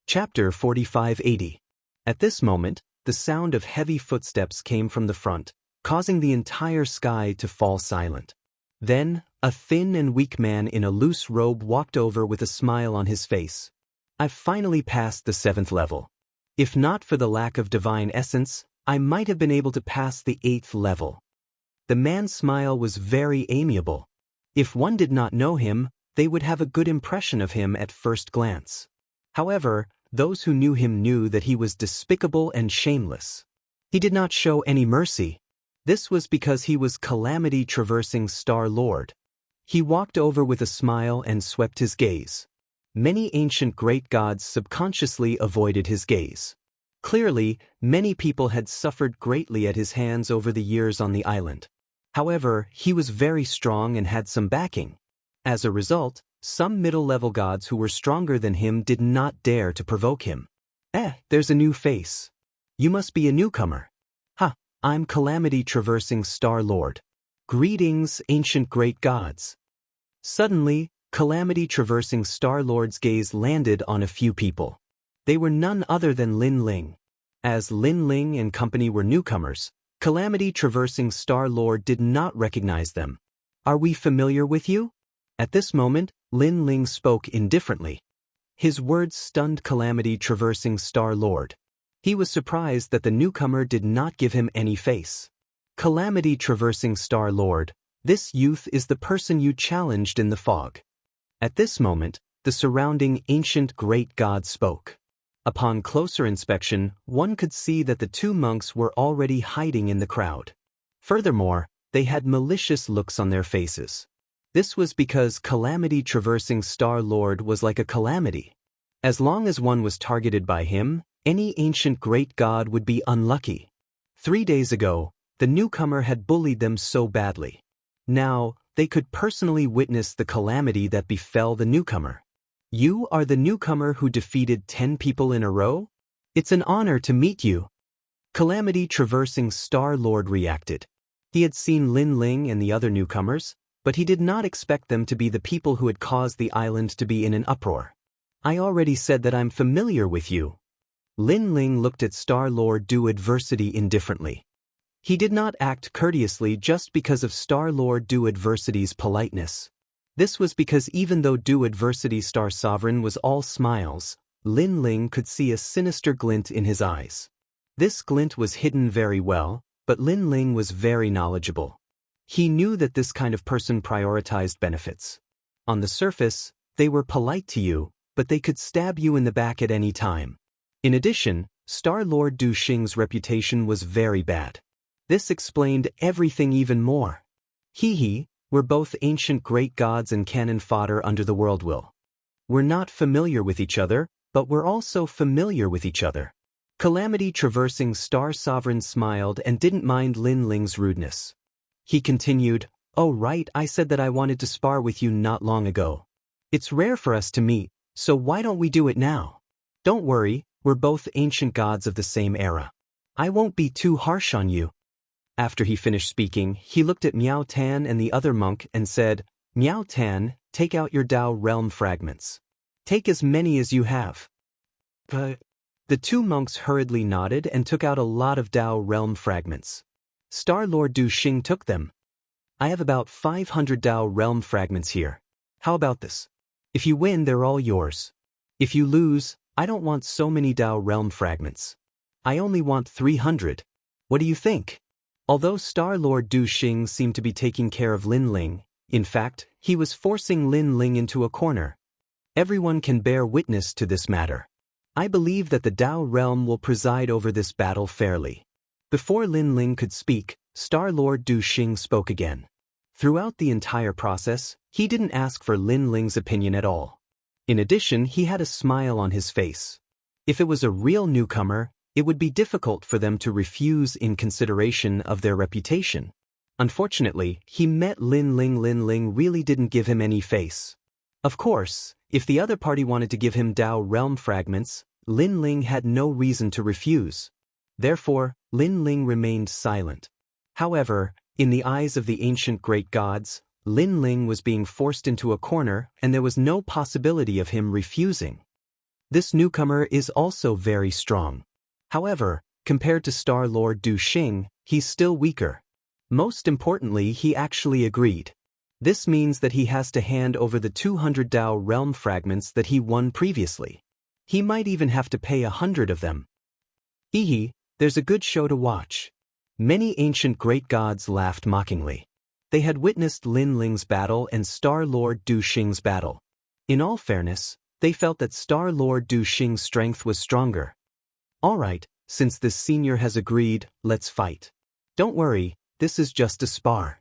Chapter 4580. At this moment, the sound of heavy footsteps came from the front, causing the entire sky to fall silent. Then, a thin and weak man in a loose robe walked over with a smile on his face. I've finally passed the 7th level. If not for the lack of divine essence, I might have been able to pass the 8th level. The man's smile was very amiable. If one did not know him, they would have a good impression of him at first glance. However, those who knew him knew that he was despicable and shameless. He did not show any mercy. This was because he was calamity-traversing Star-Lord. He walked over with a smile and swept his gaze. Many ancient great gods subconsciously avoided his gaze. Clearly, many people had suffered greatly at his hands over the years on the island. However, he was very strong and had some backing. As a result, some middle-level gods who were stronger than him did not dare to provoke him. There's a new face. You must be a newcomer. I'm calamity-traversing Star-Lord. Greetings, ancient great gods. Suddenly, calamity-traversing Star-Lord's gaze landed on a few people. They were none other than Lin Ling. As Lin Ling and company were newcomers, calamity-traversing Star-Lord did not recognize them. Are we familiar with you? At this moment, Lin Ling spoke indifferently. His words stunned calamity-traversing Star-Lord. He was surprised that the newcomer did not give him any face. Calamity-traversing Star-Lord, this youth is the person you challenged in the fog. At this moment, the surrounding ancient great god spoke. Upon closer inspection, one could see that the 2 monks were already hiding in the crowd. Furthermore, they had malicious looks on their faces. This was because calamity-traversing Star-Lord was like a calamity. As long as one was targeted by him, any ancient great god would be unlucky. 3 days ago, the newcomer had bullied them so badly. Now, they could personally witness the calamity that befell the newcomer. You are the newcomer who defeated 10 people in a row? It's an honor to meet you. Calamity-traversing Star-Lord reacted. He had seen Lin Ling and the other newcomers, but he did not expect them to be the people who had caused the island to be in an uproar. I already said that I'm familiar with you. Lin Ling looked at Star-Lord Du Adversity indifferently. He did not act courteously just because of Star-Lord Du Adversity's politeness. This was because even though Du Adversity Star Sovereign was all smiles, Lin Ling could see a sinister glint in his eyes. This glint was hidden very well, but Lin Ling was very knowledgeable. He knew that this kind of person prioritized benefits. On the surface, they were polite to you, but they could stab you in the back at any time. In addition, Star-Lord Du Xing's reputation was very bad. This explained everything even more. We're both ancient great gods and cannon fodder under the world will. We're not familiar with each other, but we're also familiar with each other. Calamity traversing Star Sovereign smiled and didn't mind Lin Ling's rudeness. He continued, "Oh right, I said that I wanted to spar with you not long ago. It's rare for us to meet, so why don't we do it now? Don't worry, we're both ancient gods of the same era. I won't be too harsh on you." After he finished speaking, he looked at Miao Tan and the other monk and said, "Miao Tan, take out your Dao realm fragments. Take as many as you have." The two monks hurriedly nodded and took out a lot of Dao realm fragments. Star Lord Du Xing took them. "I have about 500 Dao realm fragments here. How about this? If you win, they're all yours. If you lose, I don't want so many Dao realm fragments. I only want 300. What do you think?" Although Star Lord Du Xing seemed to be taking care of Lin Ling, in fact, he was forcing Lin Ling into a corner. Everyone can bear witness to this matter. I believe that the Dao realm will preside over this battle fairly. Before Lin Ling could speak, Star Lord Du Xing spoke again. Throughout the entire process, he didn't ask for Lin Ling's opinion at all. In addition, he had a smile on his face. If it was a real newcomer, it would be difficult for them to refuse in consideration of their reputation. Unfortunately, he met Lin Ling. Lin Ling really didn't give him any face. Of course, if the other party wanted to give him Dao realm fragments, Lin Ling had no reason to refuse. Therefore, Lin Ling remained silent. However, in the eyes of the ancient great gods, Lin Ling was being forced into a corner and there was no possibility of him refusing. This newcomer is also very strong. However, compared to Star Lord Du Xing, he's still weaker. Most importantly, he actually agreed. This means that he has to hand over the 200 Dao realm fragments that he won previously. He might even have to pay 100 of them. There's a good show to watch. Many ancient great gods laughed mockingly. They had witnessed Lin Ling's battle and Star Lord Du Xing's battle. In all fairness, they felt that Star Lord Du Xing's strength was stronger. "Alright, since this senior has agreed, let's fight. Don't worry, this is just a spar.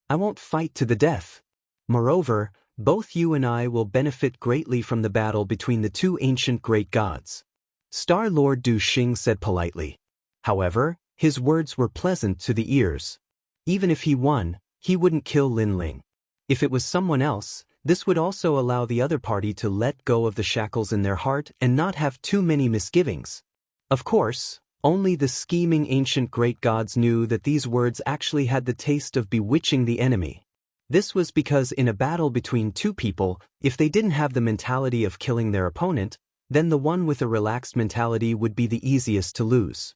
I won't fight to the death. Moreover, both you and I will benefit greatly from the battle between the two ancient great gods." Star Lord Du Xing said politely. However, his words were pleasant to the ears. Even if he won, he wouldn't kill Lin Ling. If it was someone else, this would also allow the other party to let go of the shackles in their heart and not have too many misgivings. Of course, only the scheming ancient great gods knew that these words actually had the taste of bewitching the enemy. This was because in a battle between two people, if they didn't have the mentality of killing their opponent, then the one with a relaxed mentality would be the easiest to lose.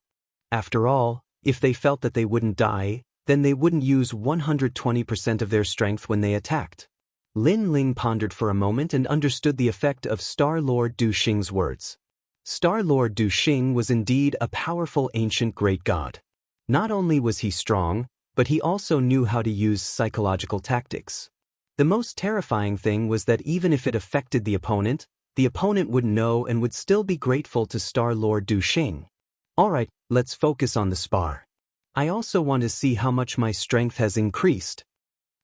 After all, if they felt that they wouldn't die, then they wouldn't use 120% of their strength when they attacked. Lin Ling pondered for a moment and understood the effect of Star Lord Du Xing's words. Star Lord Du Xing was indeed a powerful ancient great god. Not only was he strong, but he also knew how to use psychological tactics. The most terrifying thing was that even if it affected the opponent would know and would still be grateful to Star Lord Du Xing. "Alright, let's focus on the spar. I also want to see how much my strength has increased."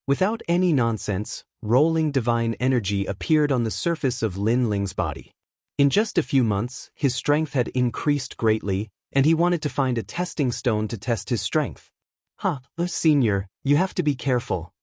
Without any nonsense, rolling divine energy appeared on the surface of Lin Ling's body. In just a few months, his strength had increased greatly, and he wanted to find a testing stone to test his strength. Senior, you have to be careful."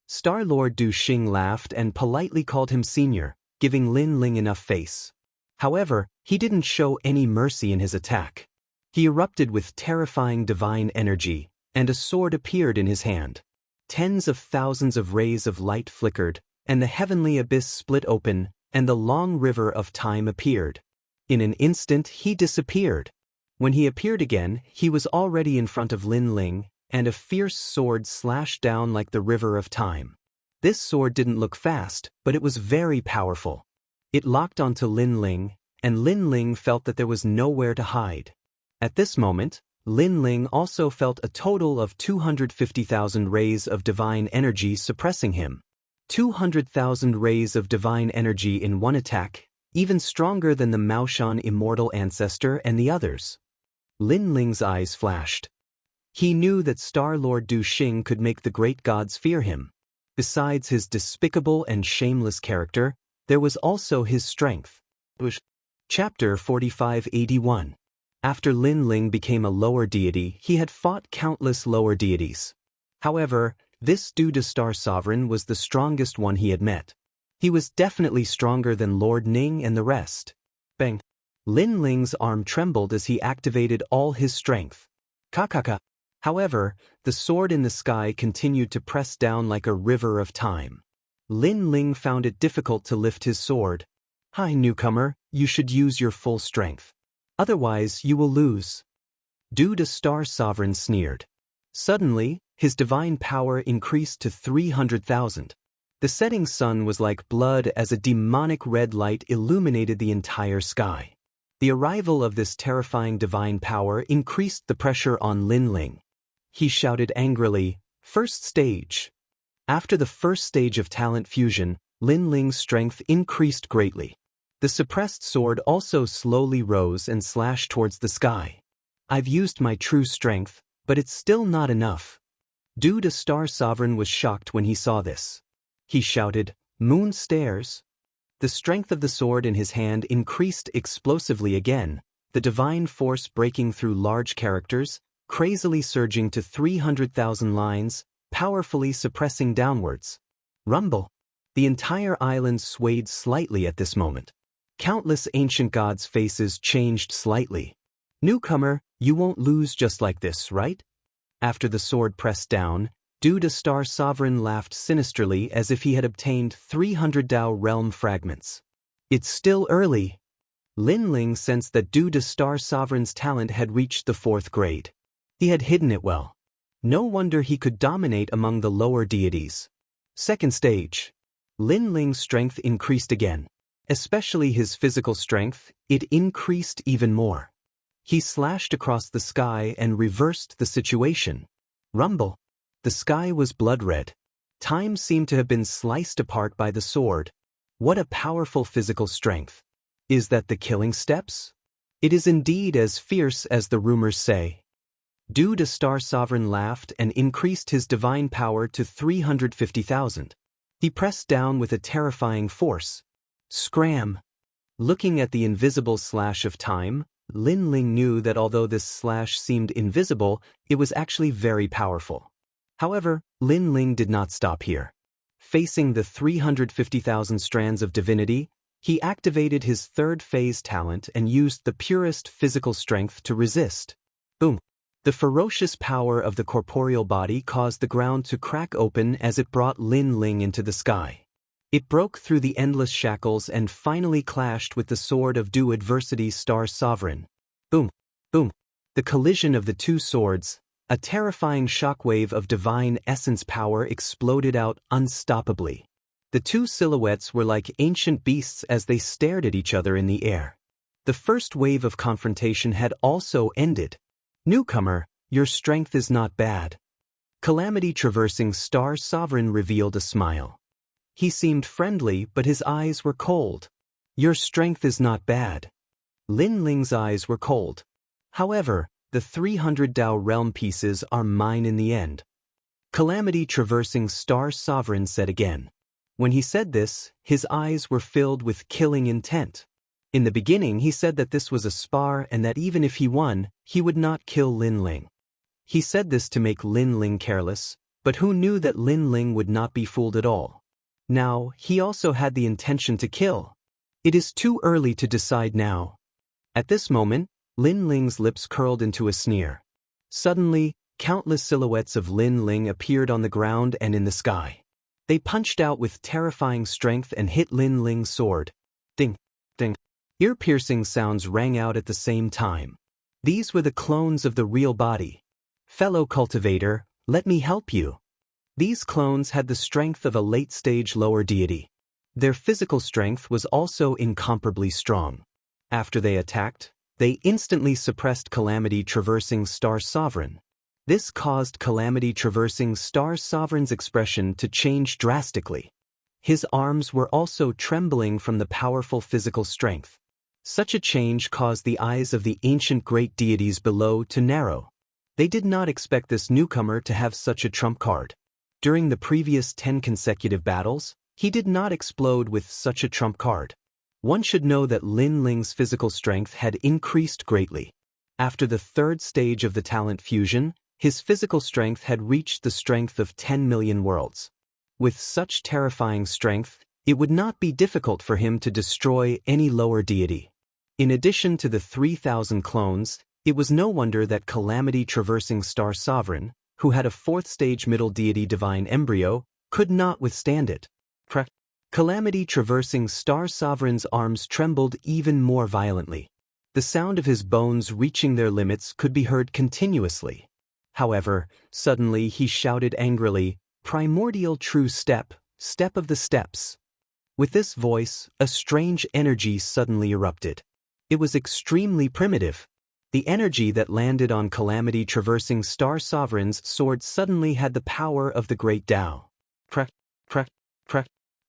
Star Lord Du Xing laughed and politely called him senior, giving Lin Ling enough face. However, he didn't show any mercy in his attack. He erupted with terrifying divine energy, and a sword appeared in his hand. Tens of thousands of rays of light flickered, and the heavenly abyss split open, and the long river of time appeared. In an instant, he disappeared. When he appeared again, he was already in front of Lin Ling, and a fierce sword slashed down like the river of time. This sword didn't look fast, but it was very powerful. It locked onto Lin Ling, and Lin Ling felt that there was nowhere to hide. At this moment, Lin Ling also felt a total of 250,000 rays of divine energy suppressing him. 200,000 rays of divine energy in one attack, even stronger than the Maoshan immortal ancestor and the others. Lin Ling's eyes flashed. He knew that Star Lord Du Xing could make the great gods fear him. Besides his despicable and shameless character, there was also his strength. Chapter 4581. After Lin Ling became a lower deity, he had fought countless lower deities. However, this Du Star Sovereign was the strongest one he had met. He was definitely stronger than Lord Ning and the rest. Bang! Lin Ling's arm trembled as he activated all his strength. Kakaka! However, the sword in the sky continued to press down like a river of time. Lin Ling found it difficult to lift his sword. "Hi, newcomer, you should use your full strength. Otherwise, you will lose." Du Star Sovereign sneered. Suddenly, his divine power increased to 300,000. The setting sun was like blood as a demonic red light illuminated the entire sky. The arrival of this terrifying divine power increased the pressure on Lin Ling. He shouted angrily, "First stage." After the first stage of talent fusion, Lin Ling's strength increased greatly. The suppressed sword also slowly rose and slashed towards the sky. "I've used my true strength, but it's still not enough." Du Star Sovereign was shocked when he saw this. He shouted, "Moon stairs." The strength of the sword in his hand increased explosively again, the divine force breaking through large characters, crazily surging to 300,000 lines, powerfully suppressing downwards. Rumble! The entire island swayed slightly at this moment. Countless ancient gods' faces changed slightly. "Newcomer, you won't lose just like this, right?" After the sword pressed down, Du Star Sovereign laughed sinisterly as if he had obtained 300 Dao realm fragments. "It's still early." Lin Ling sensed that Du Star Sovereign's talent had reached the 4th grade. He had hidden it well. No wonder he could dominate among the lower deities. Second stage. Lin Ling's strength increased again. Especially his physical strength, it increased even more. He slashed across the sky and reversed the situation. Rumble! The sky was blood red. Time seemed to have been sliced apart by the sword. What a powerful physical strength. Is that the killing steps? It is indeed as fierce as the rumors say. Du Star Sovereign laughed and increased his divine power to 350,000. He pressed down with a terrifying force. Scram! Looking at the invisible slash of time, Lin Ling knew that although this slash seemed invisible, it was actually very powerful. However, Lin Ling did not stop here. Facing the 350,000 strands of divinity, he activated his 3rd phase talent and used the purest physical strength to resist. Boom! The ferocious power of the corporeal body caused the ground to crack open as it brought Lin Ling into the sky. It broke through the endless shackles and finally clashed with the sword of Du Adversity's Star Sovereign. Boom! Boom! The collision of the two swords, a terrifying shockwave of divine essence power exploded out unstoppably. The two silhouettes were like ancient beasts as they stared at each other in the air. The first wave of confrontation had also ended. "Newcomer, your strength is not bad." Calamity Traversing Star Sovereign revealed a smile. He seemed friendly, but his eyes were cold. "Your strength is not bad." Lin Ling's eyes were cold. "However, the 300 Dao realm pieces are mine in the end." Calamity Traversing Star Sovereign said again. When he said this, his eyes were filled with killing intent. In the beginning, he said that this was a spar and that even if he won, he would not kill Lin Ling. He said this to make Lin Ling careless, but who knew that Lin Ling would not be fooled at all? Now, he also had the intention to kill. It is too early to decide now. At this moment, Lin Ling's lips curled into a sneer. Suddenly, countless silhouettes of Lin Ling appeared on the ground and in the sky. They punched out with terrifying strength and hit Lin Ling's sword. Ding! Ding! Ear-piercing sounds rang out at the same time. These were the clones of the real body. "Fellow cultivator, let me help you." These clones had the strength of a late-stage lower deity. Their physical strength was also incomparably strong. After they attacked, they instantly suppressed Calamity Traversing Star Sovereign. This caused Calamity Traversing Star Sovereign's expression to change drastically. His arms were also trembling from the powerful physical strength. Such a change caused the eyes of the ancient great deities below to narrow. They did not expect this newcomer to have such a trump card. During the previous 10 consecutive battles, he did not explode with such a trump card. One should know that Lin Ling's physical strength had increased greatly. After the third stage of the talent fusion, his physical strength had reached the strength of 10 million worlds. With such terrifying strength, it would not be difficult for him to destroy any lower deity. In addition to the 3,000 clones, it was no wonder that Calamity-traversing Star Sovereign, who had a fourth-stage middle deity divine embryo, could not withstand it. Calamity-traversing Star Sovereign's arms trembled even more violently. The sound of his bones reaching their limits could be heard continuously. However, suddenly he shouted angrily, "Primordial true step, step of the steps." With this voice, a strange energy suddenly erupted. It was extremely primitive. The energy that landed on Calamity-traversing Star Sovereign's sword suddenly had the power of the Great Tao.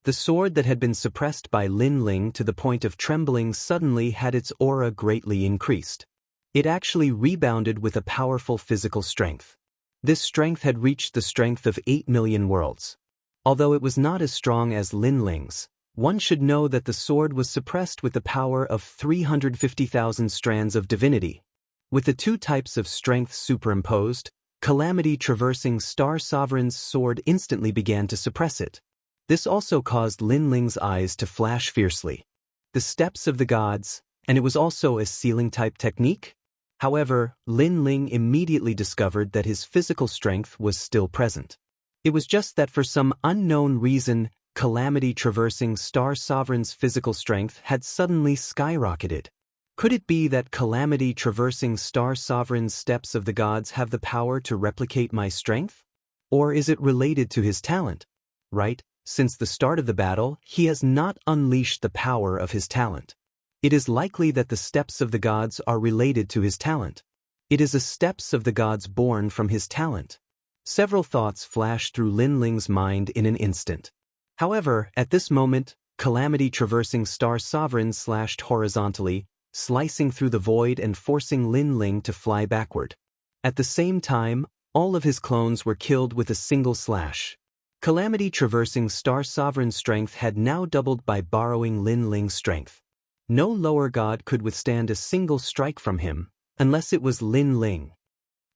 The sword that had been suppressed by Lin Ling to the point of trembling suddenly had its aura greatly increased. It actually rebounded with a powerful physical strength. This strength had reached the strength of 8 million worlds. Although it was not as strong as Lin Ling's, one should know that the sword was suppressed with the power of 350,000 strands of divinity. With the two types of strength superimposed, Calamity-traversing Star Sovereign's sword instantly began to suppress it. This also caused Lin Ling's eyes to flash fiercely. The steps of the gods, and it was also a ceiling-type technique? However, Lin Ling immediately discovered that his physical strength was still present. It was just that for some unknown reason, Calamity-traversing Star Sovereign's physical strength had suddenly skyrocketed. Could it be that Calamity-traversing Star Sovereign's steps of the gods have the power to replicate my strength? Or is it related to his talent? Right? Since the start of the battle, he has not unleashed the power of his talent. It is likely that the steps of the gods are related to his talent. It is the steps of the gods born from his talent. Several thoughts flashed through Lin Ling's mind in an instant. However, at this moment, Calamity-traversing Star Sovereign slashed horizontally, slicing through the void and forcing Lin Ling to fly backward. At the same time, all of his clones were killed with a single slash. Calamity-traversing Star Sovereign's strength had now doubled by borrowing Lin Ling's strength. No lower god could withstand a single strike from him, unless it was Lin Ling.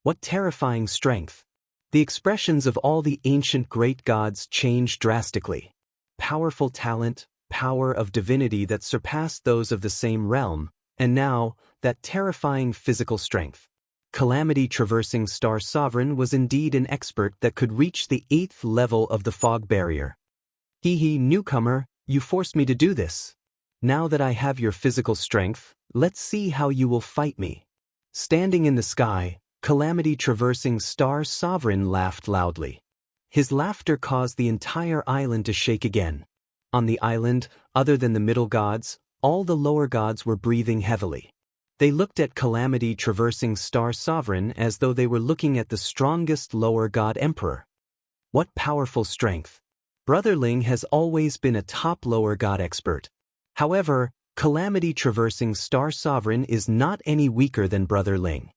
What terrifying strength! The expressions of all the ancient great gods changed drastically. Powerful talent, power of divinity that surpassed those of the same realm, and now, that terrifying physical strength. Calamity-traversing Star Sovereign was indeed an expert that could reach the 8th level of the fog barrier. Newcomer, you forced me to do this. Now that I have your physical strength, let's see how you will fight me. Standing in the sky, Calamity-traversing Star Sovereign laughed loudly. His laughter caused the entire island to shake again. On the island, other than the middle gods, all the lower gods were breathing heavily. They looked at Calamity-traversing Star Sovereign as though they were looking at the strongest lower god emperor. What powerful strength! Brother Ling has always been a top lower god expert. However, Calamity-traversing Star Sovereign is not any weaker than Brother Ling.